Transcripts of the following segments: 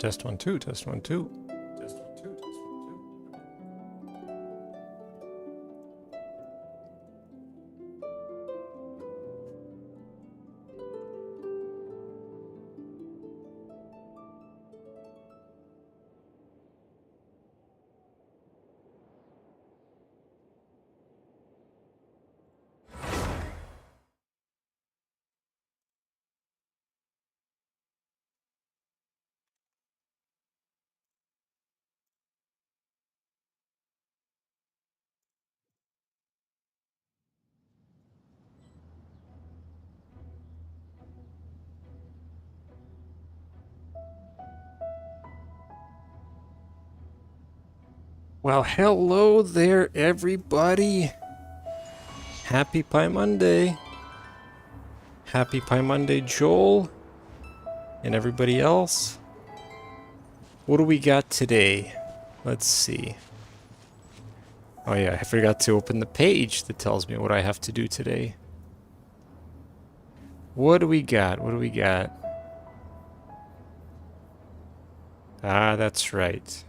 Test 1 2, test 1 2. Test 1 2, test 1 2. Well, hello there, everybody. Happy Paimonday. Happy Paimonday, Joel. And everybody else. What do we got today? Let's see. Oh yeah, I forgot to open the page that tells me what I have to do today. What do we got? What do we got? Ah, that's right.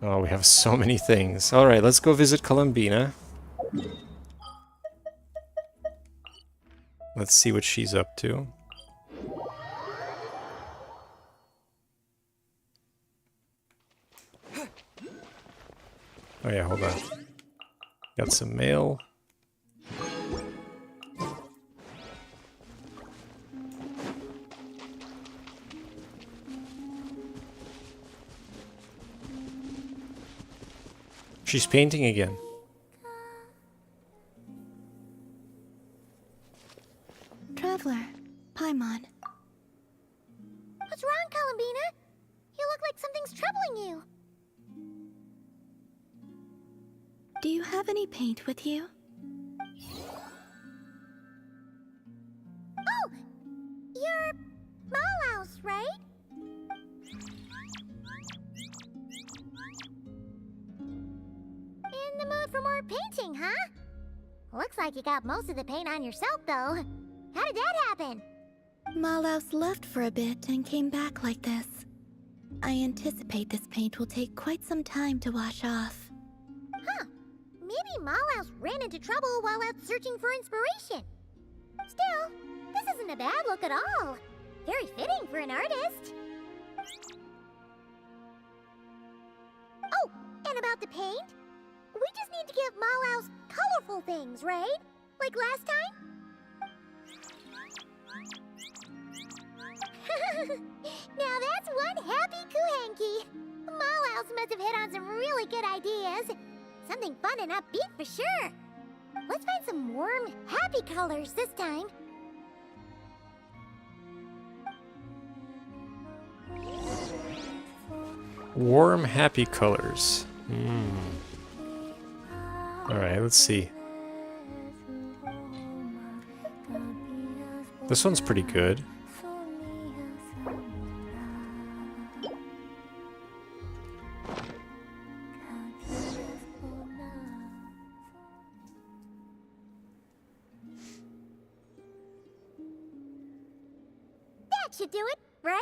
Oh, we have so many things. Alright, let's go visit Columbina. Let's see what she's up to. Oh yeah, hold on. Got some mail. She's painting again. Traveler, Paimon. What's wrong, Columbina? You look like something's troubling you. Do you have any paint with you? Oh! You're Malaus, right? In the mood for more painting, huh? Looks like you got most of the paint on yourself, though. How did that happen? Malaus left for a bit and came back like this. I anticipate this paint will take quite some time to wash off. Huh. Maybe Malaus ran into trouble while out searching for inspiration. Still, this isn't a bad look at all. Very fitting for an artist. Oh, and about the paint? We just need to give Malaus colorful things, right? Like last time? Now that's one happy Kuhanky. Malaus must have hit on some really good ideas. Something fun and upbeat for sure. Let's find some warm, happy colors this time. Warm, happy colors. Alright, let's see. This one's pretty good. That should do it, right?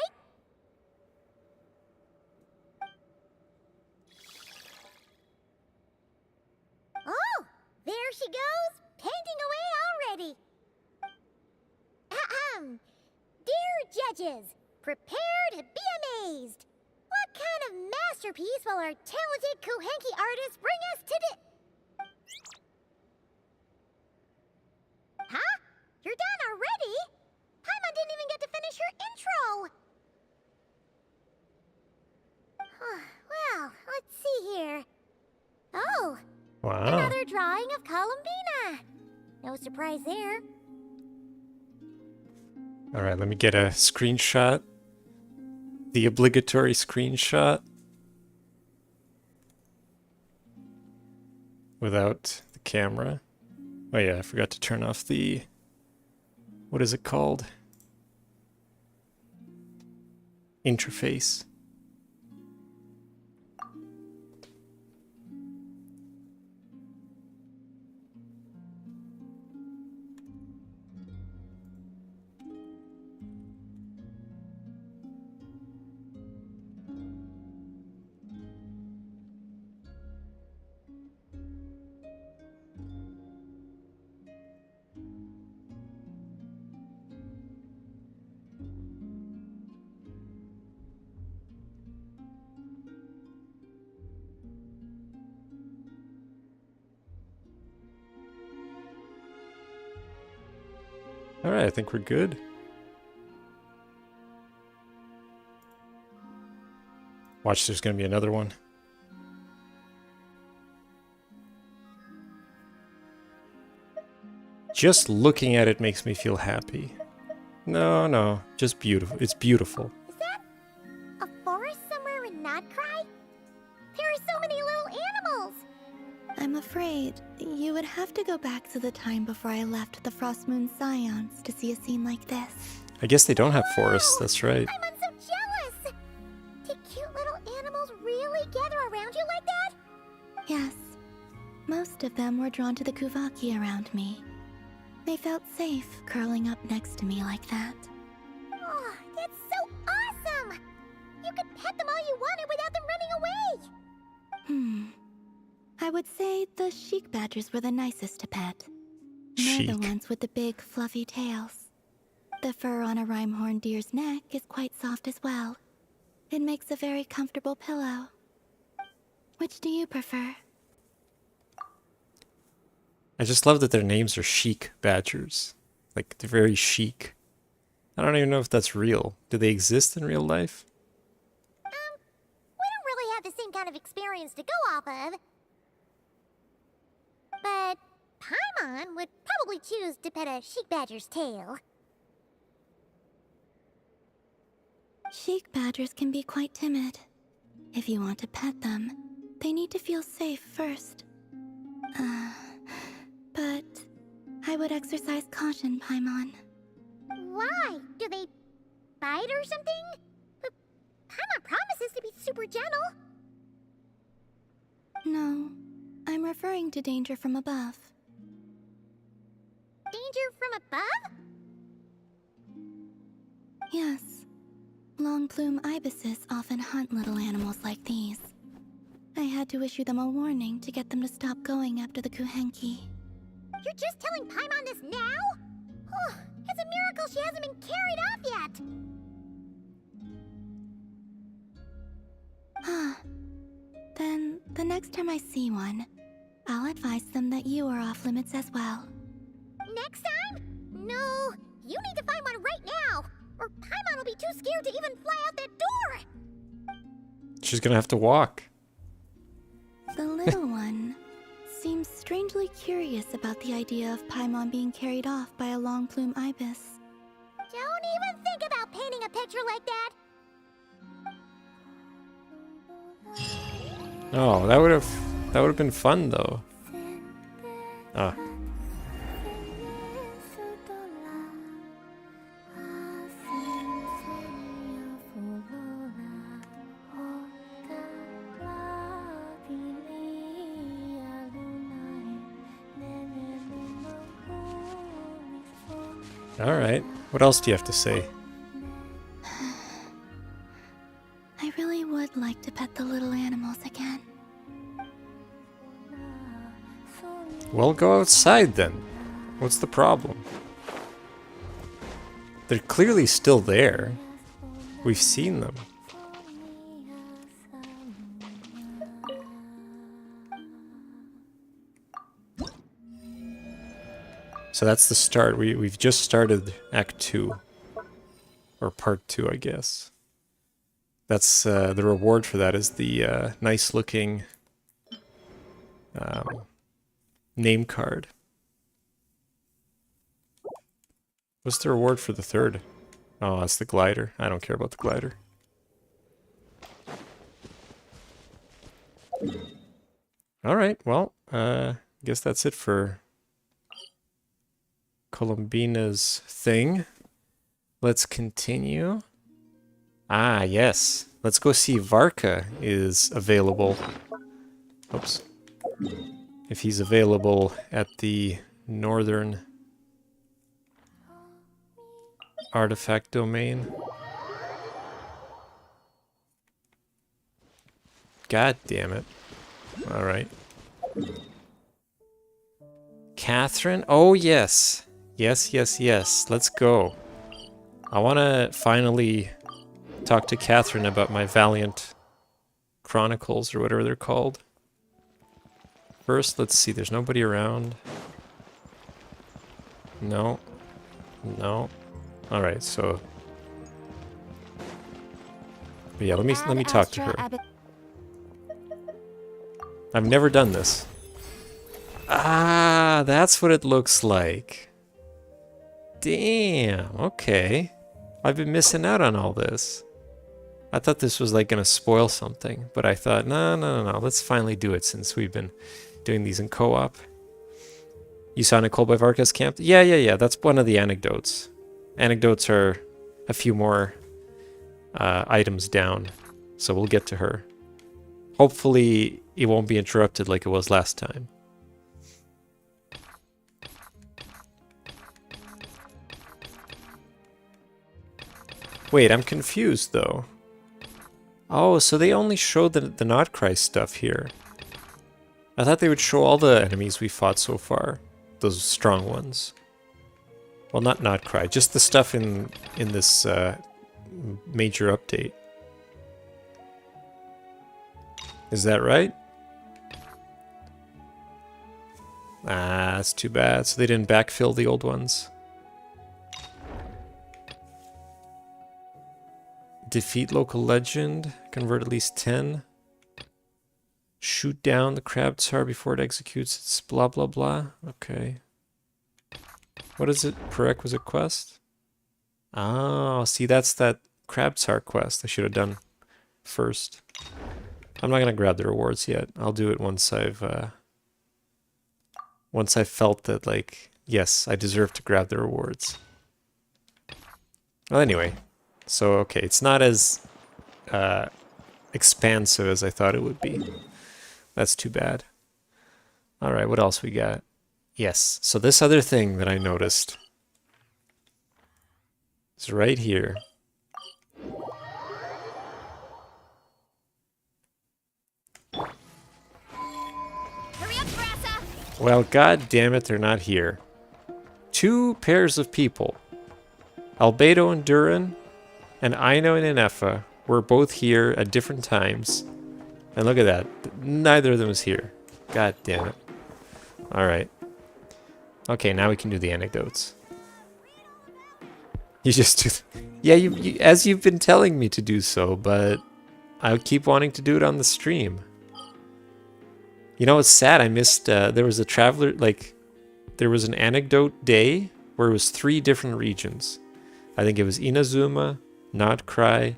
Oh, there she goes, painting away already. Ahem. Dear judges, prepare to be amazed. What kind of masterpiece will our talented Kuhanky artist bring us today? Huh? You're done already? Paimon didn't even get to finish her intro. Well, let's see here. Oh, Wow. another drawing of Columbina. No surprise there. Alright, let me get a screenshot. The obligatory screenshot. Without the camera. Oh yeah, I forgot to turn off the... What is it called? Interface. Alright, I think we're good. Watch, there's gonna be another one. Just looking at it makes me feel happy. No, no, just beautiful. It's beautiful. Is that a forest somewhere in Nodcry? There are so many little animals! I'm afraid you would have to go back to the time before I left the Frostmoon Scions to see a scene like this. I guess they don't have forests, that's right. I'm so jealous! Do cute little animals really gather around you like that? Yes, most of them were drawn to the Kuvaki around me. They felt safe curling up next to me like that. Oh, that's so awesome! You could pet them all you wanted without them running away! I would say the Sheik badgers were the nicest to pet. They're Chic. the ones with the big, fluffy tails. The fur on a Rimehorn deer's neck is quite soft as well. It makes a very comfortable pillow. Which do you prefer? I just love that their names are chic badgers. Like, they're very chic. I don't even know if that's real. Do they exist in real life? We don't really have the same kind of experience to go off of. But Paimon would probably choose to pet a Sheik badger's tail. Sheik badgers can be quite timid. If you want to pet them, they need to feel safe first. But I would exercise caution, Paimon. Why? Do they bite or something? But Paimon promises to be super gentle. No, I'm referring to danger from above. Danger from above? Yes. Long plume ibises often hunt little animals like these. I had to issue them a warning to get them to stop going after the Kuhenki. You're just telling Paimon this now? Oh, it's a miracle she hasn't been carried off yet. Then, the next time I see one, I'll advise them that you are off limits as well. Next time? No, you need to find one right now, or Paimon will be too scared to even fly out that door. She's gonna have to walk. The little one seems strangely curious about the idea of Paimon being carried off by a long plume ibis. Don't even think about painting a picture like that. Oh, that would have been fun though. Ah. All right. What else do you have to say? I really would like to pet the little animals again. Well, go outside then. What's the problem? They're clearly still there. We've seen them. So that's the start. We've just started Act 2. Or Part 2, I guess. That's the reward for that is the nice looking name card. What's the reward for the third? Oh, that's the glider. I don't care about the glider. Alright, well, I guess that's it for Columbina's thing. Let's continue. Ah, yes. Let's go see if Varka is available. Oops. If he's available at the northern artifact domain. God damn it. Alright. Catherine? Oh, yes. Yes, yes, yes. Let's go. I want to finally talk to Catherine about my Valiant Chronicles, or whatever they're called. First, let's see. There's nobody around. No. No. All right, so yeah, let me talk to her. I've never done this. Ah, that's what it looks like. Damn, okay. I've been missing out on all this. I thought this was like gonna spoil something, but I thought, no, let's finally do it since we've been doing these in co-op. You saw Nicole by Varka's camp? Yeah, that's one of the anecdotes. Anecdotes are a few more items down, so we'll get to her. Hopefully it won't be interrupted like it was last time. Wait, I'm confused though. Oh, so they only show the Notcry stuff here. I thought they would show all the enemies we fought so far. Those strong ones. Well, not Notcry, just the stuff in this major update. Is that right? Ah, that's too bad. So they didn't backfill the old ones. Defeat local legend. Convert at least 10. Shoot down the crab tsar before it executes its blah blah blah. Okay. What is it? Prerequisite quest? Oh, see, that's that crab tsar quest I should have done first. I'm not gonna grab the rewards yet. I'll do it once I've felt that, like, yes, I deserve to grab the rewards. Well, anyway, so okay, it's not as expansive as I thought it would be. That's too bad. All right, what else we got? Yes, so this other thing that I noticed is right here. Well, god damn it, they're not here. Two pairs of people. Albedo and Durin, and Aino and Inefa were both here at different times. And look at that. Neither of them is here. God damn it. Alright. Okay, now we can do the anecdotes. You just do... Yeah, you as you've been telling me to do so, but I keep wanting to do it on the stream. You know, it's sad. I missed, there was a traveler, like, there was an anecdote day where it was 3 different regions. I think it was Inazuma, Notcry,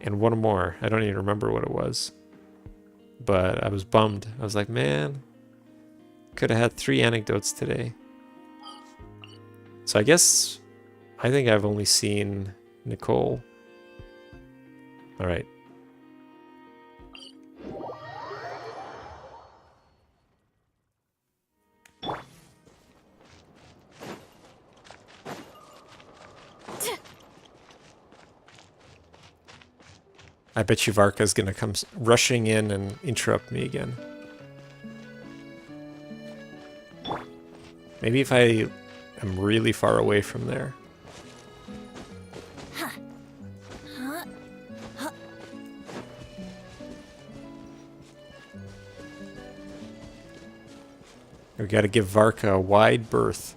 and one more. I don't even remember what it was. But I was bummed. I was like, man, could have had 3 anecdotes today. So I guess, I think I've only seen Nicole. All right. I bet you Varka's gonna come rushing in and interrupt me again. Maybe if I am really far away from there. We gotta give Varka a wide berth.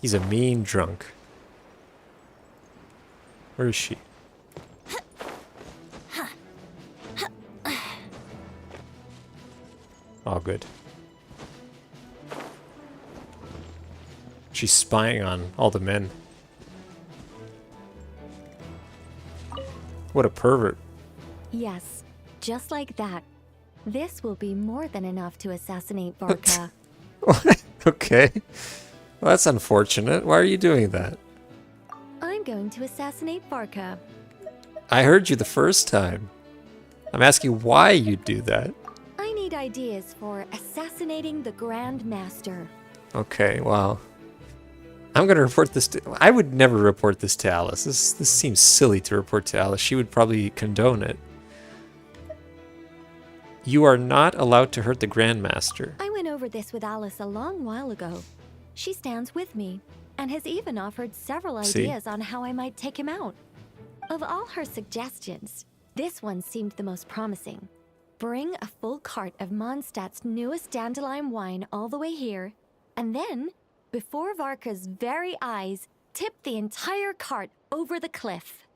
He's a mean drunk. Where is she? Oh, good. She's spying on all the men. What a pervert. Yes, just like that. This will be more than enough to assassinate Varka. Okay. Well, that's unfortunate. Why are you doing that? I'm going to assassinate Varka. I heard you the first time. I'm asking why you do that. I need ideas for assassinating the Grand Master. Okay, well, I'm gonna report this to... I would never report this to Alice. This seems silly to report to Alice. She would probably condone it. You are not allowed to hurt the Grandmaster. I went over this with Alice a long while ago. She stands with me, and has even offered several ideas on how I might take him out. Of all her suggestions, this one seemed the most promising. Bring a full cart of Mondstadt's newest dandelion wine all the way here, and then before Varka's very eyes, tipped the entire cart over the cliff.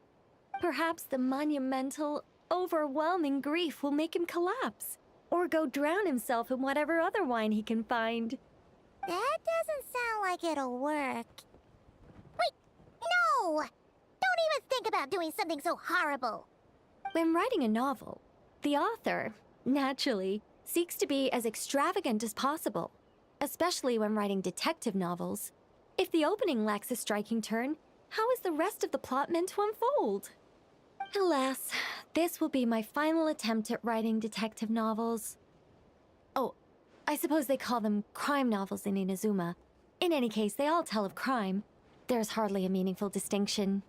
Perhaps the monumental, overwhelming grief will make him collapse, or go drown himself in whatever other wine he can find. That doesn't sound like it'll work. Wait, no! Don't even think about doing something so horrible. When writing a novel, the author, naturally, seeks to be as extravagant as possible, especially when writing detective novels. If the opening lacks a striking turn, how is the rest of the plot meant to unfold? Alas, this will be my final attempt at writing detective novels. Oh, I suppose they call them crime novels in Inazuma. In any case, they all tell of crime. There's hardly a meaningful distinction.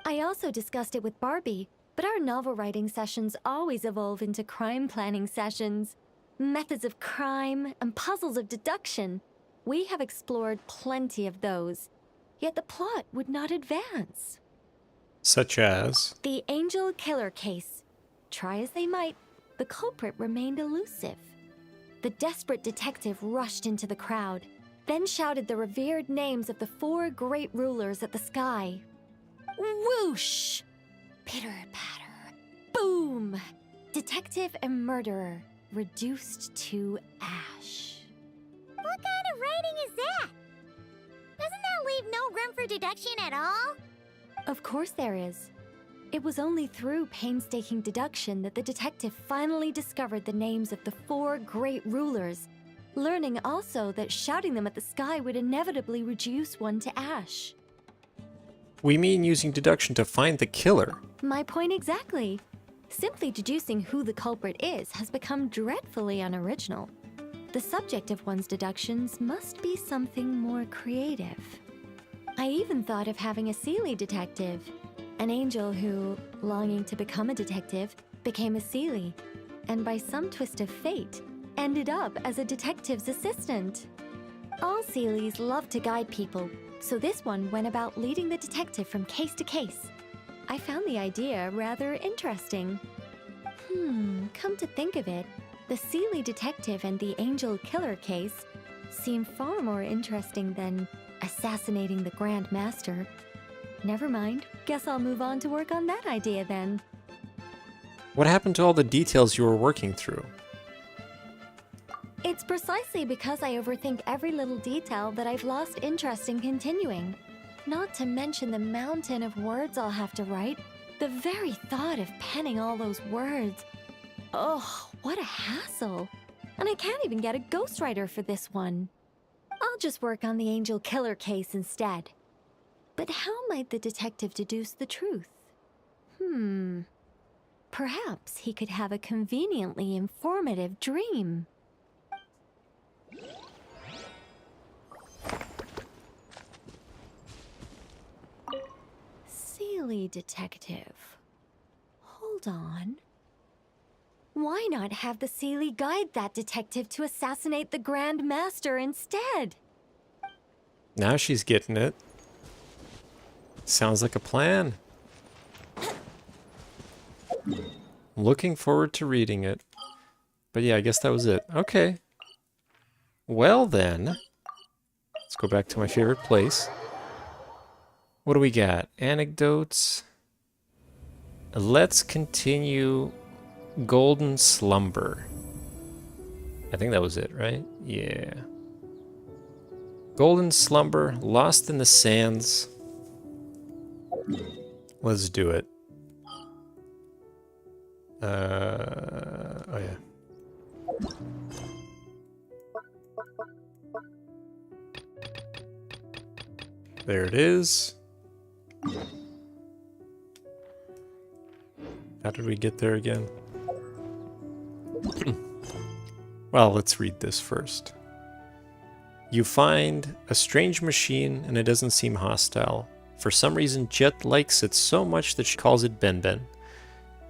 I also discussed it with Barbie, but our novel writing sessions always evolve into crime planning sessions. Methods of crime and puzzles of deduction. We have explored plenty of those, yet the plot would not advance. Such as? The Angel Killer case. Try as they might, the culprit remained elusive. The desperate detective rushed into the crowd, then shouted the revered names of the 4 great rulers at the sky. Whoosh! Pitter-patter. Boom! Detective and murderer reduced to ash. What kind of writing is that? Doesn't that leave no room for deduction at all? Of course there is. It was only through painstaking deduction that the detective finally discovered the names of the 4 great rulers, learning also that shouting them at the sky would inevitably reduce one to ash. We mean using deduction to find the killer. My point exactly. Simply deducing who the culprit is has become dreadfully unoriginal. The subject of one's deductions must be something more creative. I even thought of having a Seelie detective, an angel who, longing to become a detective, became a Seelie, and by some twist of fate, ended up as a detective's assistant. All Seelies love to guide people, so this one went about leading the detective from case to case. I found the idea rather interesting. Come to think of it, the Seelie detective and the Angel Killer case seem far more interesting than assassinating the Grand Master. Never mind, guess I'll move on to work on that idea then. What happened to all the details you were working through? It's precisely because I overthink every little detail that I've lost interest in continuing. Not to mention the mountain of words I'll have to write. The very thought of penning all those words. Oh, what a hassle. And I can't even get a ghostwriter for this one. I'll just work on the Angel Killer case instead. But how might the detective deduce the truth? Perhaps he could have a conveniently informative dream. Seelie detective. Hold on. Why not have the Seelie guide that detective to assassinate the Grand Master instead? Now she's getting it. Sounds like a plan. Looking forward to reading it. But yeah, I guess that was it. Okay. Well then, let's go back to my favorite place. What do we got? Anecdotes. Let's continue Golden Slumber. I think that was it, right? Yeah. Golden Slumber, Lost in the Sands. Let's do it. Oh yeah. There it is. How did we get there again? Well, let's read this first. You find a strange machine and it doesn't seem hostile. For some reason, Jet likes it so much that she calls it Ben Ben.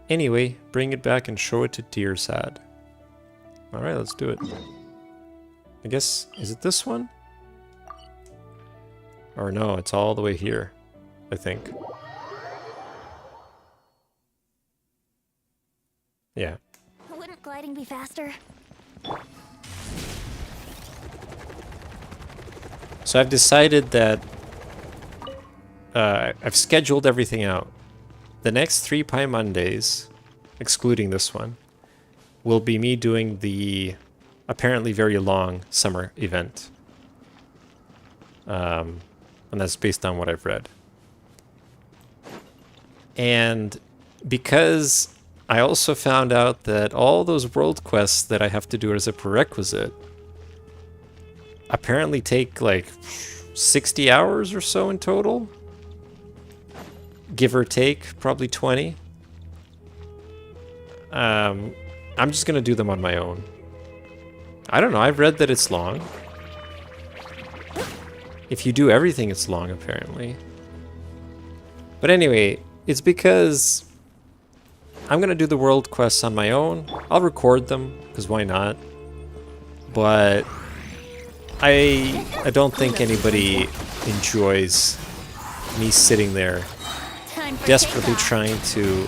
Anyway, bring it back and show it to Deersad. Alright, let's do it. I guess, is it this one? Or no, it's all the way here, I think. Yeah. Wouldn't gliding be faster? So I've decided that I've scheduled everything out. The next 3 Paimondays, excluding this one, will be me doing the apparently very long summer event. And that's based on what I've read. And because I also found out that all those world quests that I have to do as a prerequisite apparently take like 60 hours or so in total. Give or take, probably 20. I'm just gonna do them on my own. I don't know, I've read that it's long. If you do everything, it's long, apparently. But anyway, it's because I'm gonna do the world quests on my own. I'll record them, because why not? But I don't think anybody enjoys me sitting there desperately trying to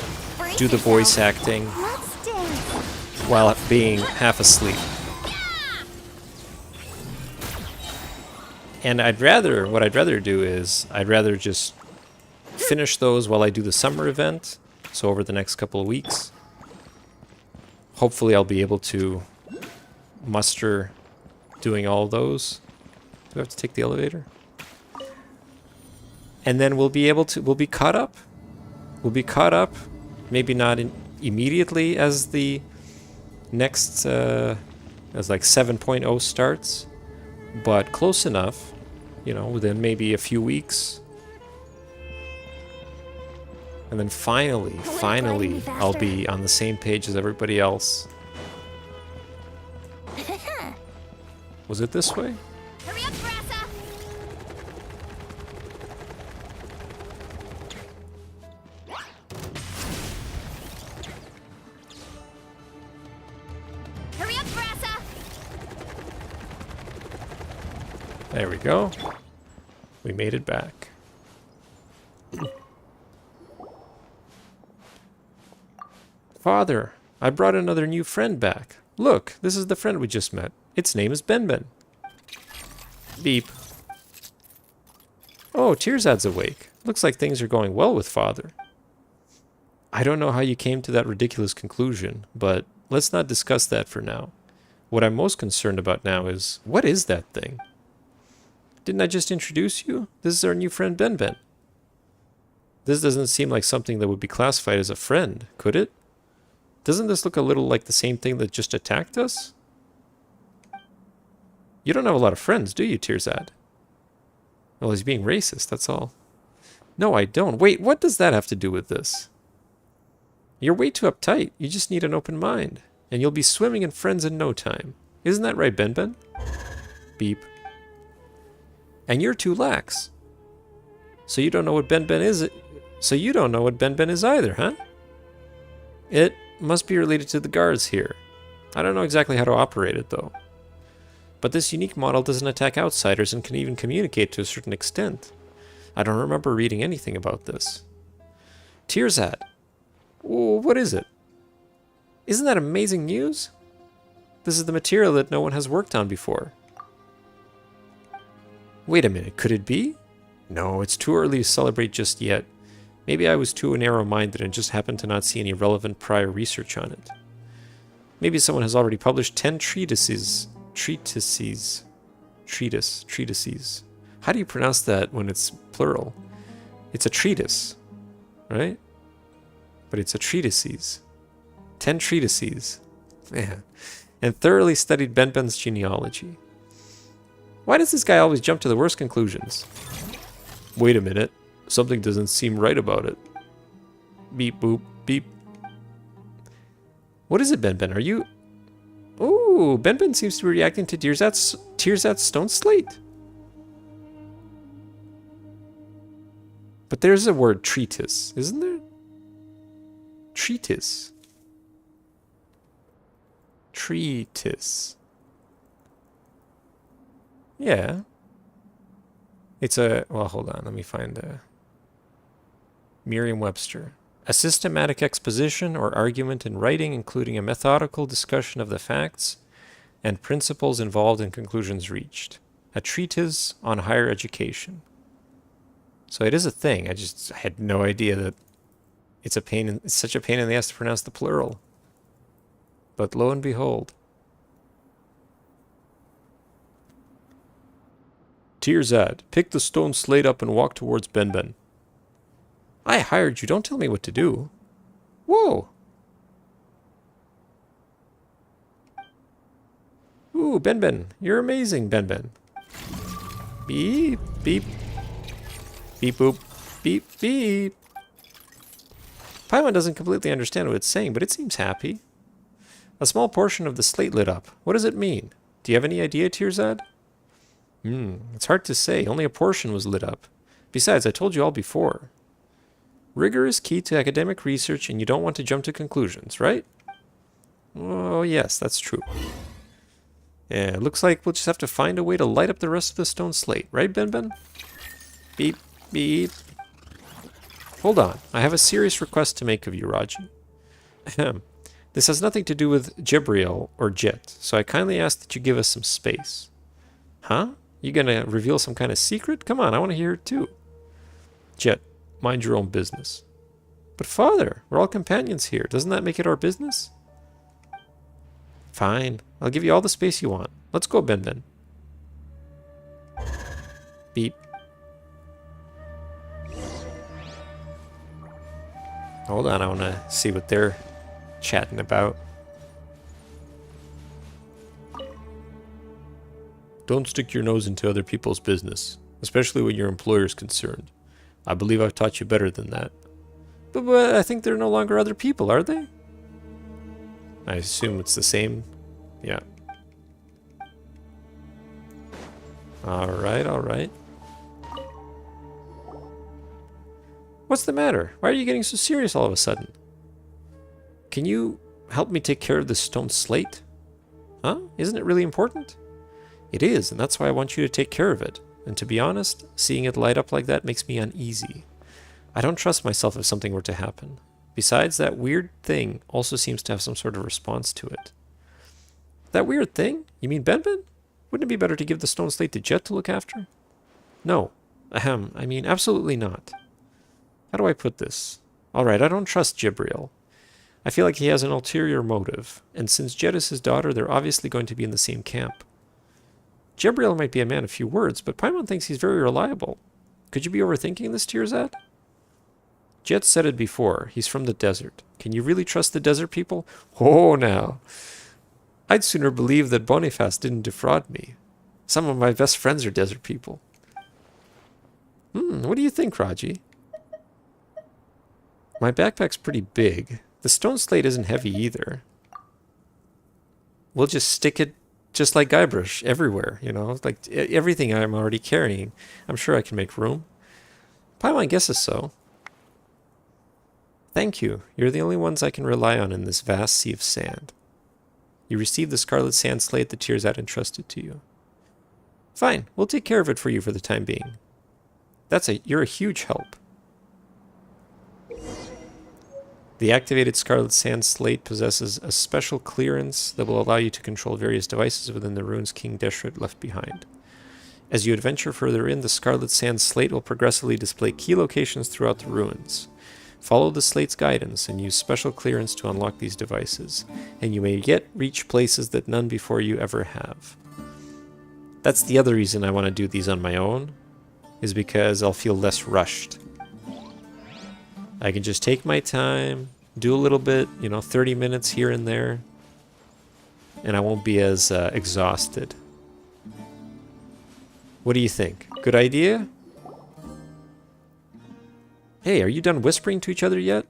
do the voice acting while being half asleep. And what I'd rather do is, I'd rather just finish those while I do the summer event. So over the next couple of weeks, hopefully I'll be able to muster doing all those. Do I have to take the elevator? And then we'll be caught up. We'll be caught up, maybe not immediately as the next, as like 7.0 starts, but close enough, you know, within maybe a few weeks. And then finally, I'll be on the same page as everybody else. Was it this way? Hurry up, Brassa! Hurry up, Brassa! There we go. We made it back. Father, I brought another new friend back. Look, this is the friend we just met. Its name is Ben. Beep. Oh, Tirzad's awake. Looks like things are going well with Father. I don't know how you came to that ridiculous conclusion, but let's not discuss that for now. What I'm most concerned about now is, what is that thing? Didn't I just introduce you? This is our new friend Ben. This doesn't seem like something that would be classified as a friend, could it? Doesn't this look a little like the same thing that just attacked us? You don't have a lot of friends, do you, Tirzad? Well, he's being racist, that's all. No, I don't. Wait, what does that have to do with this? You're way too uptight. You just need an open mind. And you'll be swimming in friends in no time. Isn't that right, Ben? Beep. And you're too lax. So you don't know what Ben is. So you don't know what Ben is either, huh? It must be related to the guards here. I don't know exactly how to operate it, though. But this unique model doesn't attack outsiders and can even communicate to a certain extent. I don't remember reading anything about this. Tirzad. What is it? Isn't that amazing news? This is the material that no one has worked on before. Wait a minute, could it be? No, it's too early to celebrate just yet. Maybe I was too narrow-minded and just happened to not see any relevant prior research on it. Maybe someone has already published 10 treatises. How do you pronounce that when it's plural? It's a treatise, right? But it's a treatises. 10 treatises. Man. And thoroughly studied Ben's genealogy. Why does this guy always jump to the worst conclusions? Wait a minute. Something doesn't seem right about it. Beep, boop, beep. What is it, Ben? Are you... Ooh, Ben seems to be reacting to Tirzad's stone slate. But there's a word treatise, isn't there? Treatise. Treatise. Yeah. It's a... Well, hold on. Let me find a... Merriam-Webster. A systematic exposition or argument in writing, including a methodical discussion of the facts and principles involved in conclusions reached. A treatise on higher education. So it is a thing. I had no idea that it's such a pain in the ass to pronounce the plural. But lo and behold. Tirzad, pick the stone slate up and walk towards Benben. I hired you. Don't tell me what to do. Whoa. Ooh, Benben. You're amazing, Benben. Beep, beep. Beep, boop. Beep, beep. Paimon doesn't completely understand what it's saying, but it seems happy. A small portion of the slate lit up. What does it mean? Do you have any idea, Tirzad? It's hard to say. Only a portion was lit up. Besides, I told you all before. Rigor is key to academic research, and you don't want to jump to conclusions, right? Oh, yes, that's true. Yeah, looks like we'll just have to find a way to light up the rest of the stone slate, right, Benben? Beep, beep. Hold on, I have a serious request to make of you, Raji. Ahem. This has nothing to do with Jibriel or Jet, so I kindly ask that you give us some space. Huh? You gonna reveal some kind of secret? Come on, I want to hear it too. Jet, mind your own business. But father, we're all companions here. Doesn't that make it our business? Fine. I'll give you all the space you want. Let's go, Benben. Beep. Hold on, I want to see what they're chatting about. Don't stick your nose into other people's business, especially when your employer's concerned. I believe I've taught you better than that. But I think they're no longer other people, are they? I assume it's the same. Yeah. Alright, alright. What's the matter? Why are you getting so serious all of a sudden? Can you help me take care of this stone slate? Huh? Isn't it really important? It is, and that's why I want you to take care of it. And to be honest, seeing it light up like that makes me uneasy. I don't trust myself if something were to happen. Besides, that weird thing also seems to have some sort of response to it. That weird thing? You mean Benben? Wouldn't it be better to give the stone slate to Jet to look after? No. Ahem. I mean, absolutely not. How do I put this? Alright, I don't trust Jibriel. I feel like he has an ulterior motive, and since Jet is his daughter, they're obviously going to be in the same camp. Jibriel might be a man of few words, but Paimon thinks he's very reliable. Could you be overthinking this, Tirzad? Jet said it before. He's from the desert. Can you really trust the desert people? Oh, now. I'd sooner believe that Boniface didn't defraud me. Some of my best friends are desert people. What do you think, Raji? My backpack's pretty big. The stone slate isn't heavy either. We'll just stick it just like Guybrush everywhere, you know? Like everything I'm already carrying. I'm sure I can make room. Paimon guesses so. Thank you. You're the only ones I can rely on in this vast sea of sand. You received the scarlet sand slate the Tirzad entrusted to you. Fine, we'll take care of it for you for the time being. You're a huge help. The activated scarlet sand slate possesses a special clearance that will allow you to control various devices within the ruins King Deshret left behind. As you adventure further in, the scarlet sand slate will progressively display key locations throughout the ruins. Follow the slate's guidance and use special clearance to unlock these devices, and you may yet reach places that none before you ever have. That's the other reason I want to do these on my own, is because I'll feel less rushed. I can just take my time, do a little bit, 30 minutes here and there, and I won't be as exhausted. What do you think? Good idea? Hey, are you done whispering to each other yet?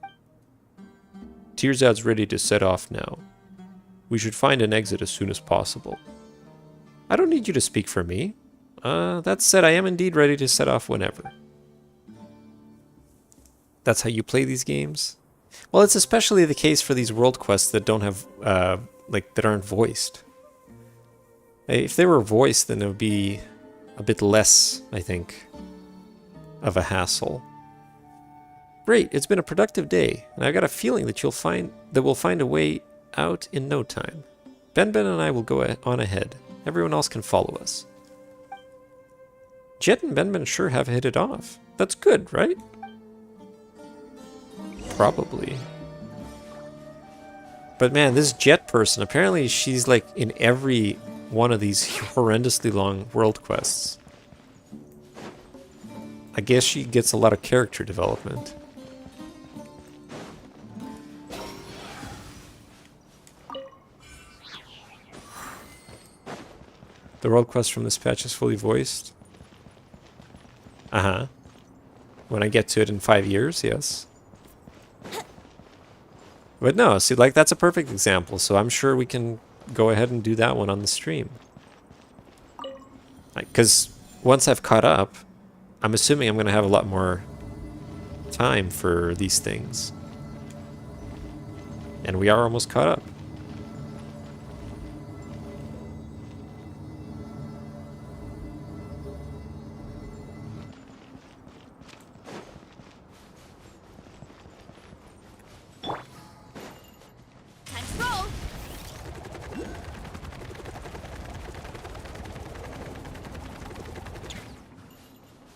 Tirzad's ready to set off now. We should find an exit as soon as possible. I don't need you to speak for me. That said, I am indeed ready to set off whenever. That's how you play these games? Well, it's especially the case for these world quests that don't have, that aren't voiced. If they were voiced, then it would be a bit less, I think, of a hassle. Great, it's been a productive day, and I've got a feeling that we'll find a way out in no time. Benben and I will go on ahead. Everyone else can follow us. Jet and Benben sure have hit it off. That's good, right? Probably. But man, this Jet person, apparently she's like in every one of these horrendously long world quests. I guess she gets a lot of character development. The world quest from this patch is fully voiced. Uh-huh. When I get to it in 5 years, yes. But no, see, like, that's a perfect example, so I'm sure we can go ahead and do that one on the stream. Because once I've caught up, I'm assuming I'm going to have a lot more time for these things. And we are almost caught up.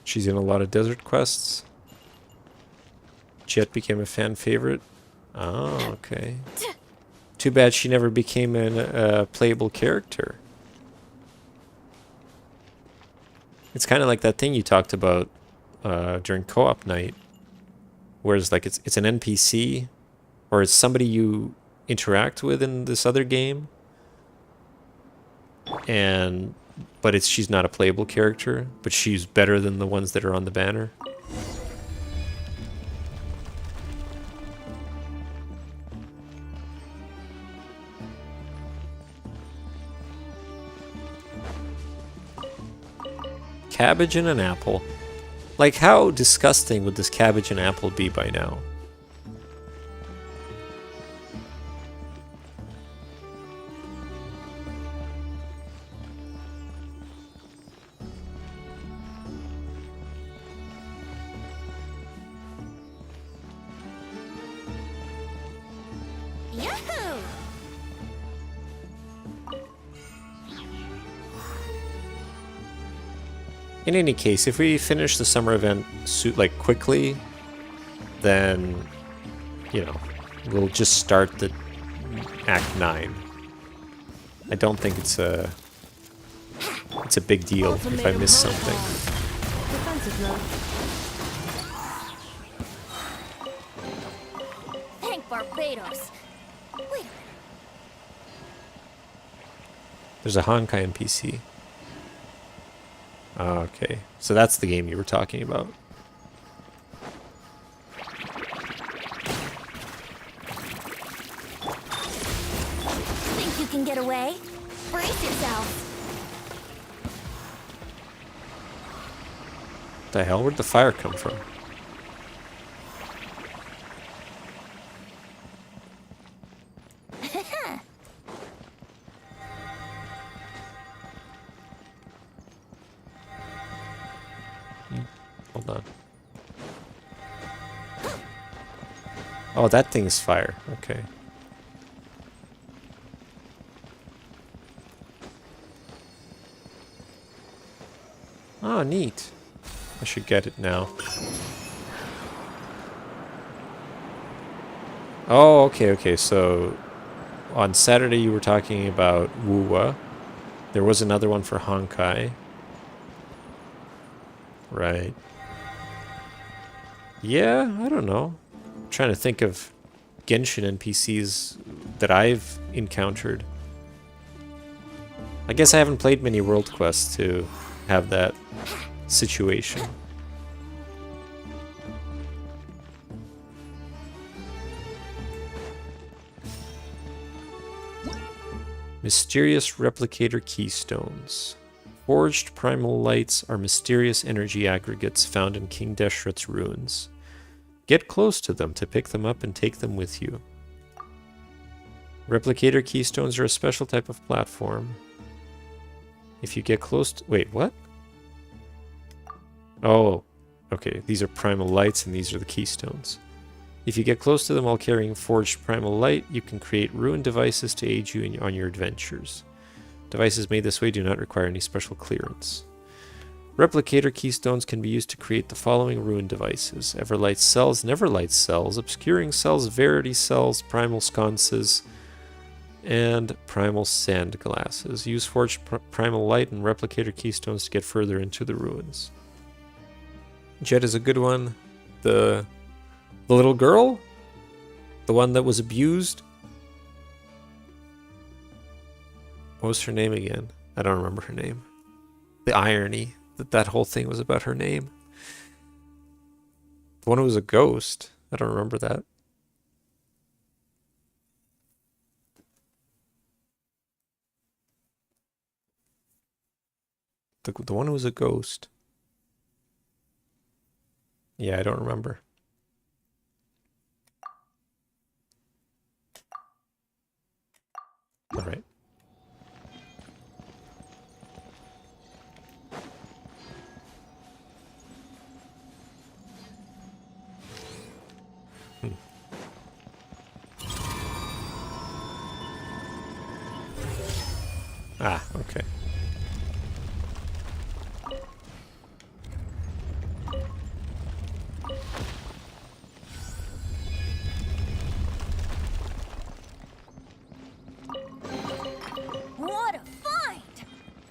She's in a lot of desert quests. Jet became a fan favorite. Oh, okay. Too bad she never became a playable character. It's kind of like that thing you talked about during co-op night. Whereas like it's an NPC or it's somebody you interact with in this other game. But she's not a playable character, but she's better than the ones that are on the banner. Cabbage and an apple. Like, how disgusting would this cabbage and apple be by now? In any case, if we finish the summer event like quickly, then, you know, we'll just start the Act 9. I don't think it's a big deal if I miss something. Thank Barbados. Wait. There's a Honkai NPC. Oh, okay, so that's the game you were talking about. Think you can get away? Brace yourself. What the hell? Where'd the fire come from? Hold on. Oh, that thing's fire. Okay. Oh, neat. I should get it now. Oh, okay. So, on Saturday you were talking about Wuwa. There was another one for Honkai. Right. Yeah, I don't know. I'm trying to think of Genshin NPCs that I've encountered. I guess I haven't played many world quests to have that situation. Mysterious replicator keystones. Forged primal lights are mysterious energy aggregates found in King Deshret's ruins. Get close to them to pick them up and take them with you. Replicator keystones are a special type of platform. If you get close to... Wait, what? Oh, okay. These are primal lights and these are the keystones. If you get close to them while carrying forged primal light, you can create ruined devices to aid you on your adventures. Devices made this way do not require any special clearance. Replicator keystones can be used to create the following rune devices: Everlight cells, Neverlight cells, Obscuring cells, Verity cells, Primal sconces, and Primal sand glasses. Use Forged Primal Light and Replicator keystones to get further into the ruins. Jet is a good one. The little girl? The one that was abused? What was her name again? I don't remember her name. The irony that whole thing was about her name. The one who was a ghost. I don't remember that. The one who was a ghost. Yeah, I don't remember. All right. Ah, okay. What a find!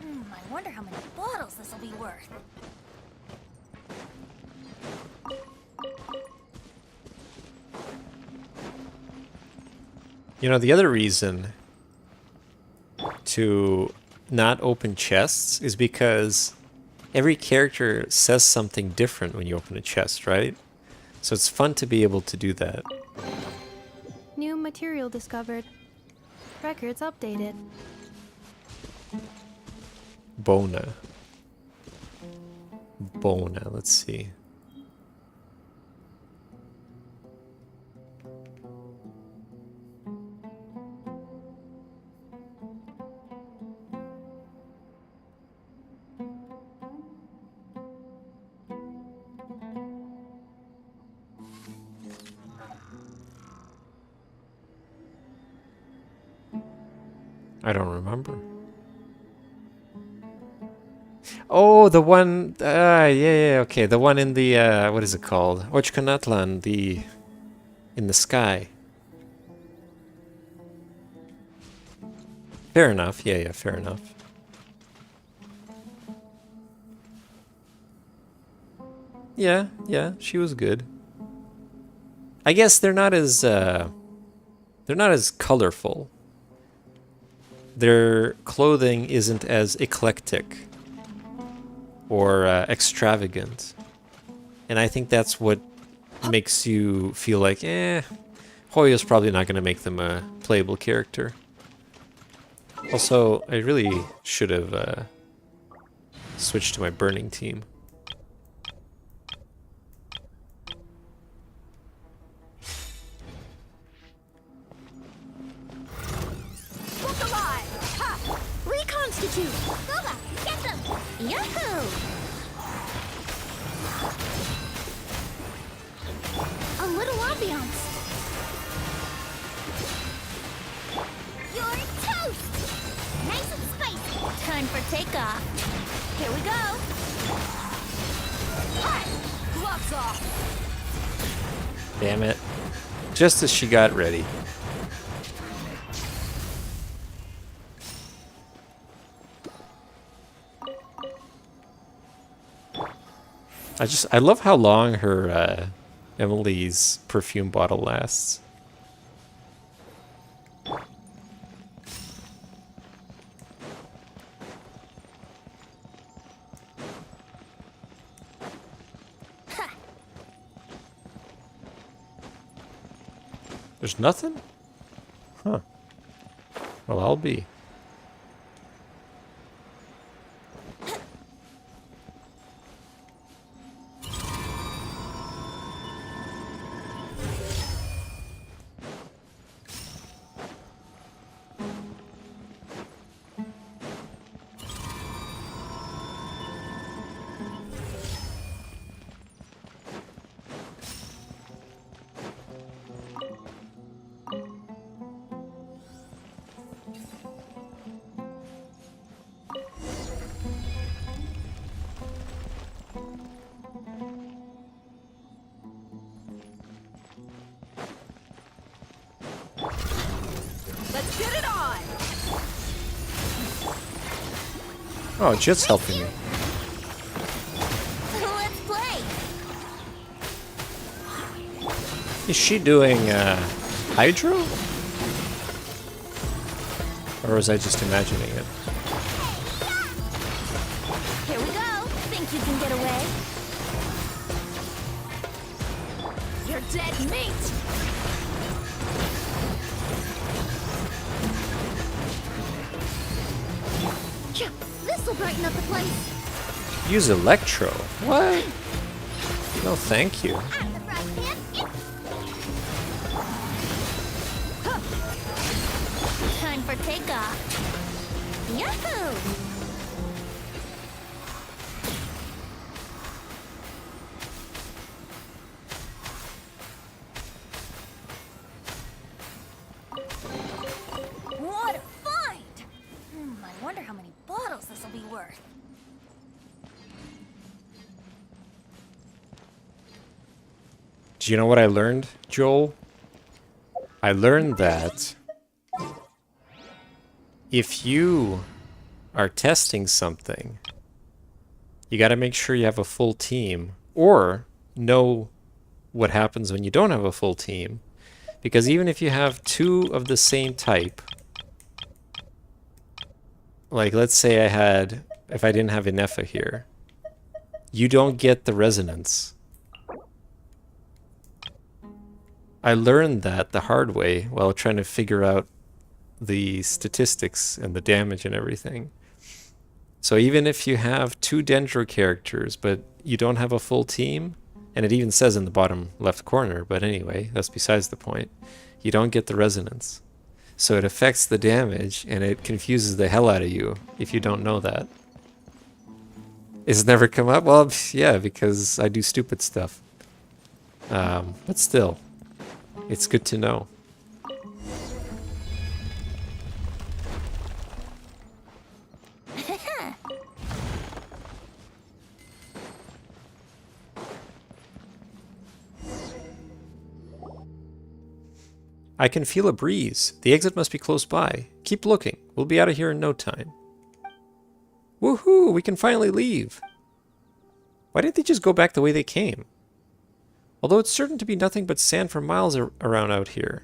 I wonder how many bottles this will be worth. You know, the other reason to not open chests is because every character says something different when you open a chest, right? So it's fun to be able to do that. New material discovered. Records updated. Bona. Bona, let's see. I don't remember. Oh, the one, yeah, okay, the one in the, what is it called? Ochkanatlan, in the sky. Fair enough, yeah, fair enough. Yeah, she was good. I guess they're not as colorful. Their clothing isn't as eclectic or extravagant. And I think that's what makes you feel like, Hoyo's probably not going to make them a playable character. Also, I really should have switched to my burning team. Look alive! Ha! Reconstitute! Boba, get them! Yahoo! A little ambiance. You're toast! Nice and spicy. Time for takeoff. Here we go. Hi! Gloves off! Damn it. Just as she got ready. I love how long her, Emily's perfume bottle lasts. There's nothing? Huh. Well, I'll be. Oh, Jet's helping me. Let's play. Is she doing hydro? Or was I just imagining it? Here we go. Think you can get away? You're dead meat. This'll brighten up the place. Use Electro? What? No, thank you. Out of the brush pit. Time for takeoff. Yahoo! What a find! I wonder how many bottles this will be worth. Do you know what I learned, Joel? I learned that if you are testing something, you got to make sure you have a full team, or know what happens when you don't have a full team. Because even if you have two of the same type, like let's say if I didn't have Inefa here, you don't get the resonance. I learned that the hard way while trying to figure out the statistics and the damage and everything. So even if you have two Dendro characters, but you don't have a full team, and it even says in the bottom left corner, but anyway, that's besides the point, you don't get the resonance. So it affects the damage, and it confuses the hell out of you if you don't know that. It's never come up? Well, yeah, because I do stupid stuff. But still, it's good to know. I can feel a breeze. The exit must be close by. Keep looking. We'll be out of here in no time. Woohoo! We can finally leave. Why didn't they just go back the way they came? Although it's certain to be nothing but sand for miles around out here.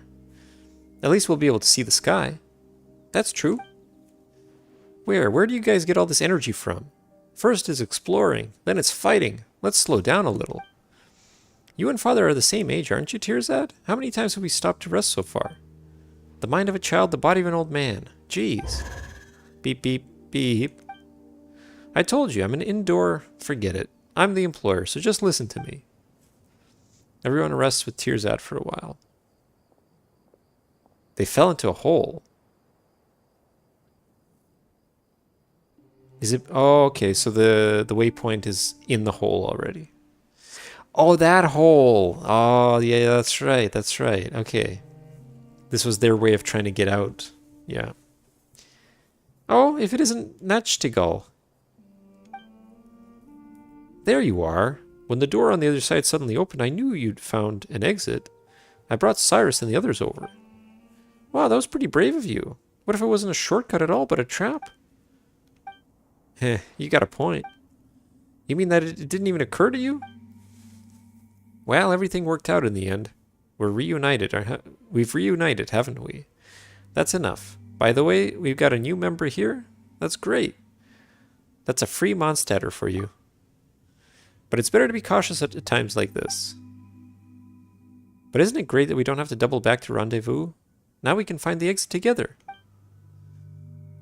At least we'll be able to see the sky. That's true. Where do you guys get all this energy from? First is exploring, then it's fighting. Let's slow down a little. You and Father are the same age, aren't you, Tearzad? How many times have we stopped to rest so far? The mind of a child, the body of an old man. Jeez. Beep, beep, beep. I told you, I'm an indoor... Forget it. I'm the employer, so just listen to me. Everyone rests with Tearzad for a while. They fell into a hole. Is it... Oh, okay, so the waypoint is in the hole already. Oh, that hole. Oh, yeah, that's right. That's right. Okay. This was their way of trying to get out. Yeah. Oh, if it isn't Nachtigal. There you are. When the door on the other side suddenly opened, I knew you'd found an exit. I brought Cyrus and the others over. Wow, that was pretty brave of you. What if it wasn't a shortcut at all, but a trap? Heh, you got a point. You mean that it didn't even occur to you? Well, everything worked out in the end. We're reunited. We've reunited, haven't we? That's enough. By the way, we've got a new member here. That's great. That's a free Mondstatter for you. But it's better to be cautious at times like this. But isn't it great that we don't have to double back to rendezvous? Now we can find the exit together.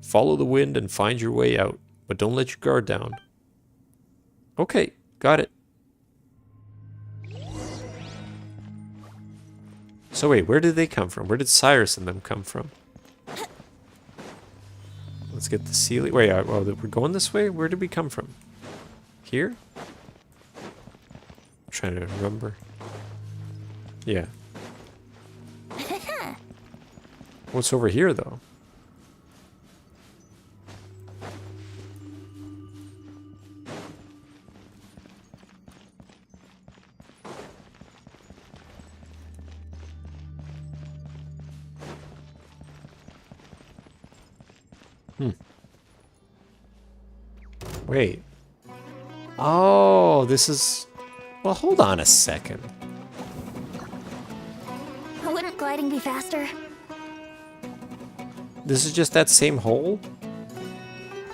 Follow the wind and find your way out, but don't let your guard down. Okay, got it. So wait, where did they come from? Where did Cyrus and them come from? Let's get the ceiling. Wait, well, we're going this way? Where did we come from? Here? I'm trying to remember. Yeah. What's over here, though? Wait. Oh, this is... Well, hold on a second. Wouldn't gliding be faster? This is just that same hole?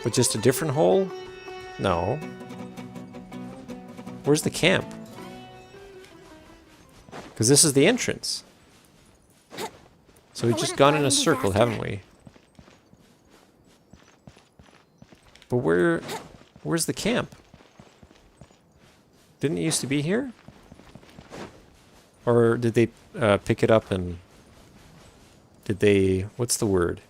But just a different hole? No. Where's the camp? Because this is the entrance. So we've just gone in a circle, haven't we? But where's the camp? Didn't it used to be here? Or did they pick it up and... Did they... What's the word?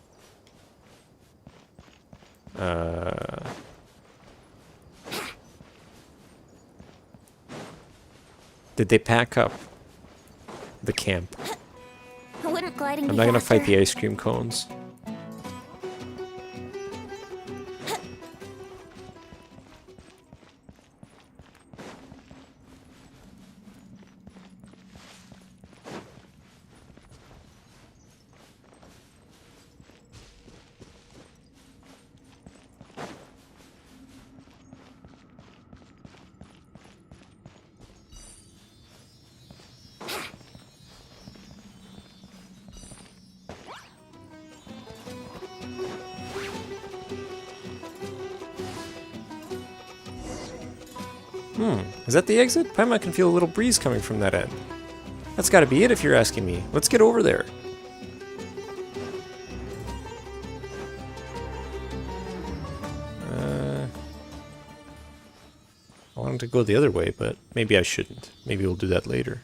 Did they pack up the camp? Wouldn't gliding I'm be not gonna faster? fight the ice cream cones. Is that the exit? Paimon can feel a little breeze coming from that end. That's gotta be it if you're asking me. Let's get over there. I wanted to go the other way, but maybe I shouldn't. Maybe we'll do that later.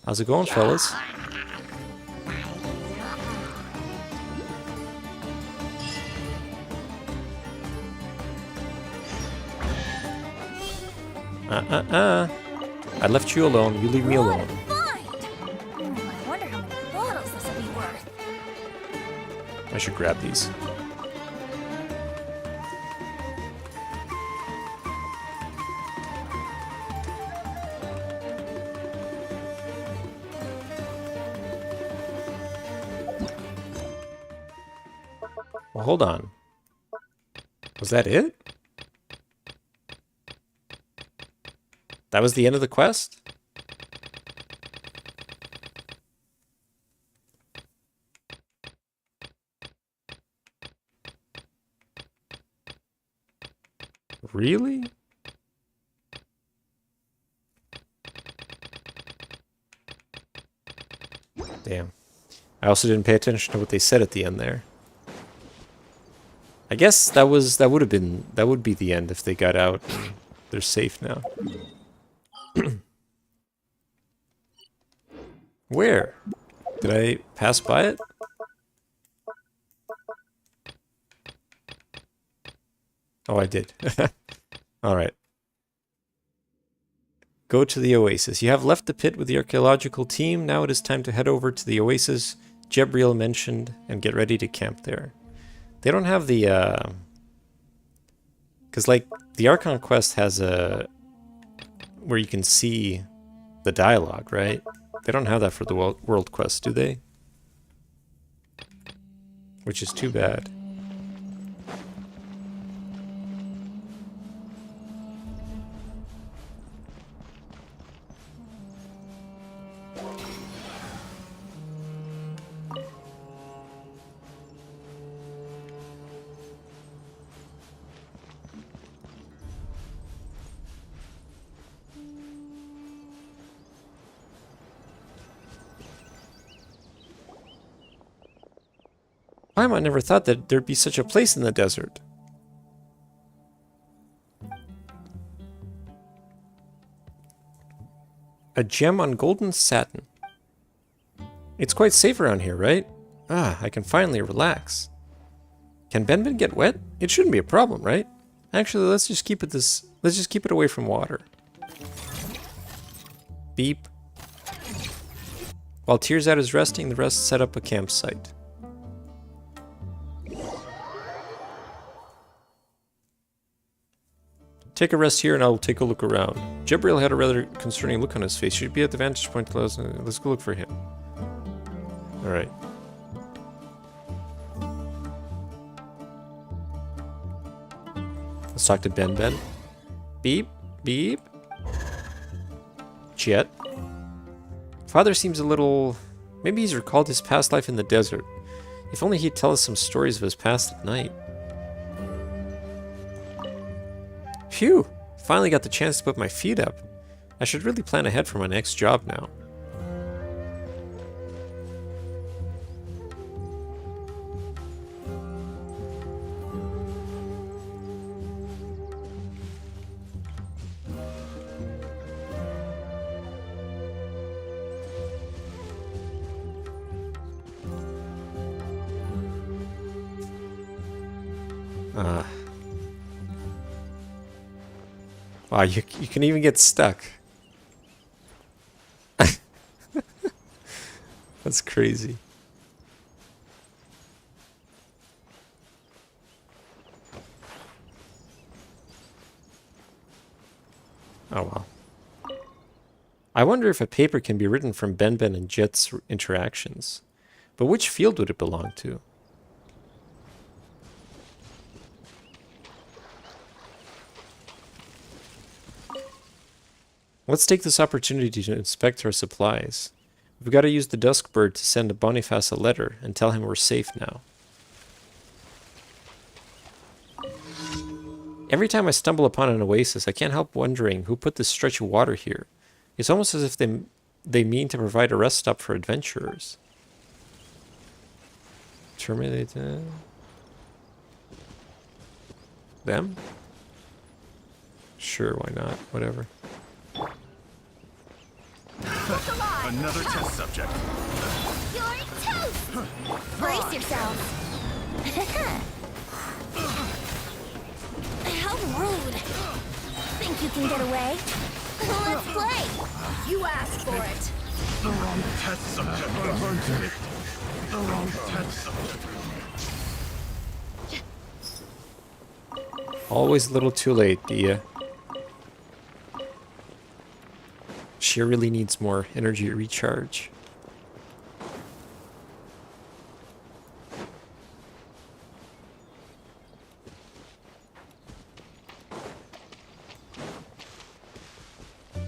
How's it going, fellas? I left you alone. You leave me alone. I wonder how many bottles this will be worth. I should grab these. Well, hold on. Was that it? That was the end of the quest? Really? Damn. I also didn't pay attention to what they said at the end there. I guess that would be the end if they got out and they're safe now. Where? Did I pass by it? Oh, I did. Alright. Go to the oasis. You have left the pit with the archaeological team. Now it is time to head over to the oasis Jebriel mentioned and get ready to camp there. They don't have the, because, like, the Archon quest has a... where you can see the dialogue, right? They don't have that for the world quest, do they? Which is too bad. I never thought that there'd be such a place in the desert. A gem on golden satin. It's quite safe around here, right? Ah, I can finally relax. Can Benben get wet? It shouldn't be a problem, right? Actually, let's just keep it away from water. Beep. While Tearsat is resting, the rest set up a campsite. Take a rest here and I'll take a look around. Jebriel had a rather concerning look on his face. Should be at the vantage point. Let's go look for him. Alright. Let's talk to Ben Ben. Beep, beep. Jet. Father seems a little... Maybe he's recalled his past life in the desert. If only he'd tell us some stories of his past at night. Phew! Finally got the chance to put my feet up. I should really plan ahead for my next job now. Wow, you can even get stuck. That's crazy. Oh well. I wonder if a paper can be written from Ben Ben and Jet's interactions. But which field would it belong to? Let's take this opportunity to inspect our supplies. We've got to use the Dusk Bird to send Boniface a letter and tell him we're safe now. Every time I stumble upon an oasis, I can't help wondering who put this stretch of water here. It's almost as if they mean to provide a rest stop for adventurers. Terminate them? Sure, why not? Whatever. Another test subject. You're toast! Brace yourselves. How rude. Think you can get away? Let's play. You asked for it. The wrong test subject. The wrong test subject. Always a little too late, Dia. She really needs more energy recharge.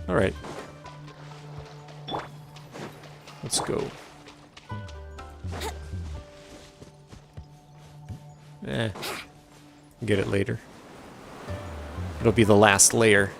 All right. Let's go. Get it later. It'll be the last layer.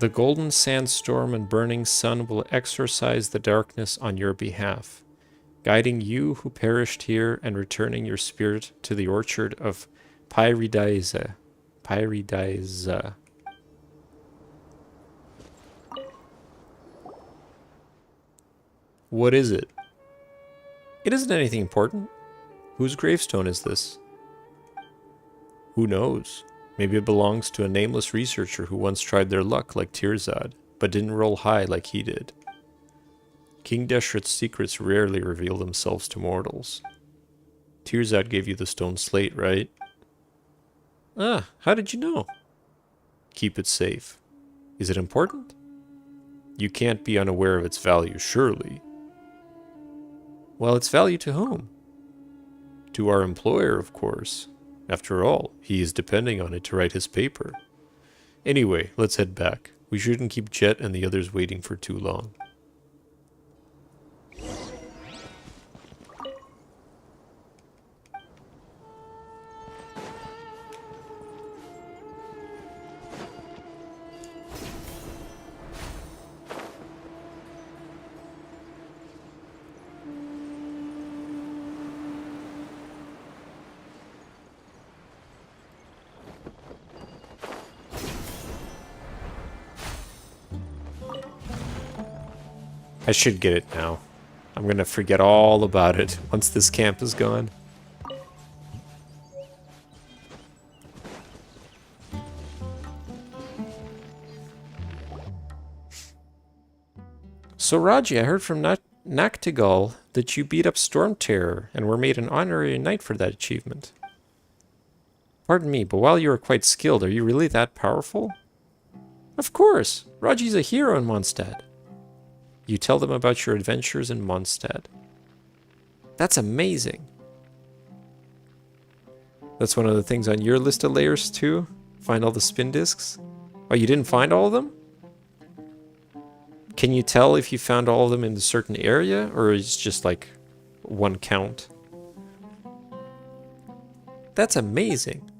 The golden sandstorm and burning sun will exorcise the darkness on your behalf, guiding you who perished here and returning your spirit to the orchard of Paimonday. Paimonday. What is it? It isn't anything important. Whose gravestone is this? Who knows? Maybe it belongs to a nameless researcher who once tried their luck like Tirzad, but didn't roll high like he did. King Deshret's secrets rarely reveal themselves to mortals. Tirzad gave you the stone slate, right? Ah, how did you know? Keep it safe. Is it important? You can't be unaware of its value, surely. Well, its value to whom? To our employer, of course. After all, he is depending on it to write his paper. Anyway, let's head back. We shouldn't keep Jet and the others waiting for too long. I should get it now. I'm gonna forget all about it once this camp is gone. So Raji, I heard from Naktigal that you beat up Storm Terror and were made an honorary knight for that achievement. Pardon me, but while you are quite skilled, are you really that powerful? Of course! Raji's a hero in Mondstadt. You tell them about your adventures in Mondstadt. That's amazing. That's one of the things on your list of layers too? Find all the spin discs? Oh, you didn't find all of them? Can you tell if you found all of them in a certain area, or is it just like one count? That's amazing.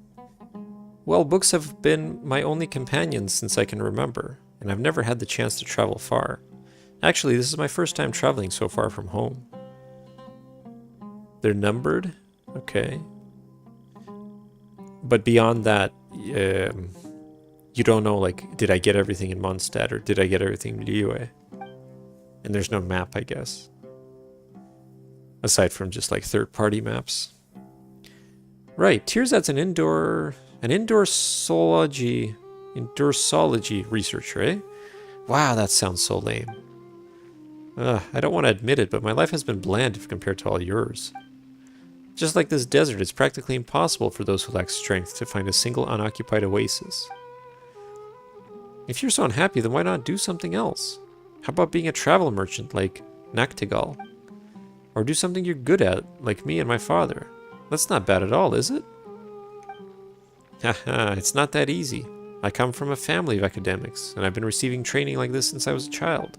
Well, books have been my only companions since I can remember, and I've never had the chance to travel far. Actually, this is my first time traveling so far from home. They're numbered? Okay. But beyond that, you don't know, like, did I get everything in Mondstadt or did I get everything in Liyue? And there's no map, I guess. Aside from just like third-party maps. Right, Tearzad's an indoorsology researcher, eh? Wow, that sounds so lame. I don't want to admit it, but my life has been bland if compared to all yours. Just like this desert, it's practically impossible for those who lack strength to find a single unoccupied oasis. If you're so unhappy, then why not do something else? How about being a travel merchant like Naktigal? Or do something you're good at, like me and my father. That's not bad at all, is it? Haha, it's not that easy. I come from a family of academics, and I've been receiving training like this since I was a child.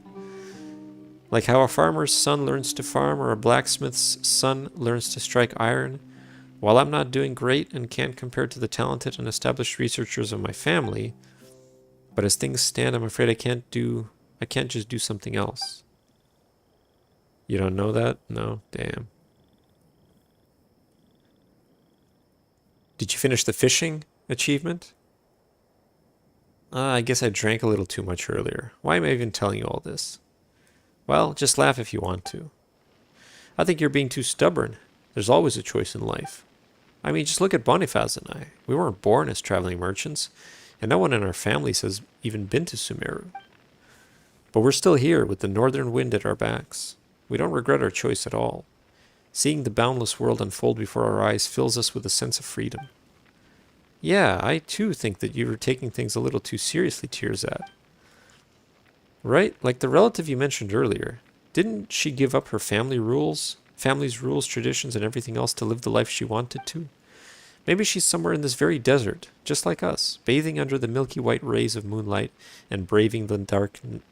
Like how a farmer's son learns to farm or a blacksmith's son learns to strike iron. While I'm not doing great and can't compare to the talented and established researchers of my family, but as things stand, I'm afraid I can't just do something else. You don't know that? No? Damn. Did you finish the fishing achievement? I guess I drank a little too much earlier. Why am I even telling you all this? Well, just laugh if you want to. I think you're being too stubborn. There's always a choice in life. I mean, just look at Boniface and I. We weren't born as traveling merchants, and no one in our families has even been to Sumeru. But we're still here with the northern wind at our backs. We don't regret our choice at all. Seeing the boundless world unfold before our eyes fills us with a sense of freedom. Yeah, I too think that you were taking things a little too seriously, Tearzad. Right? Like the relative you mentioned earlier. Didn't she give up her family's rules, traditions, and everything else to live the life she wanted to? Maybe she's somewhere in this very desert, just like us, bathing under the milky white rays of moonlight and braving the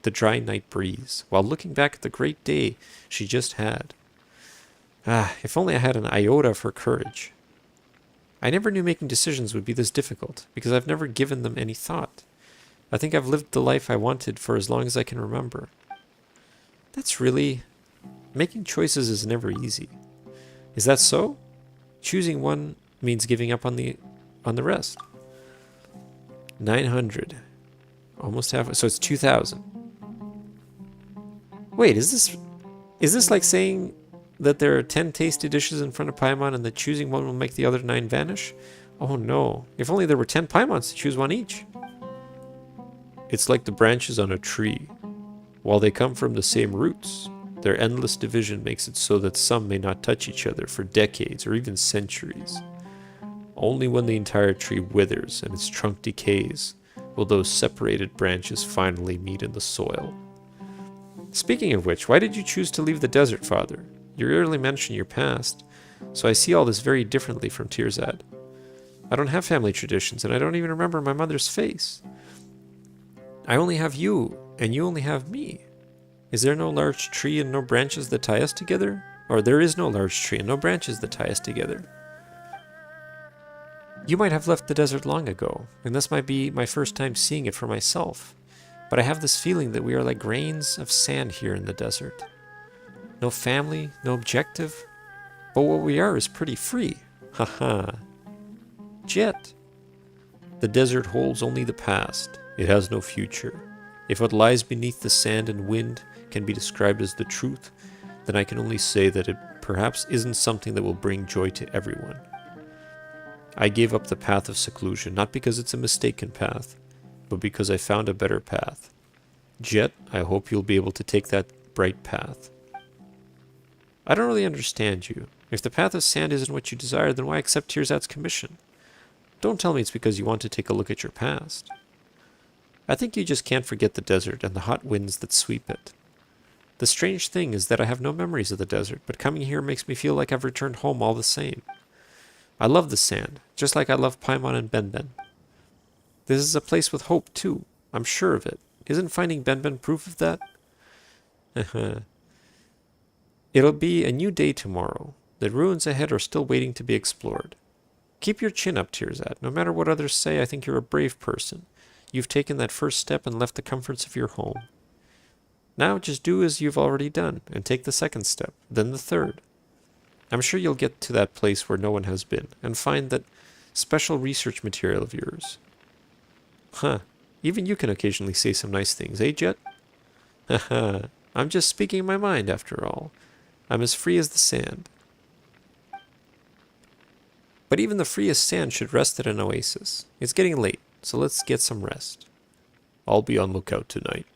dry night breeze, while looking back at the great day she just had. If only I had an iota of her courage. I never knew making decisions would be this difficult, because I've never given them any thought. I think I've lived the life I wanted for as long as I can remember. That's really... Making choices is never easy. Is that so? Choosing one means giving up on the rest. 900. Almost half. So it's 2,000. Wait, is this like saying that there are 10 tasty dishes in front of Paimon and that choosing one will make the other 9 vanish? Oh no. If only there were 10 Paimons to choose one each. It's like the branches on a tree. While they come from the same roots, their endless division makes it so that some may not touch each other for decades or even centuries. Only when the entire tree withers and its trunk decays will those separated branches finally meet in the soil. Speaking of which, why did you choose to leave the desert, Father? You rarely mention your past, so I see all this very differently from Tearzad. I don't have family traditions, and I don't even remember my mother's face. I only have you, and you only have me. Is there no large tree and no branches that tie us together? Or there is no large tree and no branches that tie us together? You might have left the desert long ago, and this might be my first time seeing it for myself. But I have this feeling that we are like grains of sand here in the desert. No family, no objective. But what we are is pretty free. Haha. Jet. The desert holds only the past. It has no future. If what lies beneath the sand and wind can be described as the truth, then I can only say that it perhaps isn't something that will bring joy to everyone. I gave up the path of seclusion, not because it's a mistaken path, but because I found a better path. Jet, I hope you'll be able to take that bright path. I don't really understand you. If the path of sand isn't what you desire, then why accept Tearzad's commission? Don't tell me it's because you want to take a look at your past. I think you just can't forget the desert and the hot winds that sweep it. The strange thing is that I have no memories of the desert, but coming here makes me feel like I've returned home all the same. I love the sand, just like I love Paimon and Benben. This is a place with hope, too. I'm sure of it. Isn't finding Benben proof of that? It'll be a new day tomorrow. The ruins ahead are still waiting to be explored. Keep your chin up, Tearzat. No matter what others say, I think you're a brave person. You've taken that first step and left the comforts of your home. Now just do as you've already done, and take the second step, then the third. I'm sure you'll get to that place where no one has been, and find that special research material of yours. Huh. Even you can occasionally say some nice things, eh, Jet? Haha. I'm just speaking my mind, after all. I'm as free as the sand. But even the freest sand should rest at an oasis. It's getting late, so let's get some rest. I'll be on lookout tonight.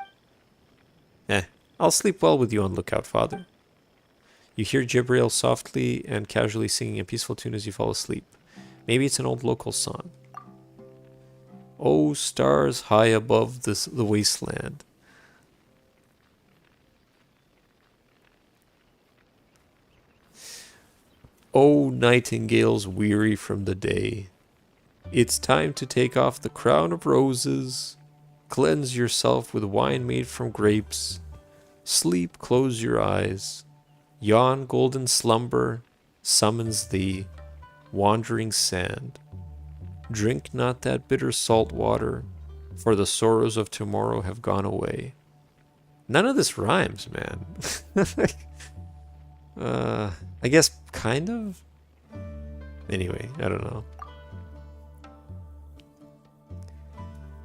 I'll sleep well with you on lookout, Father. You hear Jibrail softly and casually singing a peaceful tune as you fall asleep. Maybe it's an old local song. Oh, stars high above the wasteland. Oh, nightingales weary from the day. It's time to take off the crown of roses. Cleanse yourself with wine made from grapes. Sleep, close your eyes. Yon golden slumber summons thee, wandering sand. Drink not that bitter salt water, for the sorrows of tomorrow have gone away. None of this rhymes, man. I guess kind of? Anyway, I don't know.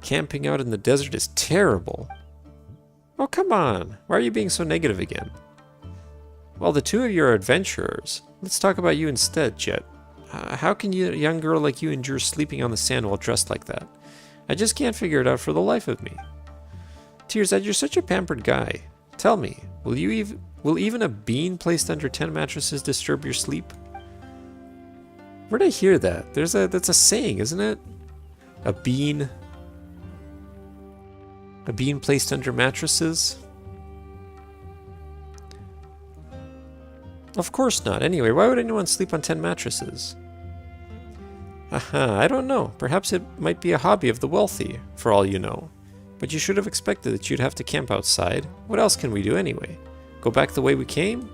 Camping out in the desert is terrible. Oh, come on. Why are you being so negative again? Well, the two of you are adventurers. Let's talk about you instead, Jet. How can a young girl like you endure sleeping on the sand while dressed like that? I just can't figure it out for the life of me. Tearzat, you're such a pampered guy. Tell me, will even a bean placed under 10 mattresses disturb your sleep? Where'd I hear that? That's a saying, isn't it? A bean placed under mattresses? Of course not. Anyway, why would anyone sleep on 10 mattresses? I don't know. Perhaps it might be a hobby of the wealthy, for all you know. But you should have expected that you'd have to camp outside. What else can we do anyway? Go back the way we came?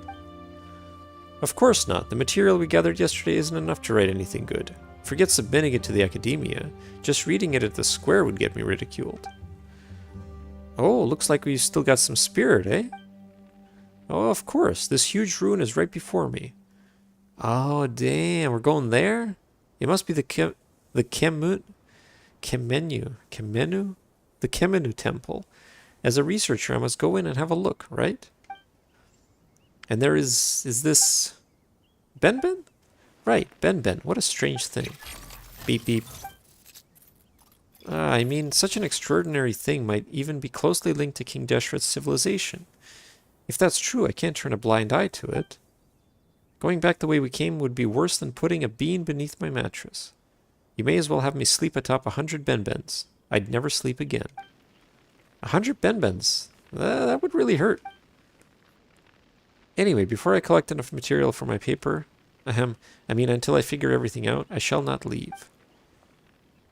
Of course not. The material we gathered yesterday isn't enough to write anything good. Forget submitting it to the academia. Just reading it at the square would get me ridiculed. Oh, looks like we've still got some spirit, eh? Oh, of course. This huge ruin is right before me. Oh, damn. We're going there? It must be the Kemenu temple. As a researcher, I must go in and have a look, right? And there is this Benben? Right, Benben. What a strange thing. Beep, beep. I mean, such an extraordinary thing might even be closely linked to King Deshret's civilization. If that's true, I can't turn a blind eye to it. Going back the way we came would be worse than putting a bean beneath my mattress. You may as well have me sleep atop 100 Benbens. I'd never sleep again. 100 Benbens? That would really hurt. Anyway, before I collect enough material for my paper, until I figure everything out, I shall not leave.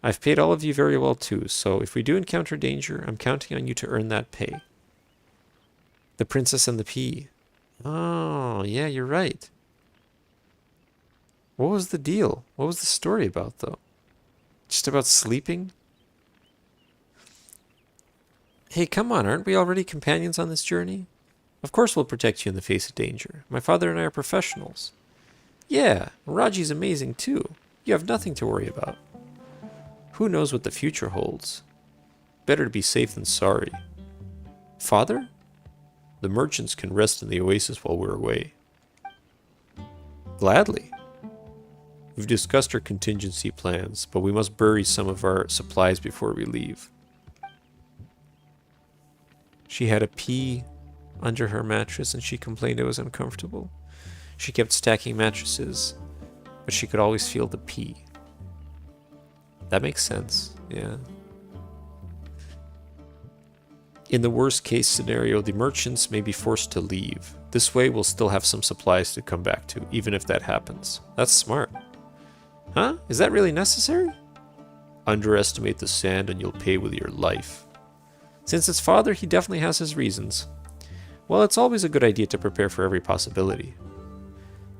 I've paid all of you very well too, so if we do encounter danger, I'm counting on you to earn that pay. The Princess and the Pea. Oh, yeah, you're right. What was the deal? What was the story about, though? Just about sleeping? Hey, come on, aren't we already companions on this journey? Of course we'll protect you in the face of danger. My father and I are professionals. Yeah, Raji's amazing too. You have nothing to worry about. Who knows what the future holds? Better to be safe than sorry. Father? The merchants can rest in the oasis while we're away. Gladly. We've discussed our contingency plans, but we must bury some of our supplies before we leave. She had a pea under her mattress and she complained it was uncomfortable. She kept stacking mattresses, but she could always feel the pea. She kept stacking mattresses, but she could always feel the pea. Gladly. We've discussed our contingency plans, but we must bury some of our supplies before we leave. She had a pea under her mattress and she complained it was uncomfortable. She kept stacking mattresses, That makes sense, yeah. In the worst case scenario, the merchants may be forced to leave. This way we'll still have some supplies to come back to, even if that happens. That's smart. Huh? Is that really necessary? Underestimate the sand and you'll pay with your life. Since its father, he definitely has his reasons. Well, it's always a good idea to prepare for every possibility.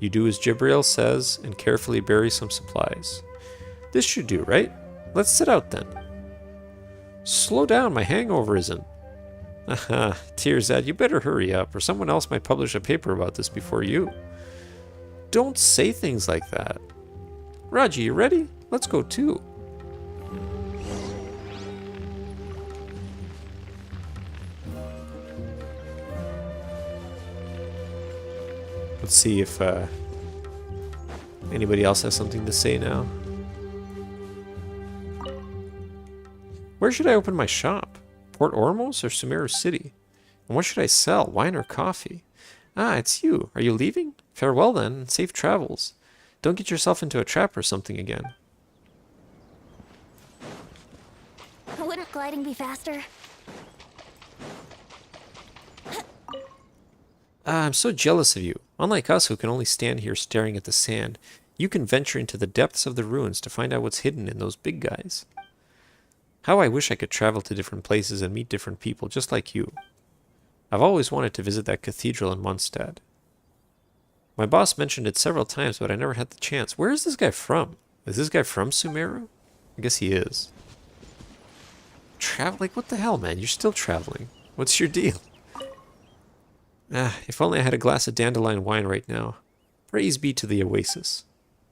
You do as Jibriel says and carefully bury some supplies. This should do, right? Let's sit out then. Slow down, my hangover isn't. Aha, Tirzad, you better hurry up, or someone else might publish a paper about this before you. Don't say things like that. Raji, you ready? Let's go too. Let's see if anybody else has something to say now. Where should I open my shop? Port Ormos or Sumeru City? And what should I sell? Wine or coffee? Ah, it's you. Are you leaving? Farewell then, and safe travels. Don't get yourself into a trap or something again. Wouldn't gliding be faster? Ah, I'm so jealous of you. Unlike us who can only stand here staring at the sand, you can venture into the depths of the ruins to find out what's hidden in those big guys. How I wish I could travel to different places and meet different people just like you. I've always wanted to visit that cathedral in Mondstadt. My boss mentioned it several times, but I never had the chance. Where is this guy from? Is this guy from Sumeru? I guess he is. Like, what the hell, man? You're still traveling. What's your deal? Ah, if only I had a glass of dandelion wine right now. Praise be to the oasis.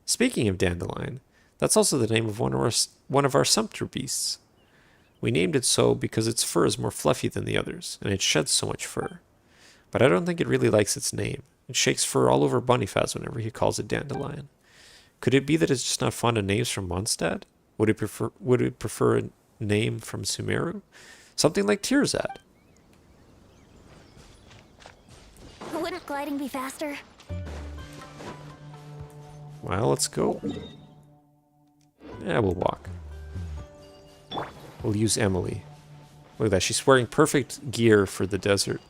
Speaking of dandelion, that's also the name of one of our sumpter beasts. We named it so because its fur is more fluffy than the others, and it sheds so much fur. But I don't think it really likes its name. It shakes fur all over Bonifaz whenever he calls it dandelion. Could it be that it's just not fond of names from Mondstadt? Would it prefer a name from Sumeru? Something like Tirzad. Wouldn't gliding be faster? Well, let's go. Yeah, we'll walk. We'll use Emily. Look at that, she's wearing perfect gear for the desert.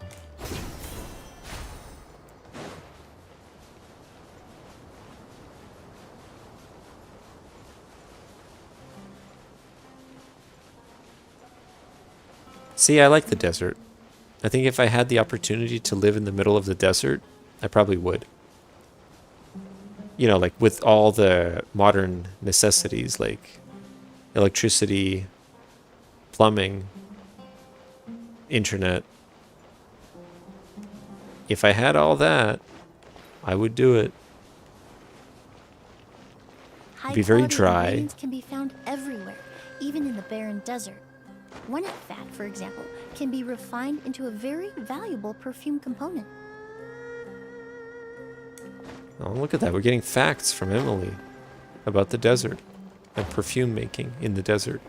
See, I like the desert. I think if I had the opportunity to live in the middle of the desert, I probably would. You know, like with all the modern necessities like electricity, plumbing, internet. If I had all that, I would do it. It'd be very dry. High-quality ingredients can be found everywhere, even in the barren desert. Wennet fat, for example, can be refined into a very valuable perfume component. Oh, look at that. We're getting facts from Emily about the desert and perfume making in the desert.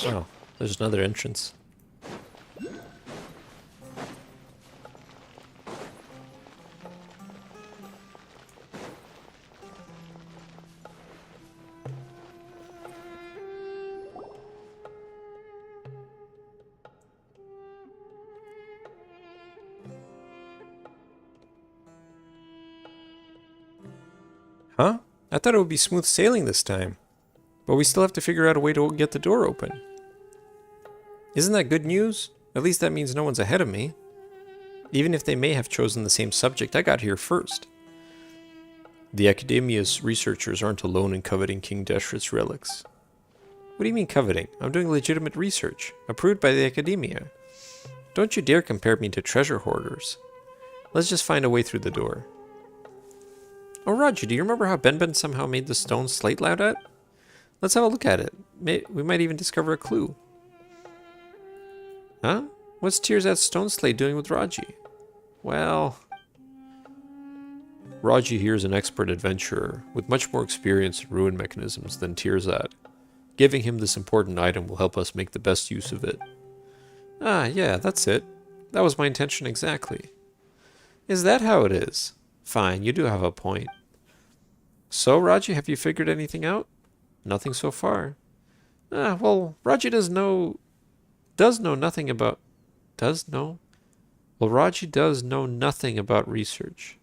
Oh, there's another entrance. Huh? I thought it would be smooth sailing this time. But we still have to figure out a way to get the door open. Isn't that good news? At least that means no one's ahead of me. Even if they may have chosen the same subject, I got here first. The Academia's researchers aren't alone in coveting King Deshret's relics. What do you mean coveting? I'm doing legitimate research, approved by the Academia. Don't you dare compare me to treasure hoarders. Let's just find a way through the door. Oh, Roger, do you remember how Ben somehow made the stone slate Laudat? Let's have a look at it. We might even discover a clue. Huh? What's Tirzad's stone slate doing with Raji? Well, Raji here is an expert adventurer with much more experience in ruin mechanisms than Tirzad. Giving him this important item will help us make the best use of it. Ah, yeah, that's it. That was my intention exactly. Is that how it is? Fine, you do have a point. So, Raji, have you figured anything out? Nothing so far. Well, Raji does know nothing about... Does know? Well, Raji does know nothing about research.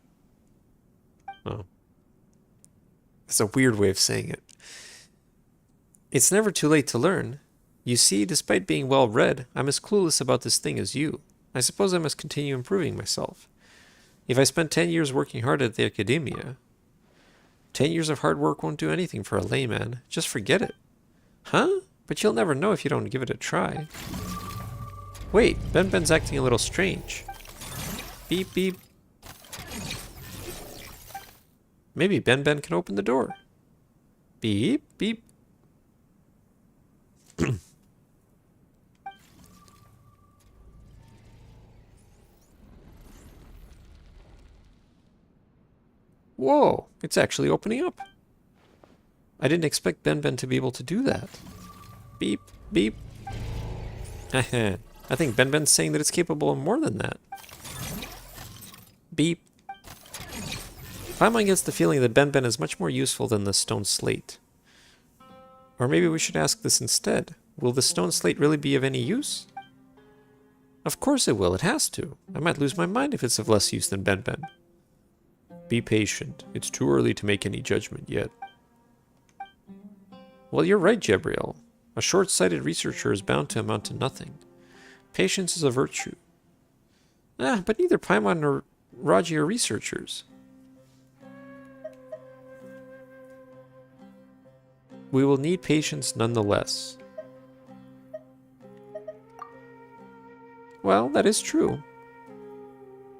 Oh. That's a weird way of saying it. It's never too late to learn. You see, despite being well read, I'm as clueless about this thing as you. I suppose I must continue improving myself. If I spent 10 years working hard at the academia, 10 years of hard work won't do anything for a layman. Just forget it. Huh? But you'll never know if you don't give it a try. Wait, Ben's acting a little strange. Beep, beep. Maybe Ben can open the door. Beep, beep. Whoa, it's actually opening up. I didn't expect Ben to be able to do that. Beep, beep. I think Ben's saying that it's capable of more than that. Beep. Paimon gets the feeling that Ben is much more useful than the stone slate. Or maybe we should ask this instead. Will the stone slate really be of any use? Of course it will, it has to. I might lose my mind if it's of less use than Ben. Be patient. It's too early to make any judgment yet. Well, you're right, Jebriel. A short-sighted researcher is bound to amount to nothing. Patience is a virtue. But neither Paimon nor Raji are researchers. We will need patience nonetheless. Well, that is true.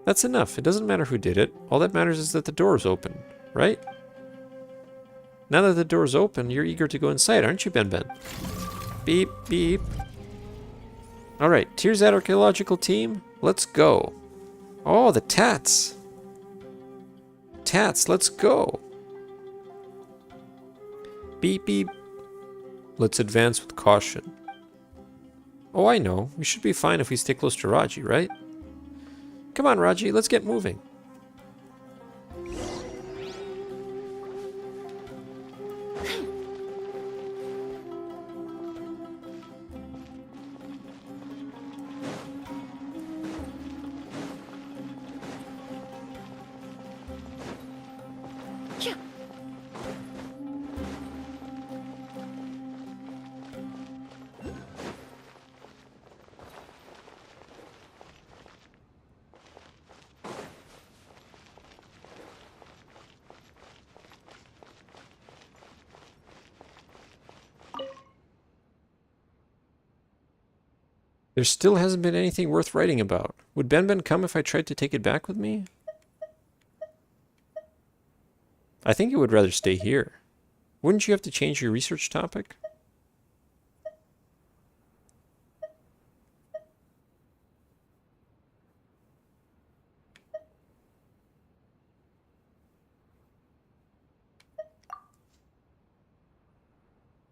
That's enough. It doesn't matter who did it. All that matters is that the door is open, right? Now that the door is open, you're eager to go inside, aren't you, Ben? Beep, beep. Alright, Tears Out Archaeological Team, let's go. Oh, the tats. Tats, let's go. Beep, beep. Let's advance with caution. Oh, I know. We should be fine if we stay close to Raji, right? Come on, Raji, let's get moving. There still hasn't been anything worth writing about. Would Ben come if I tried to take it back with me? I think it would rather stay here. Wouldn't you have to change your research topic?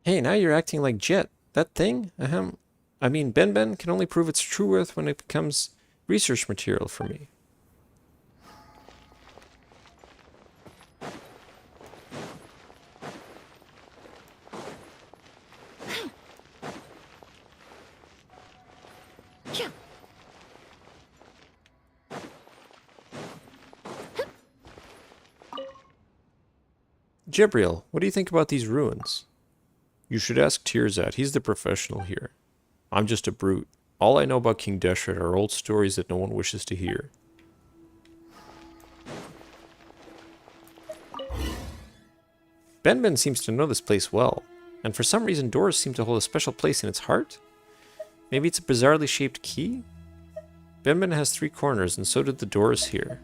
Hey, now you're acting like Jet. That thing? I mean, Ben can only prove its true worth when it becomes research material for me. Jebriel, what do you think about these ruins? You should ask Tirzat. He's the professional here. I'm just a brute. All I know about King Deshret are old stories that no one wishes to hear. Ben seems to know this place well, and for some reason doors seem to hold a special place in its heart? Maybe it's a bizarrely shaped key? Ben has 3 corners, and so did the doors here.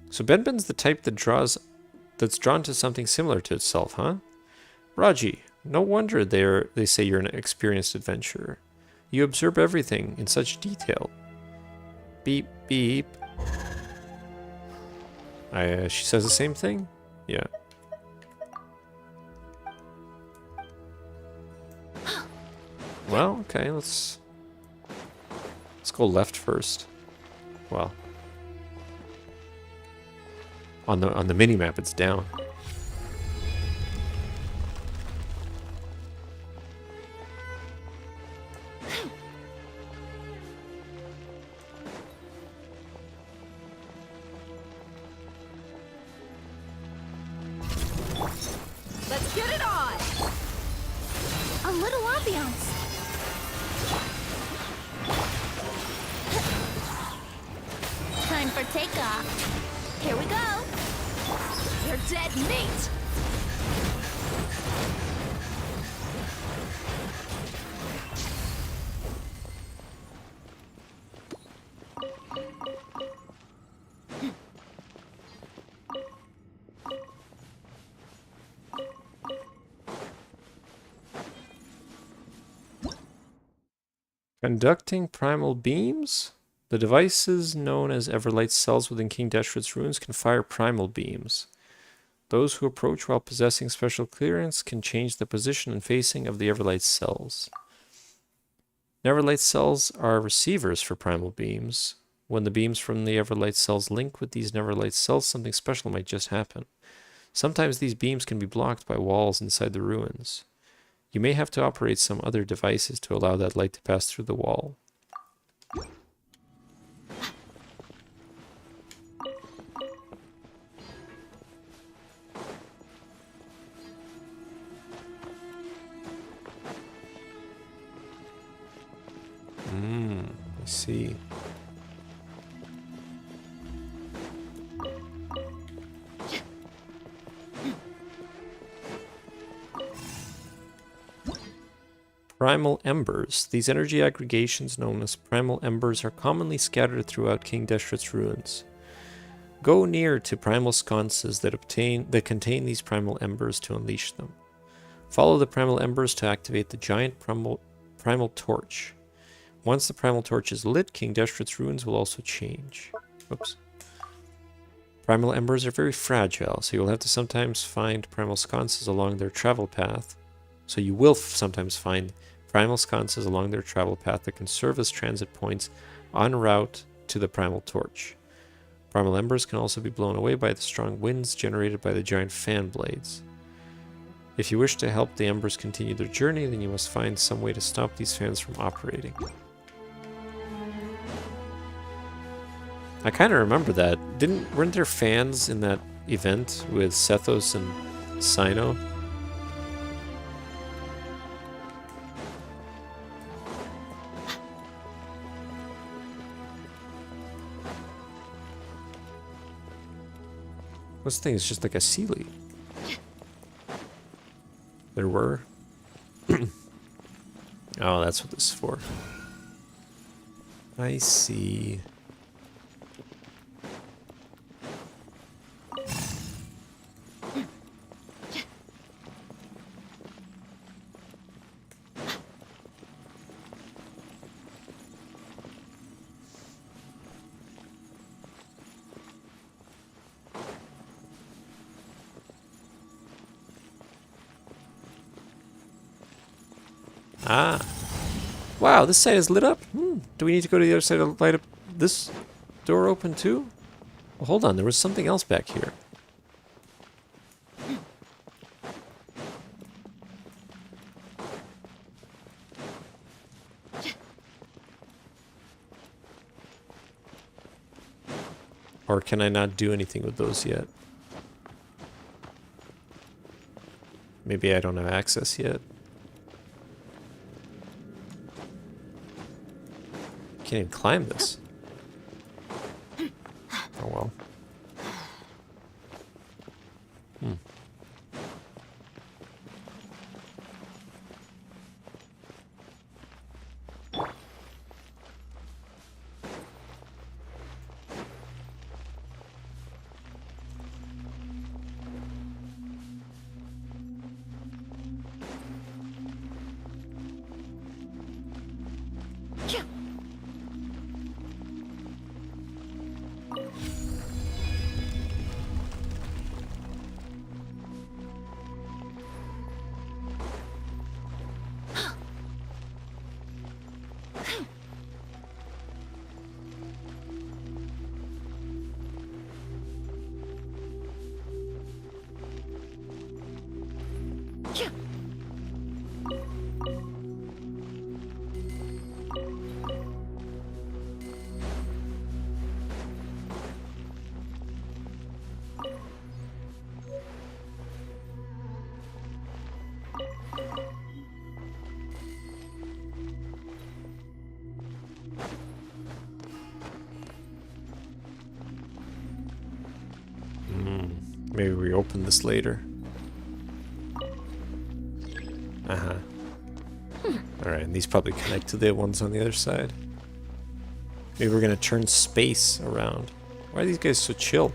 So Ben's the type that's drawn to something similar to itself, huh? Raji, no wonder they say you're an experienced adventurer. You observe everything in such detail. Beep, beep. She says the same thing? Yeah. Well, okay, let's Let's go left first. Well, on the mini map, it's down. Let's get it on! A little ambiance. Time for takeoff. Here we go. You're dead meat. Conducting primal beams? The devices known as Everlight cells within King Deshret's ruins can fire primal beams. Those who approach while possessing special clearance can change the position and facing of the Everlight cells. Everlight cells are receivers for primal beams. When the beams from the Everlight cells link with these Everlight cells, something special might just happen. Sometimes these beams can be blocked by walls inside the ruins. You may have to operate some other devices to allow that light to pass through the wall. I see. Primal embers. These energy aggregations known as primal embers are commonly scattered throughout King Deshret's ruins. Go near to primal sconces that contain these primal embers to unleash them. Follow the primal embers to activate the giant primal torch. Once the primal torch is lit, King Deshret's ruins will also change. Oops. Primal embers are very fragile, so you'll have to sometimes find primal sconces along their travel path. So you will sometimes find primal sconces along their travel path that can serve as transit points en route to the primal torch. Primal embers can also be blown away by the strong winds generated by the giant fan blades. If you wish to help the embers continue their journey, then you must find some way to stop these fans from operating. I kind of remember that. Weren't there fans in that event with Sethos and Sino? This thing is just like a Sealy. There were. Oh, that's what this is for. I see. Ah. Wow, this side is lit up? Do we need to go to the other side to light up this door open too? Well, hold on, there was something else back here. Or can I not do anything with those yet? Maybe I don't have access yet. Can't even climb this. Oh well. Maybe we open this later. Uh-huh. Alright, and these probably connect to the ones on the other side. Maybe we're gonna turn space around. Why are these guys so chill?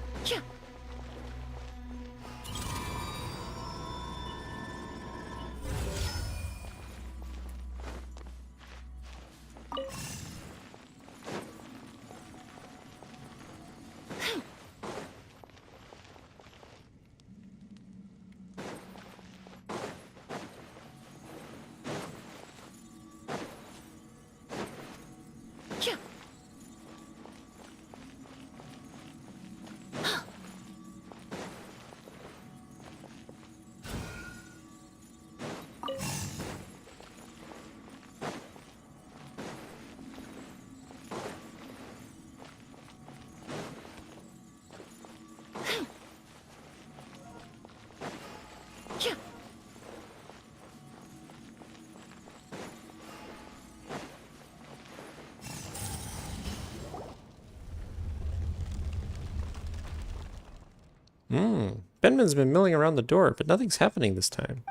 Benman's been milling around the door, but nothing's happening this time.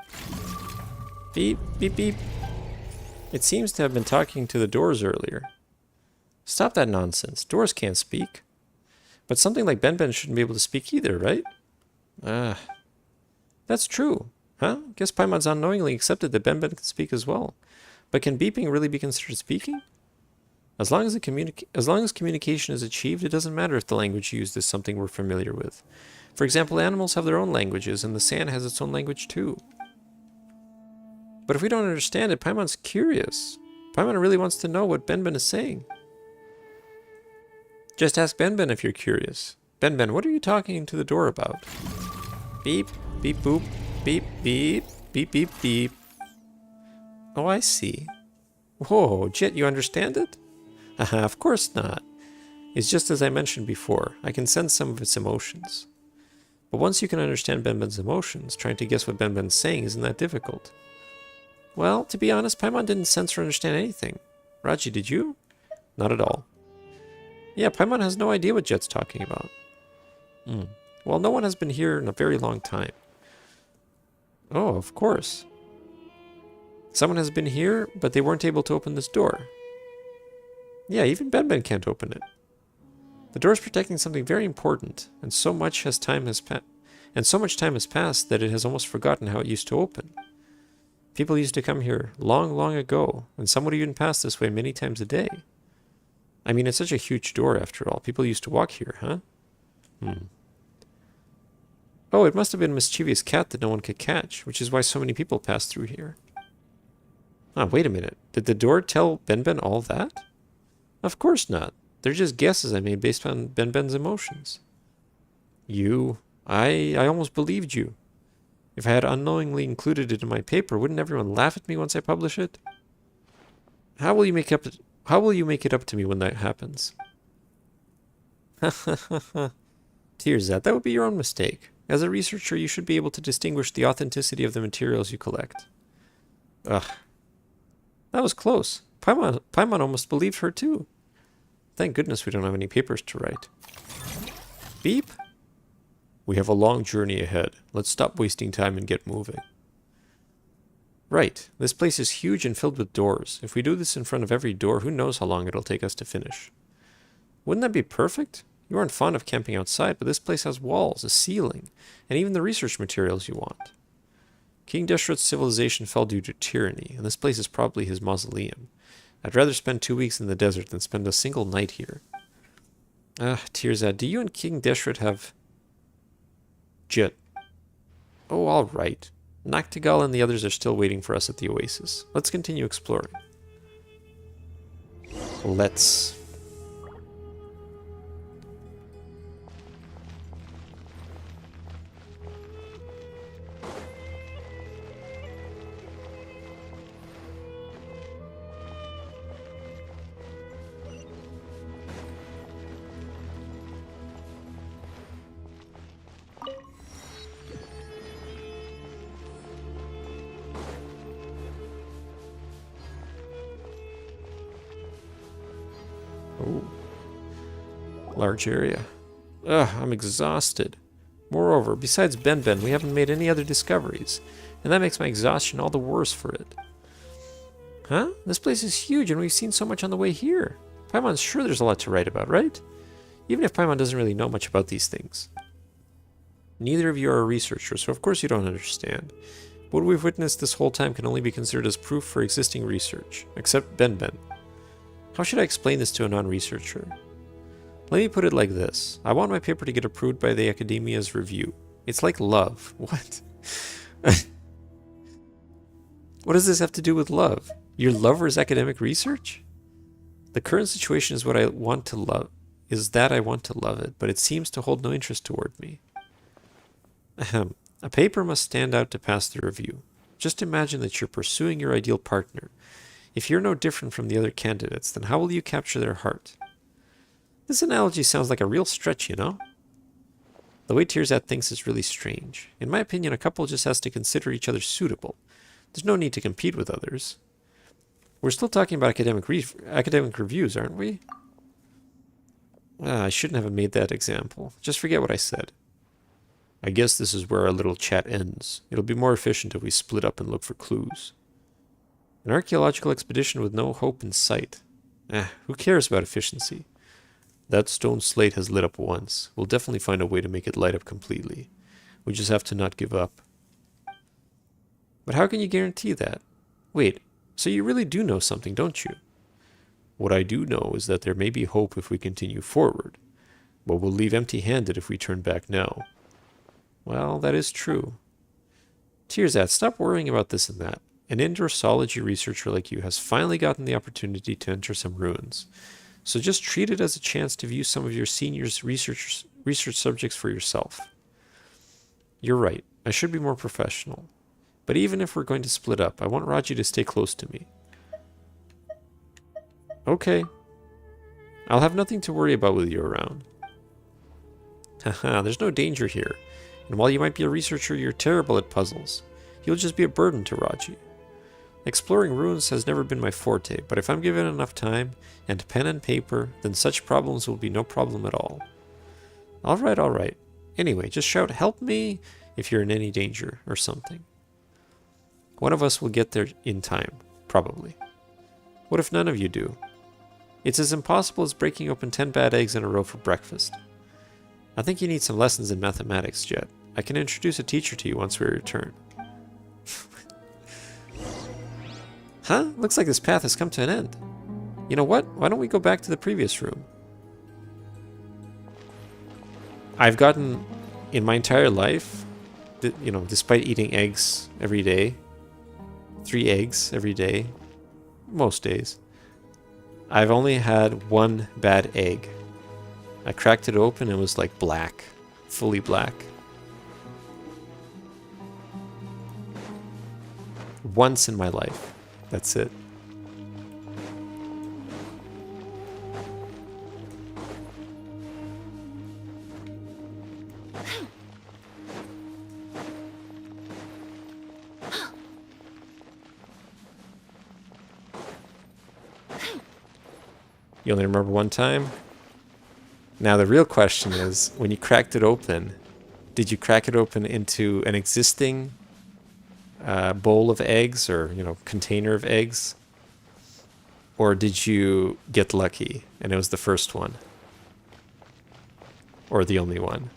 Beep, beep, beep. It seems to have been talking to the doors earlier. Stop that nonsense. Doors can't speak. But something like Benben shouldn't be able to speak either, right? That's true. Huh? Guess Paimon's unknowingly accepted that Benben can speak as well. But can beeping really be considered speaking? As long as communication is achieved, it doesn't matter if the language used is something we're familiar with. For example, animals have their own languages, and the sand has its own language too. But if we don't understand it, Paimon's curious. Paimon really wants to know what Benben is saying. Just ask Benben if you're curious. Benben, what are you talking to the door about? Beep, beep, boop, beep, beep, beep, beep, beep. Oh, I see. Whoa, Jet, you understand it? Haha, of course not. It's just as I mentioned before. I can sense some of its emotions. But once you can understand Benben's emotions, trying to guess what Benben's saying isn't that difficult. Well, to be honest, Paimon didn't sense or understand anything. Raji, did you? Not at all. Yeah, Paimon has no idea what Jet's talking about. Well, no one has been here in a very long time. Oh, of course. Someone has been here, but they weren't able to open this door. Yeah, even Benben can't open it. The door is protecting something very important, and so much time has passed that it has almost forgotten how it used to open. People used to come here long, long ago, and some would even pass this way many times a day. I mean, it's such a huge door after all. People used to walk here, huh? Oh, it must have been a mischievous cat that no one could catch, which is why so many people passed through here. Ah, wait a minute. Did the door tell Benben all that? Of course not. They're just guesses I made based on Benben's emotions. I almost believed you. If I had unknowingly included it in my paper, wouldn't everyone laugh at me once I publish it? How will you make it up to me when that happens? Tears, that would be your own mistake. As a researcher, you should be able to distinguish the authenticity of the materials you collect. Ugh. That was close. Paimon almost believed her too. Thank goodness we don't have any papers to write. Beep. We have a long journey ahead. Let's stop wasting time and get moving. Right. This place is huge and filled with doors. If we do this in front of every door, who knows how long it'll take us to finish. Wouldn't that be perfect? You aren't fond of camping outside, but this place has walls, a ceiling, and even the research materials you want. King Deshret's civilization fell due to tyranny, and this place is probably his mausoleum. I'd rather spend 2 weeks in the desert than spend a single night here. Tirzad, do you and King Deshret have... Jet. Oh, all right. Naktagal and the others are still waiting for us at the oasis. Let's continue exploring. Let's... Large area. Ugh, I'm exhausted. Moreover, besides Ben, we haven't made any other discoveries, and that makes my exhaustion all the worse for it. Huh? This place is huge, and we've seen so much on the way here. Paimon's sure there's a lot to write about, right? Even if Paimon doesn't really know much about these things. Neither of you are a researcher, so of course you don't understand. What we've witnessed this whole time can only be considered as proof for existing research, except Ben. How should I explain this to a non-researcher? Let me put it like this. I want my paper to get approved by the Academia's review. It's like love. What? What does this have to do with love? Your lover's academic research? The current situation is what I want to love. Is that I want to love it, but it seems to hold no interest toward me. Ahem. A paper must stand out to pass the review. Just imagine that you're pursuing your ideal partner. If you're no different from the other candidates, then how will you capture their heart? This analogy sounds like a real stretch, you know? The way Tearsat thinks is really strange. In my opinion, a couple just has to consider each other suitable. There's no need to compete with others. We're still talking about academic reviews, aren't we? I shouldn't have made that example. Just forget what I said. I guess this is where our little chat ends. It'll be more efficient if we split up and look for clues. An archaeological expedition with no hope in sight. Who cares about efficiency? That stone slate has lit up once. We'll definitely find a way to make it light up completely. We just have to not give up. But how can you guarantee that? Wait, so you really do know something, don't you? What I do know is that there may be hope if we continue forward, but we'll leave empty-handed if we turn back now. Well, that is true. Tearsat, stop worrying about this and that. An Indorology researcher like you has finally gotten the opportunity to enter some ruins. So just treat it as a chance to view some of your seniors' research subjects for yourself. You're right, I should be more professional. But even if we're going to split up, I want Raji to stay close to me. Okay. I'll have nothing to worry about with you around. Haha, there's no danger here. And while you might be a researcher, you're terrible at puzzles. You'll just be a burden to Raji. Exploring ruins has never been my forte, but if I'm given enough time, and pen and paper, then such problems will be no problem at all. Alright. Anyway, just shout, "Help me!" if you're in any danger, or something. One of us will get there in time, probably. What if none of you do? It's as impossible as breaking open 10 bad eggs in a row for breakfast. I think you need some lessons in mathematics, Jet. I can introduce a teacher to you once we return. Huh? Looks like this path has come to an end. You know what? Why don't we go back to the previous room? I've gotten, in my entire life, despite eating eggs every day, 3 eggs every day, most days, I've only had one bad egg. I cracked it open and it was like black, fully black. Once in my life. That's it. You only remember one time? Now the real question is, when you cracked it open, did you crack it open into an existing bowl of eggs or, container of eggs? Or did you get lucky and it was the first one? Or the only one?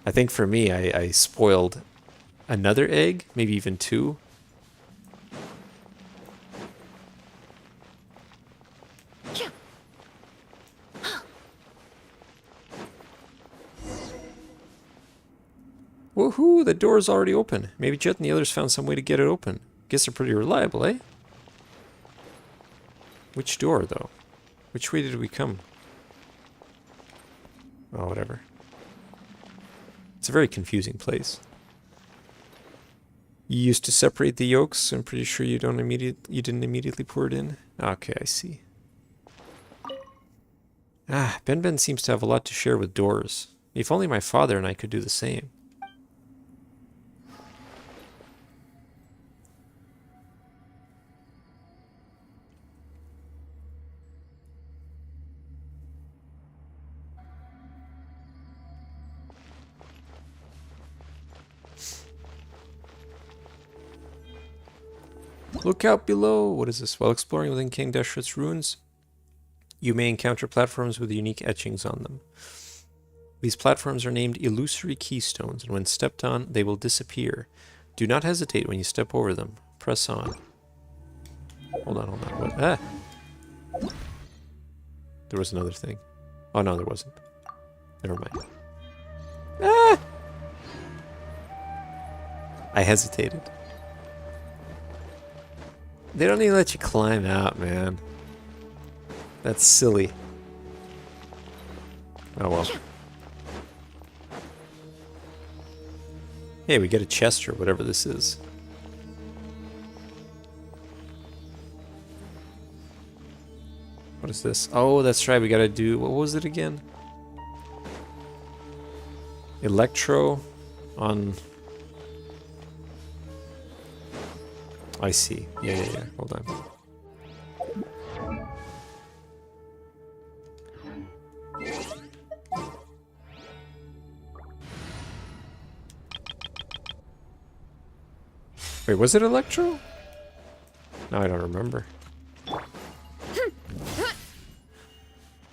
I think for me, I spoiled another egg, maybe even 2. Woohoo, the door's already open. Maybe Jet and the others found some way to get it open. Guess they're pretty reliable, eh? Which door, though? Which way did we come? Oh, whatever. It's a very confusing place. You used to separate the yolks. I'm pretty sure you didn't immediately pour it in. Okay, I see. Ben seems to have a lot to share with doors. If only my father and I could do the same. Look out below! What is this? While exploring within King Deshret's ruins, you may encounter platforms with unique etchings on them. These platforms are named illusory keystones, and when stepped on, they will disappear. Do not hesitate when you step over them. Press on. Hold on. What? Ah! There was another thing. Oh no, there wasn't. Never mind. Ah! I hesitated. They don't even let you climb out, man. That's silly. Oh well. Hey, we get a chest or whatever this is. What is this? Oh, that's right. We gotta do... What was it again? Electro on... I see. Yeah. Hold on. Wait, was it Electro? No, I don't remember.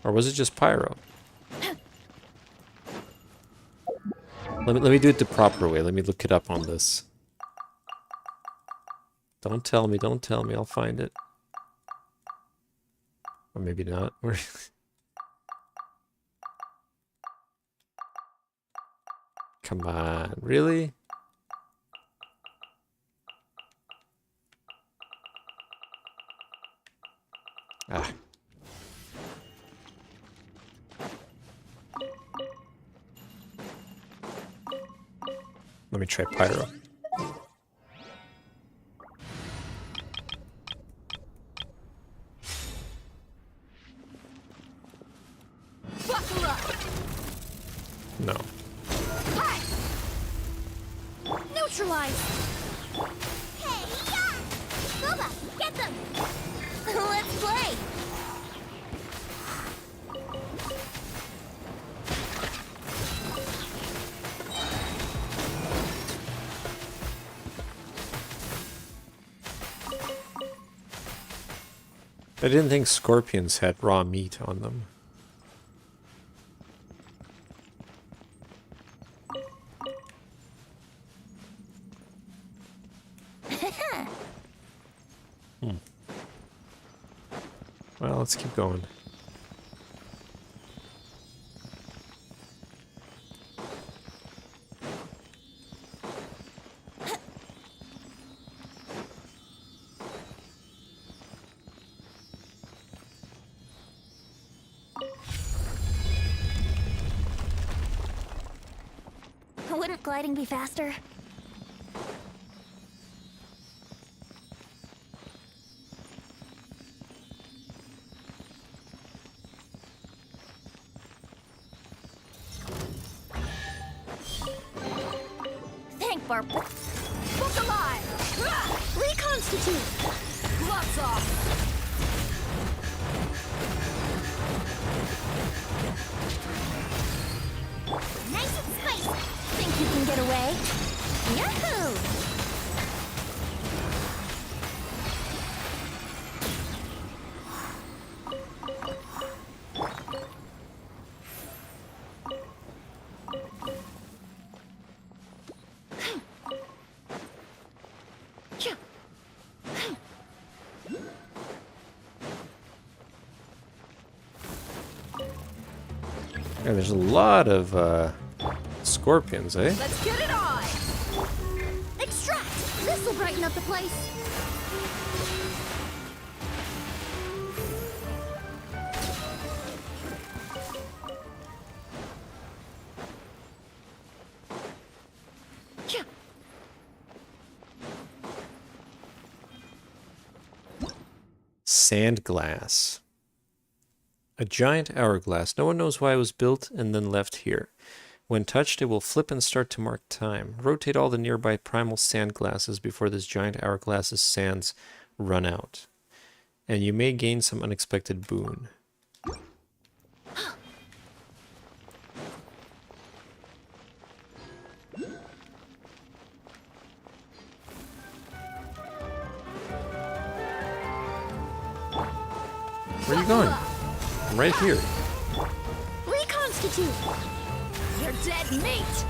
Or was it just Pyro? Let me do it the proper way. Let me look it up on this. Don't tell me, I'll find it. Or maybe not. Come on, really? Ah. Let me try Pyro. No. Neutralize! Hey, yeah! Boba, get them! Let's play! I didn't think scorpions had raw meat on them. Well, let's keep going. Wouldn't gliding be faster? Thank Barb. Book alive! Reconstitute! Gloves off! Nice and spicy! Think you can get away? Yahoo! Yeah, there's a lot of scorpions, eh? Let's get it on! Extract! This'll brighten up the place! Sand glass. A giant hourglass. No one knows why it was built and then left here. When touched, it will flip and start to mark time. Rotate all the nearby primal sand glasses before this giant hourglass's sands run out. And you may gain some unexpected boon. Where are you going? I'm right here. Reconstitute! You're dead meat!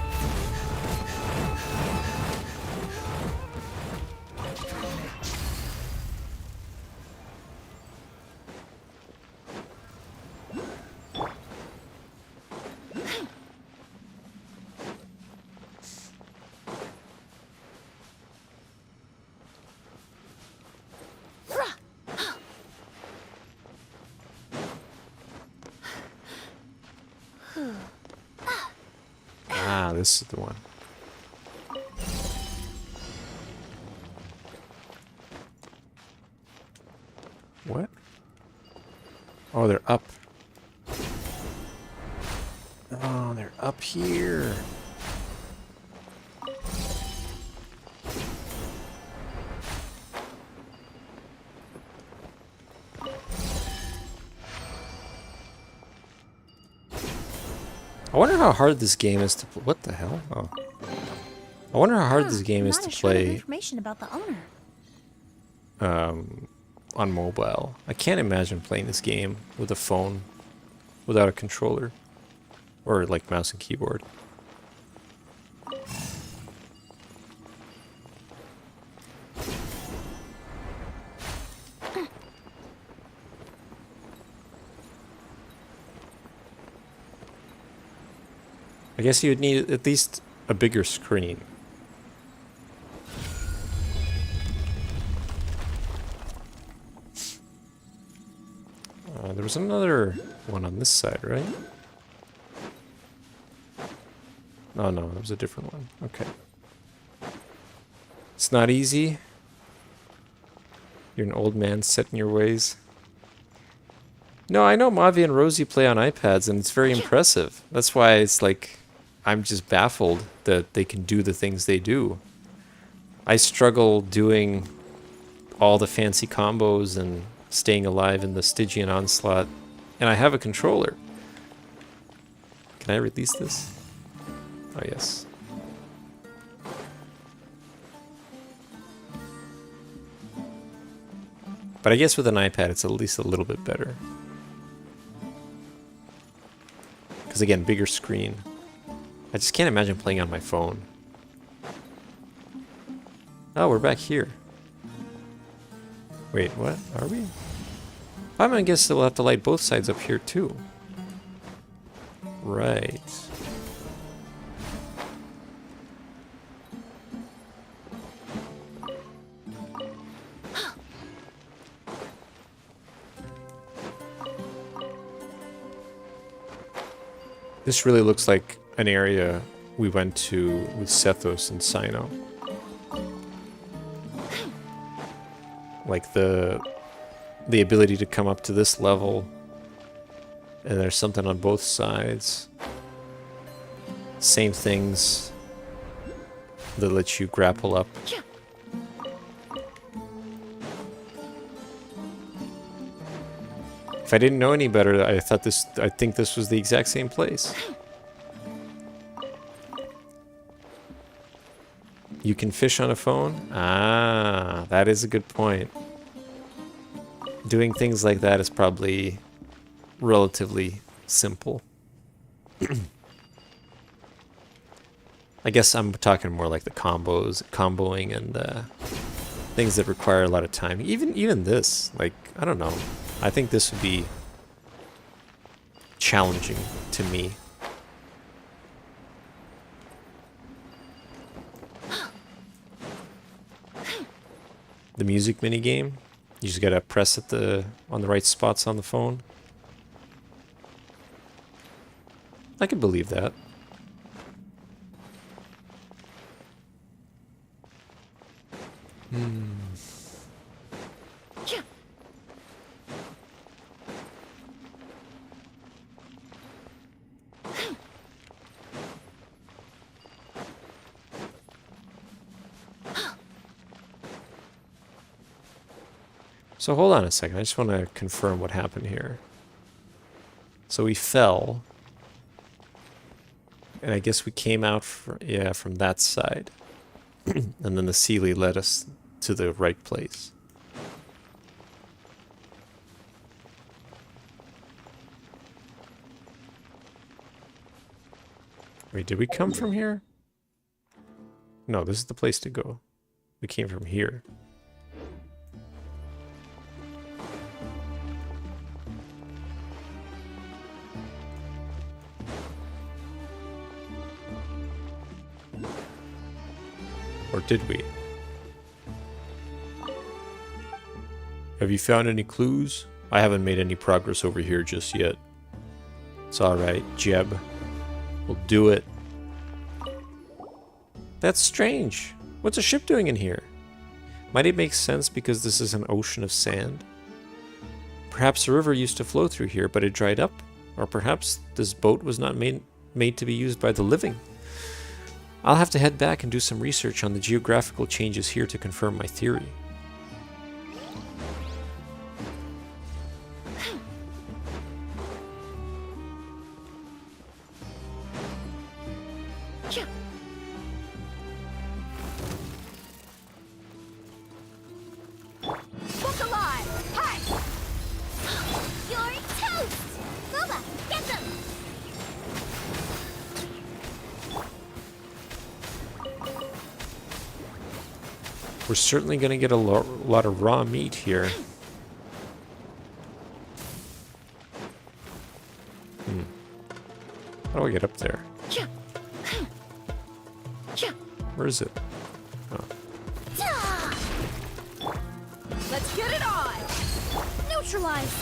Ah, this is the one. What? Oh, they're up. Oh, they're up here. I wonder how hard this game is to play. What the hell? Oh. I wonder how hard this game is to play Information about the owner. On mobile. I can't imagine playing this game with a phone without a controller or like mouse and keyboard. I guess you'd need at least a bigger screen. There was another one on this side, right? Oh no, that was a different one. Okay. It's not easy. You're an old man set in your ways. No, I know Mavi and Rosie play on iPads, and it's very impressive. That's why it's like, I'm just baffled that they can do the things they do. I struggle doing all the fancy combos and staying alive in the Stygian onslaught, and I have a controller. Can I release this? Oh, yes. But I guess with an iPad, it's at least a little bit better. Because again, bigger screen. I just can't imagine playing on my phone. Oh, we're back here. Wait, what? Are we? I'm gonna guess that we'll have to light both sides up here too. Right. This really looks like an area we went to with Sethos and Sino. Like the ability to come up to this level, and there's something on both sides. Same things that let you grapple up. If I didn't know any better, I think this was the exact same place. You can fish on a phone? Ah, that is a good point. Doing things like that is probably relatively simple. I guess I'm talking more like the comboing and things that require a lot of time. Even this, like, I don't know. I think this would be challenging to me. The music minigame, you just gotta press on the right spots on the phone. I could believe that. So hold on a second, I just want to confirm what happened here. So we fell, and I guess we came out from that side. And then the Sealy led us to the right place. Wait, did we come from here? No, this is the place to go. We came from here. Or did we? Have you found any clues? I haven't made any progress over here just yet. It's alright, Jeb. We'll do it. That's strange. What's a ship doing in here? Might it make sense because this is an ocean of sand? Perhaps a river used to flow through here, but it dried up? Or perhaps this boat was not made to be used by the living? I'll have to head back and do some research on the geographical changes here to confirm my theory. Look alive! Hi! You're toast! Booba, get them! We're certainly going to get a lot of raw meat here. How do I get up there? Where is it? Oh. Let's get it on! Neutralize!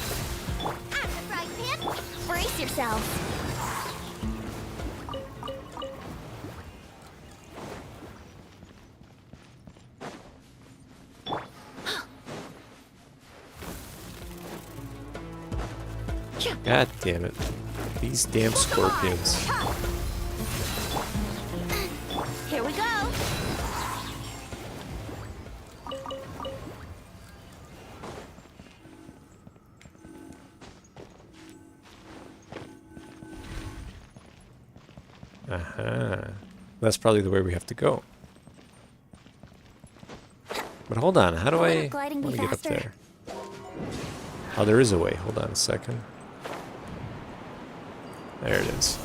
At the frying pan! Brace yourselves! God damn it. These damn scorpions. Here we go! Aha. That's probably the way we have to go. But hold on, how do I gliding be want to get up faster? there? Oh, there is a way. Hold on a second. There it is.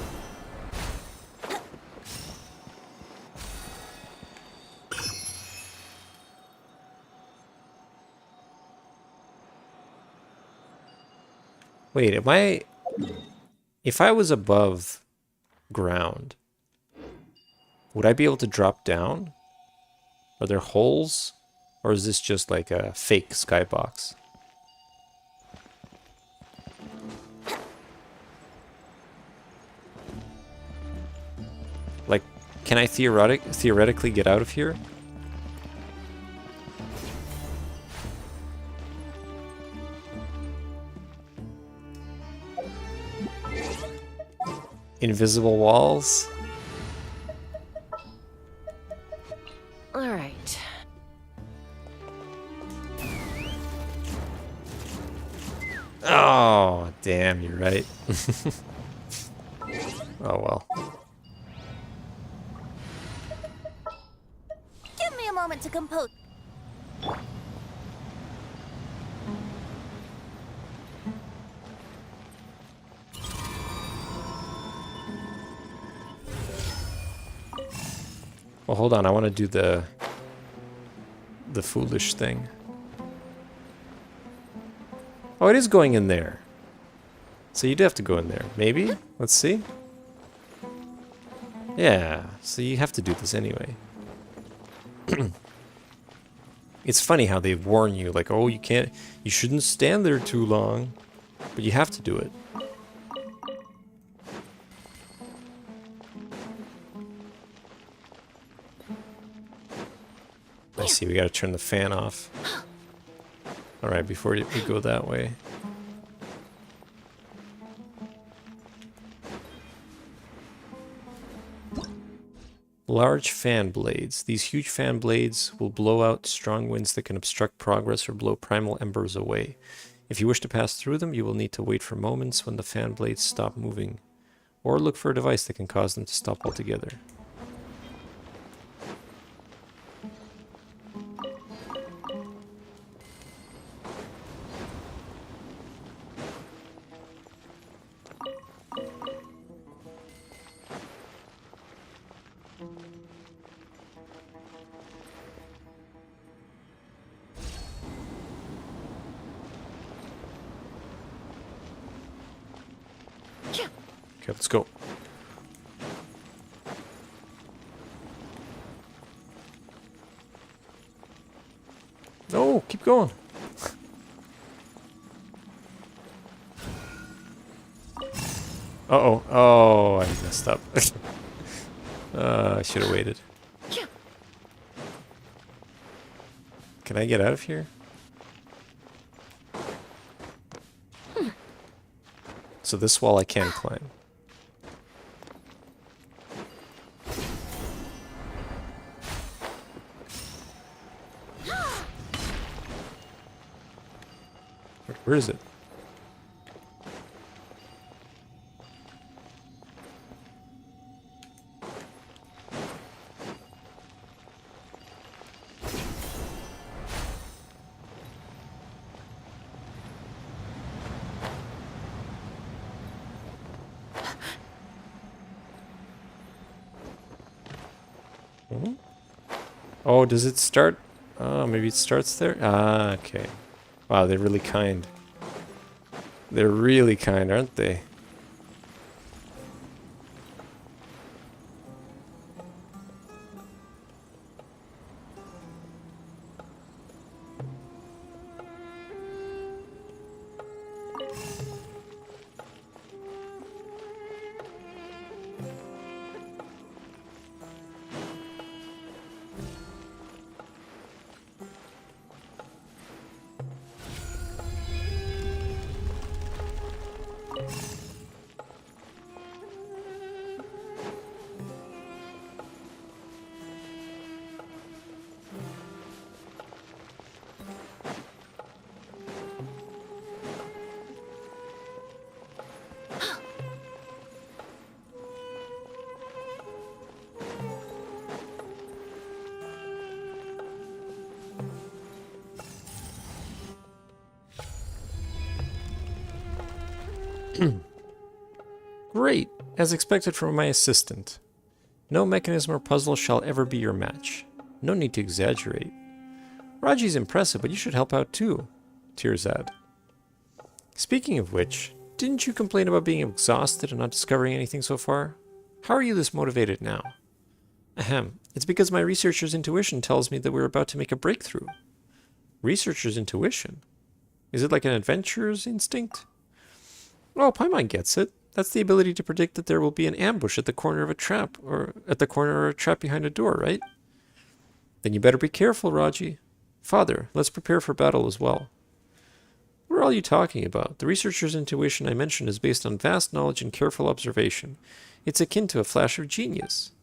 Wait, am I... If I was above ground, would I be able to drop down? Are there holes? Or is this just like a fake skybox? Like, can I theoretically get out of here? Invisible walls? All right. Oh, damn, you're right. Oh well. Give me a moment to compose. Well, hold on. I want to do the foolish thing. Oh, it is going in there. So you do have to go in there. Maybe? Let's see. Yeah. So you have to do this anyway. It's funny how they warn you, like, oh, you shouldn't stand there too long. But you have to do it. I see, we gotta turn the fan off. Alright, before we go that way. Large fan blades. These huge fan blades will blow out strong winds that can obstruct progress or blow primal embers away. If you wish to pass through them, you will need to wait for moments when the fan blades stop moving, or look for a device that can cause them to stop altogether. Okay, let's go. No, keep going. Uh-oh. Oh, I messed up. I should have waited. Can I get out of here? So this wall I can climb. Where is it? Oh, does it start? Oh, maybe it starts there? Ah, okay. Wow, they're really kind. They're really kind, aren't they? Great, as expected from my assistant. No mechanism or puzzle shall ever be your match. No need to exaggerate. Raji's impressive, but you should help out too, Tirzad. Speaking of which, didn't you complain about being exhausted and not discovering anything so far? How are you this motivated now? Ahem, it's because my researcher's intuition tells me that we're about to make a breakthrough. Researcher's intuition? Is it like an adventurer's instinct? Well, Paimon gets it. That's the ability to predict that there will be an ambush at the corner of a trap, or at the corner of a trap behind a door, right? Then you better be careful, Raji. Father, let's prepare for battle as well. What are all you talking about? The researcher's intuition I mentioned is based on vast knowledge and careful observation. It's akin to a flash of genius.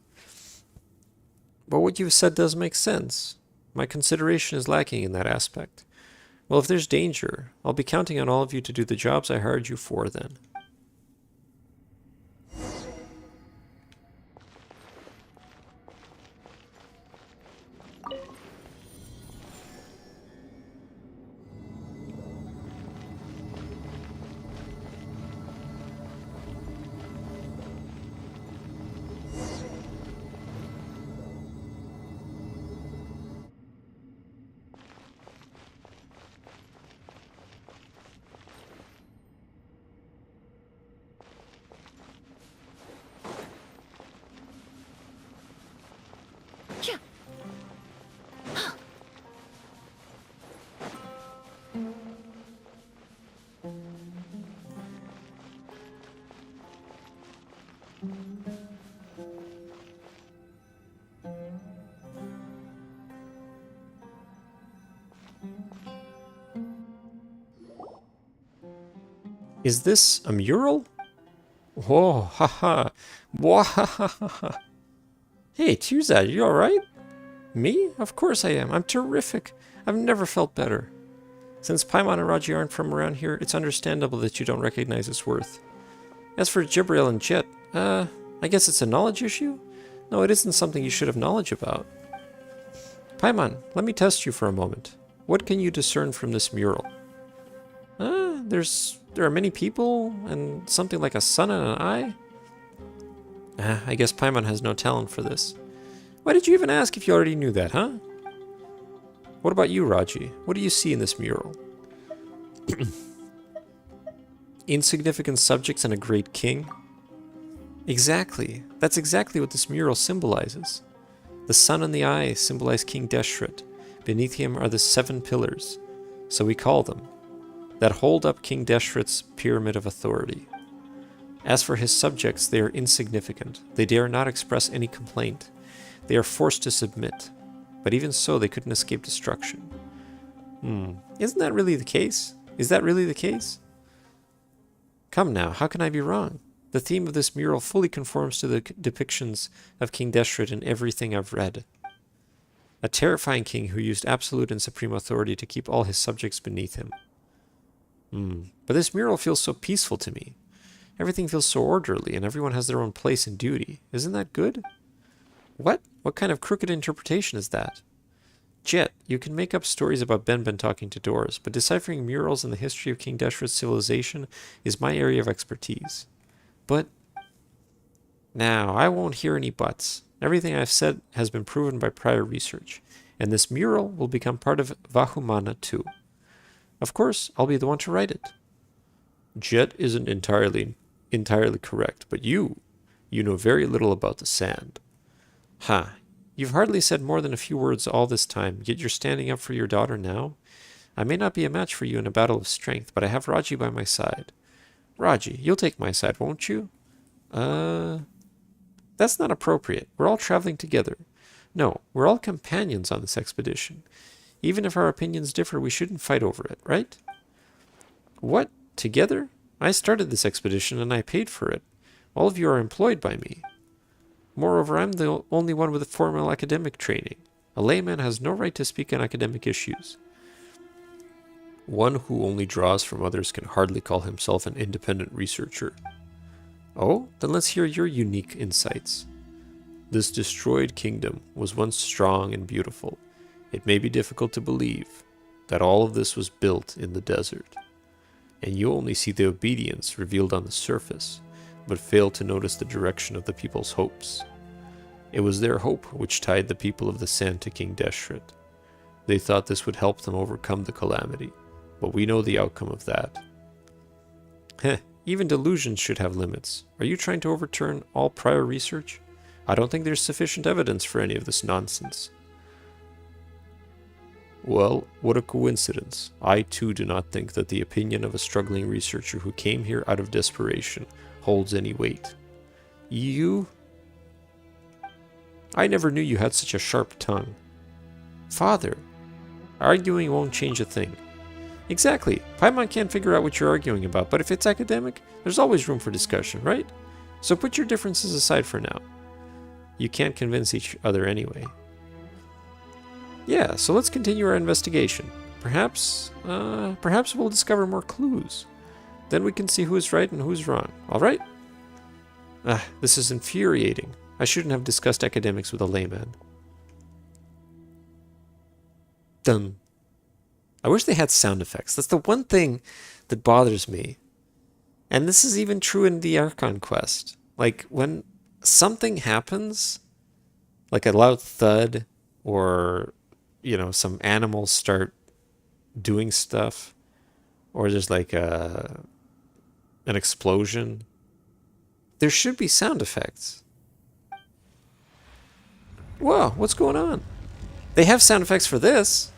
But what you've said does make sense. My consideration is lacking in that aspect. Well, if there's danger, I'll be counting on all of you to do the jobs I hired you for then. Is this a mural? Whoa, haha. Wahahaha. Hey, Tirzad, you alright? Me? Of course I am. I'm terrific. I've never felt better. Since Paimon and Raji aren't from around here, it's understandable that you don't recognize its worth. As for Jibril and Jet, I guess it's a knowledge issue? No, it isn't something you should have knowledge about. Paimon, let me test you for a moment. What can you discern from this mural? There are many people, and something like a sun and an eye? I guess Paimon has no talent for this. Why did you even ask if you already knew that, huh? What about you, Raji? What do you see in this mural? Insignificant subjects and a great king? Exactly. That's exactly what this mural symbolizes. The sun and the eye symbolize King Deshret. Beneath him are the 7 pillars, so we call them, that hold up King Deshret's pyramid of authority. As for his subjects, they are insignificant. They dare not express any complaint. They are forced to submit. But even so, they couldn't escape destruction. Isn't that really the case? Is that really the case? Come now, how can I be wrong? The theme of this mural fully conforms to the depictions of King Deshret in everything I've read. A terrifying king who used absolute and supreme authority to keep all his subjects beneath him. But this mural feels so peaceful to me. Everything feels so orderly, and everyone has their own place and duty. Isn't that good? What? What kind of crooked interpretation is that? Jet, you can make up stories about Ben talking to doors, but deciphering murals and the history of King Deshret's civilization is my area of expertise. But... now, I won't hear any buts. Everything I've said has been proven by prior research, and this mural will become part of Vahumana too. Of course, I'll be the one to write it. Jet isn't entirely correct, but you know very little about the sand. You've hardly said more than a few words all this time, yet you're standing up for your daughter now? I may not be a match for you in a battle of strength, but I have Raji by my side. Raji, you'll take my side, won't you? That's not appropriate. We're all traveling together. No, we're all companions on this expedition. Even if our opinions differ, we shouldn't fight over it, right? What? Together? I started this expedition and I paid for it. All of you are employed by me. Moreover, I'm the only one with formal academic training. A layman has no right to speak on academic issues. One who only draws from others can hardly call himself an independent researcher. Oh, then let's hear your unique insights. This destroyed kingdom was once strong and beautiful. It may be difficult to believe that all of this was built in the desert. And you only see the obedience revealed on the surface, but fail to notice the direction of the people's hopes. It was their hope which tied the people of the sand to King Deshret. They thought this would help them overcome the calamity, but we know the outcome of that. Even delusions should have limits. Are you trying to overturn all prior research? I don't think there's sufficient evidence for any of this nonsense. Well, what a coincidence. I too do not think that the opinion of a struggling researcher who came here out of desperation holds any weight. You? I never knew you had such a sharp tongue. Father, arguing won't change a thing. Exactly. Paimon can't figure out what you're arguing about, but if it's academic, there's always room for discussion, right? So put your differences aside for now. You can't convince each other anyway. Yeah, so let's continue our investigation. Perhaps we'll discover more clues. Then we can see who's right and who's wrong. All right? This is infuriating. I shouldn't have discussed academics with a layman. Done. I wish they had sound effects. That's the one thing that bothers me. And this is even true in the Archon quest. Like, when something happens, like a loud thud, or, you know, some animals start doing stuff, or there's like an explosion, there should be sound effects. Whoa, what's going on? They have sound effects for this.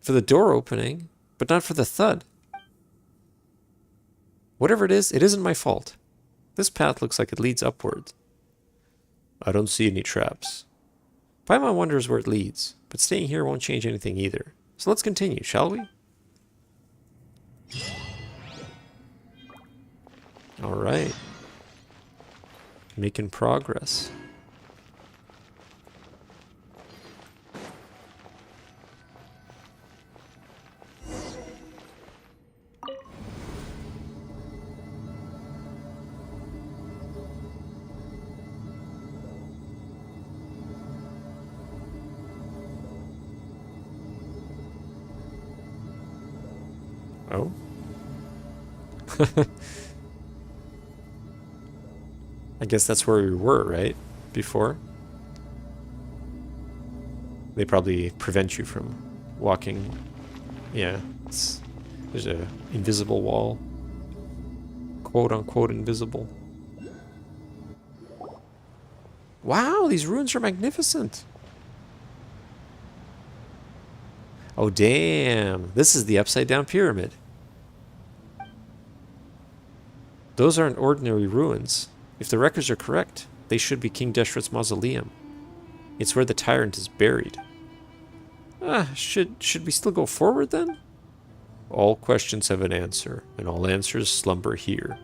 For the door opening, but not for the thud. Whatever it isn't my fault. This path looks like it leads upwards. I don't see any traps. Paimon wonders where it leads, but staying here won't change anything either. So let's continue, shall we? Alright. Making progress. Oh. I guess that's where we were, right? Before. They probably prevent you from walking. Yeah, there's a invisible wall. Quote unquote invisible. Wow, these ruins are magnificent. Oh, damn. This is the upside-down pyramid. Those aren't ordinary ruins. If the records are correct, they should be King Deshret's mausoleum. It's where the tyrant is buried. Should we still go forward then? All questions have an answer, and all answers slumber here.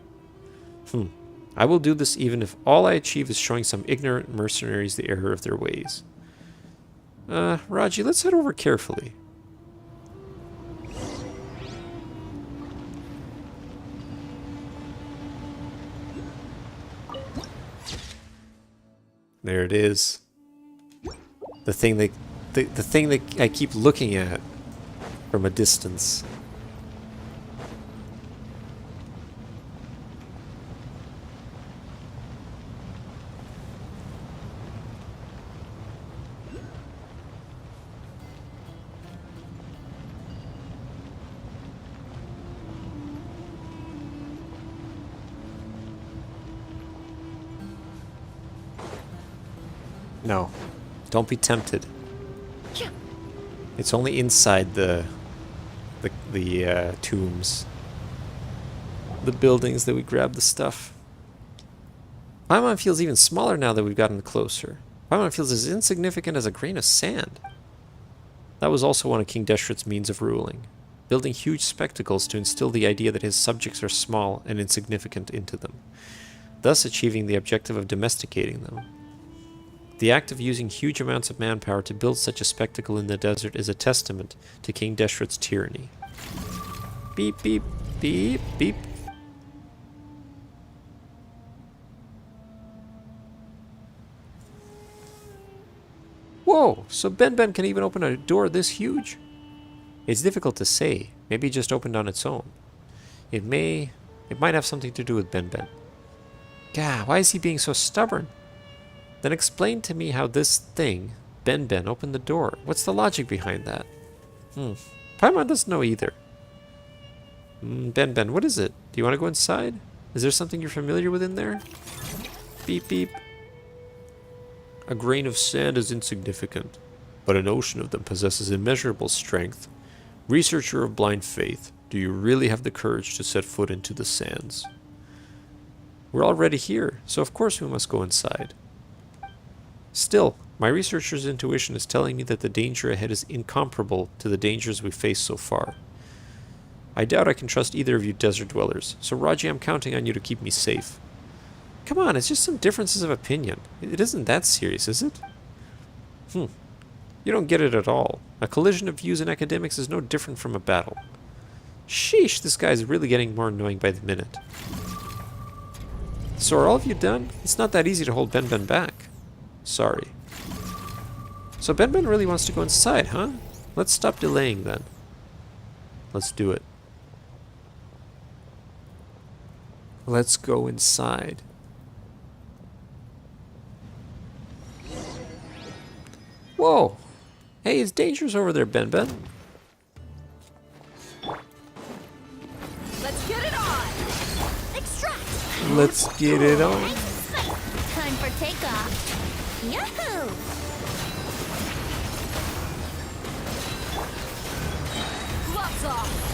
I will do this even if all I achieve is showing some ignorant mercenaries the error of their ways. Raji, let's head over carefully. There it is. The thing that I keep looking at from a distance. No, don't be tempted. It's only inside the tombs, the buildings that we grab the stuff. Paimon feels even smaller now that we've gotten closer. Paimon feels as insignificant as a grain of sand. That was also one of King Deshret's means of ruling, building huge spectacles to instill the idea that his subjects are small and insignificant into them, thus achieving the objective of domesticating them. The act of using huge amounts of manpower to build such a spectacle in the desert is a testament to King Deshret's tyranny. Beep, beep, beep, beep. Whoa, so Ben can even open a door this huge? It's difficult to say. Maybe it just opened on its own. It might have something to do with Ben. Gah, why is he being so stubborn? Then explain to me how this thing, Ben, opened the door. What's the logic behind that? Paimon doesn't know either. Ben, what is it? Do you want to go inside? Is there something you're familiar with in there? Beep, beep. A grain of sand is insignificant, but an ocean of them possesses immeasurable strength. Researcher of blind faith, do you really have the courage to set foot into the sands? We're already here, so of course we must go inside. Still, my researcher's intuition is telling me that the danger ahead is incomparable to the dangers we've faced so far. I doubt I can trust either of you desert dwellers, so Raji, I'm counting on you to keep me safe. Come on, it's just some differences of opinion. It isn't that serious, is it? You don't get it at all. A collision of views in academics is no different from a battle. Sheesh, this guy's really getting more annoying by the minute. So are all of you done? It's not that easy to hold Ben back. Sorry. So Ben really wants to go inside, huh? Let's stop delaying then. Let's do it. Let's go inside. Whoa! Hey, it's dangerous over there, Ben. Let's get it on! Extract! Let's get it on. Time for takeoff. Yahoo! Gloves off!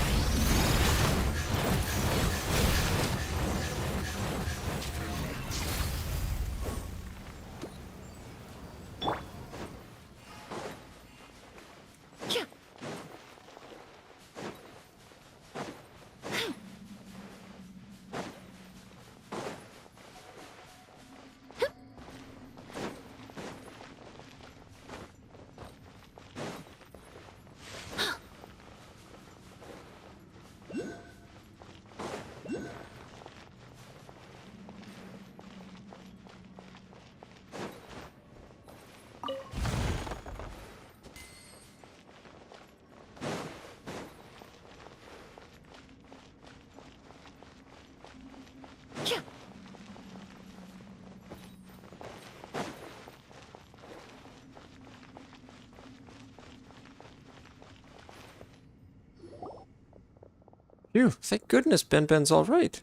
Phew, thank goodness Ben's all right.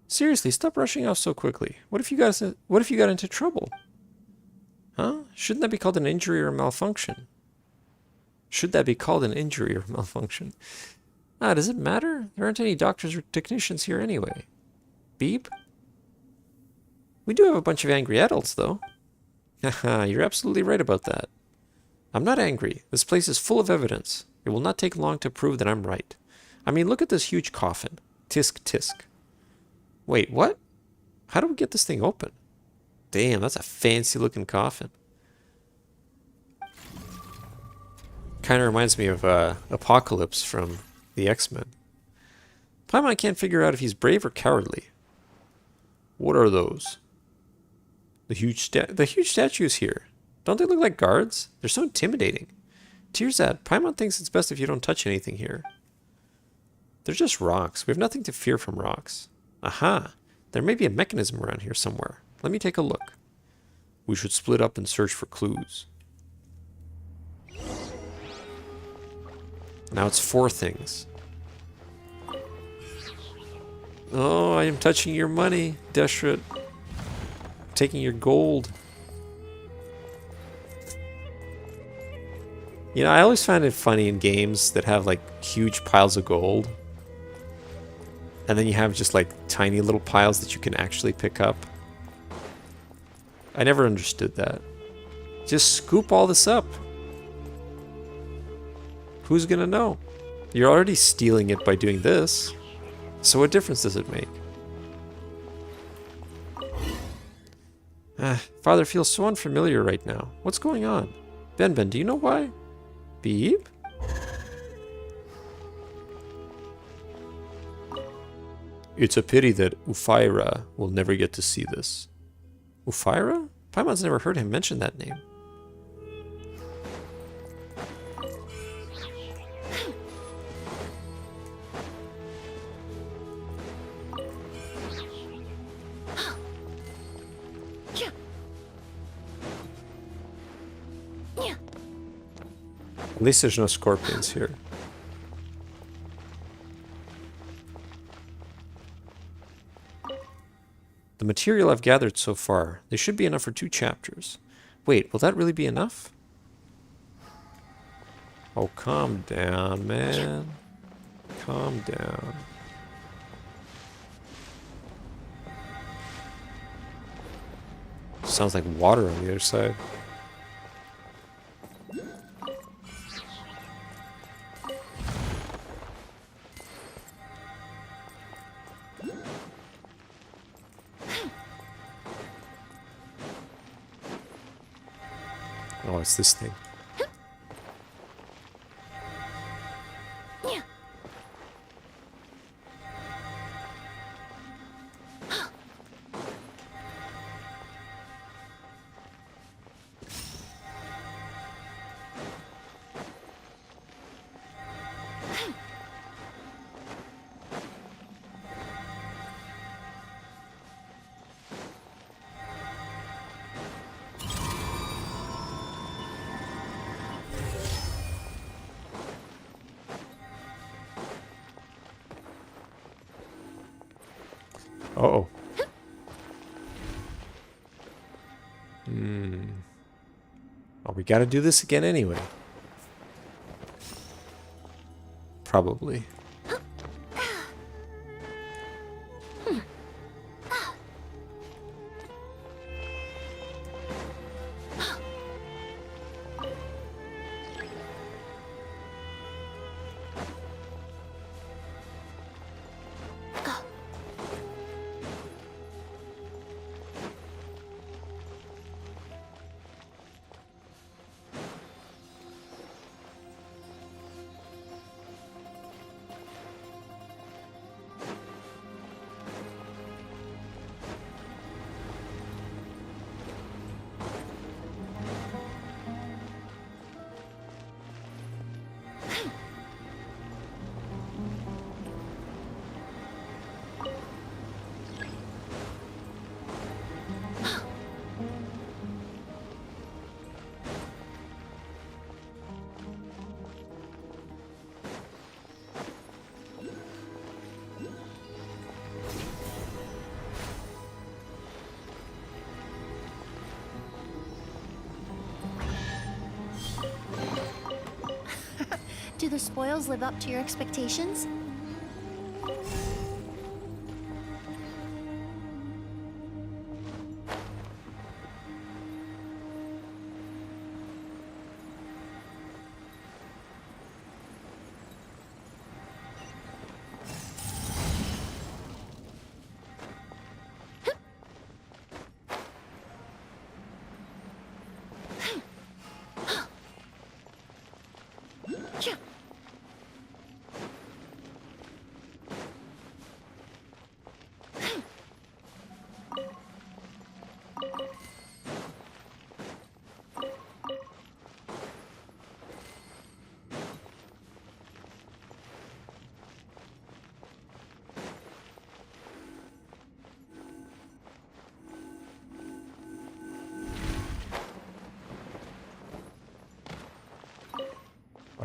Seriously, stop rushing off so quickly. What if you got into trouble? Huh? Shouldn't that be called an injury or a malfunction? Should that be called an injury or malfunction? Ah, does it matter? There aren't any doctors or technicians here anyway. Beep? We do have a bunch of angry adults, though. Haha, you're absolutely right about that. I'm not angry. This place is full of evidence. It will not take long to prove that I'm right. I mean, look at this huge coffin. Tisk tisk. Wait, what? How do we get this thing open? Damn, that's a fancy looking coffin. Kind of reminds me of Apocalypse from the X-Men. Paimon can't figure out if he's brave or cowardly. What are those? The huge statues here. Don't they look like guards? They're so intimidating. Tearsat, Paimon thinks it's best if you don't touch anything here. They're just rocks. We have nothing to fear from rocks. Aha! There may be a mechanism around here somewhere. Let me take a look. We should split up and search for clues. Now it's 4 things. Oh, I am touching your money, Deshret. Taking your gold. You know, I always find it funny in games that have like huge piles of gold. And then you have just like tiny little piles that you can actually pick up. I never understood that. Just scoop all this up. Who's gonna know? You're already stealing it by doing this. So what difference does it make? Father feels so unfamiliar right now. What's going on? Ben, do you know why? Beep? It's a pity that Ufira will never get to see this. Ufira? Paimon's never heard him mention that name. At least there's no scorpions here. The material I've gathered so far, they should be enough for 2 chapters. Wait, will that really be enough? Oh, calm down, man. Calm down. Sounds like water on the other side. Oh, it's this thing. Uh-oh. Oh, we gotta do this again anyway. Probably. Do the spoils live up to your expectations?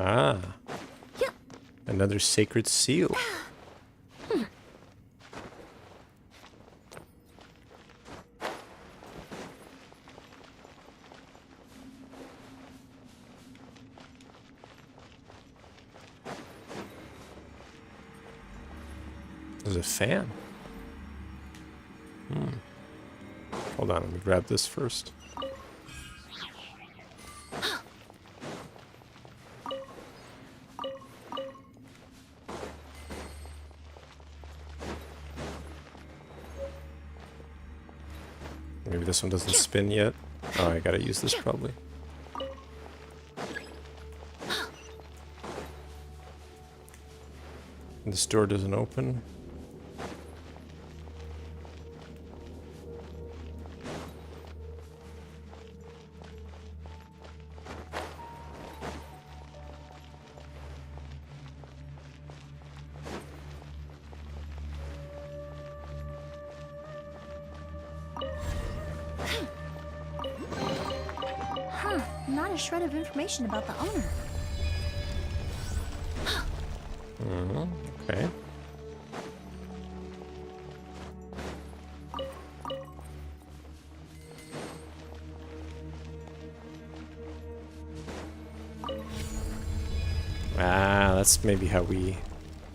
Ah. Another sacred seal. There's a fan. Hold on, let me grab this first. Maybe this one doesn't spin yet. Oh, I gotta use this probably. And this door doesn't open. Not a shred of information about the owner. Okay. Ah, that's maybe how we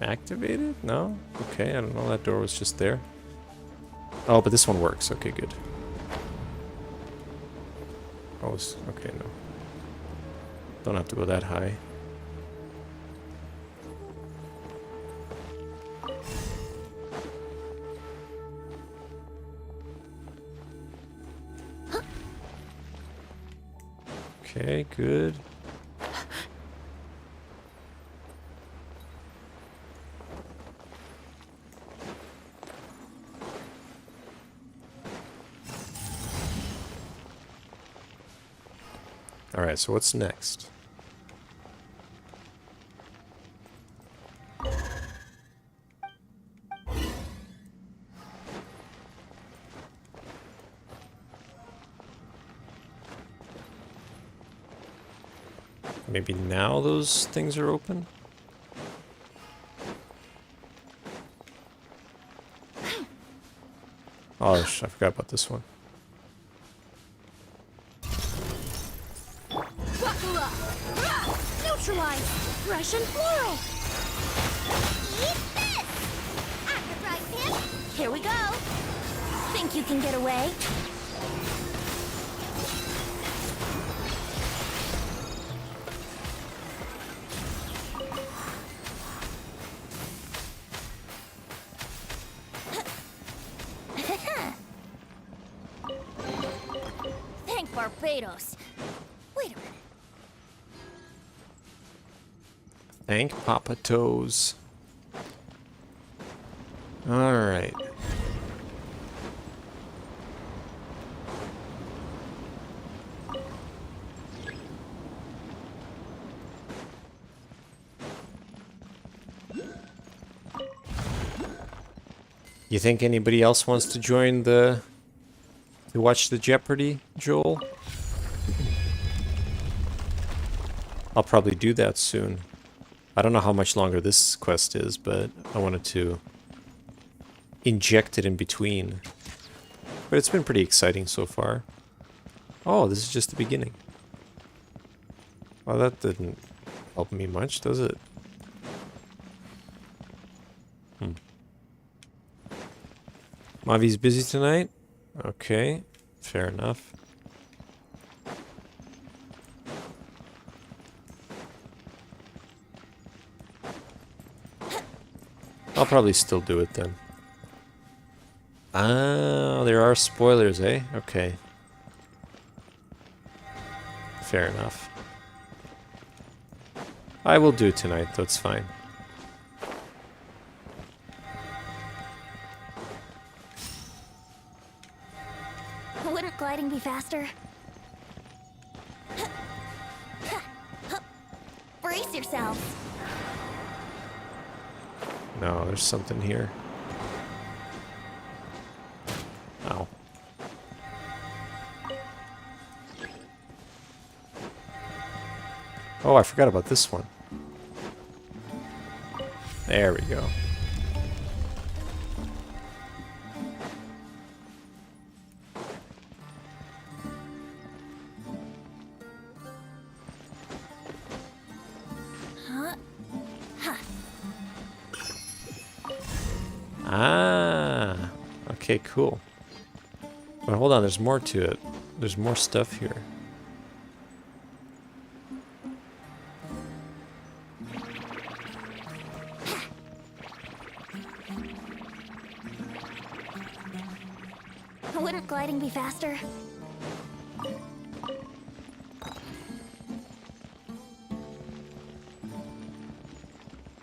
activate it? No? Okay, I don't know. That door was just there. Oh, but this one works. Okay, good. Oh, okay, no. Don't have to go that high. Okay, good. Alright, so what's next? Maybe now those things are open? Oh, I forgot about this one. Buckle up! Neutralize! Russian floral! Eat this! Octopi pit! Here we go! Think you can get away? Thank Barbados. Wait a minute. Thank Papa Toes. Alright. You think anybody else wants to join to watch the Jeopardy, Joel? I'll probably do that soon. I don't know how much longer this quest is, but I wanted to inject it in between. But it's been pretty exciting so far. Oh, this is just the beginning. Well, that didn't help me much, does it? Mavi's busy tonight? Okay, fair enough. I'll probably still do it then. Ah, there are spoilers, eh? Okay. Fair enough. I will do it tonight, that's fine. Wouldn't gliding be faster? Brace yourselves. No, there's something here. Ow. Oh, I forgot about this one. There we go. Ah, okay, cool. But hold on, there's more to it. There's more stuff here. Wouldn't gliding be faster?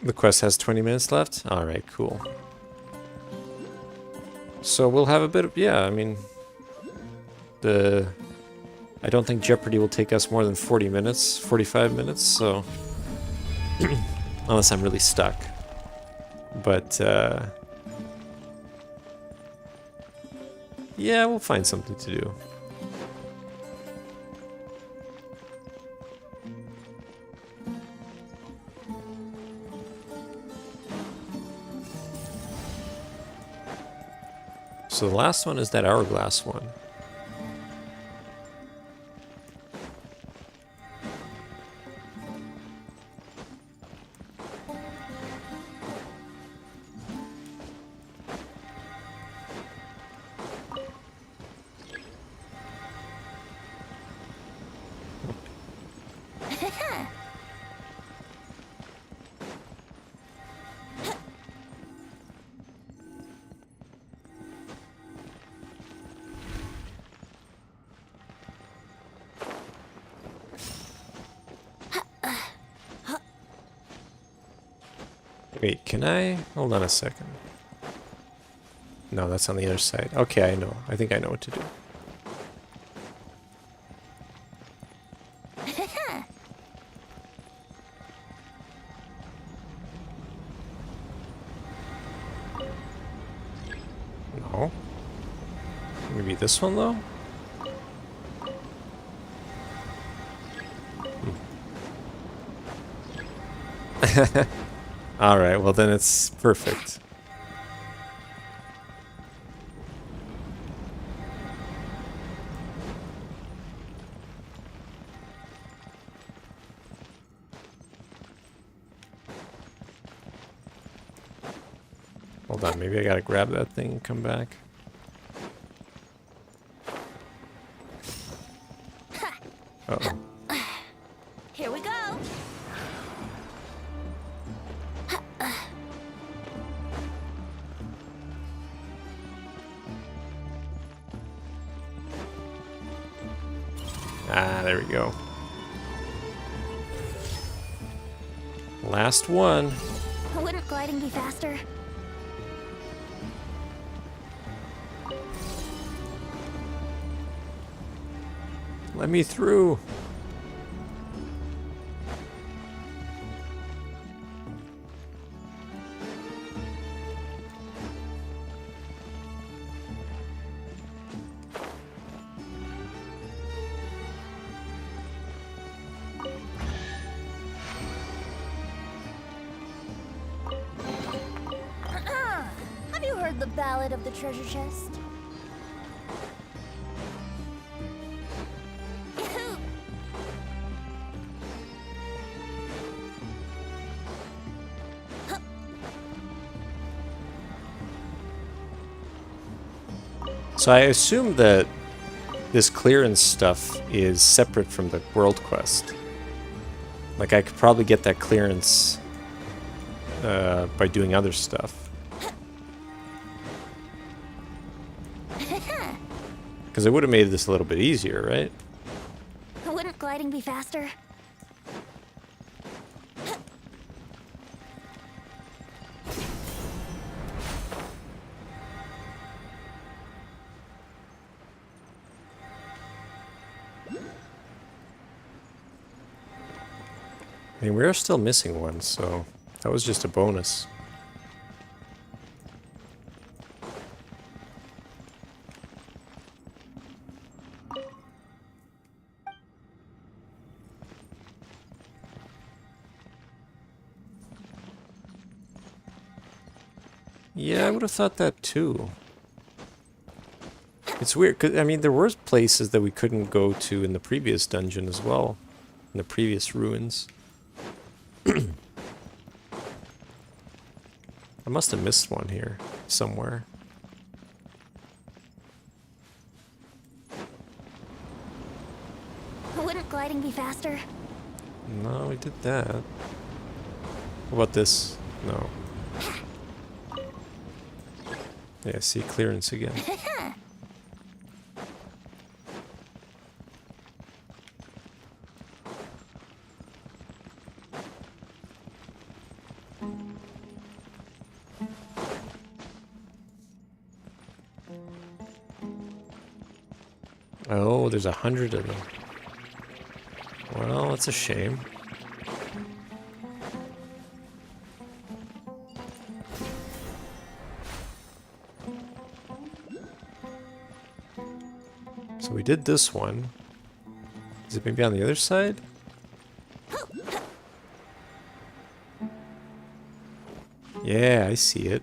The quest has 20 minutes left? Alright, cool. So we'll have a bit of, yeah, I mean, I don't think Jeopardy will take us more than 40 minutes, 45 minutes, so, unless I'm really stuck. But, yeah, we'll find something to do. So the last one is that hourglass one. Wait, can I? Hold on a second. No, that's on the other side. Okay, I know. I think I know what to do. No. Maybe this one, though? Alright, well then it's perfect. Hold on, maybe I gotta grab that thing and come back. Uh-oh. Here we go. Ah, there we go. Last one. Wouldn't gliding be faster? Let me through. Have you heard the ballad of the treasure chest? So I assume that this clearance stuff is separate from the world quest. Like, I could probably get that clearance by doing other stuff. Because it would have made this a little bit easier, right? Wouldn't gliding be faster? I mean, we're still missing one, so that was just a bonus. Yeah, I would have thought that too. It's weird, 'cause, I mean, there were places that we couldn't go to in the previous dungeon as well. In the previous ruins. I must have missed one here, somewhere. Wouldn't gliding be faster? No, we did that. What about this? No. Yeah, see, clearance again. Oh, there's 100 of them. Well, that's a shame. So we did this one. Is it maybe on the other side? Yeah, I see it.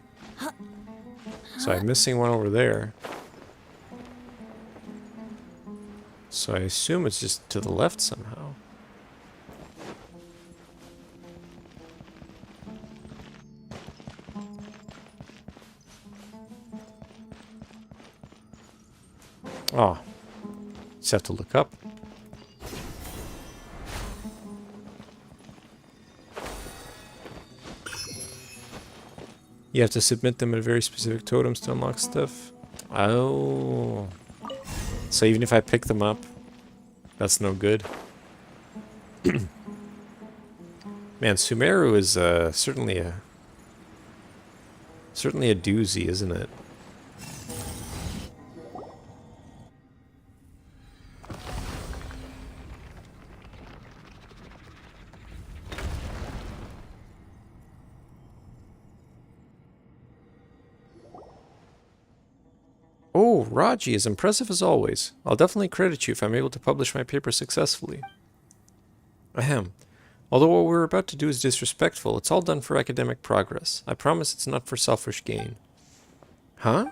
So I'm missing one over there. So I assume it's just to the left somehow. Oh. Just have to look up. You have to submit them at very specific totems to unlock stuff. Oh. So even if I pick them up, that's no good. Man, Sumeru is certainly a doozy, isn't it? Oh, Raji is impressive as always. I'll definitely credit you if I'm able to publish my paper successfully. Ahem. Although what we're about to do is disrespectful, it's all done for academic progress. I promise it's not for selfish gain. Huh?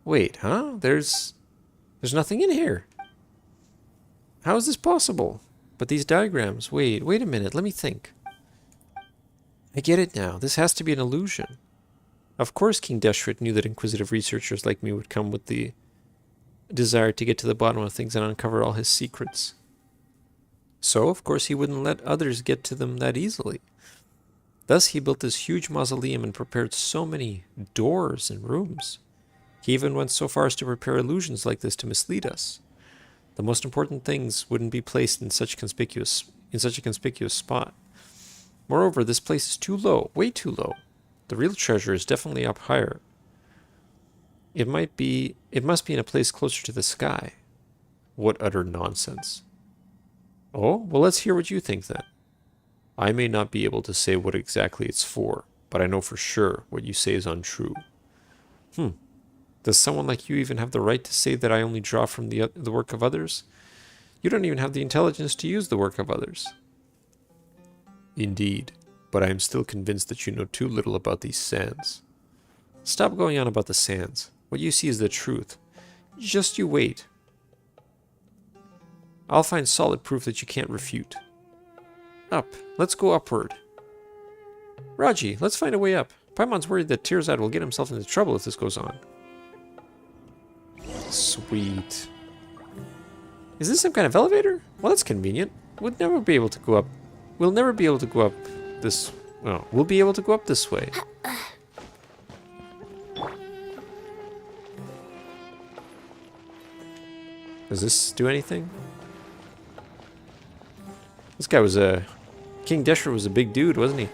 Wait, huh? There's nothing in here. How is this possible? But these diagrams, wait a minute, let me think. I get it now. This has to be an illusion. Of course King Deshret knew that inquisitive researchers like me would come with the desire to get to the bottom of things and uncover all his secrets. So, of course, he wouldn't let others get to them that easily. Thus, he built this huge mausoleum and prepared so many doors and rooms. He even went so far as to prepare illusions like this to mislead us. The most important things wouldn't be placed in such a conspicuous spot. Moreover, this place is too low, way too low. The real treasure is definitely up higher. It must be in a place closer to the sky. What utter nonsense. Oh, well, let's hear what you think then. I may not be able to say what exactly it's for, but I know for sure what you say is untrue. Does someone like you even have the right to say that I only draw from the work of others? You don't even have the intelligence to use the work of others. Indeed, but I am still convinced that you know too little about these sands. Stop going on about the sands. What you see is the truth. Just you wait. I'll find solid proof that you can't refute. Up. Let's go upward. Raji, let's find a way up. Paimon's worried that Tirzad will get himself into trouble if this goes on. Sweet. Is this some kind of elevator? Well, that's convenient. We'll never be able to go up. We'll never be able to go up this... Oh, we'll be able to go up this way. Does this do anything? This guy was a... King Deshret was a big dude, wasn't he?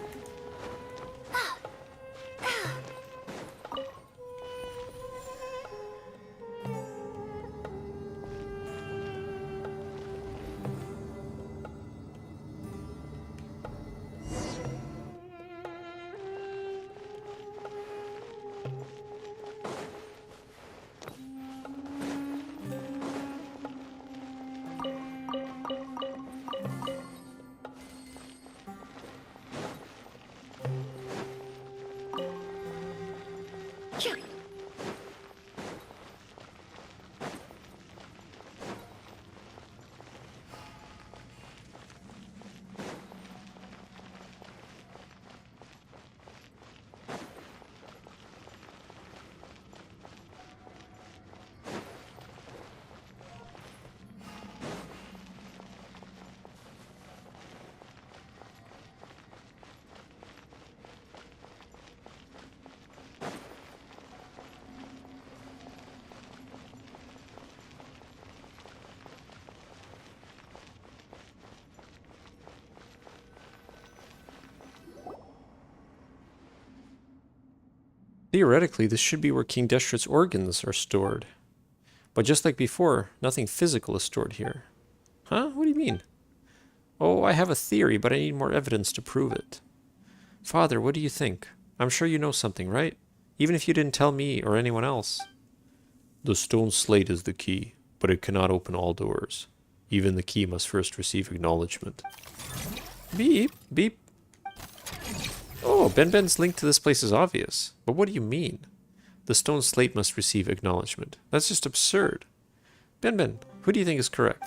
Theoretically, this should be where King Deshret's organs are stored. But just like before, nothing physical is stored here. Huh? What do you mean? Oh, I have a theory, but I need more evidence to prove it. Father, what do you think? I'm sure you know something, right? Even if you didn't tell me or anyone else. The stone slate is the key, but it cannot open all doors. Even the key must first receive acknowledgement. Beep, beep. Oh, Ben's link to this place is obvious. But what do you mean? The stone slate must receive acknowledgement. That's just absurd. Ben, who do you think is correct?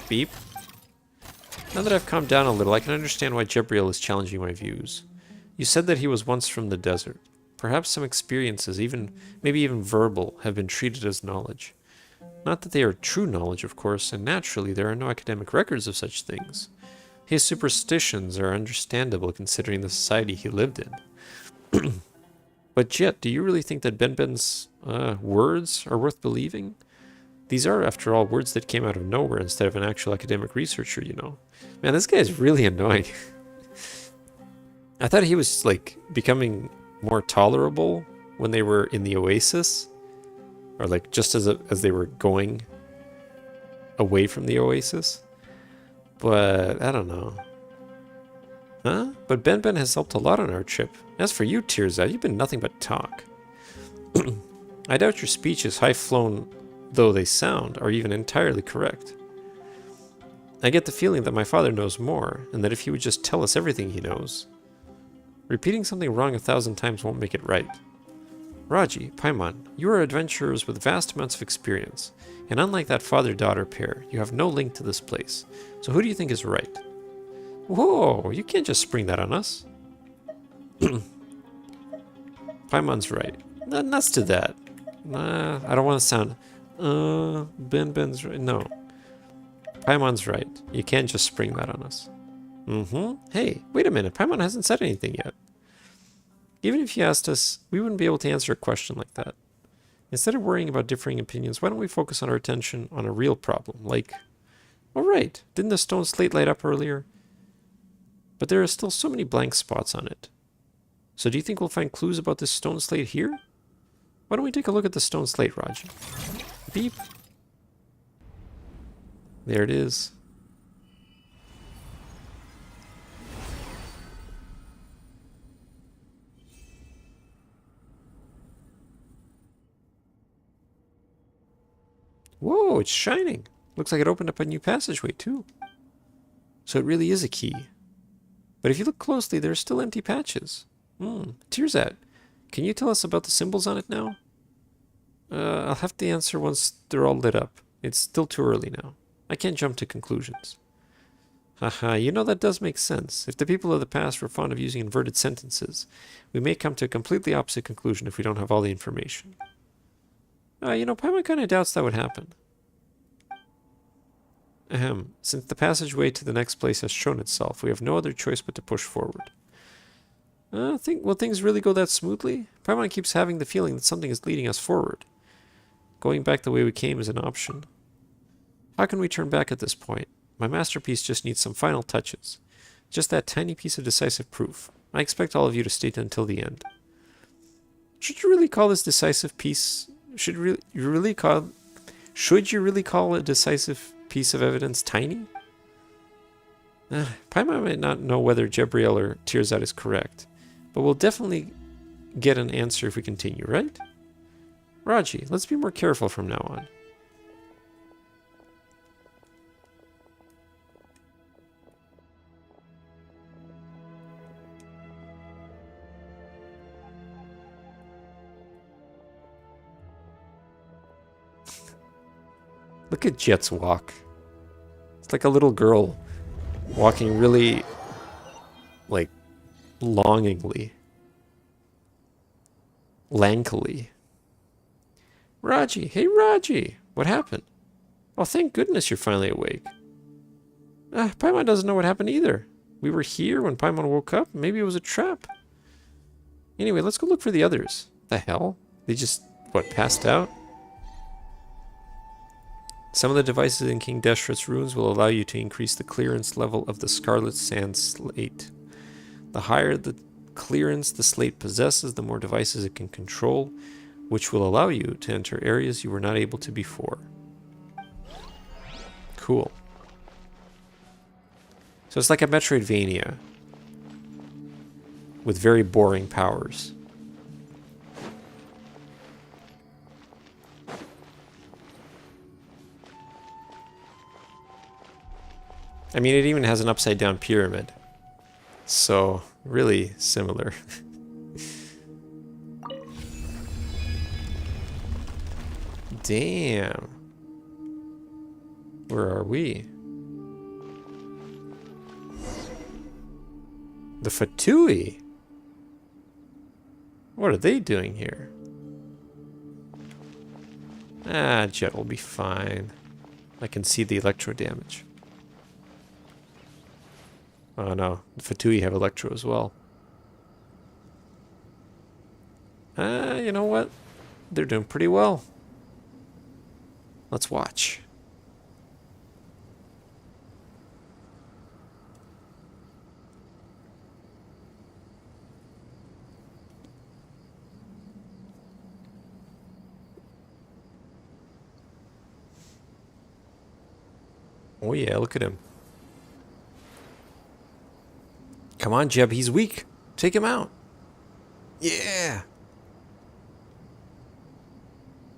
Beep. Now that I've calmed down a little, I can understand why Jebriel is challenging my views. You said that he was once from the desert. Perhaps some experiences, maybe even verbal, have been treated as knowledge. Not that they are true knowledge, of course, and naturally there are no academic records of such things. His superstitions are understandable considering the society he lived in. But Jet, do you really think that Ben's words are worth believing? These are, after all, words that came out of nowhere instead of an actual academic researcher, you know. Man, this guy is really annoying. I thought he was, like, becoming more tolerable when they were in the Oasis. Or, like, just as they were going away from the Oasis. But, I don't know. Huh? But Ben has helped a lot on our trip. As for you, Tirza, you've been nothing but talk. I doubt your speeches, high-flown though they sound, are even entirely correct. I get the feeling that my father knows more, and that if he would just tell us everything he knows. Repeating something wrong 1,000 times won't make it right. Raji, Paimon, you are adventurers with vast amounts of experience, and unlike that father-daughter pair, you have no link to this place. So who do you think is right? Whoa, you can't just spring that on us. Paimon's right. Nuts to that. I don't want to sound... Ben's right. No. Paimon's right. You can't just spring that on us. Hey, wait a minute. Paimon hasn't said anything yet. Even if you asked us, we wouldn't be able to answer a question like that. Instead of worrying about differing opinions, why don't we focus on our attention on a real problem, like... All right, didn't the stone slate light up earlier? But there are still so many blank spots on it. So do you think we'll find clues about this stone slate here? Why don't we take a look at the stone slate, Raji? Beep. There it is. Whoa, it's shining. Looks like it opened up a new passageway, too. So it really is a key. But if you look closely, there are still empty patches. Tirzat, can you tell us about the symbols on it now? I'll have to answer once they're all lit up. It's still too early now. I can't jump to conclusions. Haha, you know that does make sense. If the people of the past were fond of using inverted sentences, we may come to a completely opposite conclusion if we don't have all the information. You know, Paimon kind of doubts that would happen. Ahem. Since the passageway to the next place has shown itself, we have no other choice but to push forward. Will things really go that smoothly? Paimon keeps having the feeling that something is leading us forward. Going back the way we came is an option. How can we turn back at this point? My masterpiece just needs some final touches. Just that tiny piece of decisive proof. I expect all of you to stay until the end. Should you really call this decisive piece? Should you really call a decisive piece of evidence tiny? Paimon might not know whether Jebriel or Tirzat is correct, but we'll definitely get an answer if we continue, right? Raji, let's be more careful from now on. Look at Jet's walk. It's like a little girl walking really, like, longingly. Lankily. Raji! Hey, Raji! What happened? Oh, thank goodness you're finally awake. Paimon doesn't know what happened either. We were here when Paimon woke up. Maybe it was a trap. Anyway, let's go look for the others. The hell? They just, what, passed out? Some of the devices in King Deshret's runes will allow you to increase the clearance level of the Scarlet Sand Slate. The higher the clearance the slate possesses, the more devices it can control, which will allow you to enter areas you were not able to before. Cool. So it's like a Metroidvania with very boring powers. I mean, it even has an upside-down pyramid. So, really similar. Damn. Where are we? The Fatui? What are they doing here? Jet will be fine. I can see the electro damage. Oh no, the Fatui have electro as well. You know what? They're doing pretty well. Let's watch. Oh yeah, look at him. Come on, Jeb, he's weak. Take him out. Yeah.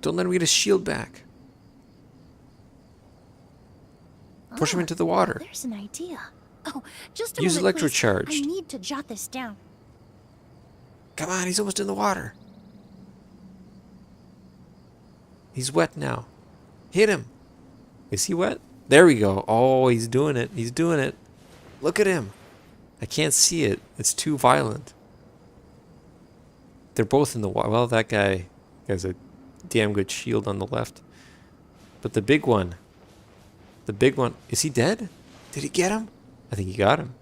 Don't let him get his shield back. Push him into the water. There's an idea. Oh, just a Use moment, please. electrocharged. I need to jot this down. Come on, he's almost in the water. He's wet now. Hit him. Is he wet? There we go. Oh, he's doing it. He's doing it. Look at him. I can't see it. It's too violent. They're both in the water. Well, that guy has a damn good shield on the left. But the big one, is he dead? Did he get him? I think he got him.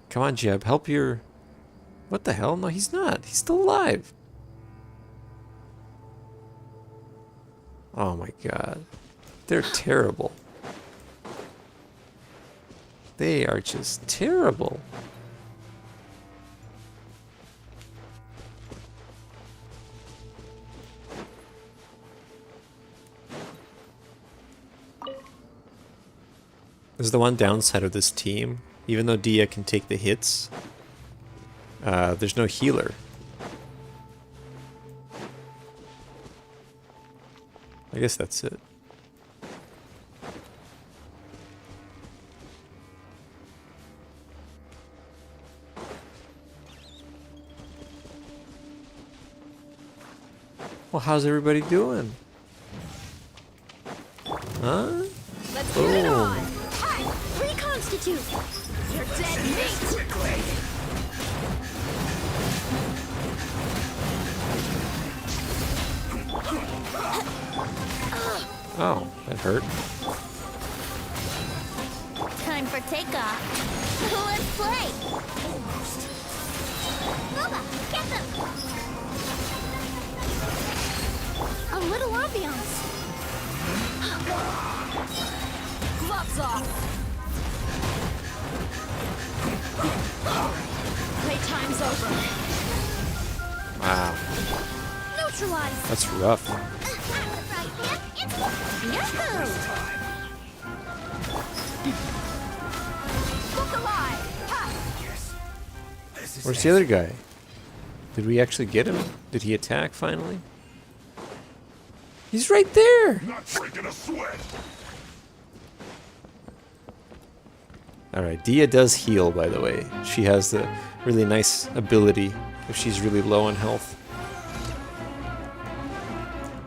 Come on, Jeb, help your... What the hell? No, he's not. He's still alive. Oh my god. They're terrible. They are just terrible. There's the one downside of this team. Even though Dia can take the hits, there's no healer. I guess that's it. Well, how's everybody doing? Huh? Let's get it on! Hi! Reconstitute! You're dead meat! Oh, that hurt. Time for takeoff. Let's play. Boba, get them. A little ambiance. Gloves off. Playtime's over. Wow, Neutralize. that's rough. Yahoo! Look alive. Ha! Where's the other guy? Did we actually get him? Did he attack finally? He's right there! Not breaking a sweat. Alright, Dia does heal, by the way. She has the really nice ability if she's really low on health.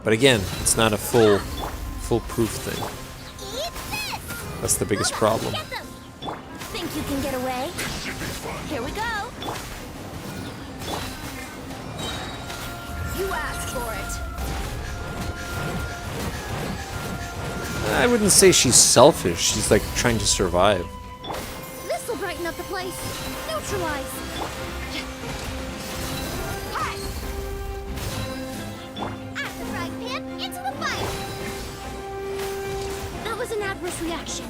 But again, it's not a foolproof thing. Eat this! That's the biggest problem. Get them! Think you can get away? Here we go! You asked for it. I wouldn't say she's selfish. She's like trying to survive. This'll brighten up the place. Neutralize. Hi. At the frying pan, into the fire. That was an adverse reaction.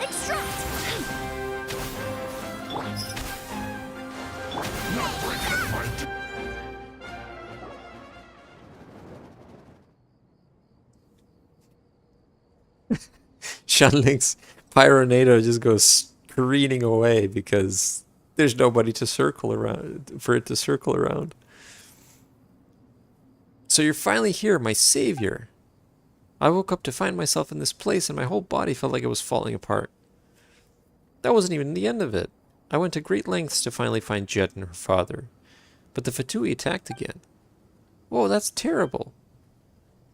Extract. Shanling's Pyronado just goes careening away because there's nobody to circle around, for it to circle around. So you're finally here, my savior. I woke up to find myself in this place and my whole body felt like it was falling apart. That wasn't even the end of it. I went to great lengths to finally find Jet and her father, but the Fatui attacked again. Whoa, that's terrible.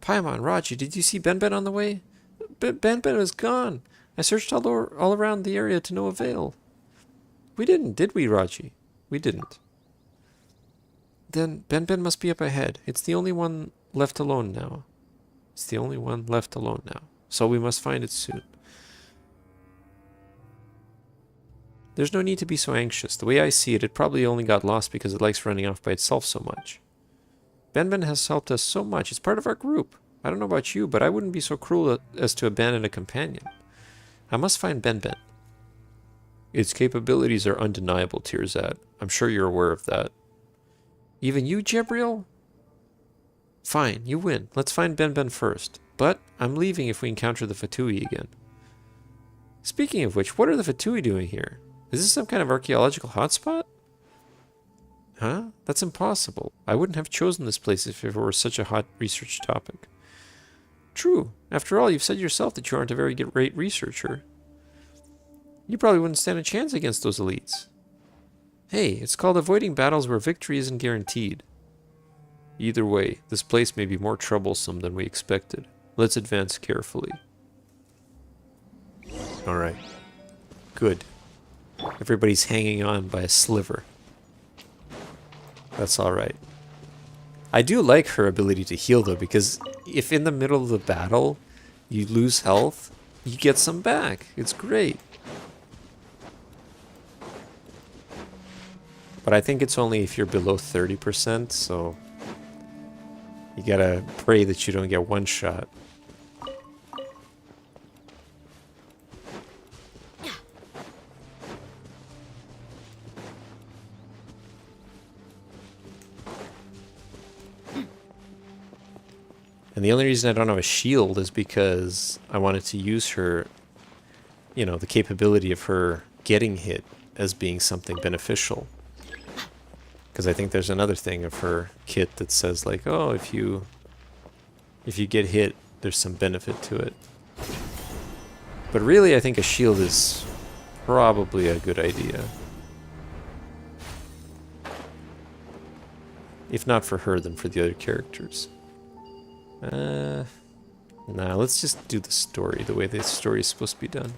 Paimon, Raji, did you see Ben on the way? Ben was gone. I searched all around the area to no avail. We didn't, did we, Raji? We didn't. Then Ben must be up ahead. It's the only one left alone now. It's the only one left alone now. So we must find it soon. There's no need to be so anxious. The way I see it, it probably only got lost because it likes running off by itself so much. Ben has helped us so much. It's part of our group. I don't know about you, but I wouldn't be so cruel as to abandon a companion. I must find Ben. Its capabilities are undeniable, Tirzad. I'm sure you're aware of that. Even you, Jebriel? Fine, you win. Let's find Ben first. But I'm leaving if we encounter the Fatui again. Speaking of which, what are the Fatui doing here? Is this some kind of archaeological hotspot? Huh? That's impossible. I wouldn't have chosen this place if it were such a hot research topic. True. After all, you've said yourself that you aren't a very great researcher. You probably wouldn't stand a chance against those elites. Hey, it's called avoiding battles where victory isn't guaranteed. Either way, this place may be more troublesome than we expected. Let's advance carefully. Alright. Good. Everybody's hanging on by a sliver. That's alright. I do like her ability to heal though, because if in the middle of the battle you lose health, you get some back. It's great. But I think it's only if you're below 30%, so you gotta pray that you don't get one shot. And the only reason I don't have a shield is because I wanted to use her, you know, the capability of her getting hit as being something beneficial. Because I think there's another thing of her kit that says like, oh, if you get hit, there's some benefit to it. But really, I think a shield is probably a good idea. If not for her, then for the other characters. Nah, let's just do the story the way the story is supposed to be done.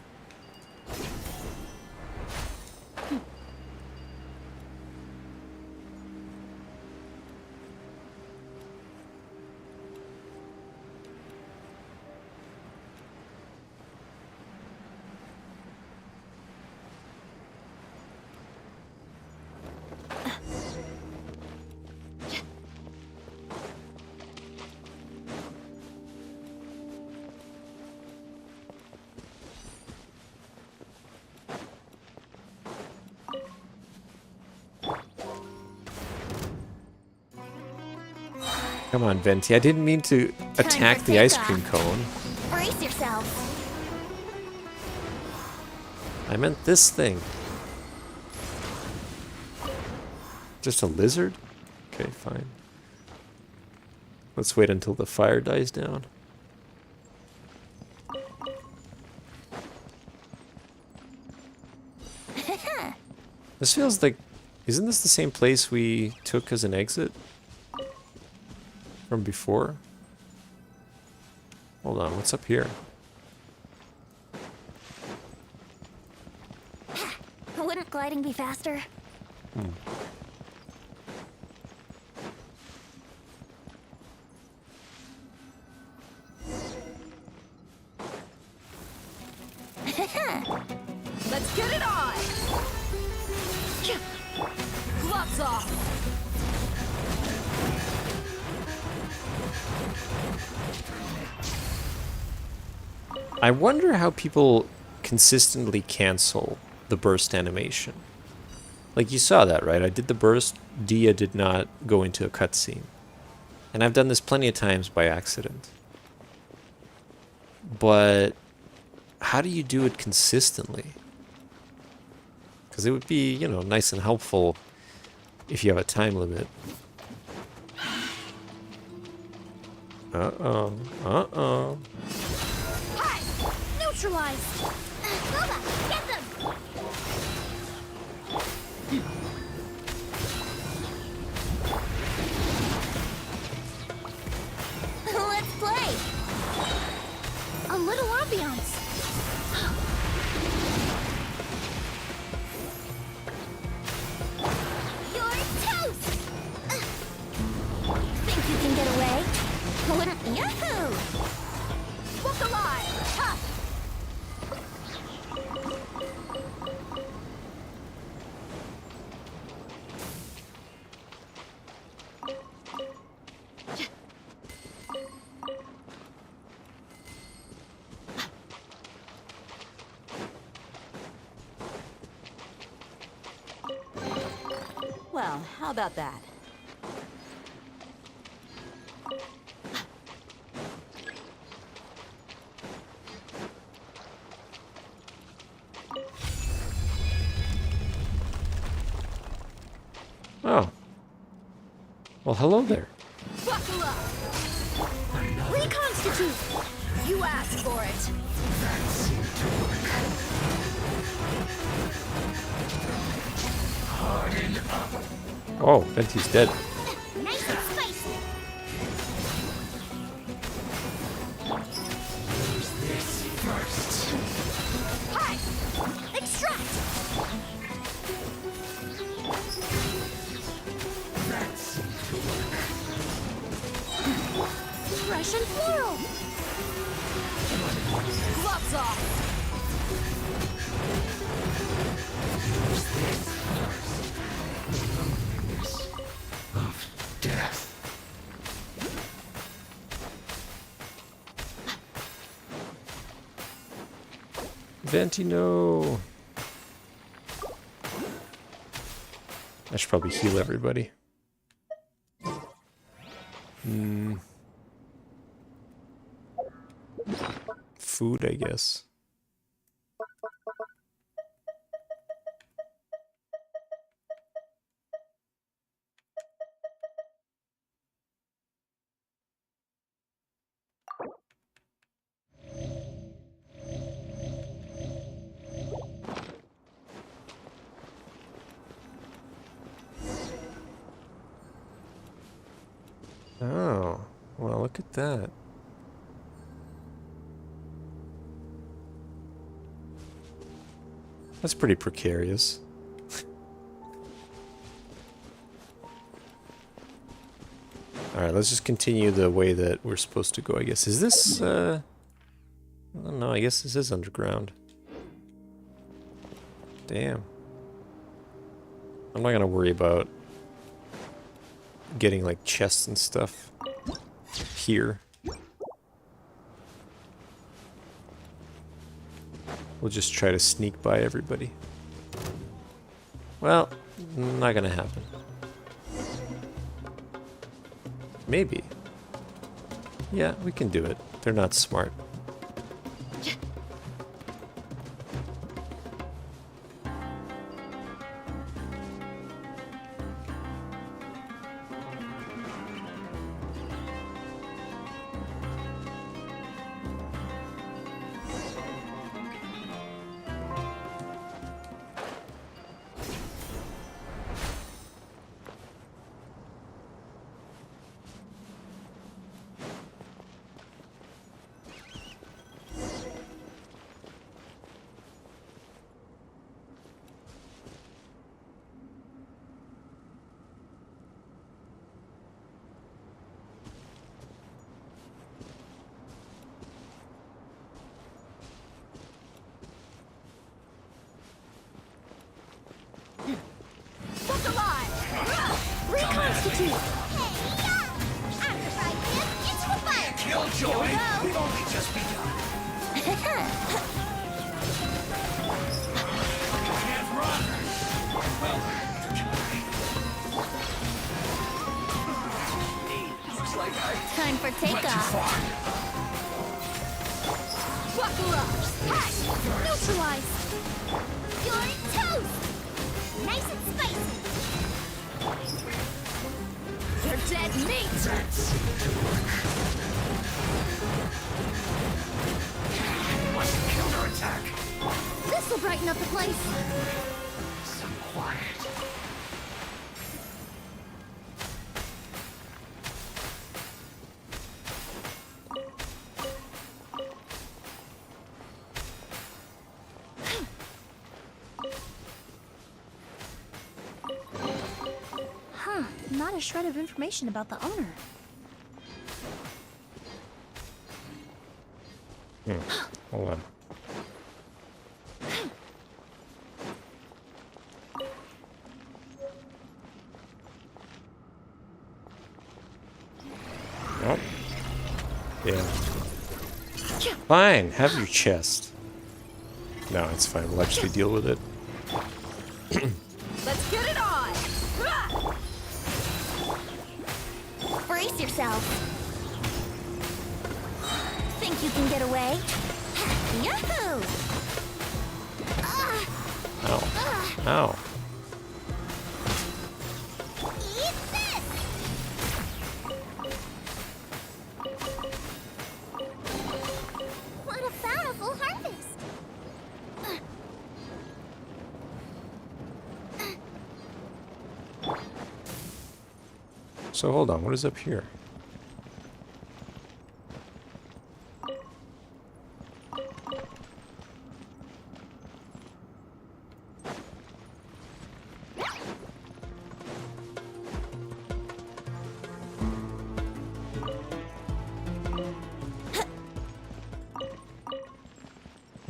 Come on, Venti. I didn't mean to attack the ice cream cone. Brace yourself. I meant this thing. Just a lizard? Okay, fine. Let's wait until the fire dies down. This feels like... Isn't this the same place we took as an exit? From before? Hold on, what's up here? Wouldn't gliding be faster? Let's get it on! Gloves off! I wonder how people consistently cancel the burst animation. Like, you saw that, right? I did the burst, Dia did not go into a cutscene. And I've done this plenty of times by accident. But how do you do it consistently? Because it would be, you know, nice and helpful if you have a time limit. Uh-oh. Uh-oh. Hi! Neutralized! Nova, get them! Let's play! A little ambiance. You're toast! Think you can get away? Wouldn't Yahoo! Walk alive! Ha! Well, how about that? Oh. Well, hello there. Buckle up! Reconstitute! You asked for it! Oh, Venti's dead. Nice and spicy! Hi! Extract! Fresh and floral! Gloves off! Venti, no. I should probably heal everybody. Food, I guess. Oh, well, look at that. That's pretty precarious. Alright, let's just continue the way that we're supposed to go, I guess. Is this, I don't know, I guess this is underground. Damn. I'm not gonna worry about getting, like, chests and stuff here. We'll just try to sneak by everybody. Well, not gonna happen. Maybe. Yeah, we can do it. They're not smart. Book alive! Reconstitute! Hey-ya! After 5 minutes, into a fire! Killjoy! We've only just begun. Can't run! Well, looks like I Time for went too takeoff. far. Buckle up! Hey! Neutralized! You're toast! Nice and spicy! They're dead meat! Must counterattack. This'll brighten up the place. Some quiet. Huh, not a shred of information about the owner. Hold on. Nope. Yeah. Fine, have your chest. No, it's fine. We'll actually deal with it. Let's get it on! Brace yourself. Think you can get away? Yahoo! Ow. Ow. Eat this! What a bountiful harvest! So hold on, what is up here?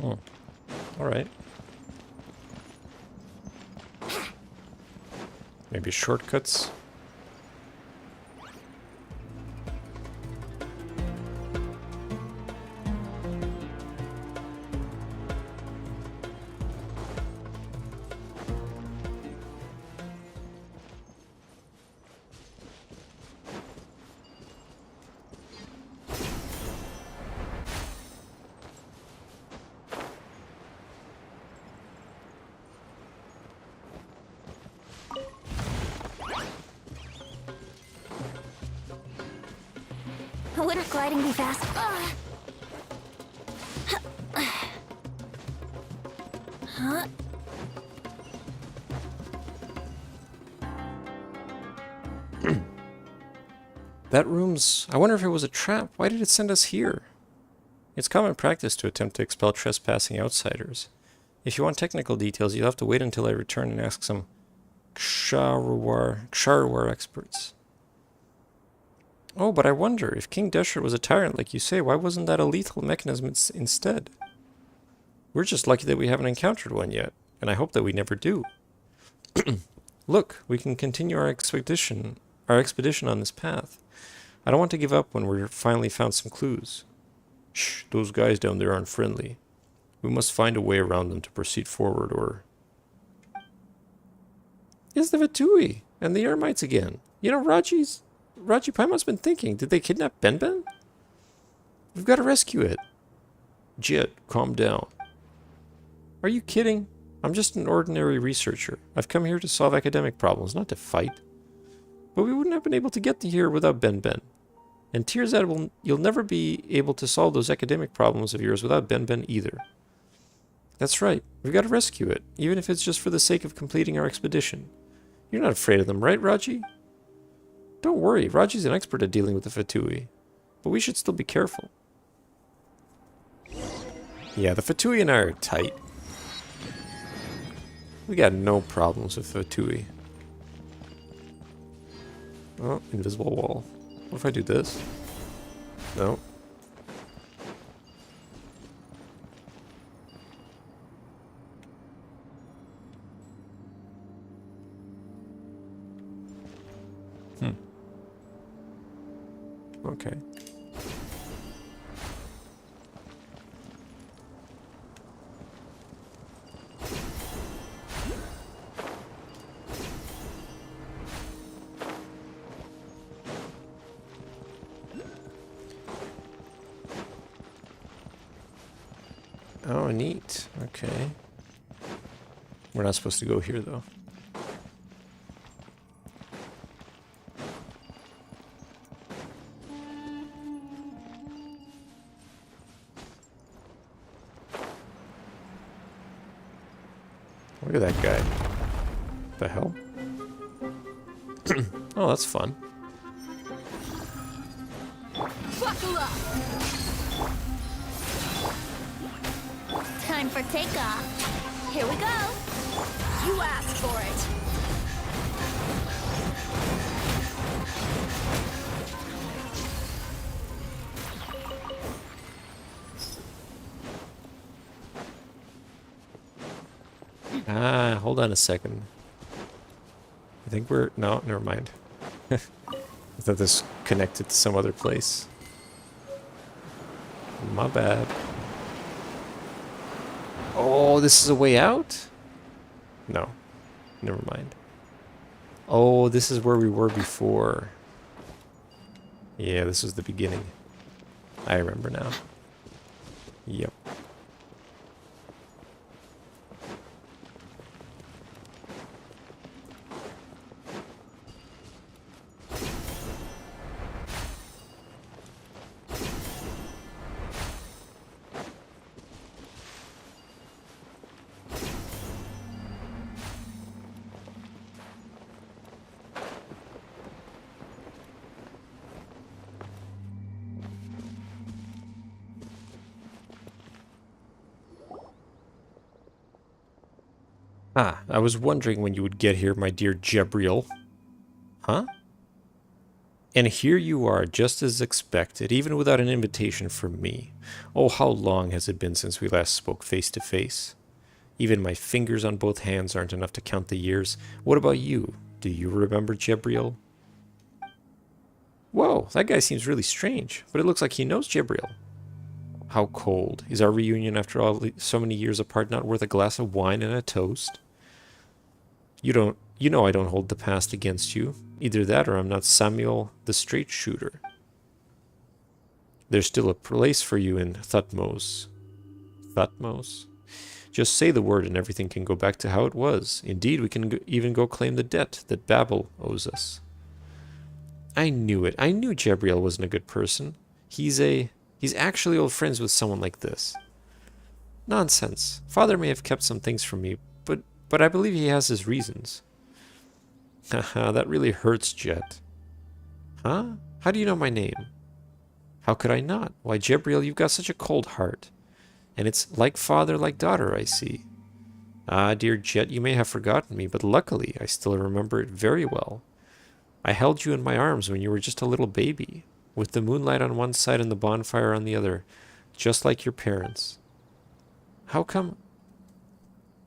Oh, all right. Maybe shortcuts? Wouldn't gliding be fast? Huh? That room's... I wonder if it was a trap. Why did it send us here? It's common practice to attempt to expel trespassing outsiders. If you want technical details, you'll have to wait until I return and ask some Ksharuar experts. Oh, but I wonder, if King Deshret was a tyrant like you say, why wasn't that a lethal mechanism instead? We're just lucky that we haven't encountered one yet, and I hope that we never do. Look, we can continue our expedition on this path. I don't want to give up when we've finally found some clues. Shh, those guys down there aren't friendly. We must find a way around them to proceed forward, or... It's the Vatui and the Ermites again. You know, Raji Paimon's been thinking, did they kidnap Ben? We've got to rescue it. Jet, calm down. Are you kidding? I'm just an ordinary researcher. I've come here to solve academic problems, not to fight. But we wouldn't have been able to get to here without Ben Ben. And Tearzad, you'll never be able to solve those academic problems of yours without Ben Ben either. That's right. We've got to rescue it, even if it's just for the sake of completing our expedition. You're not afraid of them, right, Raji? Don't worry, Raji's an expert at dealing with the Fatui. But we should still be careful. Yeah, the Fatui and I are tight. We got no problems with Fatui. Oh, invisible wall. What if I do this? No. Okay. Oh, neat. Okay. We're not supposed to go here, though. Look at that guy. The hell? Oh, that's fun. Buckle up! Time for takeoff. Here we go. You asked for it! Ah, hold on a second. I think we're... No, never mind. I thought this connected to some other place. My bad. Oh, this is a way out? No. Never mind. Oh, this is where we were before. Yeah, this was the beginning. I remember now. Yep. Ah, I was wondering when you would get here, my dear Jebriel. Huh? And here you are, just as expected, even without an invitation from me. Oh, how long has it been since we last spoke face to face? Even my fingers on both hands aren't enough to count the years. What about you? Do you remember Jebriel? Whoa, that guy seems really strange, but it looks like he knows Jebriel. How cold. Is our reunion after so many years apart not worth a glass of wine and a toast? You know I don't hold the past against you. Either that or I'm not Samuel the straight shooter. There's still a place for you in Thutmose. Thutmose? Just say the word and everything can go back to how it was. Indeed, we can even go claim the debt that Babel owes us. I knew it. I knew Jebriel wasn't a good person. He's actually old friends with someone like this. Nonsense. Father may have kept some things from me, but I believe he has his reasons. Haha, that really hurts, Jet. Huh? How do you know my name? How could I not? Why, Jebriel, you've got such a cold heart. And it's like father, like daughter, I see. Ah, dear Jet, you may have forgotten me, but luckily I still remember it very well. I held you in my arms when you were just a little baby, with the moonlight on one side and the bonfire on the other, just like your parents. How come?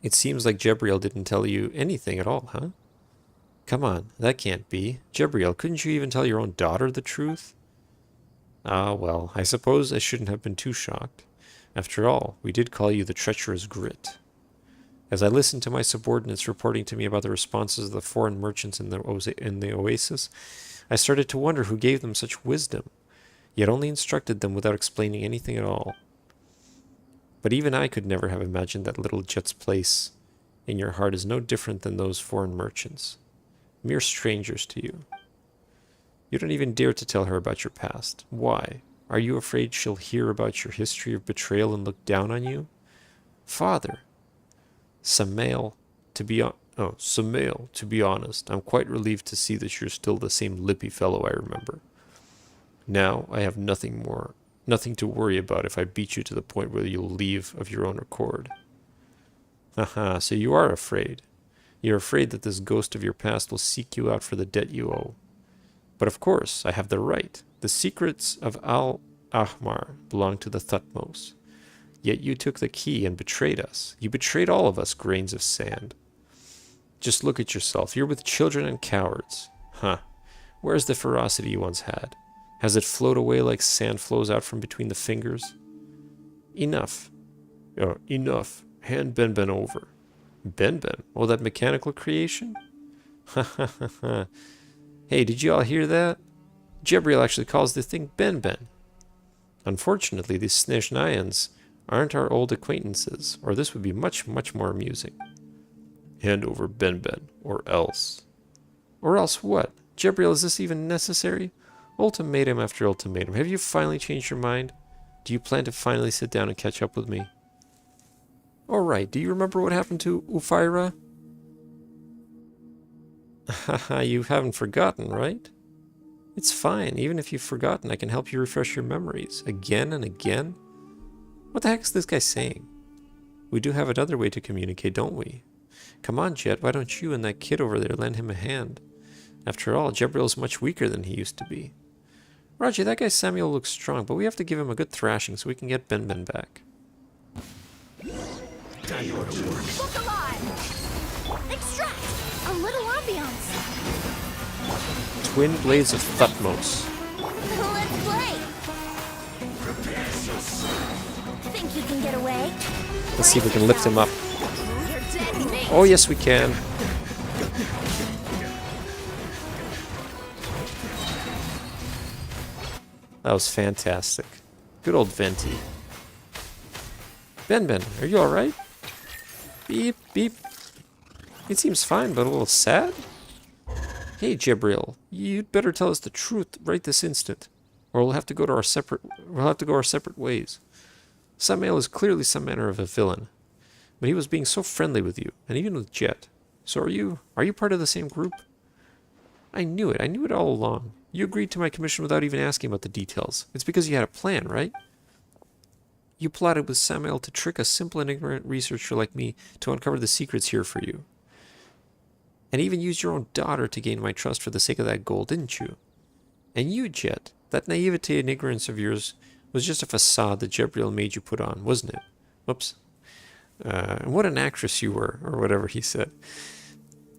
It seems like Jebriel didn't tell you anything at all, huh? Come on, that can't be. Jebriel, couldn't you even tell your own daughter the truth? Ah, well, I suppose I shouldn't have been too shocked. After all, we did call you the treacherous Grit. As I listened to my subordinates reporting to me about the responses of the foreign merchants in the oasis, I started to wonder who gave them such wisdom. yet only instructed them without explaining anything at all. But even I could never have imagined that little Jet's place in your heart is no different than those foreign merchants, mere strangers to you. You don't even dare to tell her about your past. Why? Are you afraid she'll hear about your history of betrayal and look down on you? Father, Samael, to be honest, I'm quite relieved to see that you're still the same lippy fellow I remember. Now I have nothing to worry about if I beat you to the point where you'll leave of your own accord. Haha, so you are afraid. You're afraid that this ghost of your past will seek you out for the debt you owe. But of course, I have the right. The secrets of Al-Ahmar belong to the Thutmose. Yet you took the key and betrayed us. You betrayed all of us, grains of sand. Just look at yourself. You're with children and cowards. Huh. Where's the ferocity you once had? Has it flowed away like sand flows out from between the fingers? Enough. Oh, enough. Hand Ben over. Ben? Oh, that mechanical creation? Ha ha ha ha. Hey, did you all hear that? Jebriel actually calls the thing Ben. Unfortunately, these Snezhnayans aren't our old acquaintances, or this would be much, much more amusing. Hand over Ben, or else. Or else what? Jebriel, is this even necessary? Ultimatum after ultimatum. Have you finally changed your mind? Do you plan to finally sit down and catch up with me? Alright, do you remember what happened to Ufira? Haha, you haven't forgotten, right? It's fine. Even if you've forgotten, I can help you refresh your memories. Again and again? What the heck is this guy saying? We do have another way to communicate, don't we? Come on, Jet, why don't you and that kid over there lend him a hand? After all, Jebriel's much weaker than he used to be. Roger, that guy Samuel looks strong, but we have to give him a good thrashing so we can get Ben back. Look alive! Extract! A little ambiance. Twin Blades of Thutmose. Let's play! Think you can get away? Let's see if we can lift him up. You're dead, mate! Oh, yes, we can. That was fantastic. Good old Venti. Ben, are you alright? Beep, beep. It seems fine, but a little sad. Hey, Jebriel, you'd better tell us the truth right this instant, or we'll have to go our separate ways. Samael is clearly some manner of a villain, but he was being so friendly with you, and even with Jet. So are you part of the same group? I knew it all along. You agreed to my commission without even asking about the details. It's because you had a plan, right? You plotted with Samael to trick a simple and ignorant researcher like me to uncover the secrets here for you. And even used your own daughter to gain my trust for the sake of that goal, didn't you? And you, Jet, that naivete and ignorance of yours was just a facade that Jebriel made you put on, wasn't it? Whoops. And what an actress you were, or whatever he said.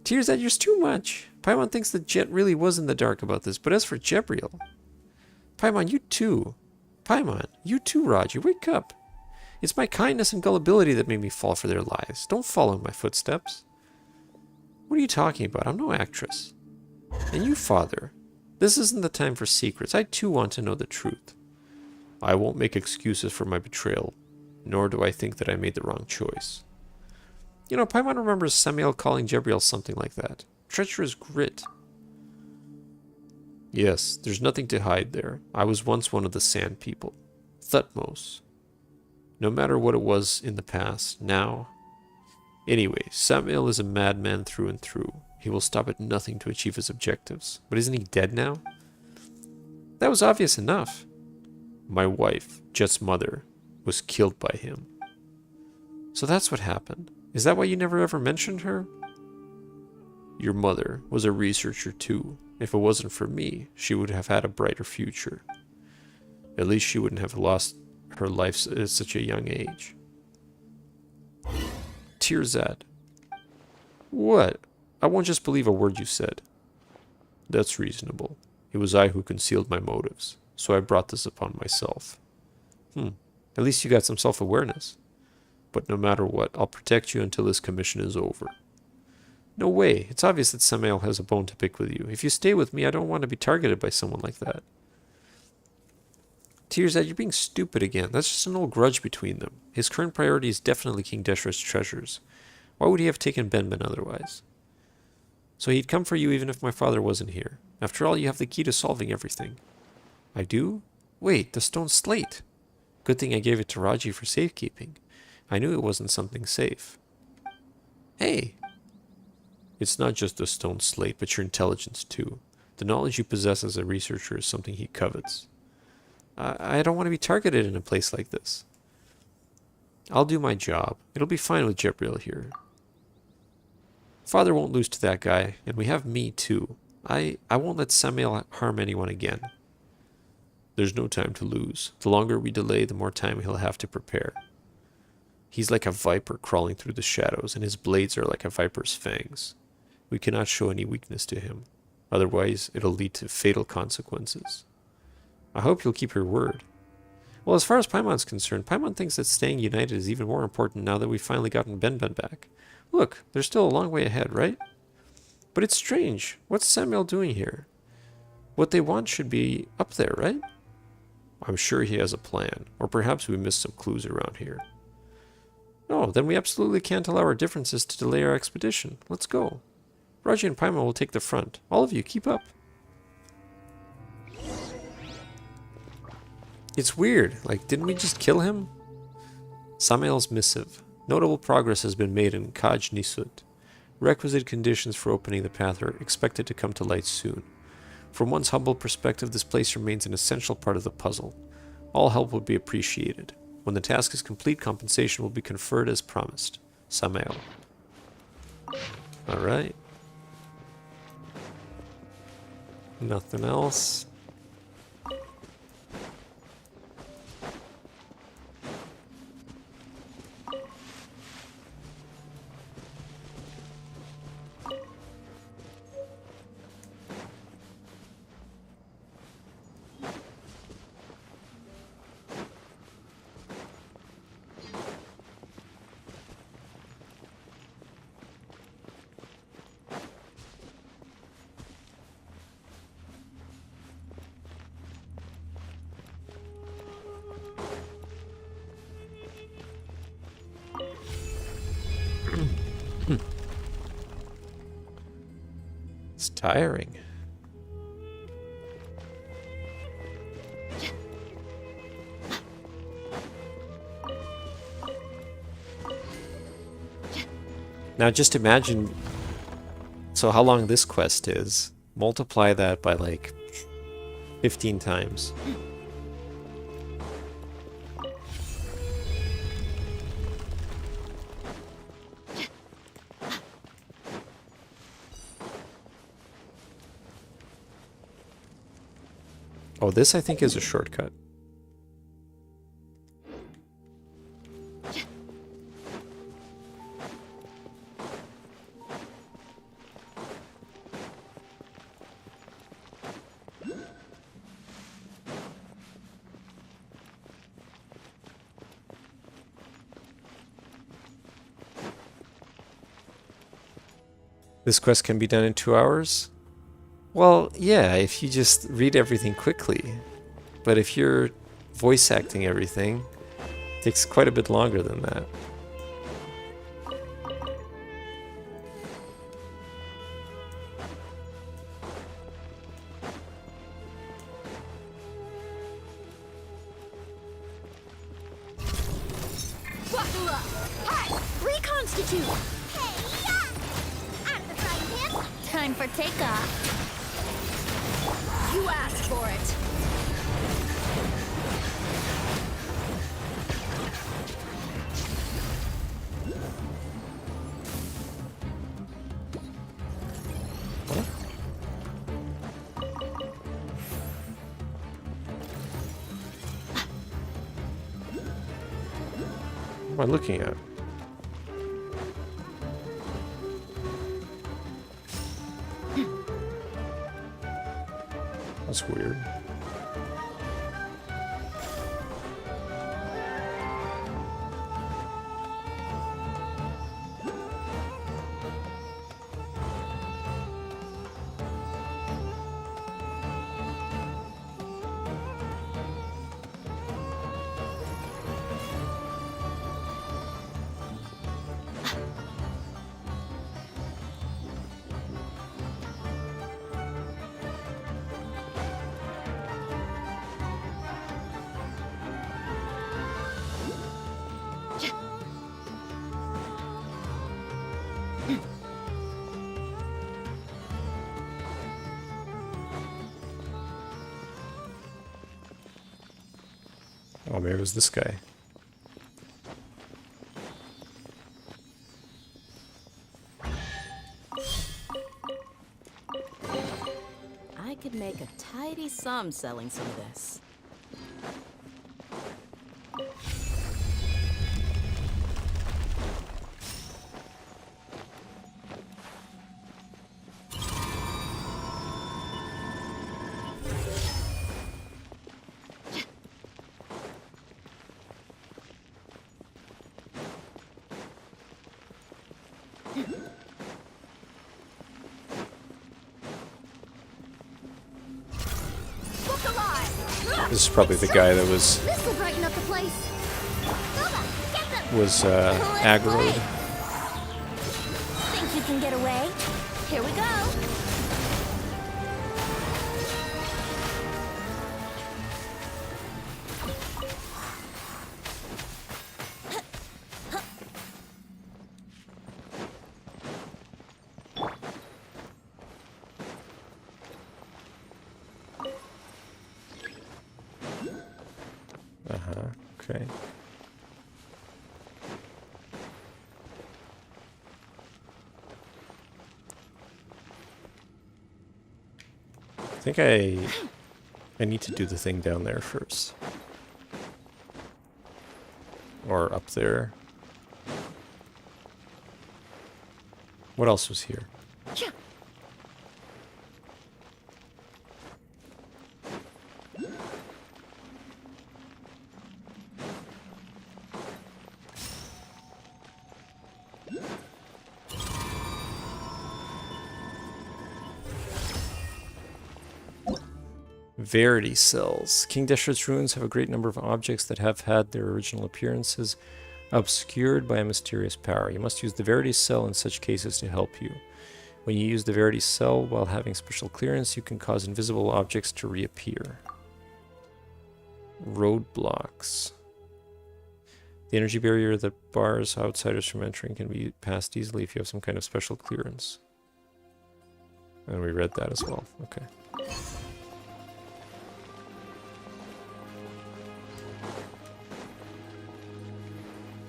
Tears, that yours too much. Paimon thinks that Jet really was in the dark about this, but as for Jebriel... Paimon, you too, Roger, wake up. It's my kindness and gullibility that made me fall for their lies. Don't follow in my footsteps. What are you talking about? I'm no actress. And you, Father, this isn't the time for secrets. I too want to know the truth. I won't make excuses for my betrayal, nor do I think that I made the wrong choice. You know, Paimon remembers Samael calling Jebriel something like that. Treacherous grit. Yes, there's nothing to hide there. I was once one of the Sand People. Thutmose. No matter what it was in the past, now... Anyway, Samael is a madman through and through. He will stop at nothing to achieve his objectives. But isn't he dead now? That was obvious enough. My wife, Jet's mother, was killed by him. So that's what happened. Is that why you never ever mentioned her? Your mother was a researcher too. If it wasn't for me, she would have had a brighter future. At least she wouldn't have lost her life at such a young age. Tirzad. What? I won't just believe a word you said. That's reasonable. It was I who concealed my motives, so I brought this upon myself. At least you got some self-awareness. But no matter what, I'll protect you until this commission is over. No way. It's obvious that Samael has a bone to pick with you. If you stay with me, I don't want to be targeted by someone like that. Tearshead, you're being stupid again. That's just an old grudge between them. His current priority is definitely King Deshra's treasures. Why would he have taken Benben otherwise? So he'd come for you even if my father wasn't here. After all, you have the key to solving everything. I do? Wait, the stone slate. Good thing I gave it to Raji for safekeeping. I knew it wasn't something safe. Hey! It's not just the stone slate, but your intelligence too. The knowledge you possess as a researcher is something he covets. I don't want to be targeted in a place like this. I'll do my job. It'll be fine with Jebril here. Father won't lose to that guy, and we have me too. I won't let Samael harm anyone again. There's no time to lose. The longer we delay, the more time he'll have to prepare. He's like a viper crawling through the shadows, and his blades are like a viper's fangs. We cannot show any weakness to him. Otherwise, it'll lead to fatal consequences. I hope you'll keep your word. Well, as far as Paimon's concerned, Paimon thinks that staying united is even more important now that we've finally gotten Benben back. Look, there's still a long way ahead, right? But it's strange. What's Samael doing here? What they want should be up there, right? I'm sure he has a plan. Or perhaps we missed some clues around here. No, then we absolutely can't allow our differences to delay our expedition. Let's go. Raji and Paimon will take the front. All of you, keep up. It's weird. Like, didn't we just kill him? Samael's missive. Notable progress has been made in Kaj Nisut. Requisite conditions for opening the path are expected to come to light soon. From one's humble perspective, this place remains an essential part of the puzzle. All help would be appreciated. When the task is complete, compensation will be conferred as promised. Samael. Alright. Nothing else. It's tiring. Now just imagine, so how long this quest is, multiply that by like 15 times. Oh, this I think is a shortcut. This quest can be done in 2 hours? Well, yeah, if you just read everything quickly. But if you're voice acting everything, it takes quite a bit longer than that. Buckle up! Hi! Reconstitute! Hey, out of the frying pan. Time for takeoff. You asked for it! What am I looking at? That's weird. Oh, maybe it was this guy. I could make a tidy sum selling some of this. This is probably the guy that was This'll brighten up the place. Silva, get them! aggroed. Think you can get away? Here we go. Okay. I think I need to do the thing down there first. Or up there. What else was here? Verity cells. King Deshret's ruins have a great number of objects that have had their original appearances obscured by a mysterious power. You must use the Verity cell in such cases to help you. When you use the Verity cell while having special clearance, you can cause invisible objects to reappear. Roadblocks. The energy barrier that bars outsiders from entering can be passed easily if you have some kind of special clearance. And we read that as well. Okay.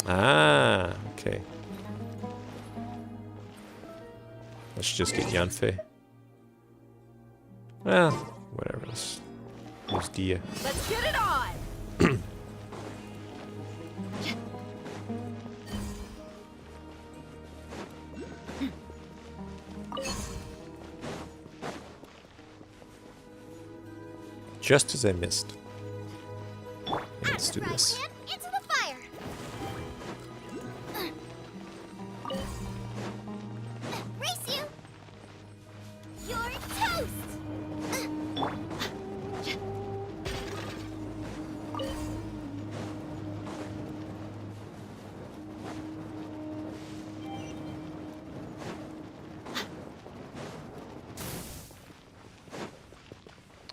Ah, okay. Let's just get Yanfei. Well, whatever. Let's use Dia. Let's get it on! Just as I missed. Let's do this. Into the fire. Race you. You're toast.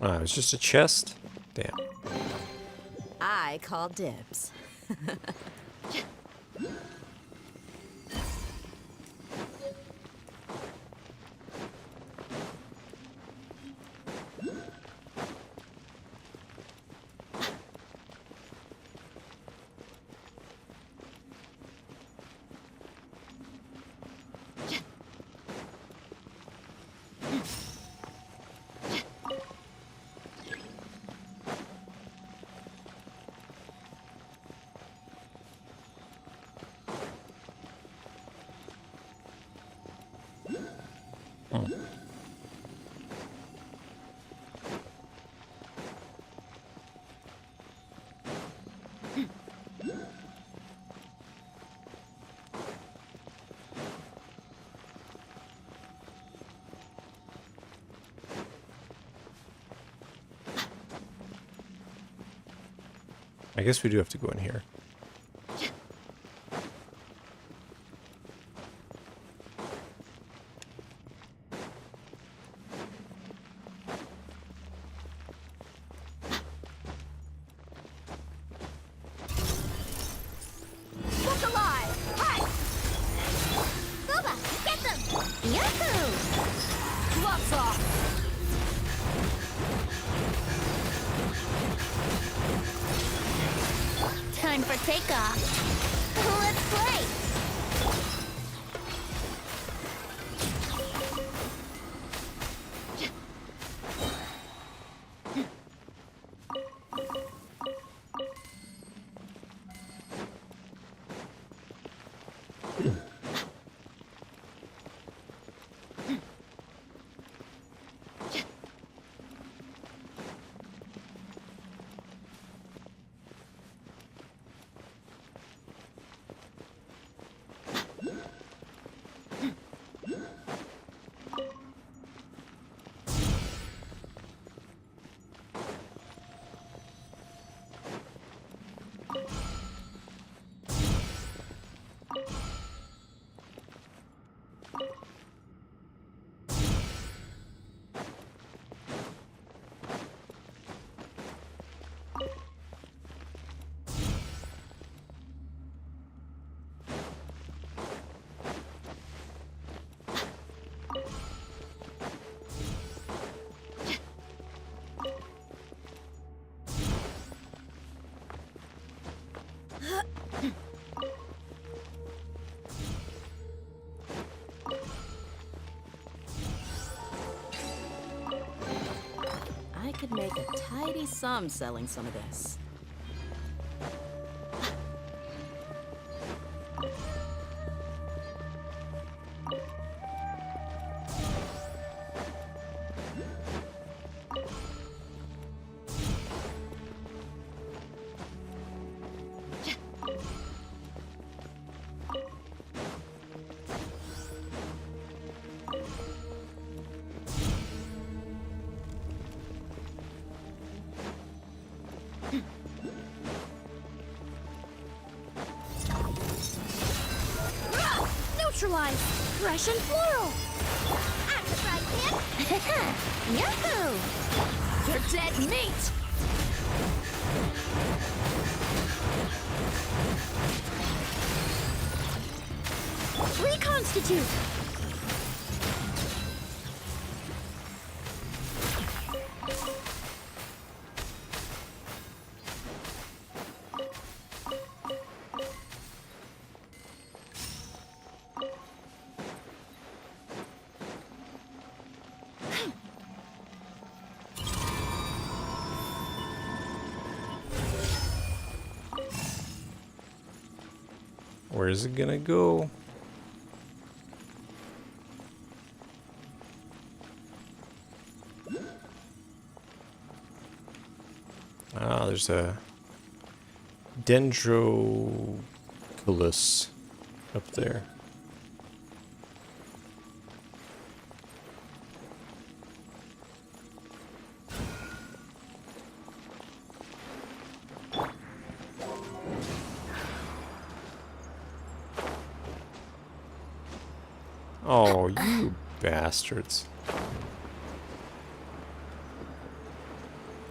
Ah, it was just a chest? Damn. I call dibs. I guess we do have to go in here. Look alive. Hi. Silva, get them. Yahoo! Gloves off! time for takeoff. Let's play! I could make a tidy sum selling some of this. Neutralize! Fresh and floral! I'm the fried pan! Yahoo! You're dead meat! Reconstitute! Where's it gonna go? Ah, there's a dendroculus up there. Oh, you bastards.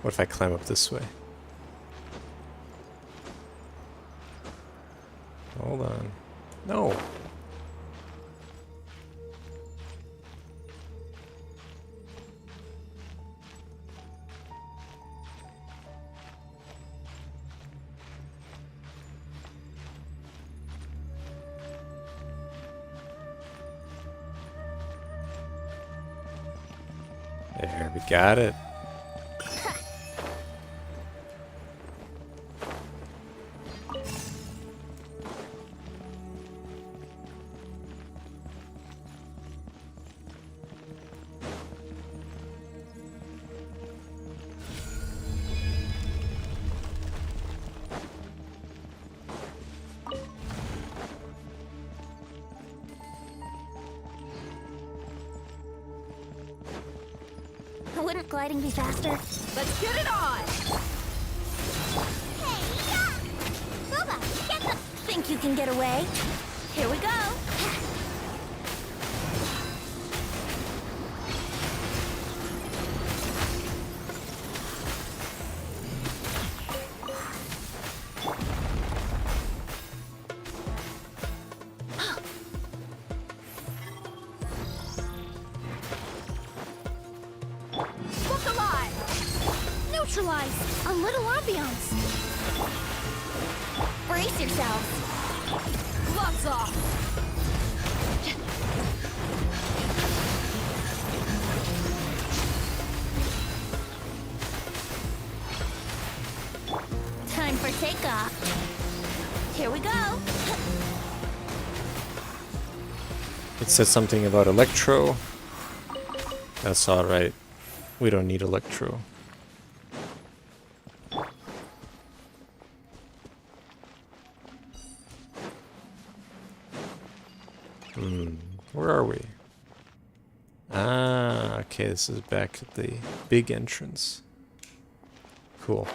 What if I climb up this way? Hold on. No. There, we got it. Wouldn't gliding be faster? Let's get it on! Hey, yeah! Boba, get the... Think you can get away? Here we go! Look alive! Neutralize! A little ambiance! Brace yourselves. Gloves off. Time for takeoff. Here we go. It said something about Electro. That's alright. We don't need Electro. Where are we? Ah, okay, this is back at the big entrance. Cool.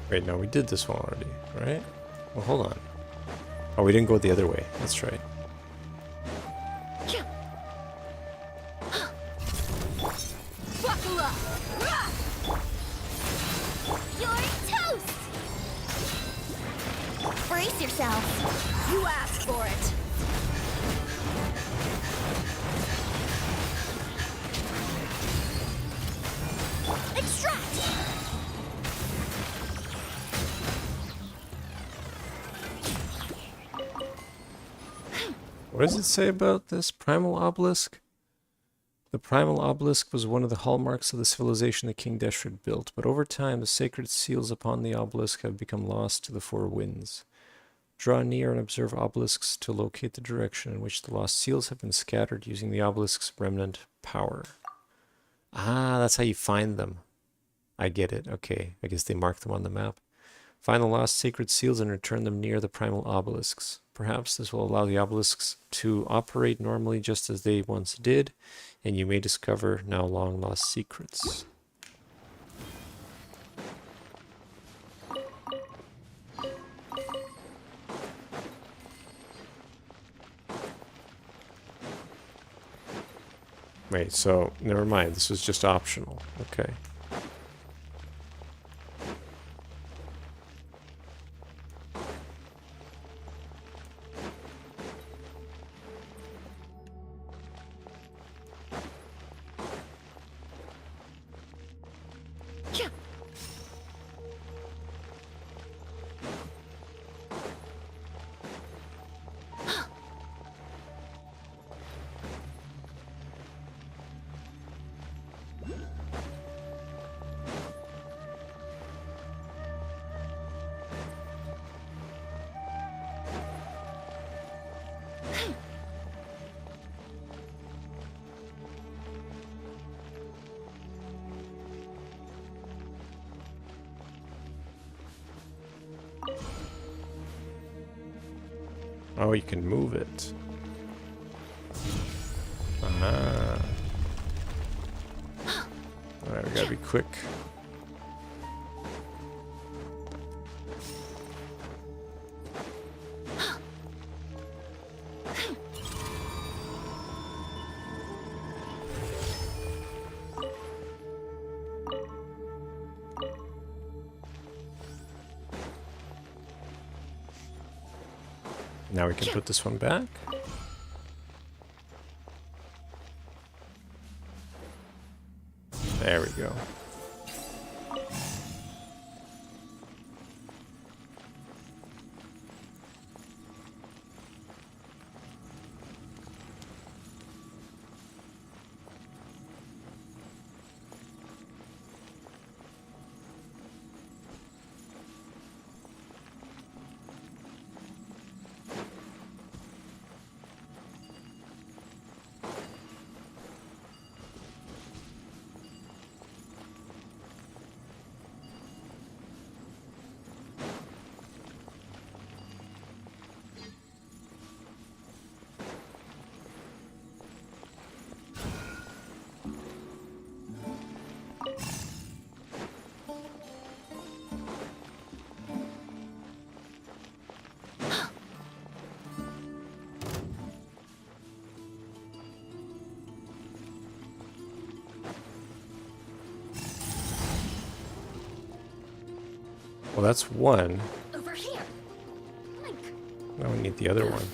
Wait, no, we did this one already, right? Well, hold on. Oh, we didn't go the other way. That's right. Buckle up. You're toast. Brace yourself. You asked for it. Extract. What does it say about this primal obelisk? The primal obelisk was one of the hallmarks of the civilization that King Deshret built, but over time the sacred seals upon the obelisk have become lost to the four winds. Draw near and observe obelisks to locate the direction in which the lost seals have been scattered using the obelisk's remnant power. Ah, that's how you find them. I get it. Okay, I guess they mark them on the map. Find the lost sacred seals and return them near the primal obelisks. Perhaps this will allow the obelisks to operate normally just as they once did, and you may discover now long lost secrets. Wait, so never mind, this was just optional. Okay. Oh, you can move it. Ah. Alright, we gotta be quick. Now we can put this one back. There we go. Well, that's one. Over here. Link. Now we need the other one.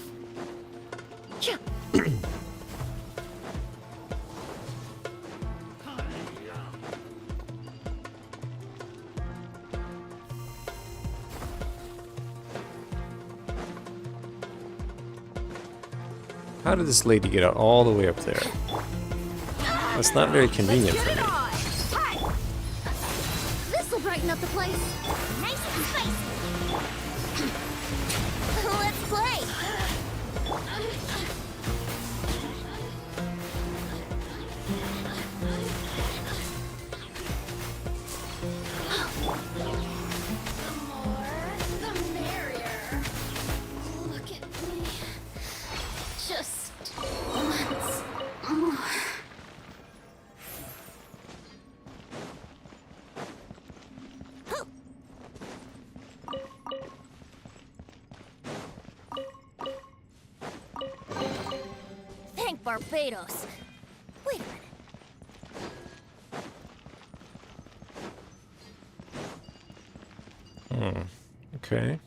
How did this lady get out all the way up there? That's not very convenient for me. This'll brighten up the place. Nice and spicy. Let's play. Look at me. Just once more. Thank Barbados. Wait a minute. Okay.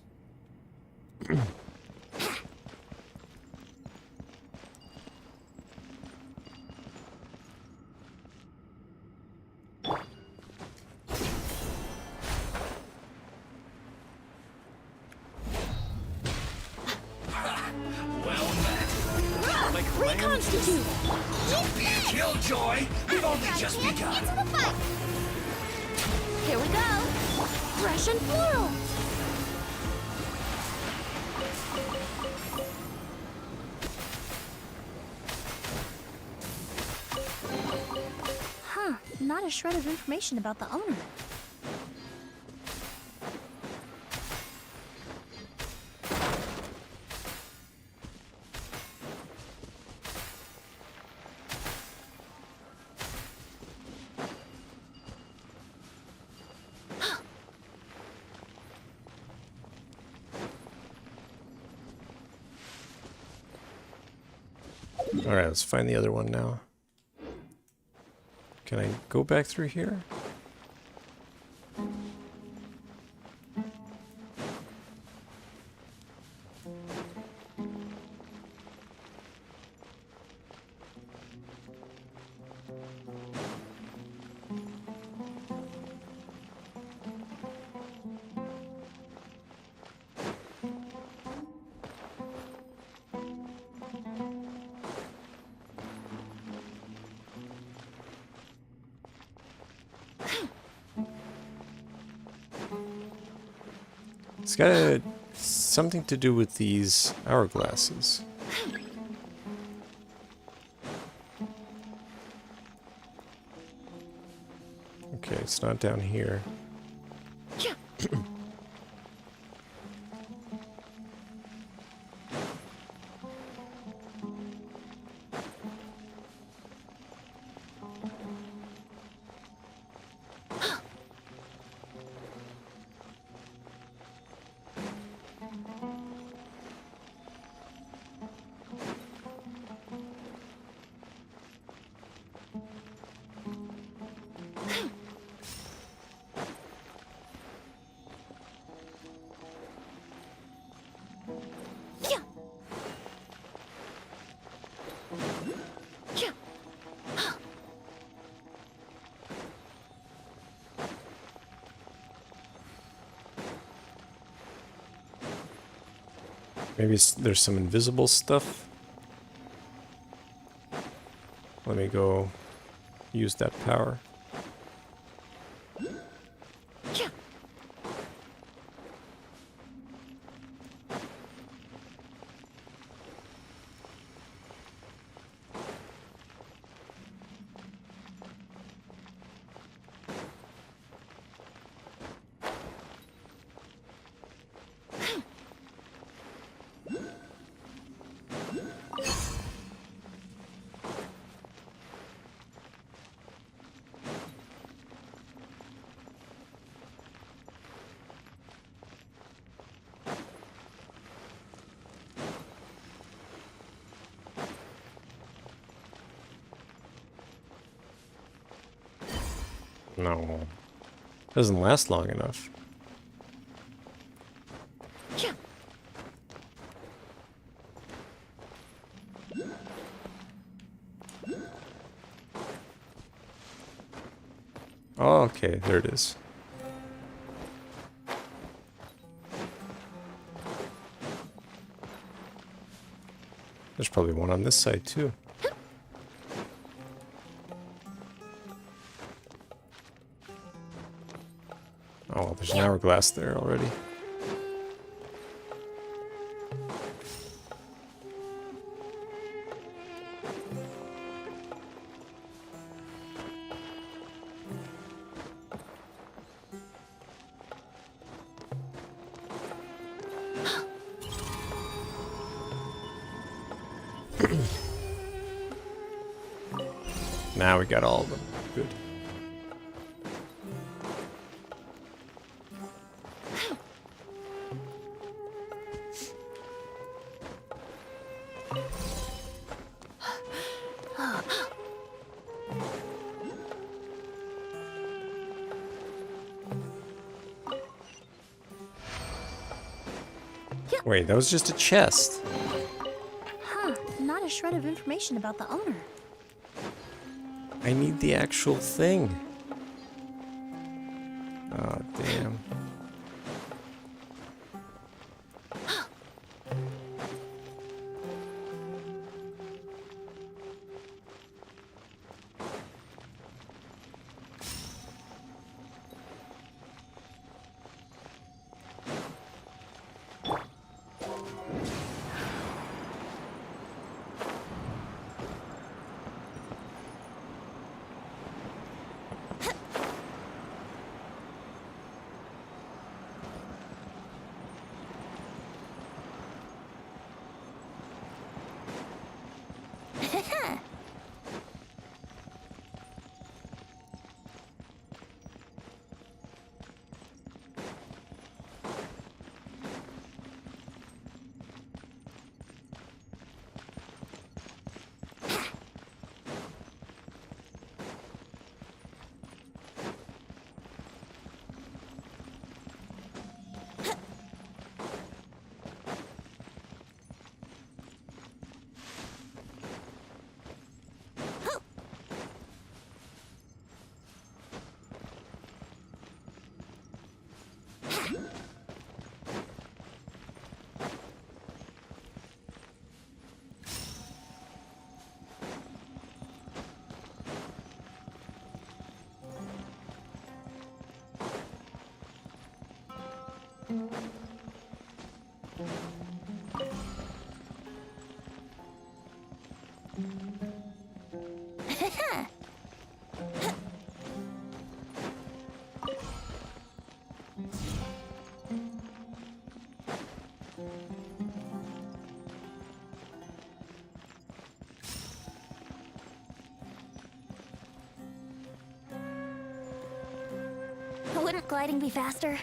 Reconstitute. Killjoy, we've only just begun. Into the fight. Here we go. Fresh and floral. Huh, not a shred of information about the owner. Alright, let's find the other one now. Can I go back through here? It's got something to do with these hourglasses. Okay, it's not down here. Maybe there's some invisible stuff. Let me go use that power. No. Doesn't last long enough. Oh, okay, there it is. There's probably one on this side too. Oh, well, there's an hourglass there already. Now we got all of them. Good. Wait, that was just a chest. Huh, not a shred of information about the owner. I need the actual thing. Oh, damn. Wouldn't gliding be faster?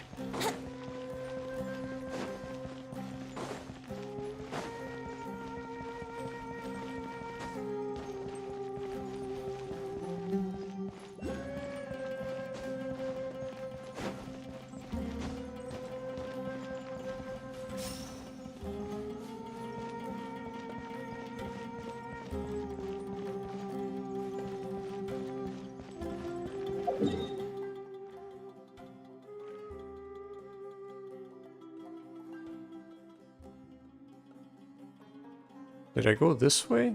Did I go this way?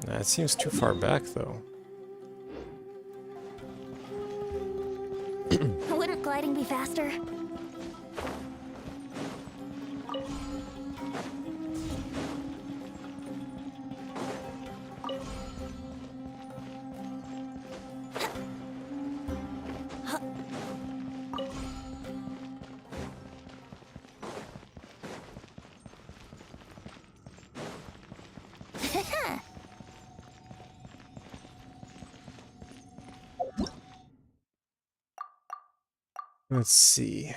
Nah, it seems too far back, though. Wouldn't gliding be faster? Let's see.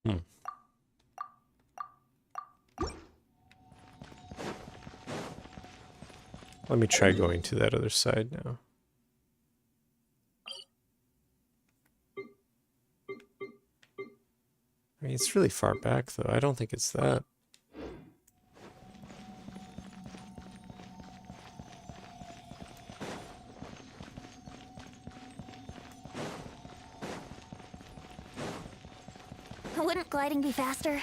Hmm. Let me try going to that other side now. I mean, it's really far back, though. I don't think it's that. Wouldn't gliding be faster?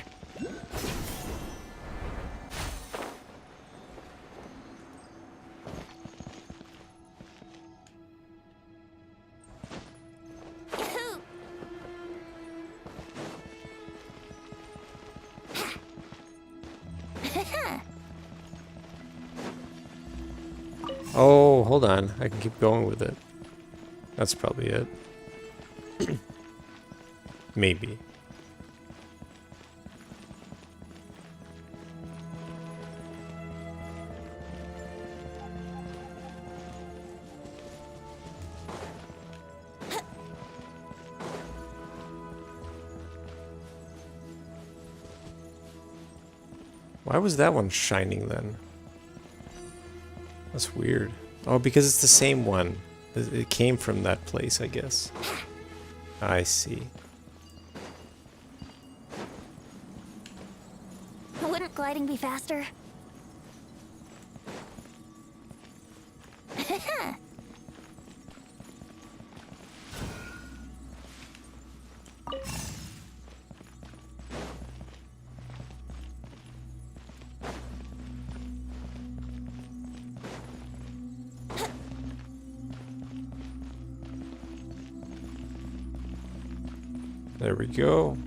Oh, hold on. I can keep going with it. That's probably it. Maybe. Why was that one shining then? That's weird. Oh, because it's the same one. It came from that place, I guess. I see. Wouldn't gliding be faster? There we go.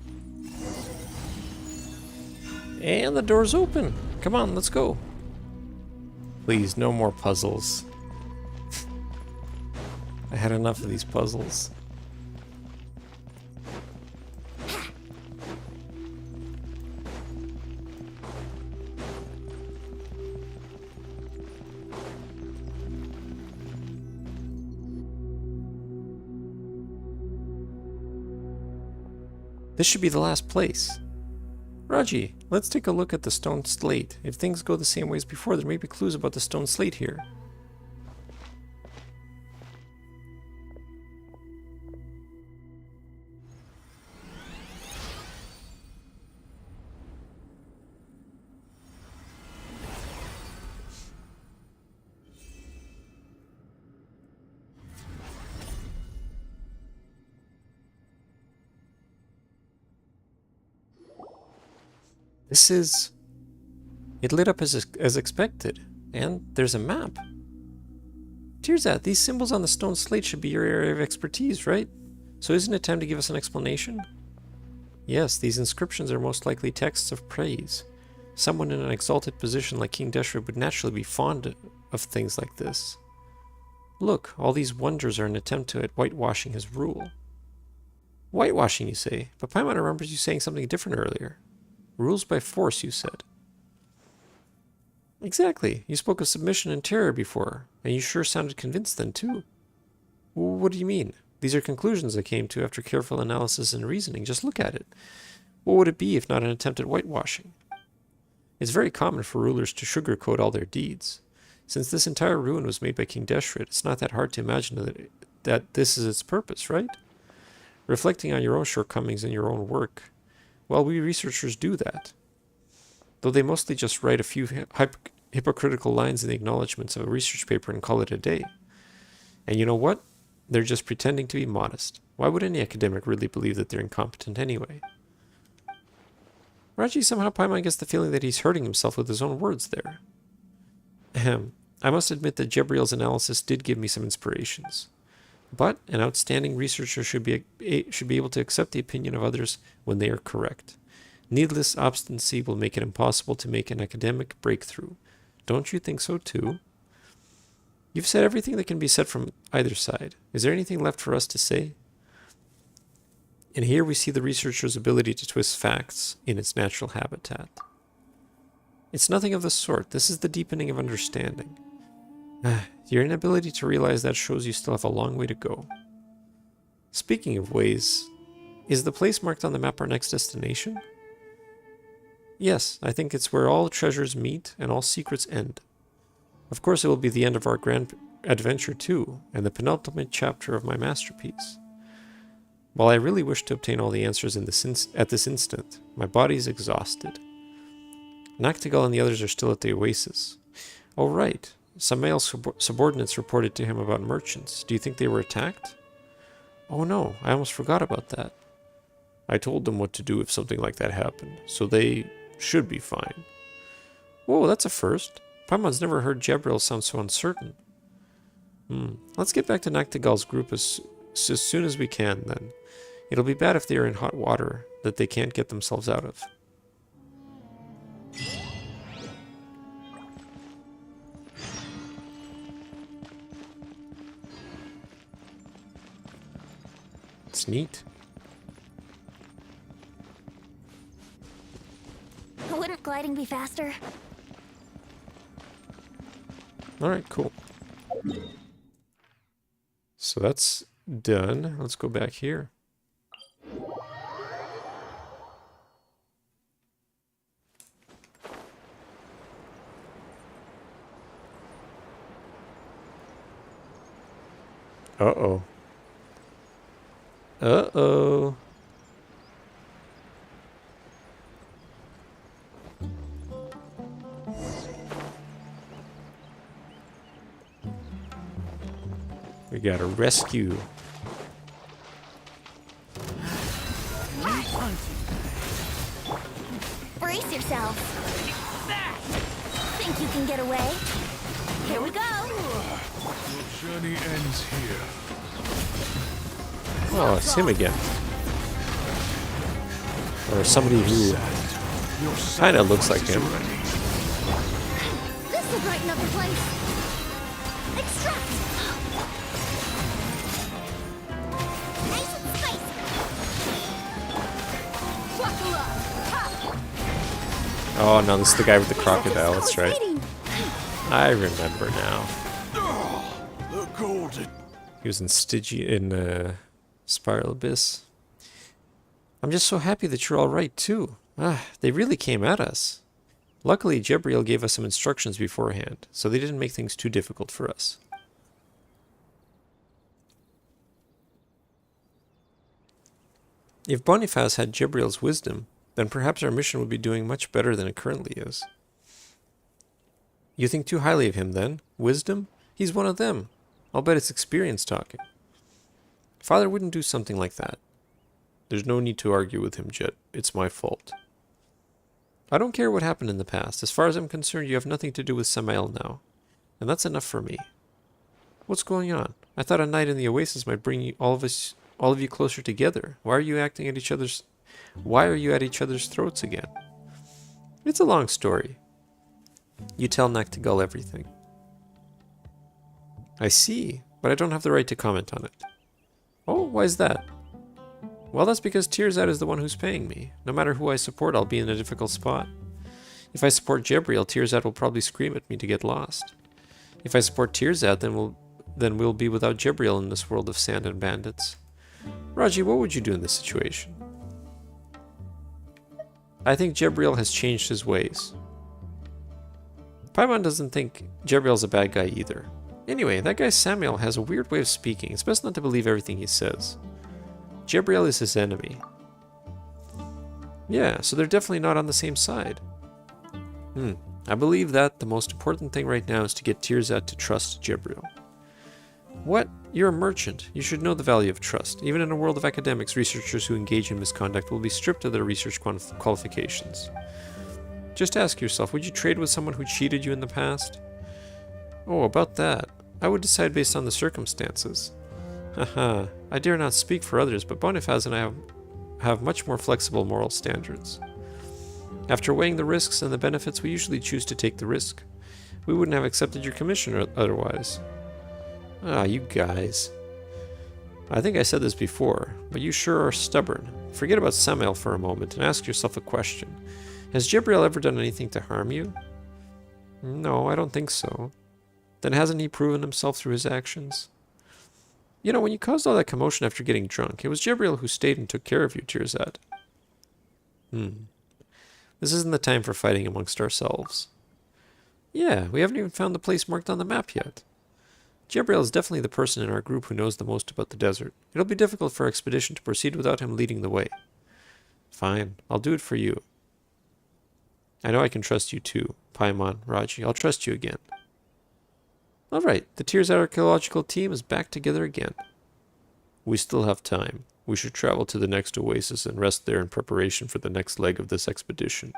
And the door's open. Come on, let's go. Please, no more puzzles. I had enough of these puzzles. This should be the last place. Raji, let's take a look at the stone slate. If things go the same way as before, there may be clues about the stone slate here. This is... It lit up as expected. And there's a map. Tirzat, these symbols on the stone slate should be your area of expertise, right? So isn't it time to give us an explanation? Yes, these inscriptions are most likely texts of praise. Someone in an exalted position like King Deshret would naturally be fond of things like this. Look, all these wonders are an attempt at whitewashing his rule. Whitewashing, you say? But Paimon remembers you saying something different earlier. Rules by force, you said. Exactly. You spoke of submission and terror before, and you sure sounded convinced then, too. What do you mean? These are conclusions I came to after careful analysis and reasoning. Just look at it. What would it be if not an attempt at whitewashing? It's very common for rulers to sugarcoat all their deeds. Since this entire ruin was made by King Deshret, it's not that hard to imagine that this is its purpose, right? Reflecting on your own shortcomings in your own work, well, we researchers do that. Though they mostly just write a few hypocritical lines in the acknowledgments of a research paper and call it a day. And you know what? They're just pretending to be modest. Why would any academic really believe that they're incompetent anyway? Raji, somehow Paimon gets the feeling that he's hurting himself with his own words there. Ahem. I must admit that Jebriel's analysis did give me some inspirations. But an outstanding researcher should be able to accept the opinion of others when they are correct. Needless obstinacy will make it impossible to make an academic breakthrough. Don't you think so too? You've said everything that can be said from either side. Is there anything left for us to say? And here we see the researcher's ability to twist facts in its natural habitat. It's nothing of the sort. This is the deepening of understanding. Your inability to realize that shows you still have a long way to go. Speaking of ways, Is the place marked on the map our next destination? Yes, I think it's where all treasures meet and all secrets end. Of course, it will be the end of our grand adventure too, and the penultimate chapter of my masterpiece. While I really wish to obtain all the answers at this instant, my body is exhausted. Nactigal and the others are still at the oasis. Oh right, some male subordinates reported to him about merchants. Do you think they were attacked? Oh no, I almost forgot about that. I told them what to do if something like that happened, so they should be fine. Whoa, that's a first. Paimon's never heard Jebriel sound so uncertain. Let's get back to Nactigal's group as soon as we can, then. It'll be bad if they are in hot water that they can't get themselves out of. It's neat. Wouldn't gliding be faster? Alright, cool. So that's done. Let's go back here. Uh-oh. Uh-oh. We gotta rescue. Brace yourself. Think you can get away? Here we go. Your journey ends here. Oh, it's him again. Or somebody who kind of looks like him. This will brighten up the place. Extract. Nice and spicy. Buckle up. Ha! Oh no, this is the guy with the crocodile, that's right. I remember now. The golden. He was in Spiral Abyss. I'm just so happy that you're alright too. They really came at us. Luckily, Jebriel gave us some instructions beforehand, so they didn't make things too difficult for us. If Boniface had Jebriel's wisdom, then perhaps our mission would be doing much better than it currently is. You think too highly of him, then? Wisdom? He's one of them. I'll bet it's experience talking. Father wouldn't do something like that. There's no need to argue with him, Jet. It's my fault. I don't care what happened in the past. As far as I'm concerned, you have nothing to do with Samael now. And that's enough for me. What's going on? I thought a night in the Oasis might bring you, all of you closer together. Why are you at each other's throats again? It's a long story. You tell Nactigal everything. I see, but I don't have the right to comment on it. Oh, why is that? Well, that's because Tirzad is the one who's paying me. No matter who I support, I'll be in a difficult spot. If I support Jebriel, Tirzad will probably scream at me to get lost. If I support Tirzad, then we'll be without Jebriel in this world of sand and bandits. Raji, what would you do in this situation? I think Jebriel has changed his ways. Paimon doesn't think Jebriel's a bad guy either. Anyway, that guy Samuel has a weird way of speaking. It's best not to believe everything he says. Jebriel is his enemy. Yeah, so they're definitely not on the same side. I believe that the most important thing right now is to get Tirzad to trust Jebriel. What? You're a merchant. You should know the value of trust. Even in a world of academics, researchers who engage in misconduct will be stripped of their research qualifications. Just ask yourself, would you trade with someone who cheated you in the past? Oh, about that. I would decide based on the circumstances. Haha, I dare not speak for others, but Boniface and I have much more flexible moral standards. After weighing the risks and the benefits, we usually choose to take the risk. We wouldn't have accepted your commission otherwise. Ah, you guys. I think I said this before, but you sure are stubborn. Forget about Samael for a moment and ask yourself a question. Has Jebriel ever done anything to harm you? No, I don't think so. Then hasn't he proven himself through his actions? You know, when you caused all that commotion after getting drunk, it was Gabriel who stayed and took care of you, Tirzad. This isn't the time for fighting amongst ourselves. Yeah, we haven't even found the place marked on the map yet. Gabriel is definitely the person in our group who knows the most about the desert. It'll be difficult for our expedition to proceed without him leading the way. Fine, I'll do it for you. I know I can trust you too, Paimon, Raji. I'll trust you again. Alright, the Tirzad archaeological team is back together again. We still have time. We should travel to the next oasis and rest there in preparation for the next leg of this expedition.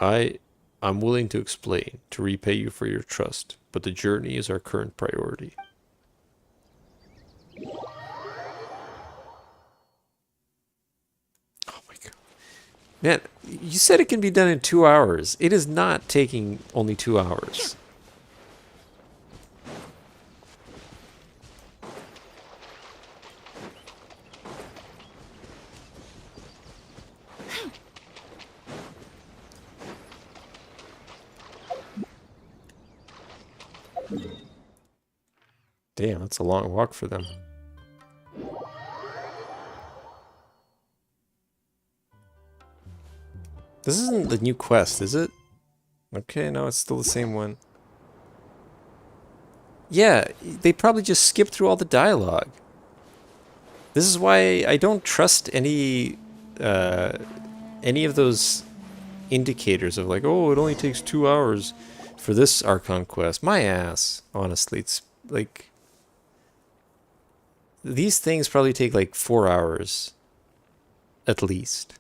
I'm willing to explain, to repay you for your trust, but the journey is our current priority. Oh my god. Man, you said it can be done in 2 hours. It is not taking only 2 hours. Damn, that's a long walk for them. This isn't the new quest, is it? Okay, no, it's still the same one. Yeah, they probably just skipped through all the dialogue. This is why I don't trust any of those indicators of like, oh, it only takes 2 hours for this Archon quest. My ass, honestly. It's like... These things probably take like 4 hours, at least.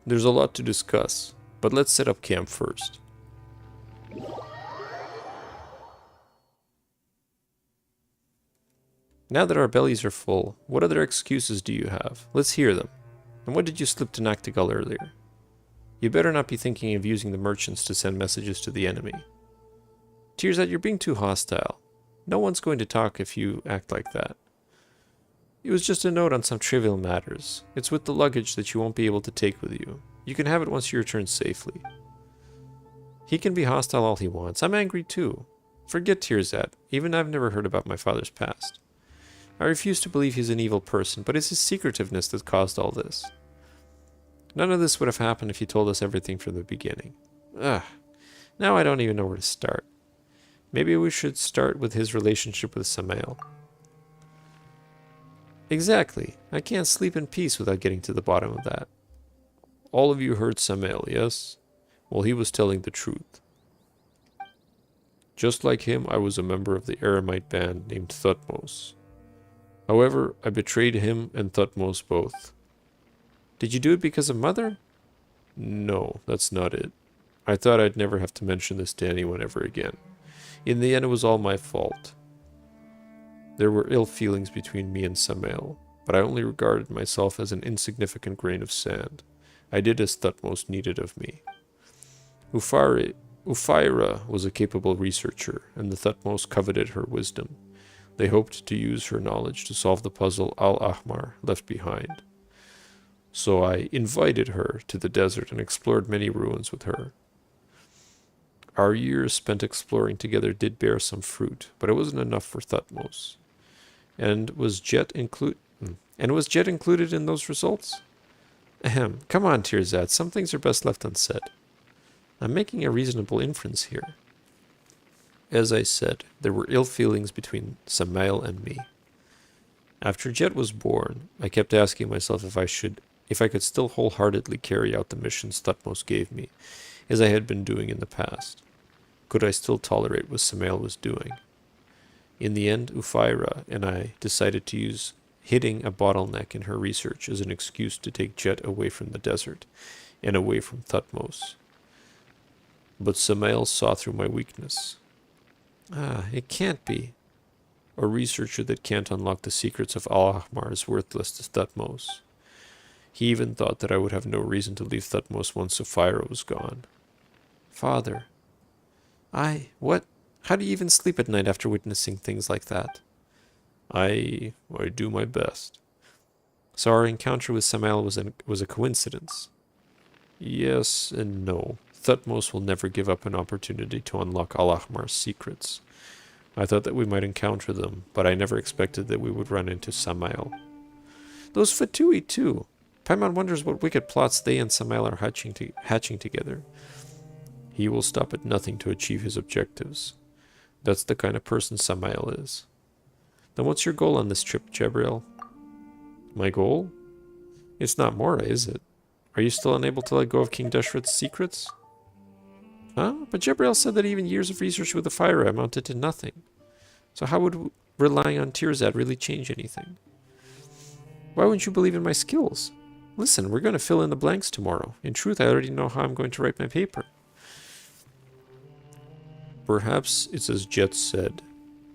There's a lot to discuss, but let's set up camp first. Now that our bellies are full, what other excuses do you have? Let's hear them. And what did you slip to Nactigal earlier? You better not be thinking of using the merchants to send messages to the enemy. Tirzad, you're being too hostile. No one's going to talk if you act like that. It was just a note on some trivial matters. It's with the luggage that you won't be able to take with you. You can have it once you return safely. He can be hostile all he wants. I'm angry too. Forget Tirzad. Even I've never heard about my father's past. I refuse to believe he's an evil person, but it's his secretiveness that caused all this. None of this would have happened if he told us everything from the beginning. Ugh. Now I don't even know where to start. Maybe we should start with his relationship with Samael. Exactly. I can't sleep in peace without getting to the bottom of that. All of you heard Samael, yes? Well, he was telling the truth. Just like him, I was a member of the Eremite band named Thutmose. However, I betrayed him and Thutmose both. Did you do it because of Mother? No, that's not it. I thought I'd never have to mention this to anyone ever again. In the end, it was all my fault. There were ill feelings between me and Samael, but I only regarded myself as an insignificant grain of sand. I did as Thutmose needed of me. Ufira was a capable researcher, and the Thutmose coveted her wisdom. They hoped to use her knowledge to solve the puzzle Al-Ahmar left behind. So I invited her to the desert and explored many ruins with her. Our years spent exploring together did bear some fruit, but it wasn't enough for Thutmose. And was Jet included in those results? Ahem. Come on, Tirzad. Some things are best left unsaid. I'm making a reasonable inference here. As I said, there were ill feelings between Samael and me. After Jet was born, I kept asking myself if I could still wholeheartedly carry out the missions Thutmose gave me, as I had been doing in the past. Could I still tolerate what Samael was doing? In the end, Ufira and I decided to use hitting a bottleneck in her research as an excuse to take Jet away from the desert and away from Thutmose. But Samael saw through my weakness. It can't be. A researcher that can't unlock the secrets of Al-Ahmar is worthless to Thutmose. He even thought that I would have no reason to leave Thutmose once Ufira was gone. Father. What? How do you even sleep at night after witnessing things like that? I do my best. So our encounter with Samael was a coincidence? Yes and no. Thutmose will never give up an opportunity to unlock Al-Ahmar's secrets. I thought that we might encounter them, but I never expected that we would run into Samael. Those Fatui too. Paimon wonders what wicked plots they and Samael are hatching together. He will stop at nothing to achieve his objectives. That's the kind of person Samael is. Then what's your goal on this trip, Jabriel? My goal? It's not Mora, is it? Are you still unable to let go of King Deshret's secrets? Huh? But Jabriel said that even years of research with the fire amounted to nothing. So how would relying on Tirzad really change anything? Why wouldn't you believe in my skills? Listen, we're going to fill in the blanks tomorrow. In truth, I already know how I'm going to write my paper. Perhaps it's as Jet said.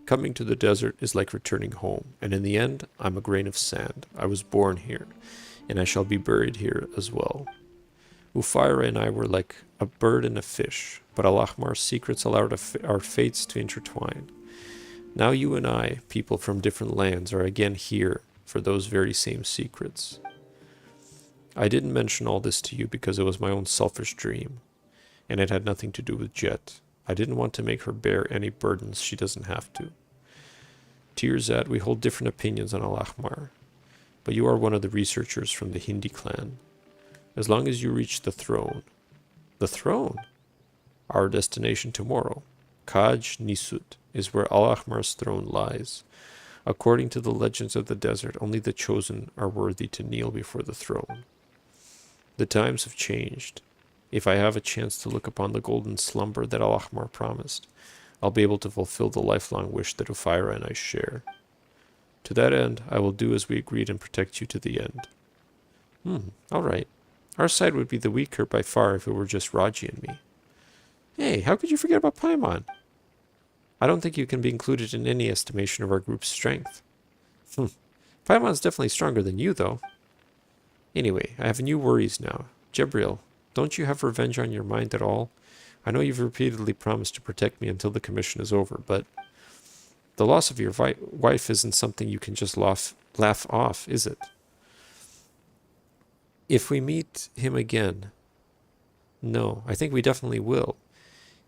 Coming to the desert is like returning home, and in the end, I'm a grain of sand. I was born here, and I shall be buried here as well. Ufaira and I were like a bird and a fish, but Al-Ahmar's secrets allowed our fates to intertwine. Now you and I, people from different lands, are again here for those very same secrets. I didn't mention all this to you because it was my own selfish dream, and it had nothing to do with Jet. I didn't want to make her bear any burdens she doesn't have to. Tirzad, we hold different opinions on Al-Ahmar, but you are one of the researchers from the Hindi clan. As long as you reach the throne. The throne? Our destination tomorrow, Kaj Nisut, is where Al-Ahmar's throne lies. According to the legends of the desert, only the chosen are worthy to kneel before the throne. The times have changed. If I have a chance to look upon the golden slumber that Al-Ahmar promised, I'll be able to fulfill the lifelong wish that Ufaira and I share. To that end, I will do as we agreed and protect you to the end. All right. Our side would be the weaker by far if it were just Raji and me. Hey, how could you forget about Paimon? I don't think you can be included in any estimation of our group's strength. Paimon's definitely stronger than you, though. Anyway, I have new worries now. Jabriel, don't you have revenge on your mind at all? I know you've repeatedly promised to protect me until the commission is over, but the loss of your wife isn't something you can just laugh off, is it? If we meet him again... No, I think we definitely will.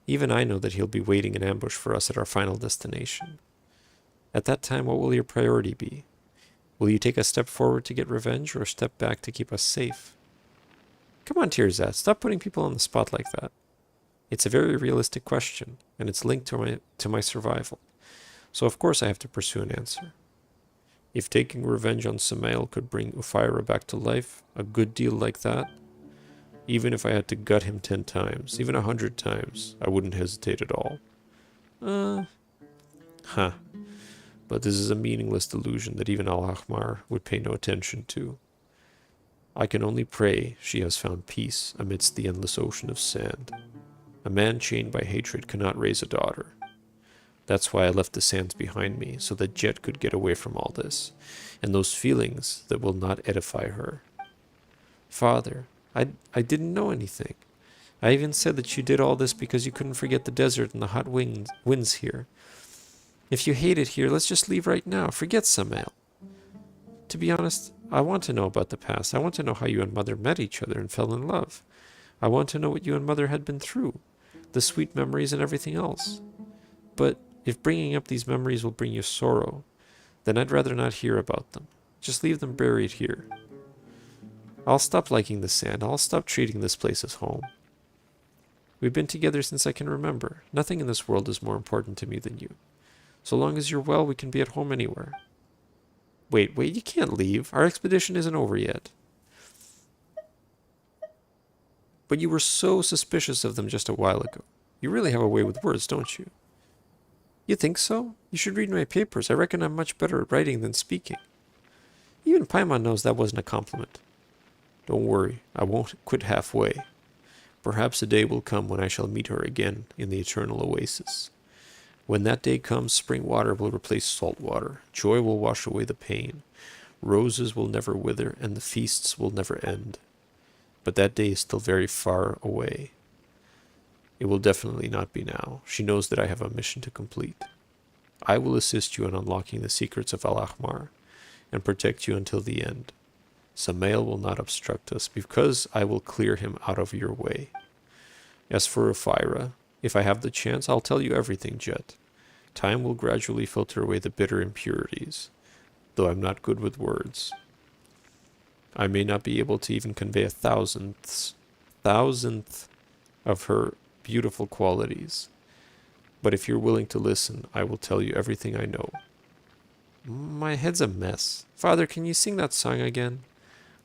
Even I know that he'll be waiting in ambush for us at our final destination. At that time, what will your priority be? Will you take a step forward to get revenge, or a step back to keep us safe? Come on, Tirzad, stop putting people on the spot like that. It's a very realistic question, and it's linked to my survival. So of course I have to pursue an answer. If taking revenge on Samael could bring Ufaira back to life, a good deal like that, even if I had to gut him 10 times, even 100 times, I wouldn't hesitate at all. But this is a meaningless delusion that even Al-Ahmar would pay no attention to. I can only pray she has found peace amidst the endless ocean of sand. A man chained by hatred cannot raise a daughter. That's why I left the sands behind me, so that Jet could get away from all this, and those feelings that will not edify her. Father, I didn't know anything. I even said that you did all this because you couldn't forget the desert and the hot winds here. If you hate it here, let's just leave right now. Forget Samael. To be honest, I want to know about the past. I want to know how you and Mother met each other and fell in love. I want to know what you and Mother had been through, the sweet memories and everything else. But if bringing up these memories will bring you sorrow, then I'd rather not hear about them. Just leave them buried here. I'll stop liking the sand. I'll stop treating this place as home. We've been together since I can remember. Nothing in this world is more important to me than you. So long as you're well, we can be at home anywhere. Wait, you can't leave. Our expedition isn't over yet. But you were so suspicious of them just a while ago. You really have a way with words, don't you? You think so? You should read my papers. I reckon I'm much better at writing than speaking. Even Paimon knows that wasn't a compliment. Don't worry, I won't quit halfway. Perhaps a day will come when I shall meet her again in the eternal oasis. When that day comes, spring water will replace salt water. Joy will wash away the pain. Roses will never wither, and the feasts will never end. But that day is still very far away. It will definitely not be now. She knows that I have a mission to complete. I will assist you in unlocking the secrets of Al-Ahmar and protect you until the end. Samael will not obstruct us, because I will clear him out of your way. As for Ufaira, if I have the chance, I'll tell you everything, Jet. Time will gradually filter away the bitter impurities, though I'm not good with words. I may not be able to even convey a thousandth of her beautiful qualities. But if you're willing to listen, I will tell you everything I know. My head's a mess. Father, can you sing that song again?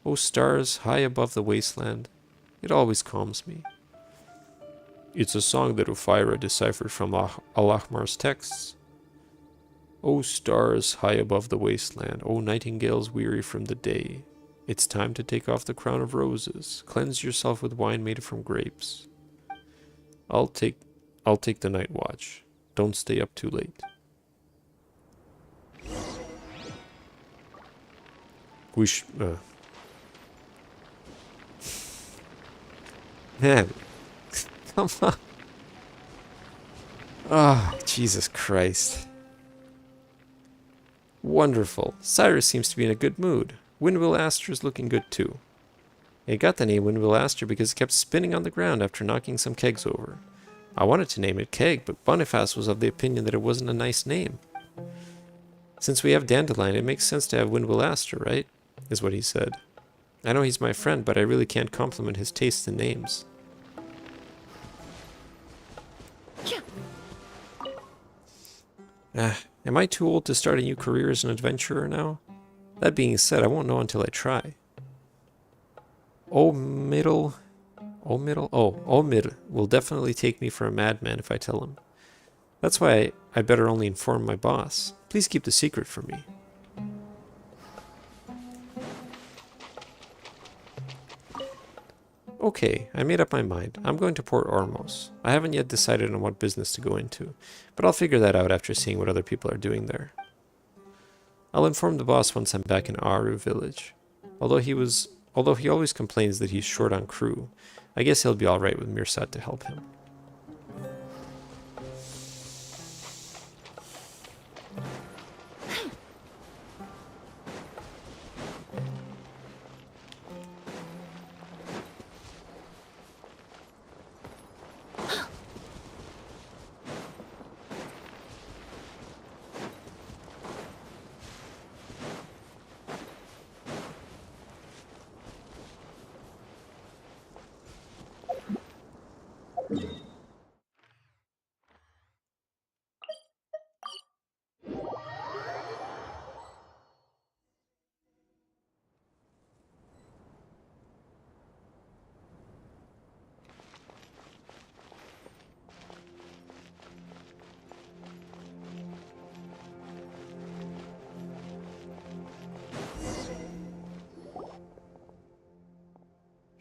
Oh, stars high above the wasteland. It always calms me. It's a song that Ufira deciphered from Al-Ahmar's texts. O stars high above the wasteland, O nightingales weary from the day, it's time to take off the crown of roses. Cleanse yourself with wine made from grapes. I'll take the night watch. Don't stay up too late. Man, come on. Oh, Jesus Christ. Wonderful. Cyrus seems to be in a good mood. Windwheel Aster's looking good too. It got the name Windwheel Aster because it kept spinning on the ground after knocking some kegs over. I wanted to name it Keg, but Boniface was of the opinion that it wasn't a nice name. Since we have Dandelion, it makes sense to have Windwheel Aster, right? Is what he said. I know he's my friend, but I really can't compliment his taste in names. Am I too old to start a new career as an adventurer now? That being said, I won't know until I try. Omid will definitely take me for a madman if I tell him. That's why I'd better only inform my boss. Please keep the secret from me. Okay, I made up my mind. I'm going to Port Ormos. I haven't yet decided on what business to go into, but I'll figure that out after seeing what other people are doing there. I'll inform the boss once I'm back in Aru village. Although he always complains that he's short on crew, I guess he'll be alright with Mirsat to help him.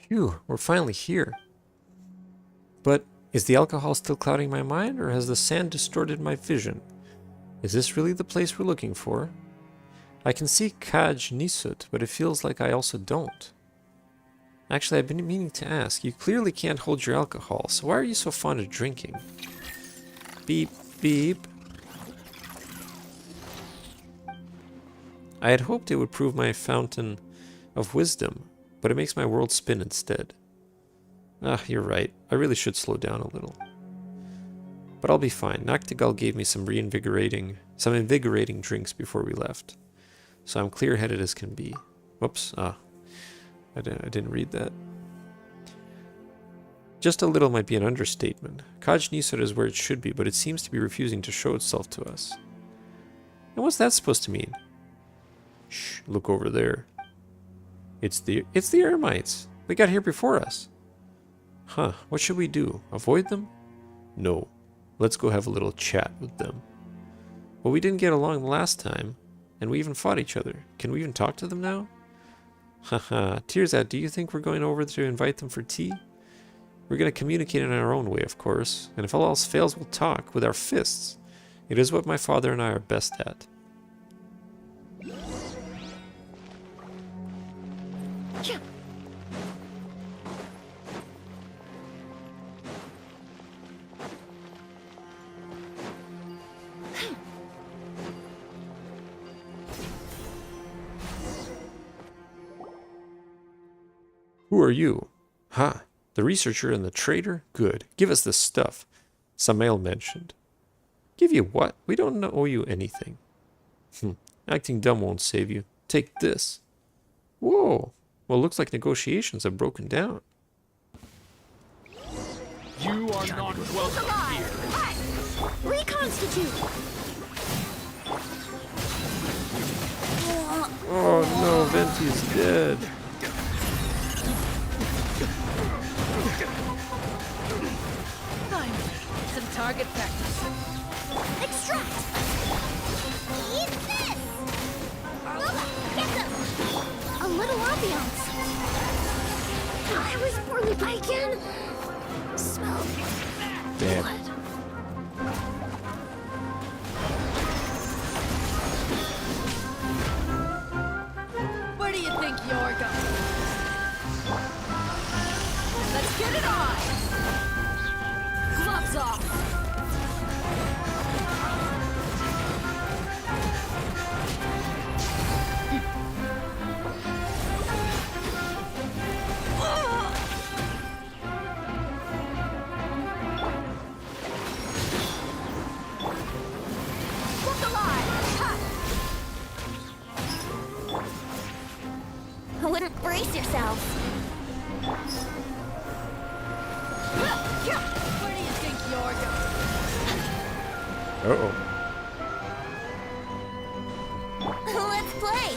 Phew, we're finally here. But is the alcohol still clouding my mind, or has the sand distorted my vision? Is this really the place we're looking for? I can see Kaj Nisut, but it feels like I also don't. Actually, I've been meaning to ask. You clearly can't hold your alcohol, so why are you so fond of drinking? Beep, beep. I had hoped it would prove my fountain of wisdom, but it makes my world spin instead. Ah, you're right. I really should slow down a little. But I'll be fine. Noctigal gave me some invigorating drinks before we left. So I'm clear-headed as can be. Whoops. I didn't read that. Just a little might be an understatement. Kaj Nisut is where it should be, but it seems to be refusing to show itself to us. And what's that supposed to mean? Shh, look over there. It's the Eremites. They got here before us. Huh, what should we do? Avoid them? No. Let's go have a little chat with them. Well, we didn't get along the last time, and we even fought each other. Can we even talk to them now? Haha, Tirzat, do you think we're going over to invite them for tea? We're going to communicate in our own way, of course, and if all else fails, we'll talk with our fists. It is what my father and I are best at. Who are you? Ha! The researcher and the trader? Good. Give us this stuff. Samael mentioned. Give you what? We don't owe you anything. Acting dumb won't save you. Take this. Whoa. Well, looks like negotiations have broken down. You are not welcome here. Reconstitute! Oh no, Venti's dead. Some target practice. Extract! Eat this! Lola, get them! A little ambiance. I was poorly bacon. Smell Damn. blood. Where do you think you're going? Let's get it on! Gloves off! Look alive! Ha! I wouldn't brace yourselves. Where do you think you're going? Uh-oh. Let's play.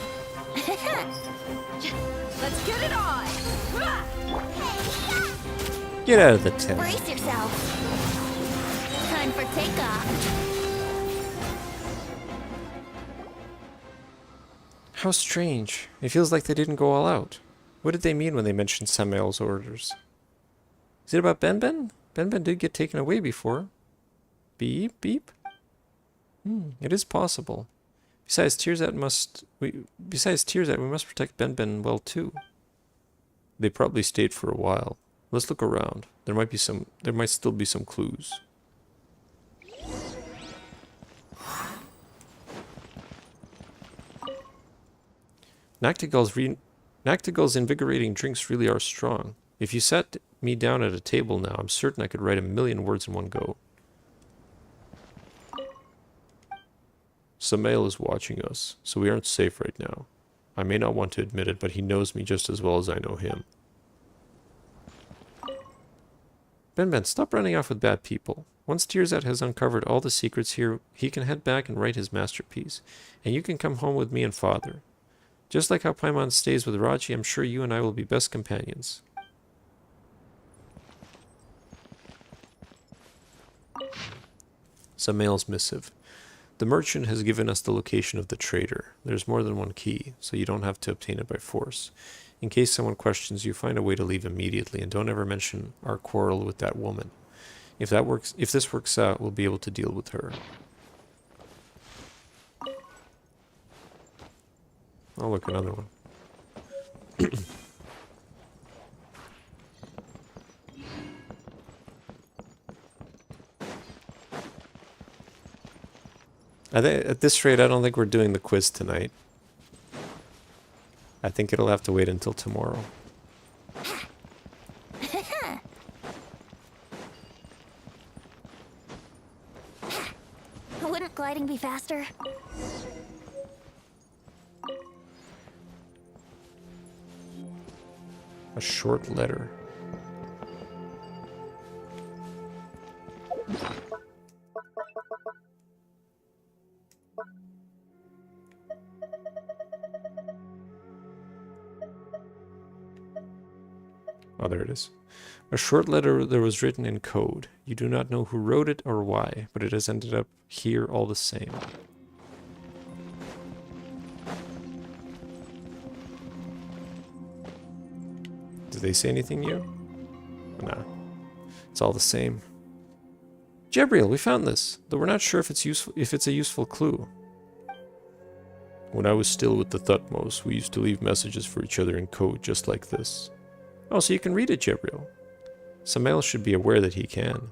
Let's get it on! Get out of the tent. Brace yourselves. Time for takeoff. How strange. It feels like they didn't go all out. What did they mean when they mentioned Samael's orders? Is it about Ben? Ben did get taken away before. Beep, beep. It is possible. Besides Tearsat, we must protect Ben well too. They probably stayed for a while. Let's look around. There might still be some clues. Nactigal's invigorating drinks really are strong. If you sat me down at a table now, I'm certain I could write 1,000,000 words in one go. Samael is watching us, so we aren't safe right now. I may not want to admit it, but he knows me just as well as I know him. Ben, stop running off with bad people. Once Tearsat has uncovered all the secrets here, he can head back and write his masterpiece, and you can come home with me and Father. Just like how Paimon stays with Raji, I'm sure you and I will be best companions. Samael's missive. The merchant has given us the location of the trader. There's more than one key, so you don't have to obtain it by force. In case someone questions you, find a way to leave immediately, and don't ever mention our quarrel with that woman. If this works out, we'll be able to deal with her. Oh, look, another one. At this rate, I don't think we're doing the quiz tonight. I think it'll have to wait until tomorrow. Wouldn't gliding be faster? A short letter. Oh, there it is. A short letter that was written in code. You do not know who wrote it or why, but it has ended up here all the same. Did they say anything new? No. It's all the same. Jabriel, we found this, though we're not sure if it's a useful clue. When I was still with the Thutmose, we used to leave messages for each other in code just like this. Oh, so you can read it, Jabriel. Samael should be aware that he can.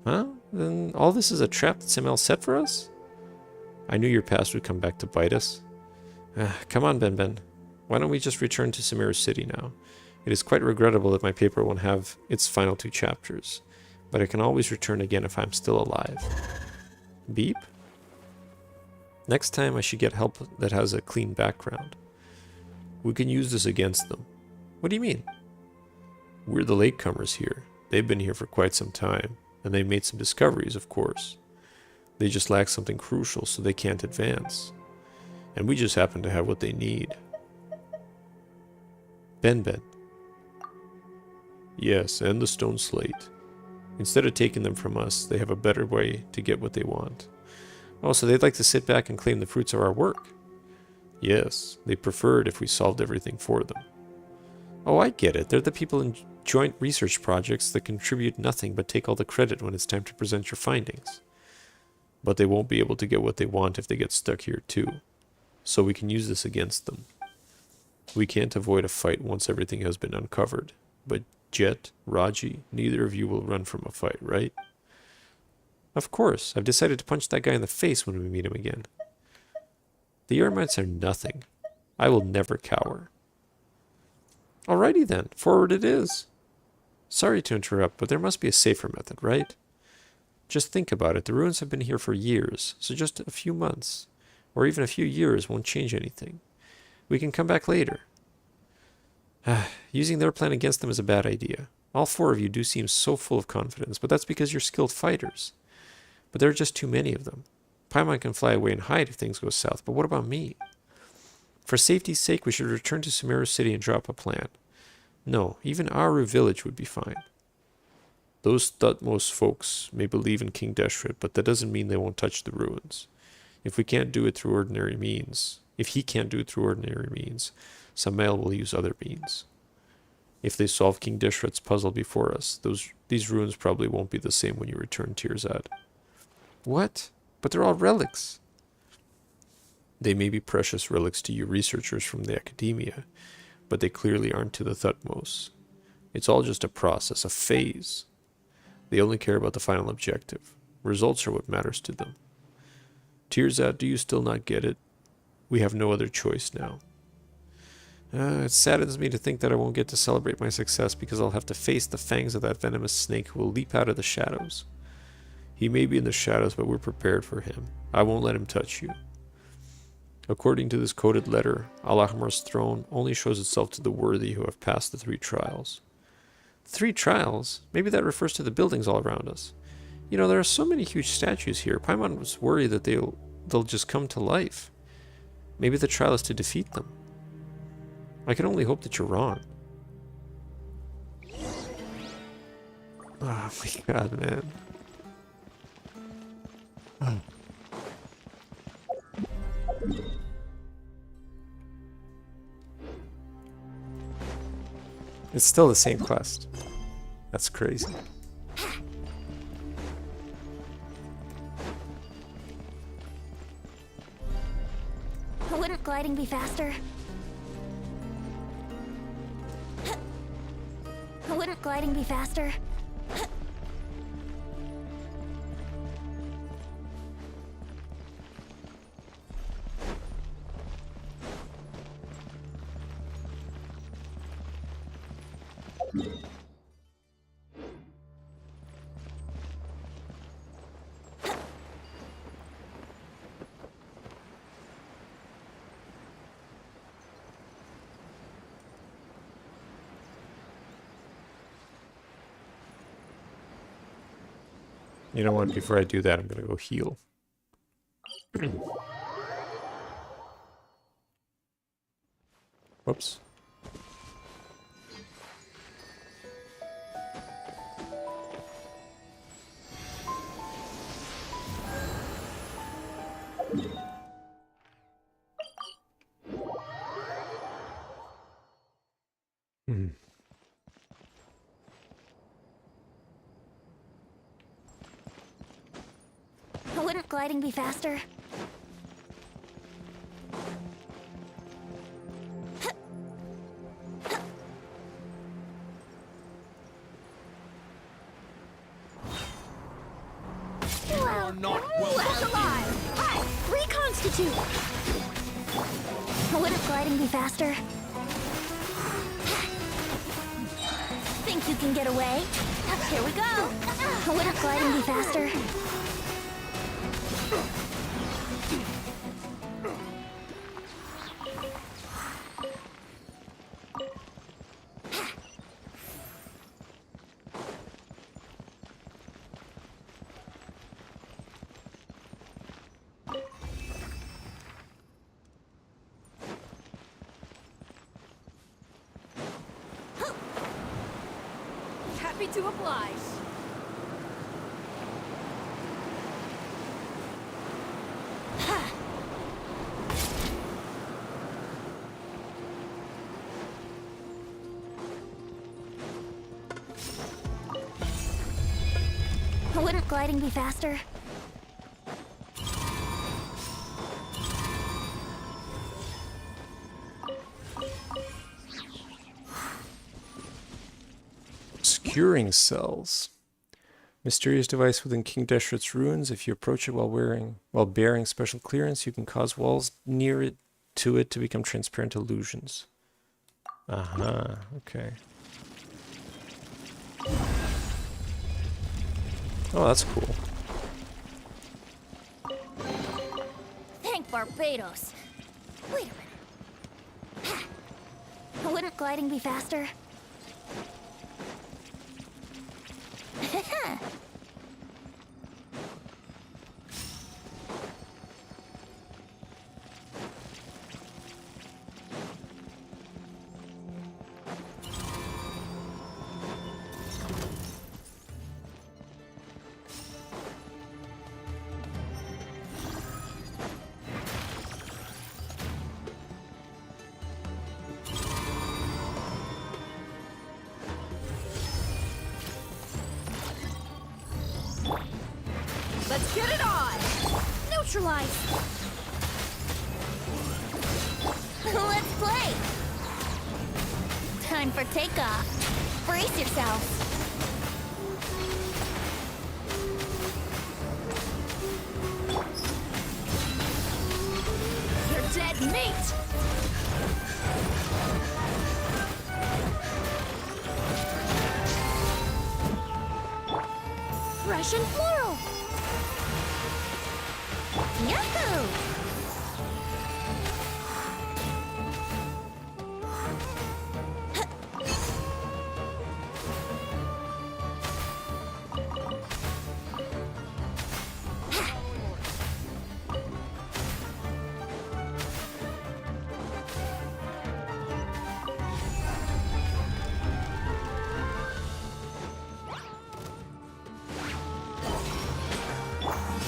Huh? Then all this is a trap that Samael set for us? I knew your past would come back to bite us. Come on, Ben. Why don't we just return to Samira City now? It is quite regrettable that my paper won't have its final 2 chapters, but I can always return again if I'm still alive. Beep? Next time I should get help that has a clean background. We can use this against them. What do you mean? We're the latecomers here. They've been here for quite some time, and they've made some discoveries, of course. They just lack something crucial, so they can't advance. And we just happen to have what they need. Ben. Yes, and the stone slate. Instead of taking them from us, they have a better way to get what they want. Oh, so they'd like to sit back and claim the fruits of our work? Yes, they prefer it if we solved everything for them. Oh, I get it. They're the people in joint research projects that contribute nothing but take all the credit when it's time to present your findings. But they won't be able to get what they want if they get stuck here too. So we can use this against them. We can't avoid a fight once everything has been uncovered. But Jet, Raji, neither of you will run from a fight, right? Of course. I've decided to punch that guy in the face when we meet him again. The Ermites are nothing. I will never cower. Alrighty then, forward it is. Sorry to interrupt, but there must be a safer method, right? Just think about it. The ruins have been here for years, so just a few months, or even a few years won't change anything. We can come back later. Using their plan against them is a bad idea. All four of you do seem so full of confidence, but that's because you're skilled fighters. But there are just too many of them. Paimon can fly away and hide if things go south, but what about me? For safety's sake, we should return to Sumeru City and drop a plan. No, even Aru village would be fine. Those Thutmose folks may believe in King Deshret, but that doesn't mean they won't touch the ruins. If he can't do it through ordinary means, Samael will use other means. If they solve King Deshret's puzzle before us, these ruins probably won't be the same when you return Tirzad. What? But they're all relics. They may be precious relics to you researchers from the academia, but they clearly aren't to the Thutmose. It's all just a process, a phase. They only care about the final objective. Results are what matters to them. Tirzad, do you still not get it? We have no other choice now. It saddens me to think that I won't get to celebrate my success because I'll have to face the fangs of that venomous snake who will leap out of the shadows. He may be in the shadows, but we're prepared for him. I won't let him touch you. According to this coded letter, Al-Ahmar's throne only shows itself to the worthy who have passed the 3 trials. 3 trials? Maybe that refers to the buildings all around us. You know, there are so many huge statues here. Paimon was worried that they'll just come to life. Maybe the trial is to defeat them. I can only hope that you're wrong. Oh my god, man. It's still the same quest. That's crazy. Wouldn't gliding be faster? Wouldn't gliding be faster? You know what? Before I do that, I'm gonna go heal. Whoops. Wouldn't gliding be faster? You are not welcome. Alive! Hi! Reconstitute! Wouldn't gliding be faster? Think you can get away? Here we go! Wouldn't gliding be faster? to oblige. Wouldn't gliding be faster? Obscuring cells. Mysterious device within King Deshret's ruins. If you approach it while bearing special clearance, you can cause walls near it to become transparent illusions. Okay. Oh, that's cool. Thank Barbados. Wait a minute. Wouldn't gliding be faster? Let's get it on! Neutralize! Let's play! Time for takeoff. Brace yourself. You're dead meat! Fresh and floral. Yahoo!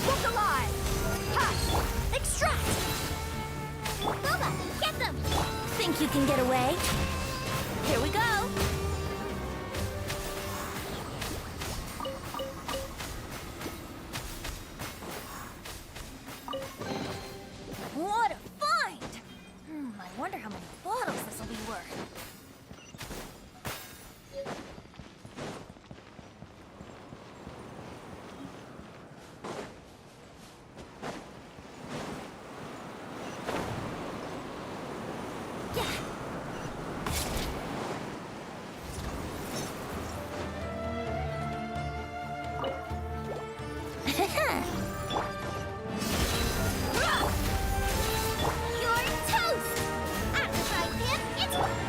Look alive! Ha! Extract! Boba, get them! Think you can get away? Here we go! What a find! I wonder how many bottles this will be worth. You're toast!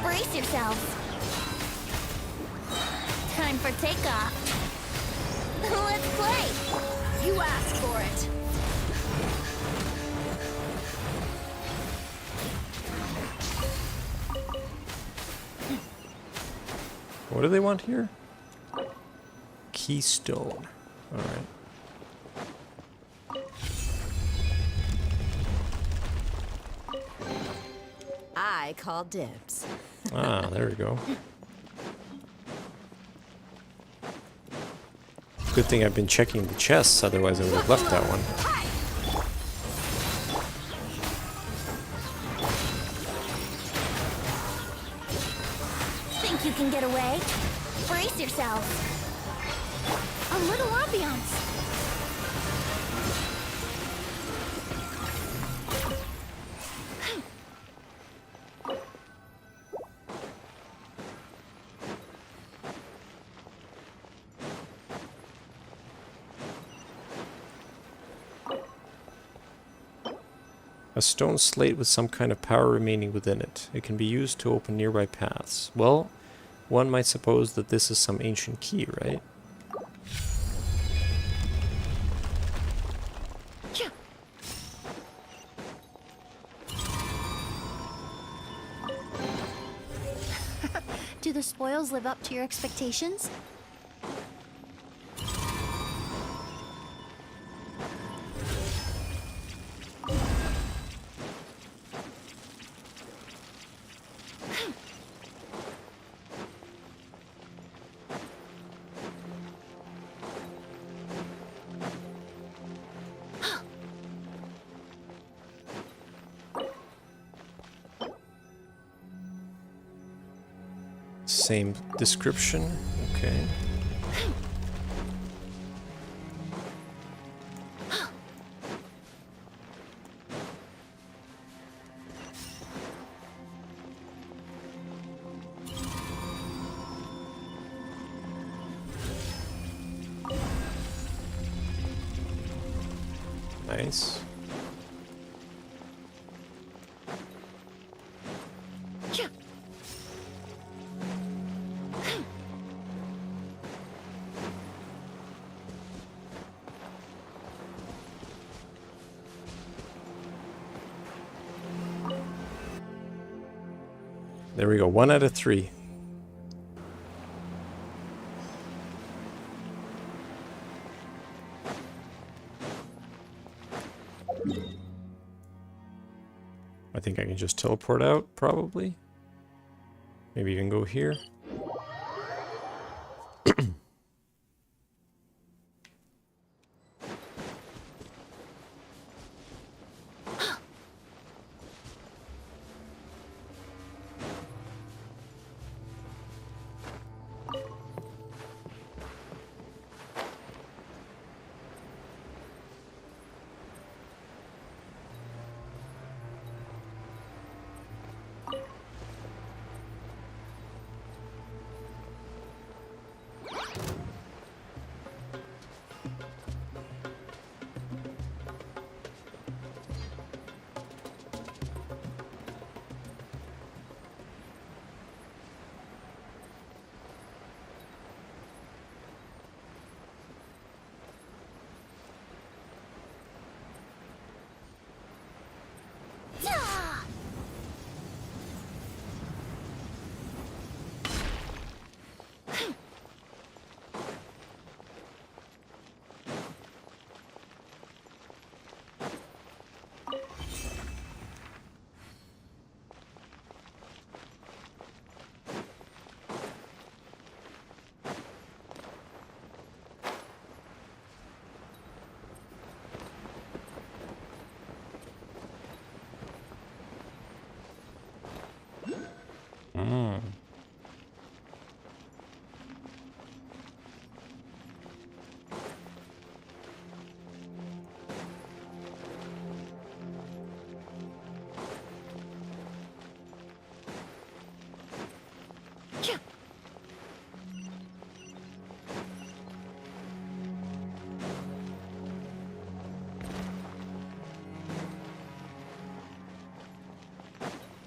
Brace yourselves. Time for takeoff. Let's play. You asked for it! What do they want here? Keystone. Alright. I call dibs. Ah, there we go. Good thing I've been checking the chests, otherwise I would have left that one. Think you can get away? Brace yourself. A little ambiance. A stone slate with some kind of power remaining within it. It can be used to open nearby paths. Well, one might suppose that this is some ancient key, right? Do the spoils live up to your expectations? Same description. Okay. Nice. There we go, 1 out of 3. I think I can just teleport out, probably. Maybe you can go here.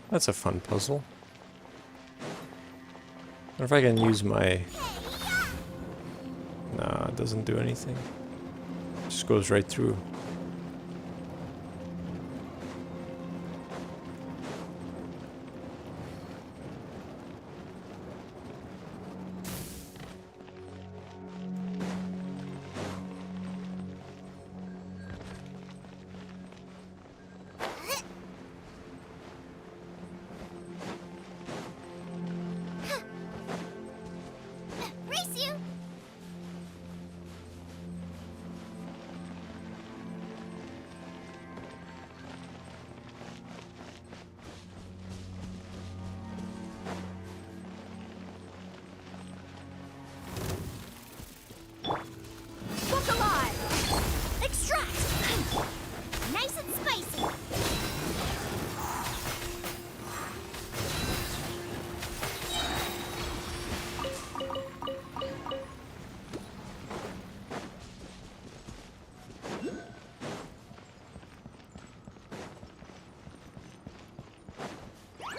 That's a fun puzzle. I wonder if I can use my... Nah, it doesn't do anything. Just goes right through.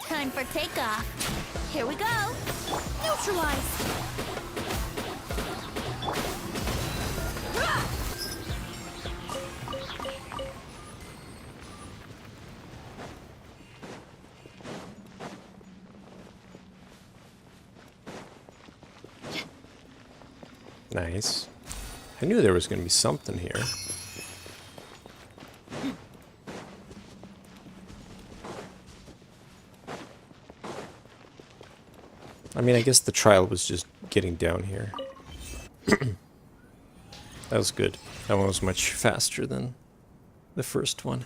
Time for takeoff. Here we go. Neutralize. Nice. I knew there was going to be something here. I mean, I guess the trial was just getting down here. That was good. That one was much faster than the first one.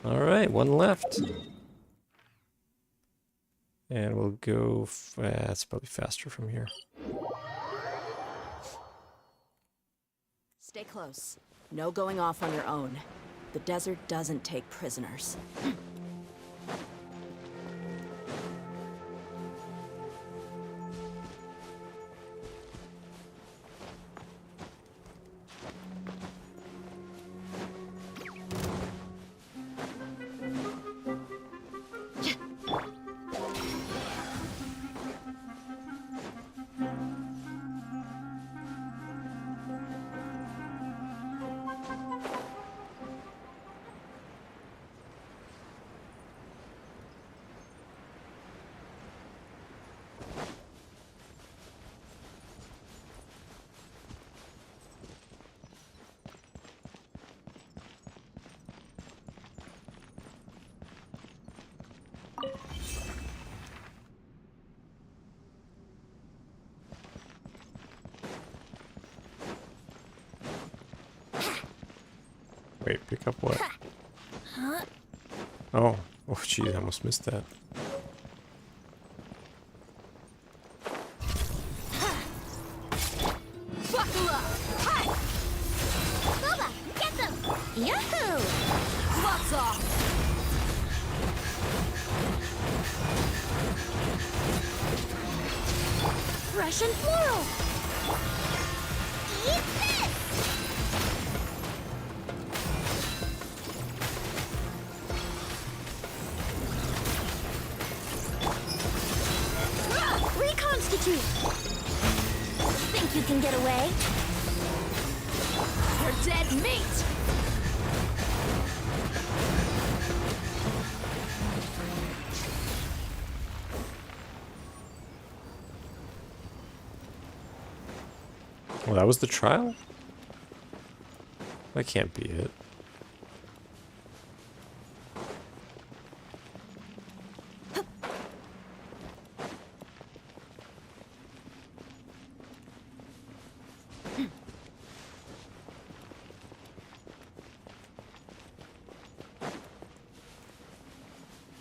Alright, one left. And we'll go... it's probably faster from here. Stay close. No going off on your own. The desert doesn't take prisoners. Wait, pick up what? Oh. Oh, gee, I almost missed that. Buckle up! Hi! Boba, get them! Yahoo! Gloves off! Russian floral! Eat this! Reconstitute! Think you can get away? You're dead meat! Well, that was the trial? That can't be it.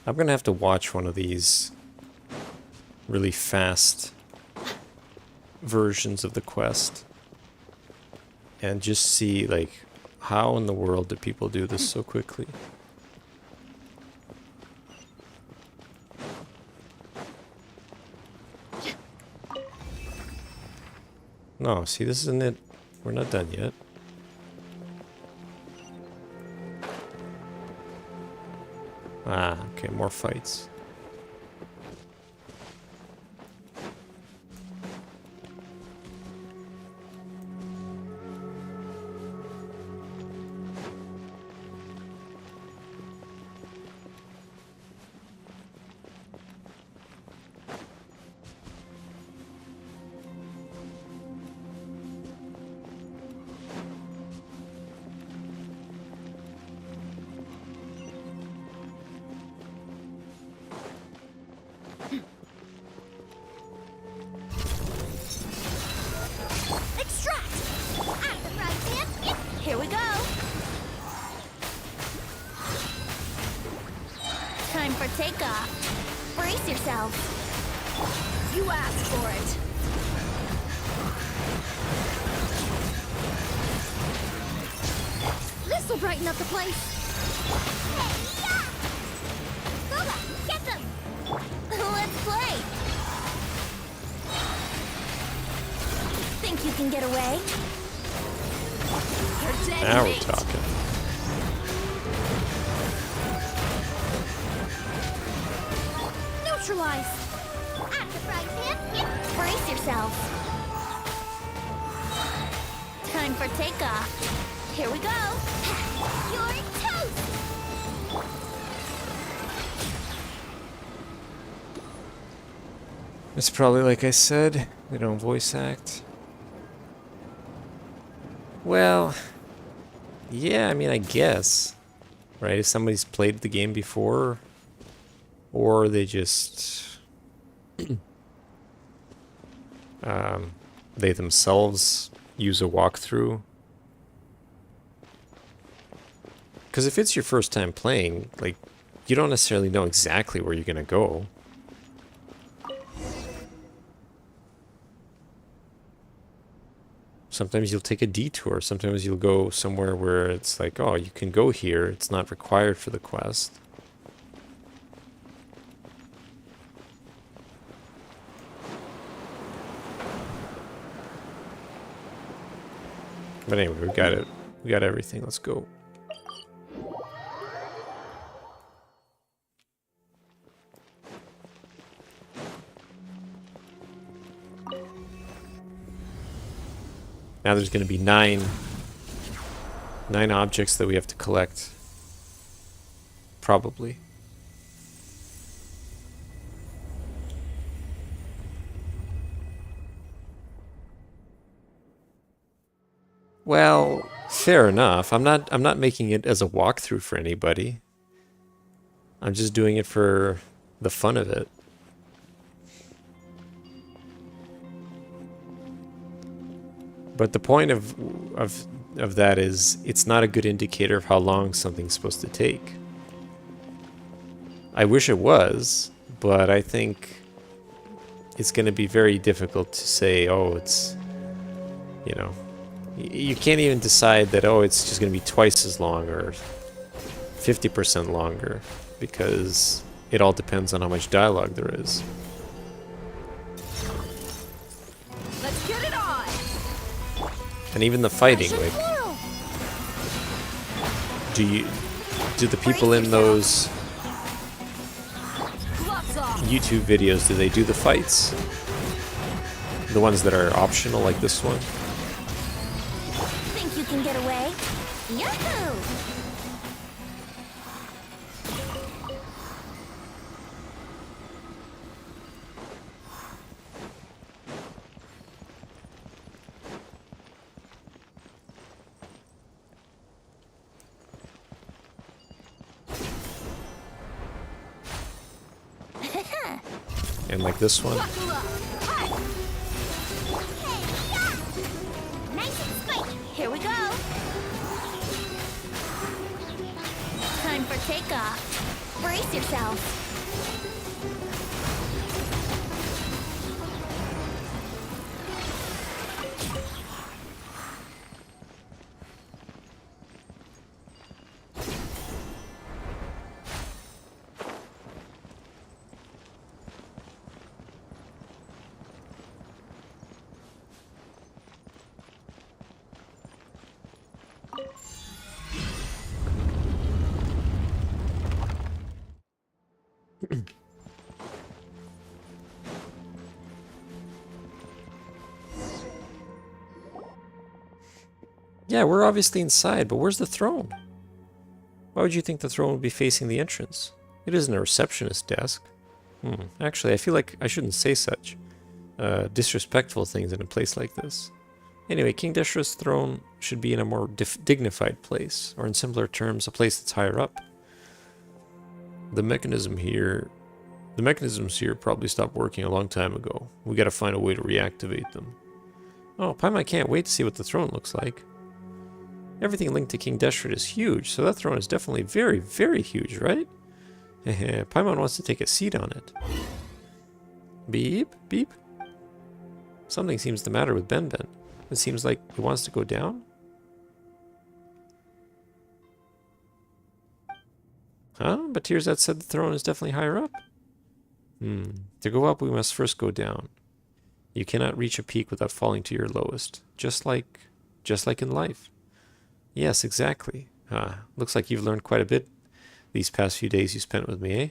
I'm gonna have to watch one of these really fast versions of the quest and just see, like, how in the world do people do this so quickly? No, see, this isn't it. We're not done yet. Ah, okay, more fights. Extract! Out the front pan! Here we go! Time for takeoff. Brace yourself. You asked for it! This'll brighten up the place. Hey, yeah! Boba, get them! Let's play. Think you can get away? You're dead Now we're meat! talking. Neutralize. Out the front pan! Brace yourself. Time for takeoff. Here we go. You're toast! It's probably like I said, they don't voice act. Well, yeah, I mean, I guess. Right? If somebody's played the game before, or they just... they themselves use a walkthrough. Because if it's your first time playing, like, you don't necessarily know exactly where you're going to go. Sometimes you'll take a detour. Sometimes you'll go somewhere where it's like, oh, you can go here. It's not required for the quest. But anyway, we got it. We got everything. Let's go. Now there's going to be nine objects that we have to collect. Probably. Well, fair enough. I'm not making it as a walkthrough for anybody. I'm just doing it for the fun of it. But the point of that is it's not a good indicator of how long something's supposed to take. I wish it was, but I think it's going to be very difficult to say, oh, it's, you know, you can't even decide that, oh, it's just going to be twice as long or 50% longer, because it all depends on how much dialogue there is. Let's get it on. And even the fighting, like, do the people in those YouTube videos, do they do the fights? The ones that are optional, like this one? Think you can get away? Yahoo! And like this one? Nice and spiky. Here we go. Time for takeoff. Brace yourself. Yeah, we're obviously inside, but where's the throne? Why would you think the throne would be facing the entrance? It isn't a receptionist's desk. Actually, I feel like I shouldn't say such disrespectful things in a place like this. Anyway, King Deshra's throne should be in a more dignified place, or in simpler terms, a place that's higher up. The mechanisms here probably stopped working a long time ago. We gotta find a way to reactivate them. Oh, Paimon can't wait to see what the throne looks like. Everything linked to King Deshra is huge, so that throne is definitely very, very huge, right? Paimon wants to take a seat on it. Beep, beep. Something seems the matter with Ben. It seems like he wants to go down. Huh? But Tirzat said the throne is definitely higher up. To go up, we must first go down. You cannot reach a peak without falling to your lowest. Just like in life. Yes, exactly. Looks like you've learned quite a bit these past few days you spent with me, eh?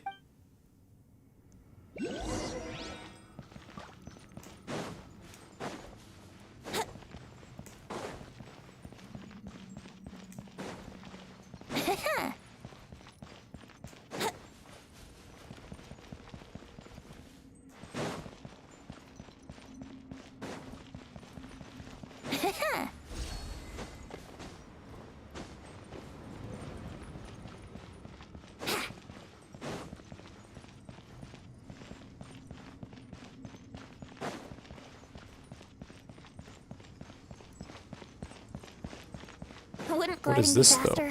What is this, though?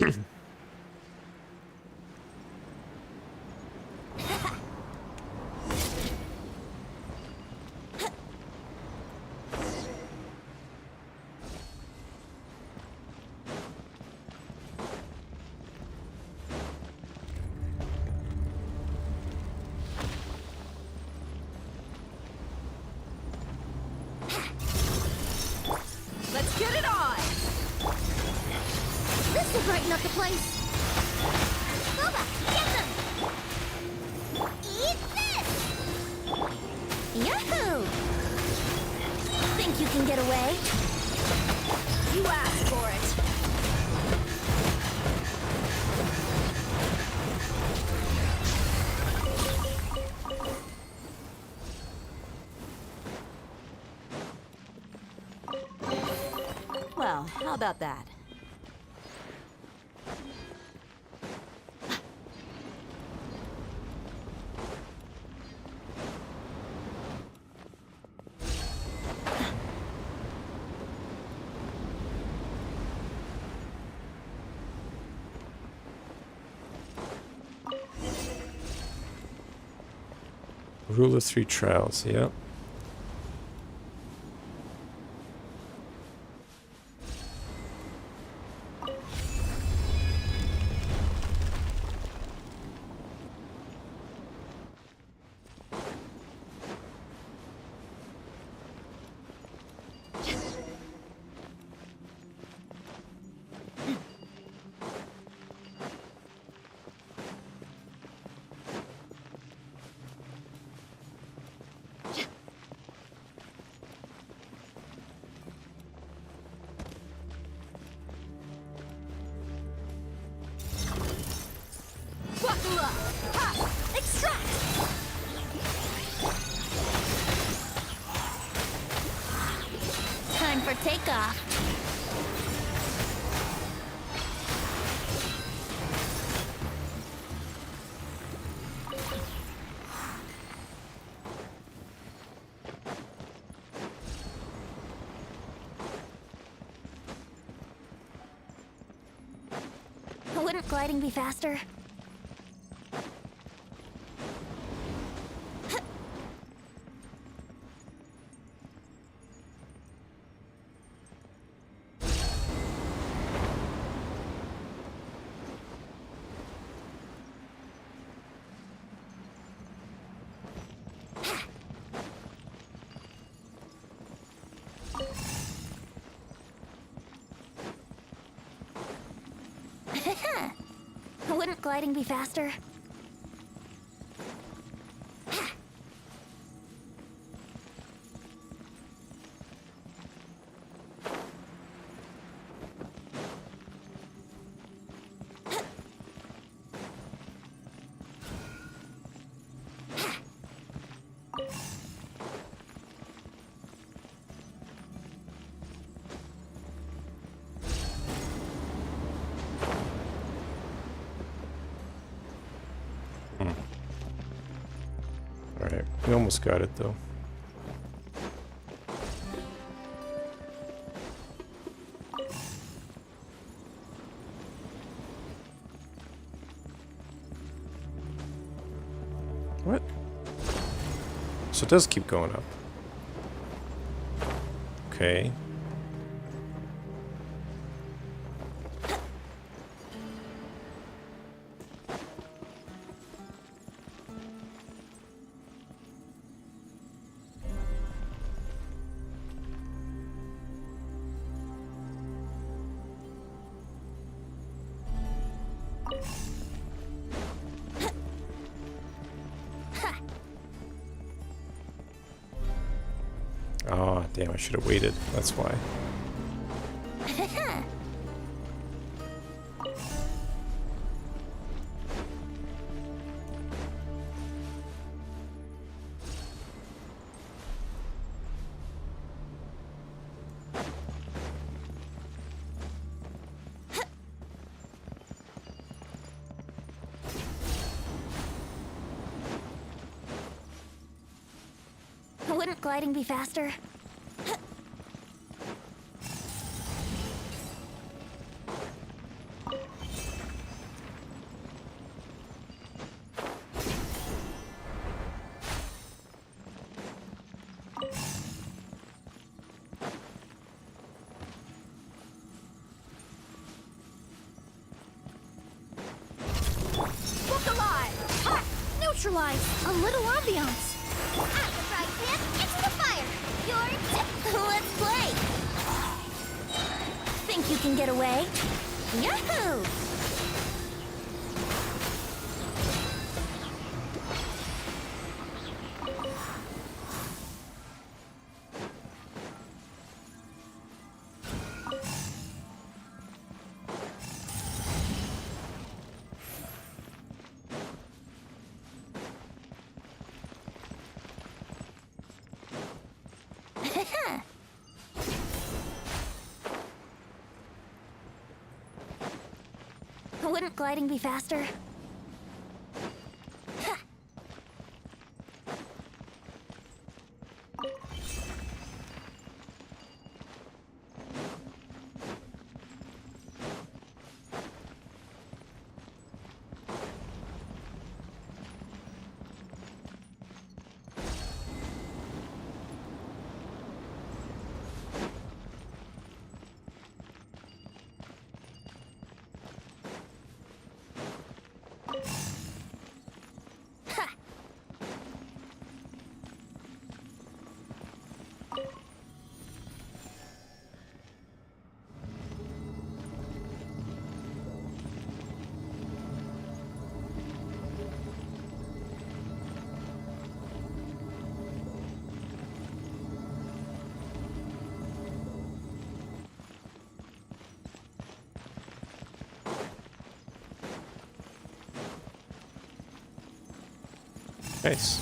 Let's get it on! This will brighten up the place. Boba, get them! Eat this! Yahoo! Think you can get away? You asked for it. Well, how about that? Rule of 3 trials, yep. Buckle up! Ha! Extract! Time for takeoff. Wouldn't gliding be faster? Wouldn't gliding be faster? Alright, we almost got it though. What? So it does keep going up. Okay. Oh, damn, I should have waited. That's why. Wouldn't gliding be faster? socialize, a little ambiance. I'm the frying pan, into the fire! Let's play! Think you can get away? Yahoo! Wouldn't gliding be faster? Nice.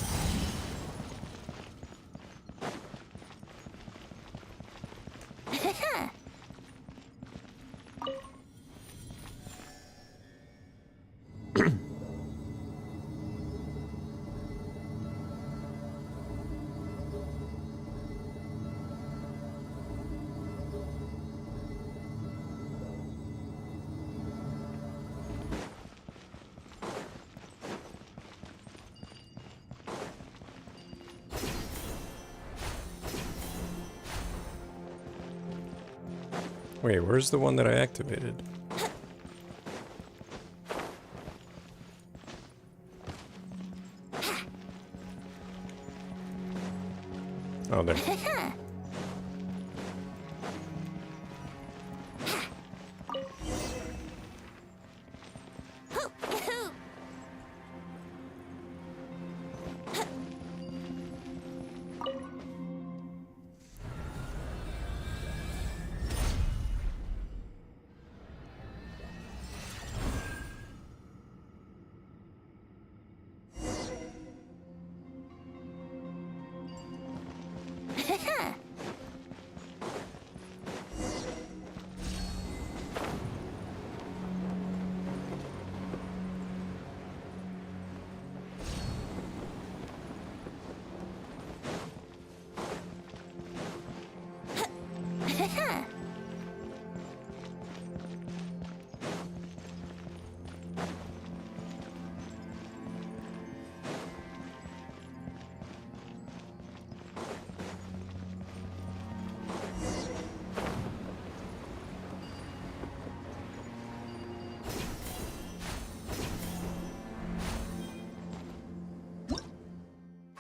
Wait, where's the one that I activated? Oh, there.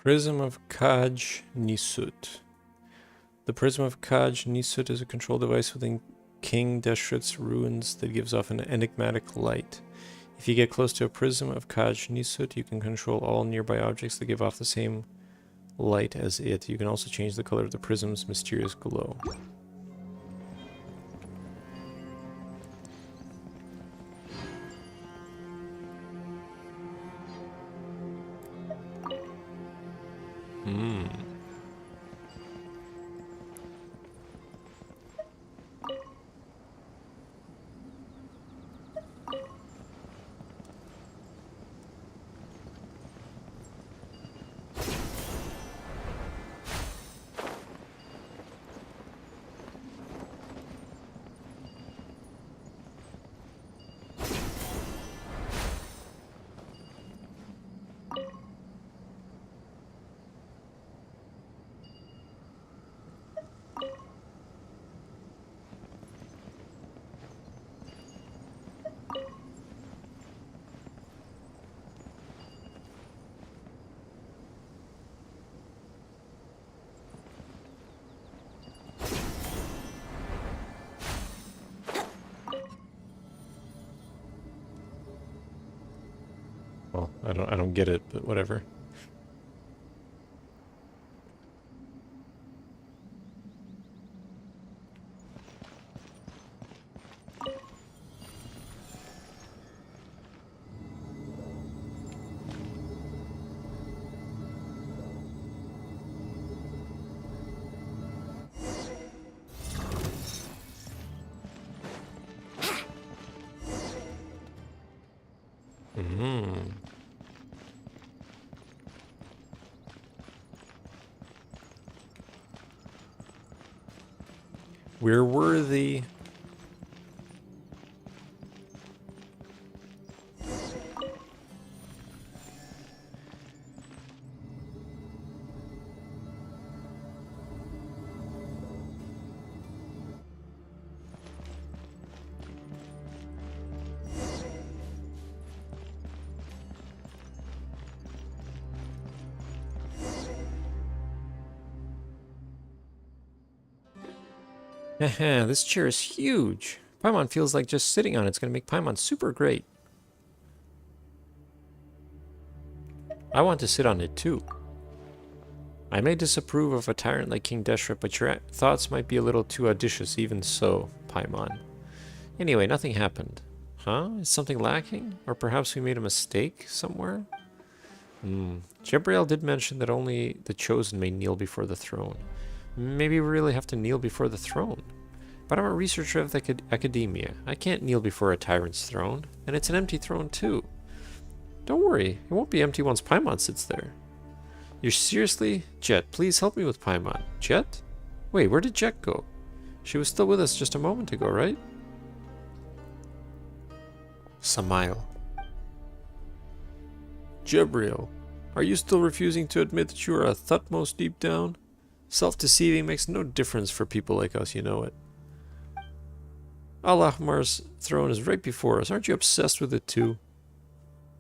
Prism of Kaj Nisut. The Prism of Kaj Nisut is a control device within King Deshret's ruins that gives off an enigmatic light. If you get close to a Prism of Kaj Nisut, you can control all nearby objects that give off the same light as it. You can also change the color of the prism's mysterious glow. Well, I don't get it, but whatever. We're worthy. Haha, this chair is huge. Paimon feels like just sitting on it's going to make Paimon super great. I want to sit on it too. I may disapprove of a tyrant like King Deshret, but your thoughts might be a little too audacious even so, Paimon. Anyway, nothing happened. Huh? Is something lacking? Or perhaps we made a mistake somewhere? Jebriel did mention that only the chosen may kneel before the throne. Maybe we really have to kneel before the throne. But I'm a researcher of the academia. I can't kneel before a tyrant's throne. And it's an empty throne too. Don't worry, it won't be empty once Paimon sits there. You're seriously? Jet, please help me with Paimon. Jet? Wait, where did Jet go? She was still with us just a moment ago, right? Samael. Jebriel, are you still refusing to admit that you are a Thutmose deep down? Self-deceiving makes no difference for people like us, you know it. Al-Ahmar's throne is right before us. Aren't you obsessed with it too?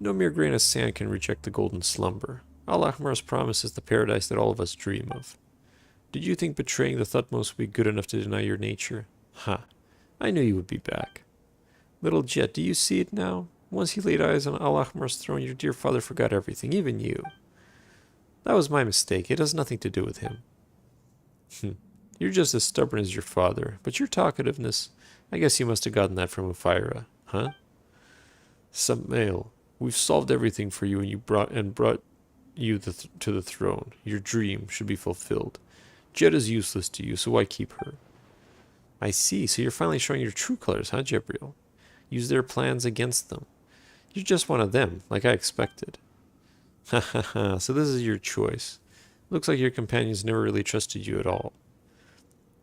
No mere grain of sand can reject the golden slumber. Al-Ahmar's promise is the paradise that all of us dream of. Did you think betraying the Thutmose would be good enough to deny your nature? Ha! I knew you would be back. Little Jet, do you see it now? Once he laid eyes on Al-Ahmar's throne, your dear father forgot everything, even you. That was my mistake. It has nothing to do with him. You're just as stubborn as your father, but your talkativeness, I guess you must have gotten that from Ephyra, huh? Samael, we've solved everything for you, and brought you to the throne. Your dream should be fulfilled. Jet is useless to you, so why keep her? I see, so you're finally showing your true colors, huh, Jebriel? Use their plans against them. You're just one of them, like I expected. Ha ha ha, so this is your choice. Looks like your companions never really trusted you at all.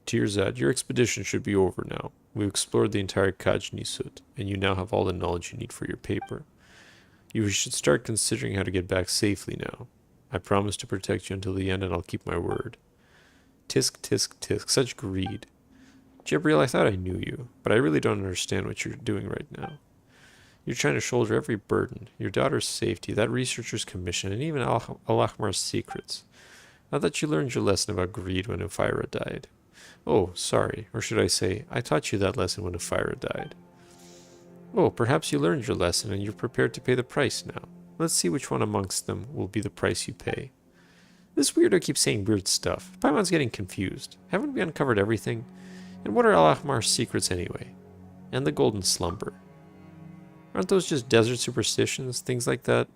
Tirzad, your expedition should be over now. We've explored the entire Kaj Nisut, and you now have all the knowledge you need for your paper. You should start considering how to get back safely now. I promise to protect you until the end, and I'll keep my word. Tisk, tisk, tisk, such greed. Jebriel, I thought I knew you, but I really don't understand what you're doing right now. You're trying to shoulder every burden, your daughter's safety, that researcher's commission, and even Al-Ahmar's secrets. I thought you learned your lesson about greed when Ephyra died. Oh, sorry, or should I say, I taught you that lesson when Ephyra died. Oh, perhaps you learned your lesson and you're prepared to pay the price now. Let's see which one amongst them will be the price you pay. This weirdo keeps saying weird stuff. Paimon's getting confused. Haven't we uncovered everything? And what are Al-Ahmar's secrets anyway? And the golden slumber. Aren't those just desert superstitions? Things like that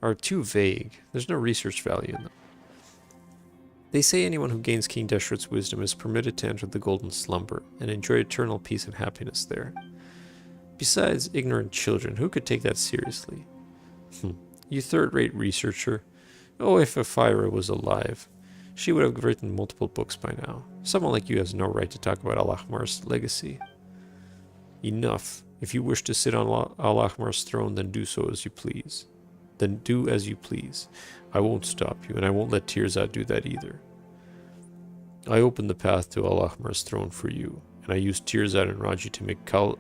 are too vague. There's no research value in them. They say anyone who gains King Deshret's wisdom is permitted to enter the golden slumber and enjoy eternal peace and happiness there. Besides, ignorant children, who could take that seriously? You third-rate researcher. Oh, if Ephyra was alive, she would have written multiple books by now. Someone like you has no right to talk about Al-Ahmar's legacy. Enough. If you wish to sit on Al-Ahmar's throne, then do so as you please. Then do as you please. I won't stop you, and I won't let Tirzad do that either. I opened the path to Al-Ahmar's throne for you, and I used Tirzad and Raji to make Kaj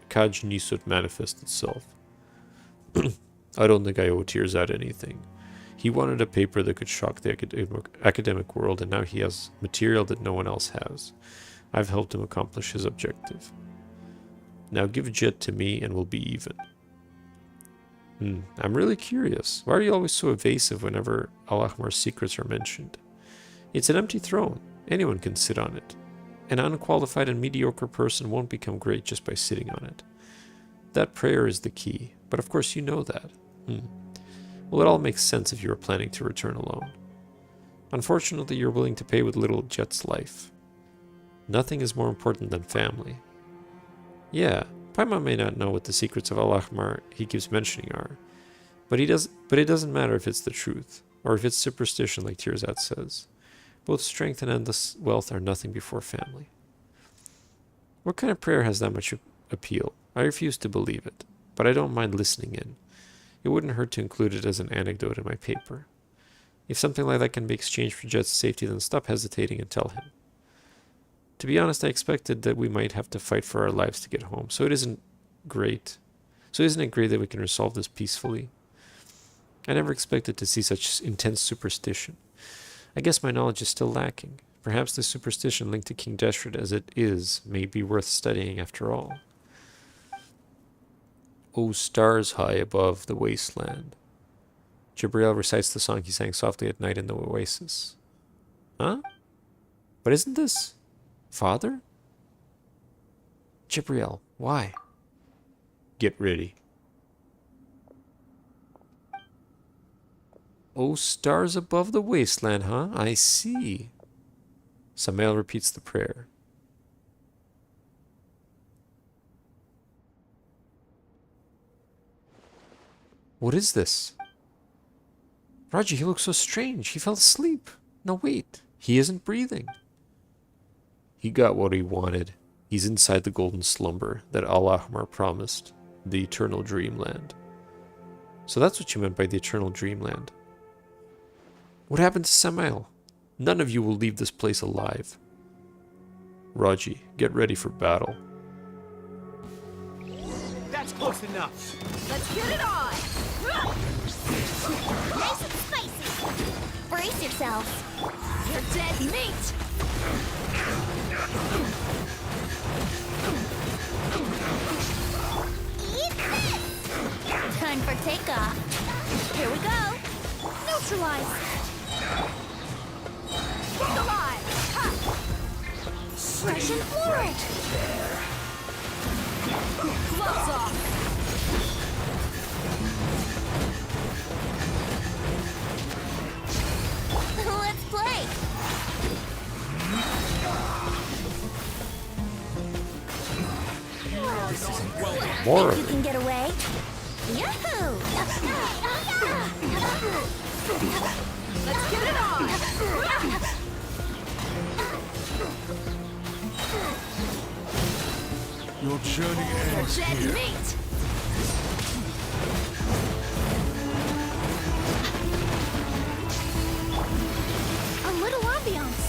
Nisut manifest itself. I don't think I owe Tirzad anything. He wanted a paper that could shock the academic world, and now he has material that no one else has. I've helped him accomplish his objective. Now give Jet to me, and we'll be even. I'm really curious. Why are you always so evasive whenever Al-Ahmar's secrets are mentioned? It's an empty throne. Anyone can sit on it. An unqualified and mediocre person won't become great just by sitting on it. That prayer is the key, but of course you know that. Well, it all makes sense if you were planning to return alone. Unfortunately, you're willing to pay with little Jet's life. Nothing is more important than family. Yeah, Paimon may not know what the secrets of Al-Ahmar he keeps mentioning are, but it doesn't matter if it's the truth, or if it's superstition like Tirzat says. Both strength and endless wealth are nothing before family. What kind of prayer has that much appeal? I refuse to believe it, but I don't mind listening in. It wouldn't hurt to include it as an anecdote in my paper. If something like that can be exchanged for Jet's safety, then stop hesitating and tell him. To be honest, I expected that we might have to fight for our lives to get home, so isn't it great that we can resolve this peacefully? I never expected to see such intense superstition. I guess my knowledge is still lacking. Perhaps the superstition linked to King Deshret as it is may be worth studying after all. O stars high above the wasteland. Jibriel recites the song he sang softly at night in the oasis. Huh? But isn't this Father? Jibriel, why? Get ready. Oh, stars above the wasteland, huh? I see. Samael repeats the prayer. What is this? Raji, he looks so strange. He fell asleep. No, wait. He isn't breathing. He got what he wanted. He's inside the golden slumber that Al-Ahmar promised. The eternal dreamland. So that's what you meant by the eternal dreamland. What happened to Samael? None of you will leave this place alive. Raji, get ready for battle. That's close enough. Let's get it on! Nice and spicy. Brace yourselves. You're dead meat! Eat this! Time for takeoff. Here we go. Neutralize. Look alive! Ha! Fresh and fluid. Gloves off! Let's play. More Think of you it. can get away? Yahoo! Let's get it on! Your journey You're ends dead here. meat! A little ambiance.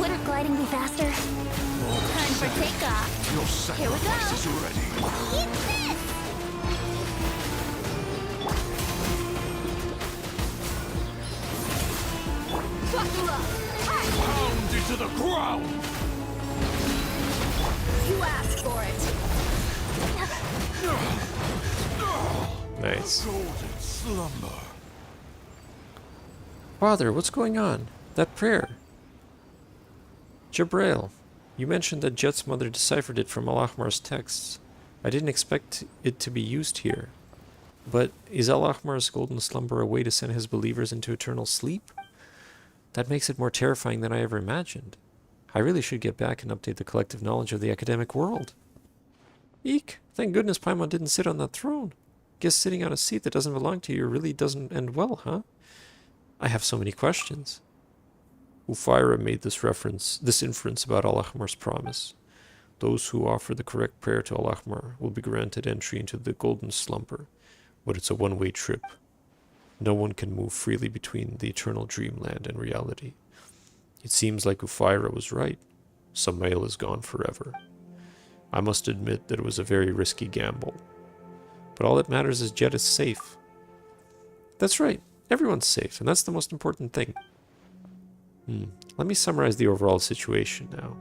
Wouldn't gliding be faster? Time for takeoff. Your Here we go. sacrifice is ready. Eat this! Buckle up! Pound into the ground. You asked for it! Nice. Golden slumber. Father, what's going on? That prayer. Jibrail, you mentioned that Jet's mother deciphered it from Al-Ahmar's texts. I didn't expect it to be used here. But is Al-Ahmar's golden slumber a way to send his believers into eternal sleep? That makes it more terrifying than I ever imagined. I really should get back and update the collective knowledge of the academic world. Eek! Thank goodness Paimon didn't sit on that throne. Guess sitting on a seat that doesn't belong to you really doesn't end well, huh? I have so many questions. Ufira made this inference about Al-Ahmar's promise. Those who offer the correct prayer to Al-Ahmar will be granted entry into the golden slumber, but it's a one-way trip. No one can move freely between the eternal dreamland and reality. It seems like Ufira was right. Samael is gone forever. I must admit that it was a very risky gamble. But all that matters is Jet is safe. That's right, everyone's safe, and that's the most important thing. Let me summarize the overall situation now.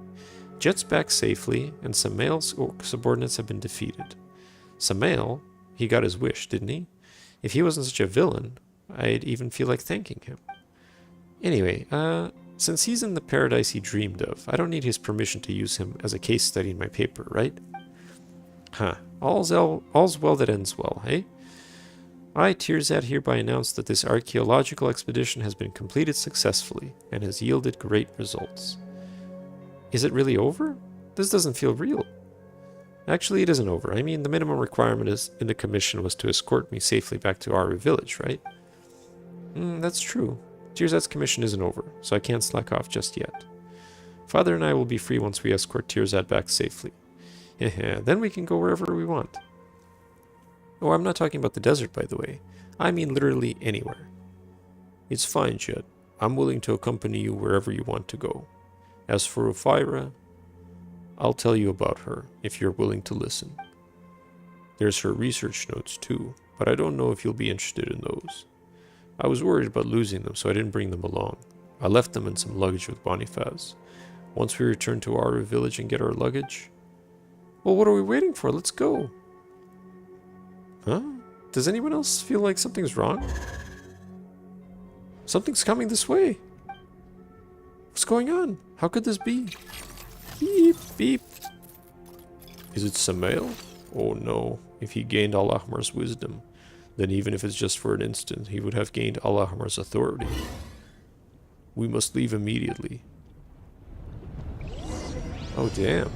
Jet's back safely, and Samael's subordinates have been defeated. Samael, he got his wish, didn't he? If he wasn't such a villain, I'd even feel like thanking him. Anyway, since he's in the paradise he dreamed of, I don't need his permission to use him as a case study in my paper, right? Huh. All's well that ends well, eh? I, Tirzat, hereby announce that this archaeological expedition has been completed successfully and has yielded great results. Is it really over? This doesn't feel real. Actually, it isn't over. I mean, the minimum requirement in the commission was to escort me safely back to Aru village, right? That's true. Tirzat's commission isn't over, so I can't slack off just yet. Father and I will be free once we escort Tirzat back safely. Then we can go wherever we want. Oh, I'm not talking about the desert, by the way. I mean literally anywhere. It's fine, Jet. I'm willing to accompany you wherever you want to go. As for Ophira, I'll tell you about her, if you're willing to listen. There's her research notes, too, but I don't know if you'll be interested in those. I was worried about losing them, so I didn't bring them along. I left them in some luggage with Boniface. Once we return to Aru village and get our luggage... Well, what are we waiting for? Let's go. Huh? Does anyone else feel like something's wrong? Something's coming this way. What's going on? How could this be? Beep, beep. Is it Samael? Oh no. If he gained Al-Ahmar's wisdom, then even if it's just for an instant, he would have gained Al-Ahmar's authority. We must leave immediately. Oh damn.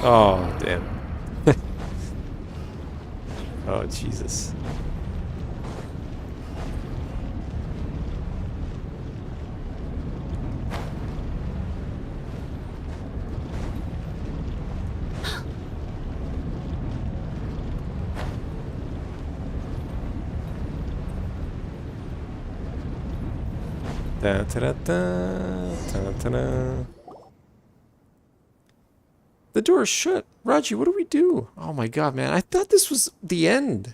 Oh, damn. Oh, Jesus. Da-da-da-da, the door is shut. Raji, what do we do? Oh my god, man. I thought this was the end.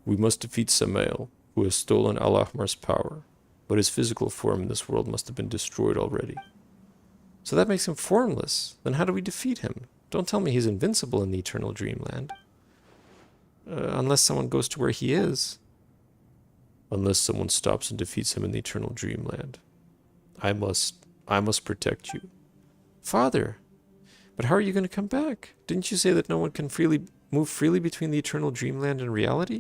We must defeat Samael, who has stolen Al-Ahmar's power. But his physical form in this world must have been destroyed already. So that makes him formless. Then how do we defeat him? Don't tell me he's invincible in the Eternal Dreamland. Unless someone goes to where he is. Unless someone stops and defeats him in the Eternal Dreamland. I must protect you. Father! But how are you going to come back? Didn't you say that no one can move freely between the Eternal Dreamland and reality?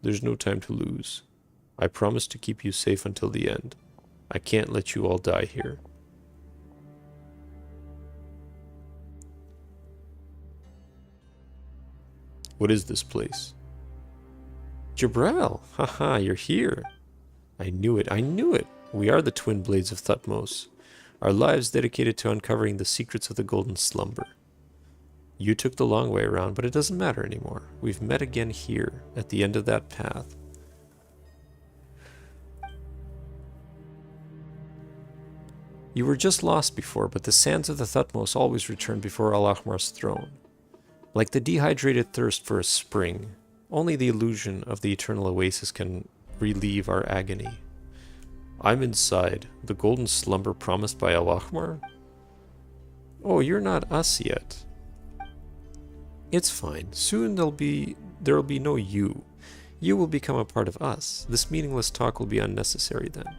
There's no time to lose. I promise to keep you safe until the end. I can't let you all die here. What is this place? Jabral! Haha, you're here. I knew it, I knew it! We are the twin blades of Thutmose. Our lives dedicated to uncovering the secrets of the Golden Slumber. You took the long way around, but it doesn't matter anymore. We've met again here, at the end of that path. You were just lost before, but the sands of the Thutmose always return before Al-Ahmar's throne. Like the dehydrated thirst for a spring, only the illusion of the eternal oasis can relieve our agony. I'm inside, the golden slumber promised by Al-Ahmar? Oh, you're not us yet. It's fine. Soon there'll be no you. You will become a part of us. This meaningless talk will be unnecessary then.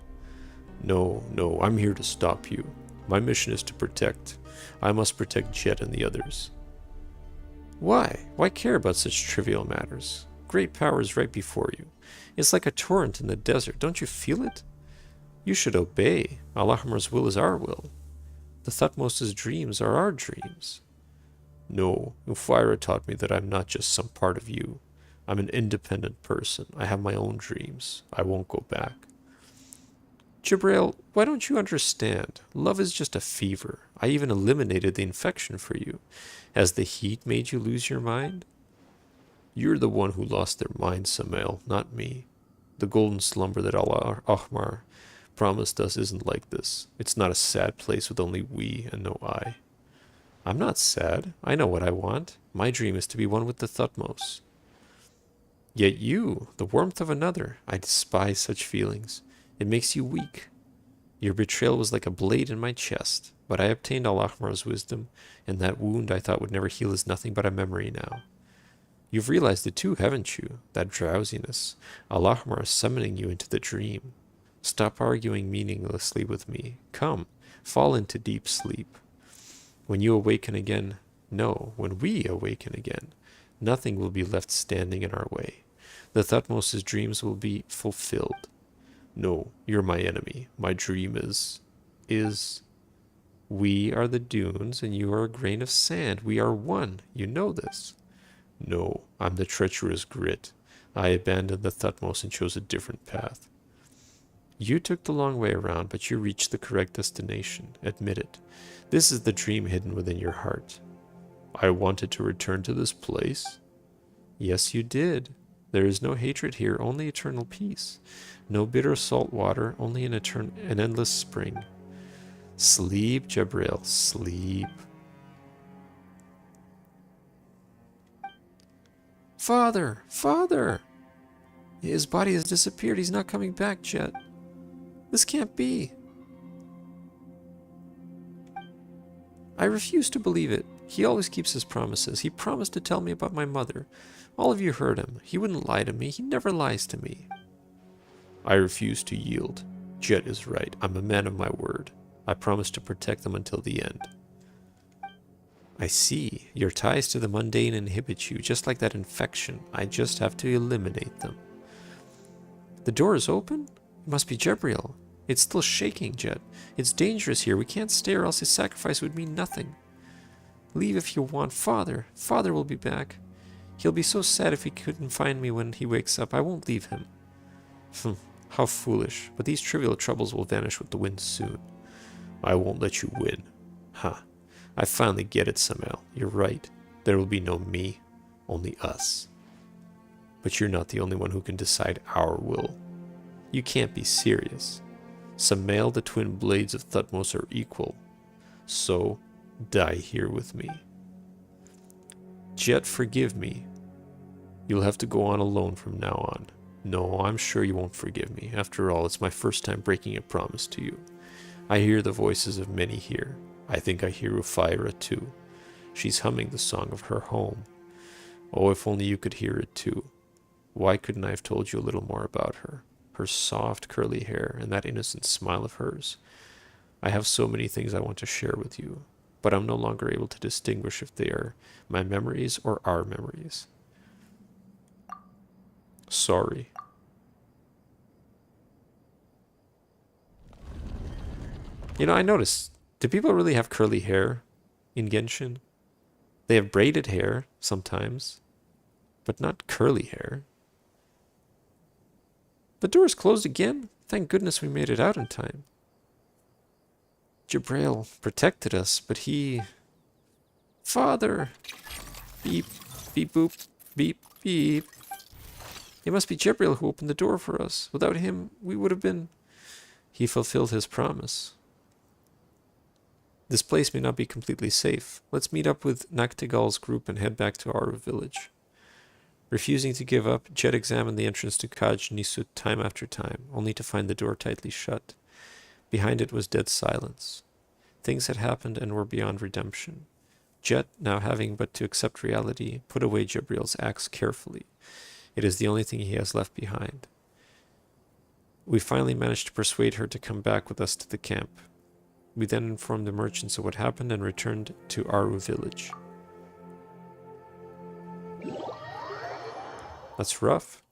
No, I'm here to stop you. My mission is to protect. I must protect Jet and the others. Why? Why care about such trivial matters? Great power is right before you. It's like a torrent in the desert. Don't you feel it? You should obey. Al-Ahmar's will is our will. The Thutmose's dreams are our dreams. No, Ophira taught me that I'm not just some part of you. I'm an independent person. I have my own dreams. I won't go back. Jibrail, why don't you understand? Love is just a fever. I even eliminated the infection for you. Has the heat made you lose your mind? You're the one who lost their mind, Samael, not me. The golden slumber that Al-Ahmar promised us isn't like this. It's not a sad place with only we and no I. I'm not sad. I know what I want. My dream is to be one with the Thutmose. Yet you, the warmth of another, I despise such feelings. It makes you weak. Your betrayal was like a blade in my chest, but I obtained Al-Ahmar's wisdom, and that wound I thought would never heal is nothing but a memory now. You've realized it too, haven't you? That drowsiness. Al-Ahmar is summoning you into the dream. Stop arguing meaninglessly with me. Come, fall into deep sleep. When you awaken again, no, when we awaken again, nothing will be left standing in our way. The Thutmose's dreams will be fulfilled. No, you're my enemy. My dream is... We are the dunes, and you are a grain of sand. We are one. You know this. No, I'm the treacherous grit. I abandoned the Thutmose and chose a different path. You took the long way around, but you reached the correct destination. Admit it. This is the dream hidden within your heart. I wanted to return to this place. Yes, you did. There is no hatred here, only eternal peace. No bitter salt water, only an endless spring. Sleep, Jabrail, sleep. Father! Father! His body has disappeared. He's not coming back, Jet. This can't be. I refuse to believe it. He always keeps his promises. He promised to tell me about my mother. All of you heard him. He wouldn't lie to me. He never lies to me. I refuse to yield. Jet is right. I'm a man of my word. I promise to protect them until the end. I see. Your ties to the mundane inhibit you, just like that infection. I just have to eliminate them. The door is open? It must be Jabriel. It's still shaking, Jet. It's dangerous here. We can't stay or else his sacrifice would mean nothing. Leave if you want. Father. Father will be back. He'll be so sad if he couldn't find me when he wakes up. I won't leave him. How foolish. But these trivial troubles will vanish with the wind soon. I won't let you win. Ha. I finally get it, Samael. You're right. There will be no me, only us. But you're not the only one who can decide our will. You can't be serious. Samael, the twin blades of Thutmose are equal. So, die here with me. Jet, forgive me. You'll have to go on alone from now on. No, I'm sure you won't forgive me. After all, it's my first time breaking a promise to you. I hear the voices of many here. I think I hear Ufira too. She's humming the song of her home. Oh, if only you could hear it too. Why couldn't I have told you a little more about her? Her soft, curly hair and that innocent smile of hers. I have so many things I want to share with you, but I'm no longer able to distinguish if they are my memories or our memories. Sorry. You know, I noticed, do people really have curly hair in Genshin? They have braided hair sometimes, but not curly hair. The door is closed again? Thank goodness we made it out in time. Jabrail protected us, but he... Father! Beep, beep, boop, beep, beep. It must be Jabrail who opened the door for us. Without him, we would have been... He fulfilled his promise. This place may not be completely safe. Let's meet up with Naktigal's group and head back to our village. Refusing to give up, Jet examined the entrance to Kaj Nisut time after time, only to find the door tightly shut. Behind it was dead silence. Things had happened and were beyond redemption. Jet, now having but to accept reality, put away Jabriel's axe carefully. It is the only thing he has left behind. We finally managed to persuade her to come back with us to the camp. We then informed the merchants of what happened and returned to Aru village. That's rough.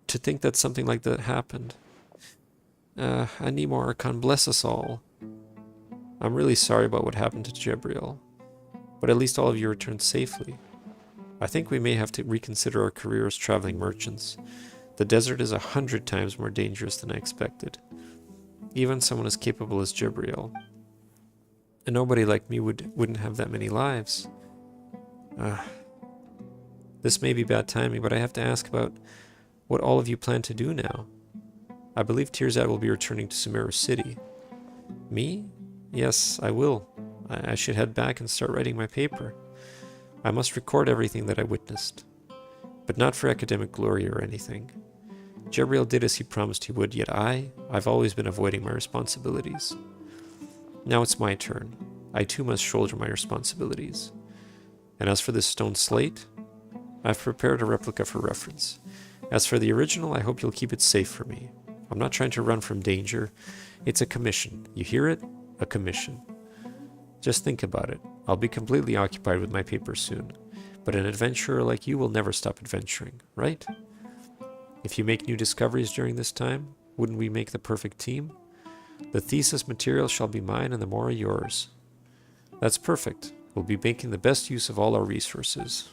To think that something like that happened. Anemo Archon, bless us all. I'm really sorry about what happened to Jabriel, but at least all of you returned safely. I think we may have to reconsider our career as traveling merchants. The desert is 100 times more dangerous than I expected. Even someone as capable as Jabriel. And nobody like me wouldn't have that many lives. This may be bad timing, but I have to ask about what all of you plan to do now. I believe Tirzad will be returning to Sumeru City. Me? Yes, I will. I should head back and start writing my paper. I must record everything that I witnessed. But not for academic glory or anything. Gabriel did as he promised he would, yet I've always been avoiding my responsibilities. Now it's my turn. I too must shoulder my responsibilities. And as for this stone slate, I've prepared a replica for reference. As for the original, I hope you'll keep it safe for me. I'm not trying to run from danger. It's a commission. You hear it? A commission. Just think about it. I'll be completely occupied with my paper soon. But an adventurer like you will never stop adventuring, right? If you make new discoveries during this time, wouldn't we make the perfect team? The thesis material shall be mine and the more yours. That's perfect. We'll be making the best use of all our resources.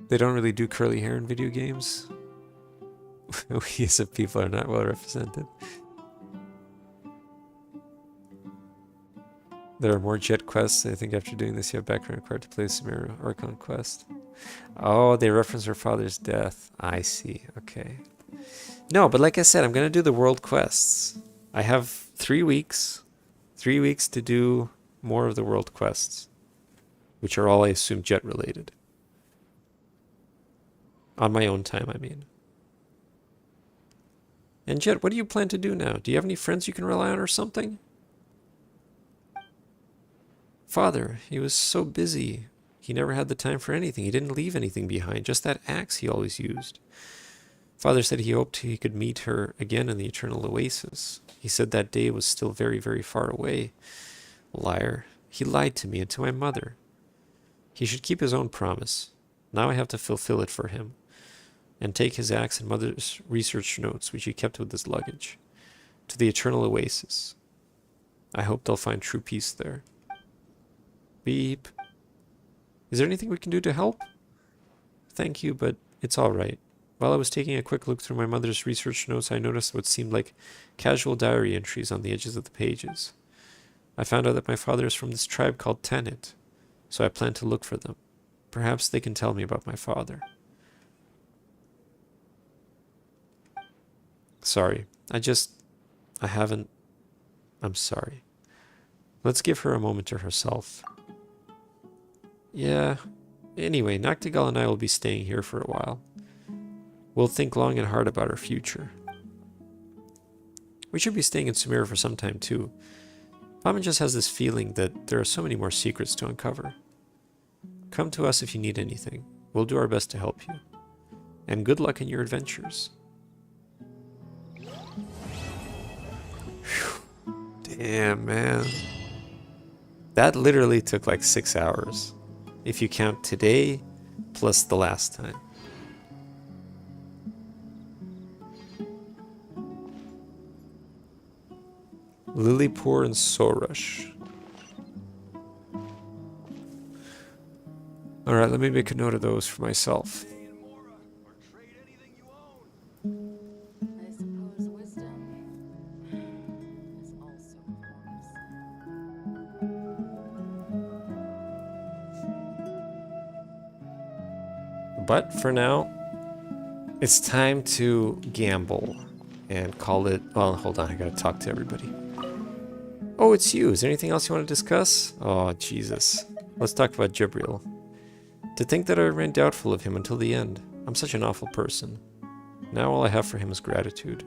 They don't really do curly hair in video games. We as a people are not well represented. There are more jet quests. I think after doing this, you have background required to play Sumeru Archon quest. Oh, they reference her father's death. I see. Okay. No, but like I said, I'm going to do the world quests. I have 3 weeks. 3 weeks to do more of the world quests. Which are all, I assume, jet related. On my own time, I mean. And Jet, what do you plan to do now? Do you have any friends you can rely on or something? Father, he was so busy. He never had the time for anything. He didn't leave anything behind, just that axe he always used. Father said he hoped he could meet her again in the eternal oasis. He said that day was still very, very far away. Liar. He lied to me and to my mother. He should keep his own promise. Now I have to fulfill it for him. And take his axe and mother's research notes, which he kept with his luggage, to the eternal oasis. I hope they'll find true peace there. Beep. Is there anything we can do to help? Thank you, but it's all right. While I was taking a quick look through my mother's research notes, I noticed what seemed like casual diary entries on the edges of the pages. I found out that my father is from this tribe called Tanit, so I plan to look for them. Perhaps they can tell me about my father. Sorry, I'm sorry. Let's give her a moment to herself. Yeah, anyway, Noctigal and I will be staying here for a while. We'll think long and hard about our future. We should be staying in Sumeru for some time too. Paimon just has this feeling that there are so many more secrets to uncover. Come to us if you need anything. We'll do our best to help you. And good luck in your adventures. Damn, man. That literally took like 6 hours. If you count today plus the last time. Lilypoor and Sorush. Alright, let me make a note of those for myself. I suppose wisdom is also promise. But for now, it's time to gamble and call it... Well, hold on, I gotta talk to everybody. Oh, it's you. Is there anything else you want to discuss? Oh, Jesus. Let's talk about Jabriel. To think that I remained doubtful of him until the end. I'm such an awful person. Now all I have for him is gratitude.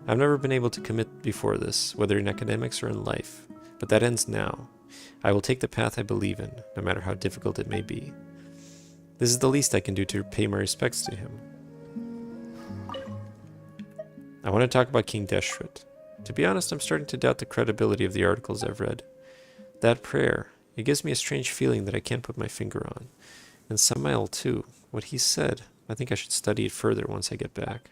I've never been able to commit before this, whether in academics or in life. But that ends now. I will take the path I believe in, no matter how difficult it may be. This is the least I can do to pay my respects to him. I want to talk about King Deshret. To be honest, I'm starting to doubt the credibility of the articles I've read. That prayer, it gives me a strange feeling that I can't put my finger on. And Samael too. What he said, I think I should study it further once I get back.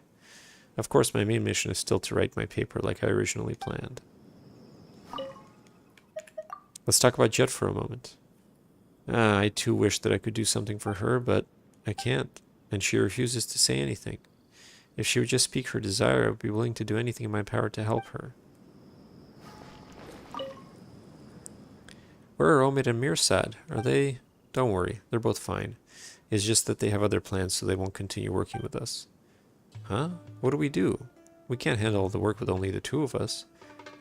Of course, my main mission is still to write my paper like I originally planned. Let's talk about Jet for a moment. I too wish that I could do something for her, but I can't, and she refuses to say anything. If she would just speak her desire, I would be willing to do anything in my power to help her. Where are Omid and Mirsad? Are they... Don't worry, they're both fine. It's just that they have other plans, so they won't continue working with us. Huh? What do we do? We can't handle all the work with only the two of us.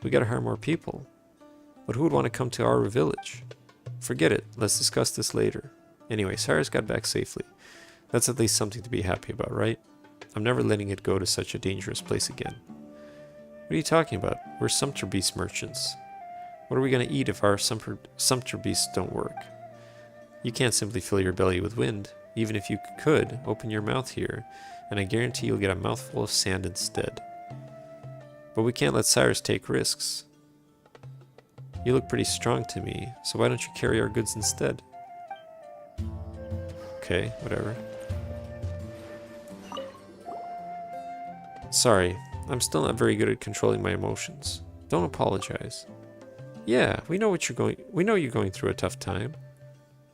We gotta hire more people. But who would want to come to our village? Forget it. Let's discuss this later. Anyway, Cyrus got back safely. That's at least something to be happy about, right? I'm never letting it go to such a dangerous place again. What are you talking about? We're sumpter beast merchants. What are we going to eat if our sumpter beasts don't work? You can't simply fill your belly with wind. Even if you could, open your mouth here, and I guarantee you'll get a mouthful of sand instead. But we can't let Cyrus take risks. You look pretty strong to me, so why don't you carry our goods instead? Okay, whatever. Sorry, I'm still not very good at controlling my emotions. Don't apologize. Yeah, we know you're going through a tough time.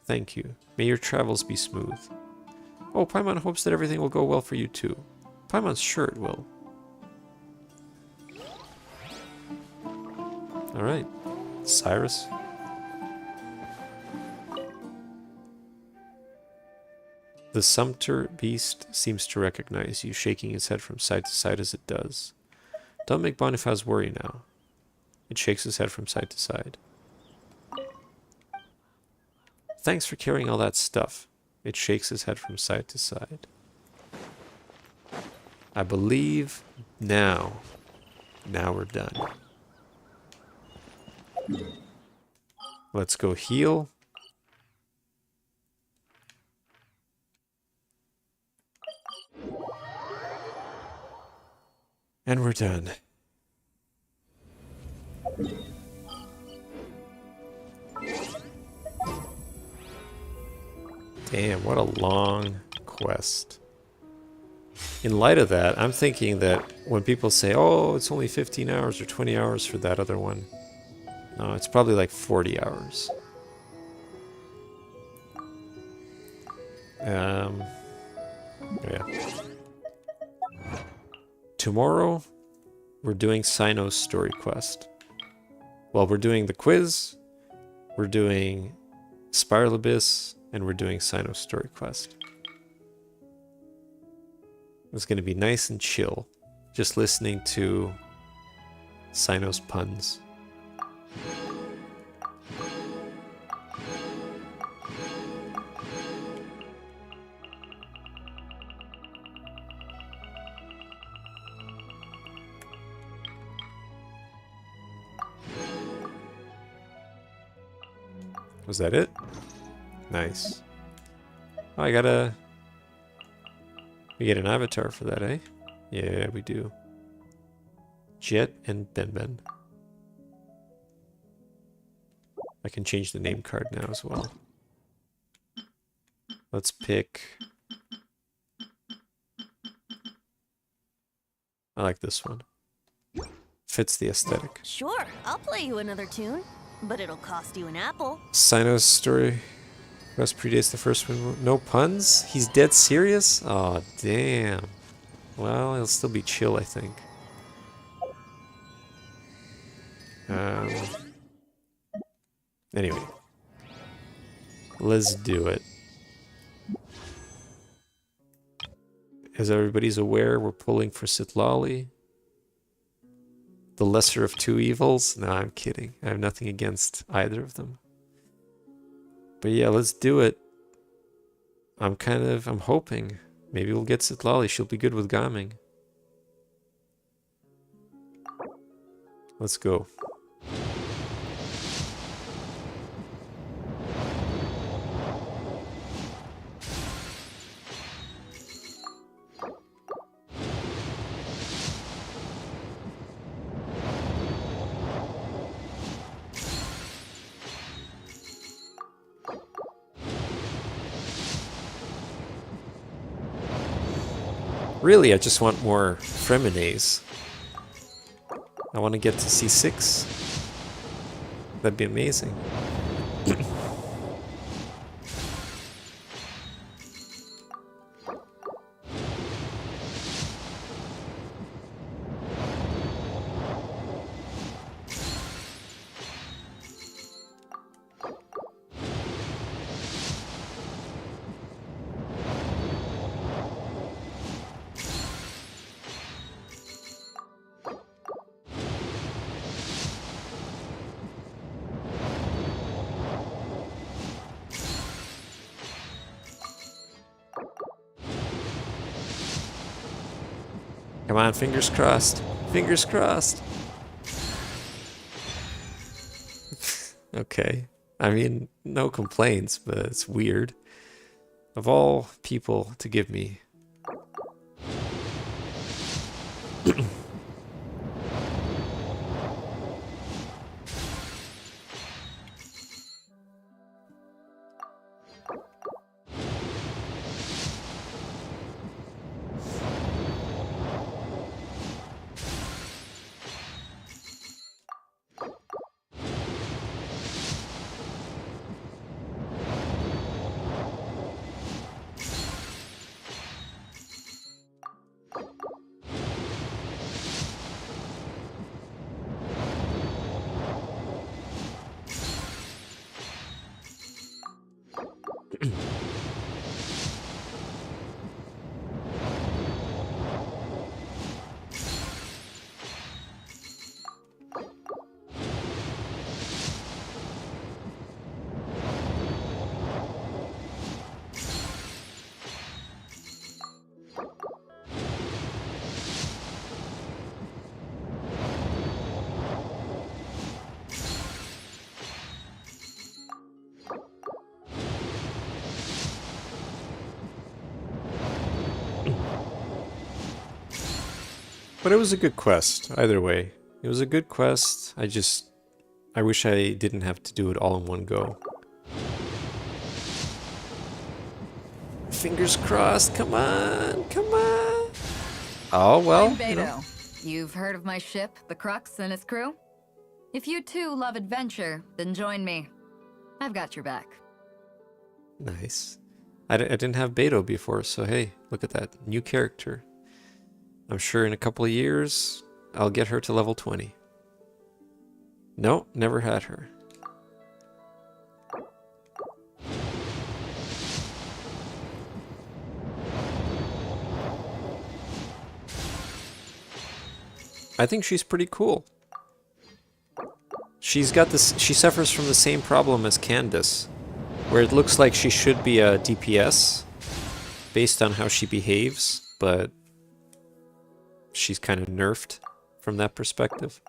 Thank you. May your travels be smooth. Oh, Paimon hopes that everything will go well for you too. Paimon's sure it will. Alright. Cyrus. The sumpter beast seems to recognize you, shaking its head from side to side as it does. Don't make Boniface worry now. It shakes its head from side to side. Thanks for carrying all that stuff. It shakes its head from side to side. I believe now we're done. Let's go heal. And we're done. Damn, what a long quest. In light of that, I'm thinking that when people say, oh, it's only 15 hours or 20 hours for that other one. No, it's probably like 40 hours. Yeah. Tomorrow, we're doing Cyno's story quest. Well, we're doing the quiz, we're doing Spiral Abyss, and we're doing Cyno's story quest. It's going to be nice and chill, just listening to Cyno's puns. Was that it? Nice. Oh, we get an avatar for that, eh? Yeah, we do. Jet and Ben. I can change the name card now as well. Let's pick... I like this one. Fits the aesthetic. Sure, I'll play you another tune, but it'll cost you an apple. Cyno's story quest predates the first one. No puns? He's dead serious? Oh, damn. Well, he'll still be chill, I think. Anyway. Let's do it. As everybody's aware, we're pulling for Citlally. The lesser of two evils? No, I'm kidding. I have nothing against either of them. But yeah, let's do it. I'm hoping. Maybe we'll get Citlally. She'll be good with Gaming. Let's go. Really, I just want more Fremenes. I want to get to C6. That'd be amazing. Come on, fingers crossed. Fingers crossed. Okay. I mean, no complaints, but it's weird. Of all people to give me. But it was a good quest, either way. It was a good quest. I wish I didn't have to do it all in one go. Fingers crossed, come on, come on. Oh, well, I'm you know. Beto. You've heard of my ship, the Crux, and its crew? If you too love adventure, then join me. I've got your back. Nice. I didn't have Beto before, so hey, look at that. New character. I'm sure in a couple of years, I'll get her to level 20. No, never had her. I think she's pretty cool. She's got this. She suffers from the same problem as Candace, where it looks like she should be a DPS based on how she behaves, but she's kind of nerfed from that perspective.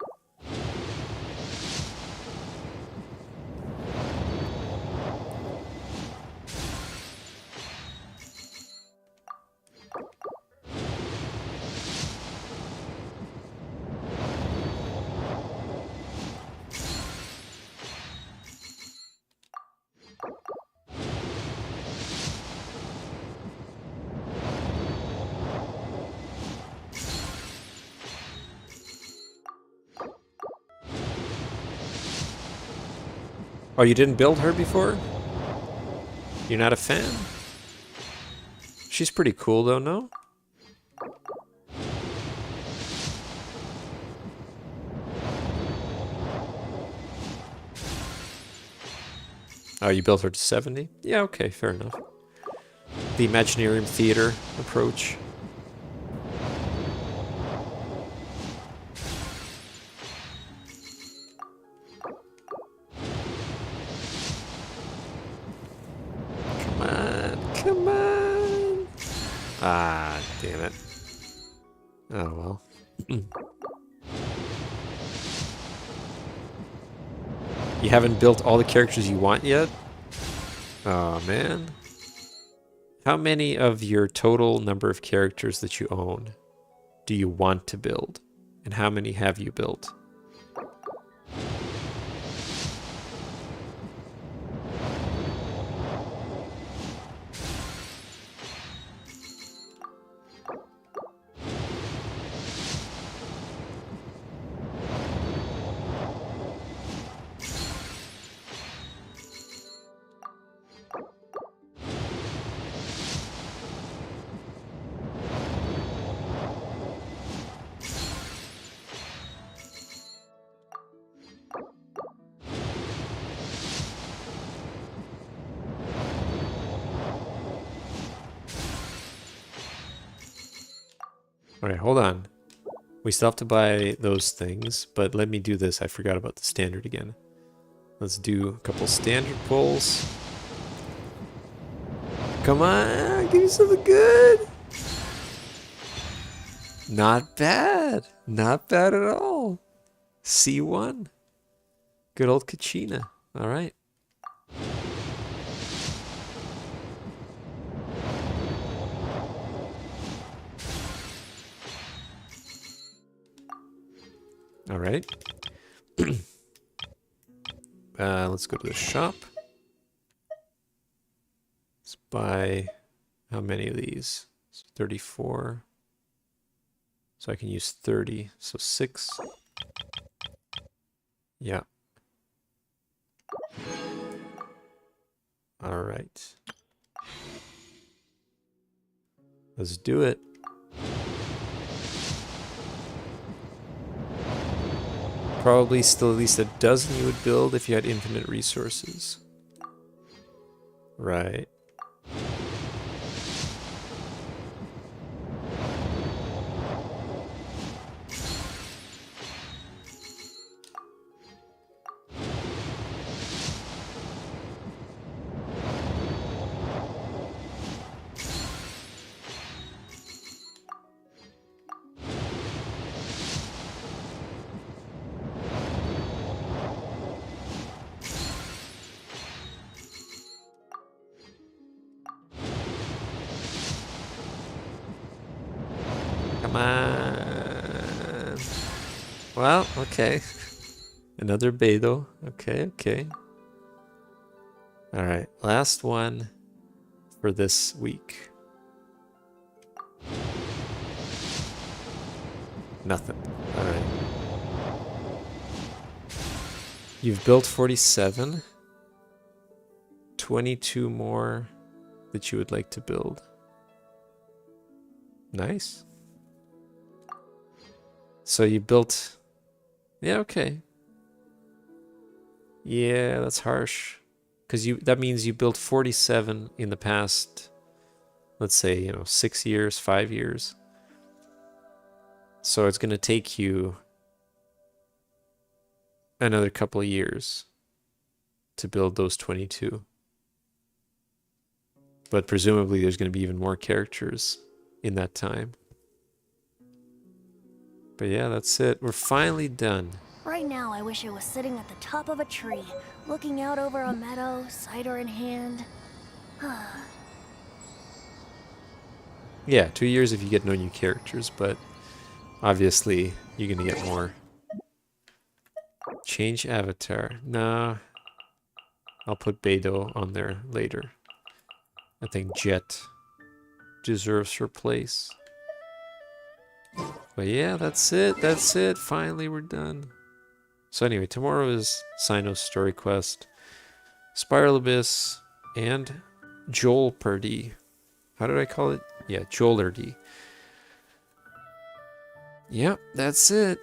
Oh, you didn't build her before? You're not a fan? She's pretty cool though, no? Oh, you built her to 70? Yeah, okay, fair enough. The Imaginarium Theater approach. Come on, come on! Ah, damn it. Oh well. You haven't built all the characters you want yet? Oh man. How many of your total number of characters that you own do you want to build? And how many have you built? Alright, hold on. We still have to buy those things, but let me do this. I forgot about the standard again. Let's do a couple standard pulls. Come on, give me something good. Not bad. Not bad at all. C1. Good old Kachina. All right. All right. Let's go to the shop. Let's buy how many of these? 34. So I can use 30. So 6. Yeah. All right. Let's do it. Probably still at least a dozen you would build if you had infinite resources. Right. Come on. Well, okay. Another Beidou. Okay, okay. Alright, last one for this week. Nothing. Alright. You've built 47. 22 more that you would like to build. Nice. So you built... Yeah, okay. Yeah, that's harsh. Because that means you built 47 in the past, let's say, 6 years, 5 years. So it's going to take you another couple of years to build those 22. But presumably there's going to be even more characters in that time. But yeah, that's it. We're finally done. Right now, I wish I was sitting at the top of a tree, looking out over a meadow, cider in hand. Yeah, 2 years if you get no new characters, but obviously you're going to get more. Change avatar. Nah. I'll put Beidou on there later. I think Jet deserves her place. But yeah, that's it. That's it. Finally, we're done. So anyway, tomorrow is Sino's story quest, Spiral Abyss, and Joelardy. How did I call it? Yeah, Joelardy. Yep, that's it.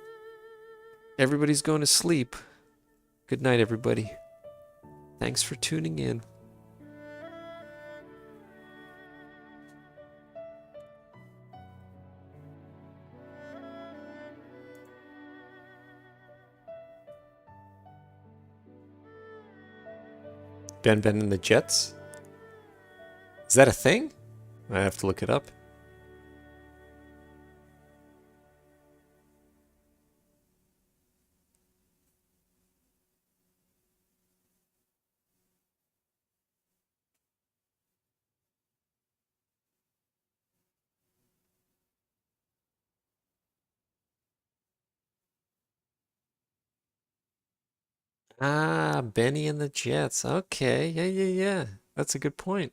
Everybody's going to sleep. Good night, everybody. Thanks for tuning in. Ben and the Jets? Is that a thing? I have to look it up. Ah, Benny and the Jets. Okay, yeah. That's a good point.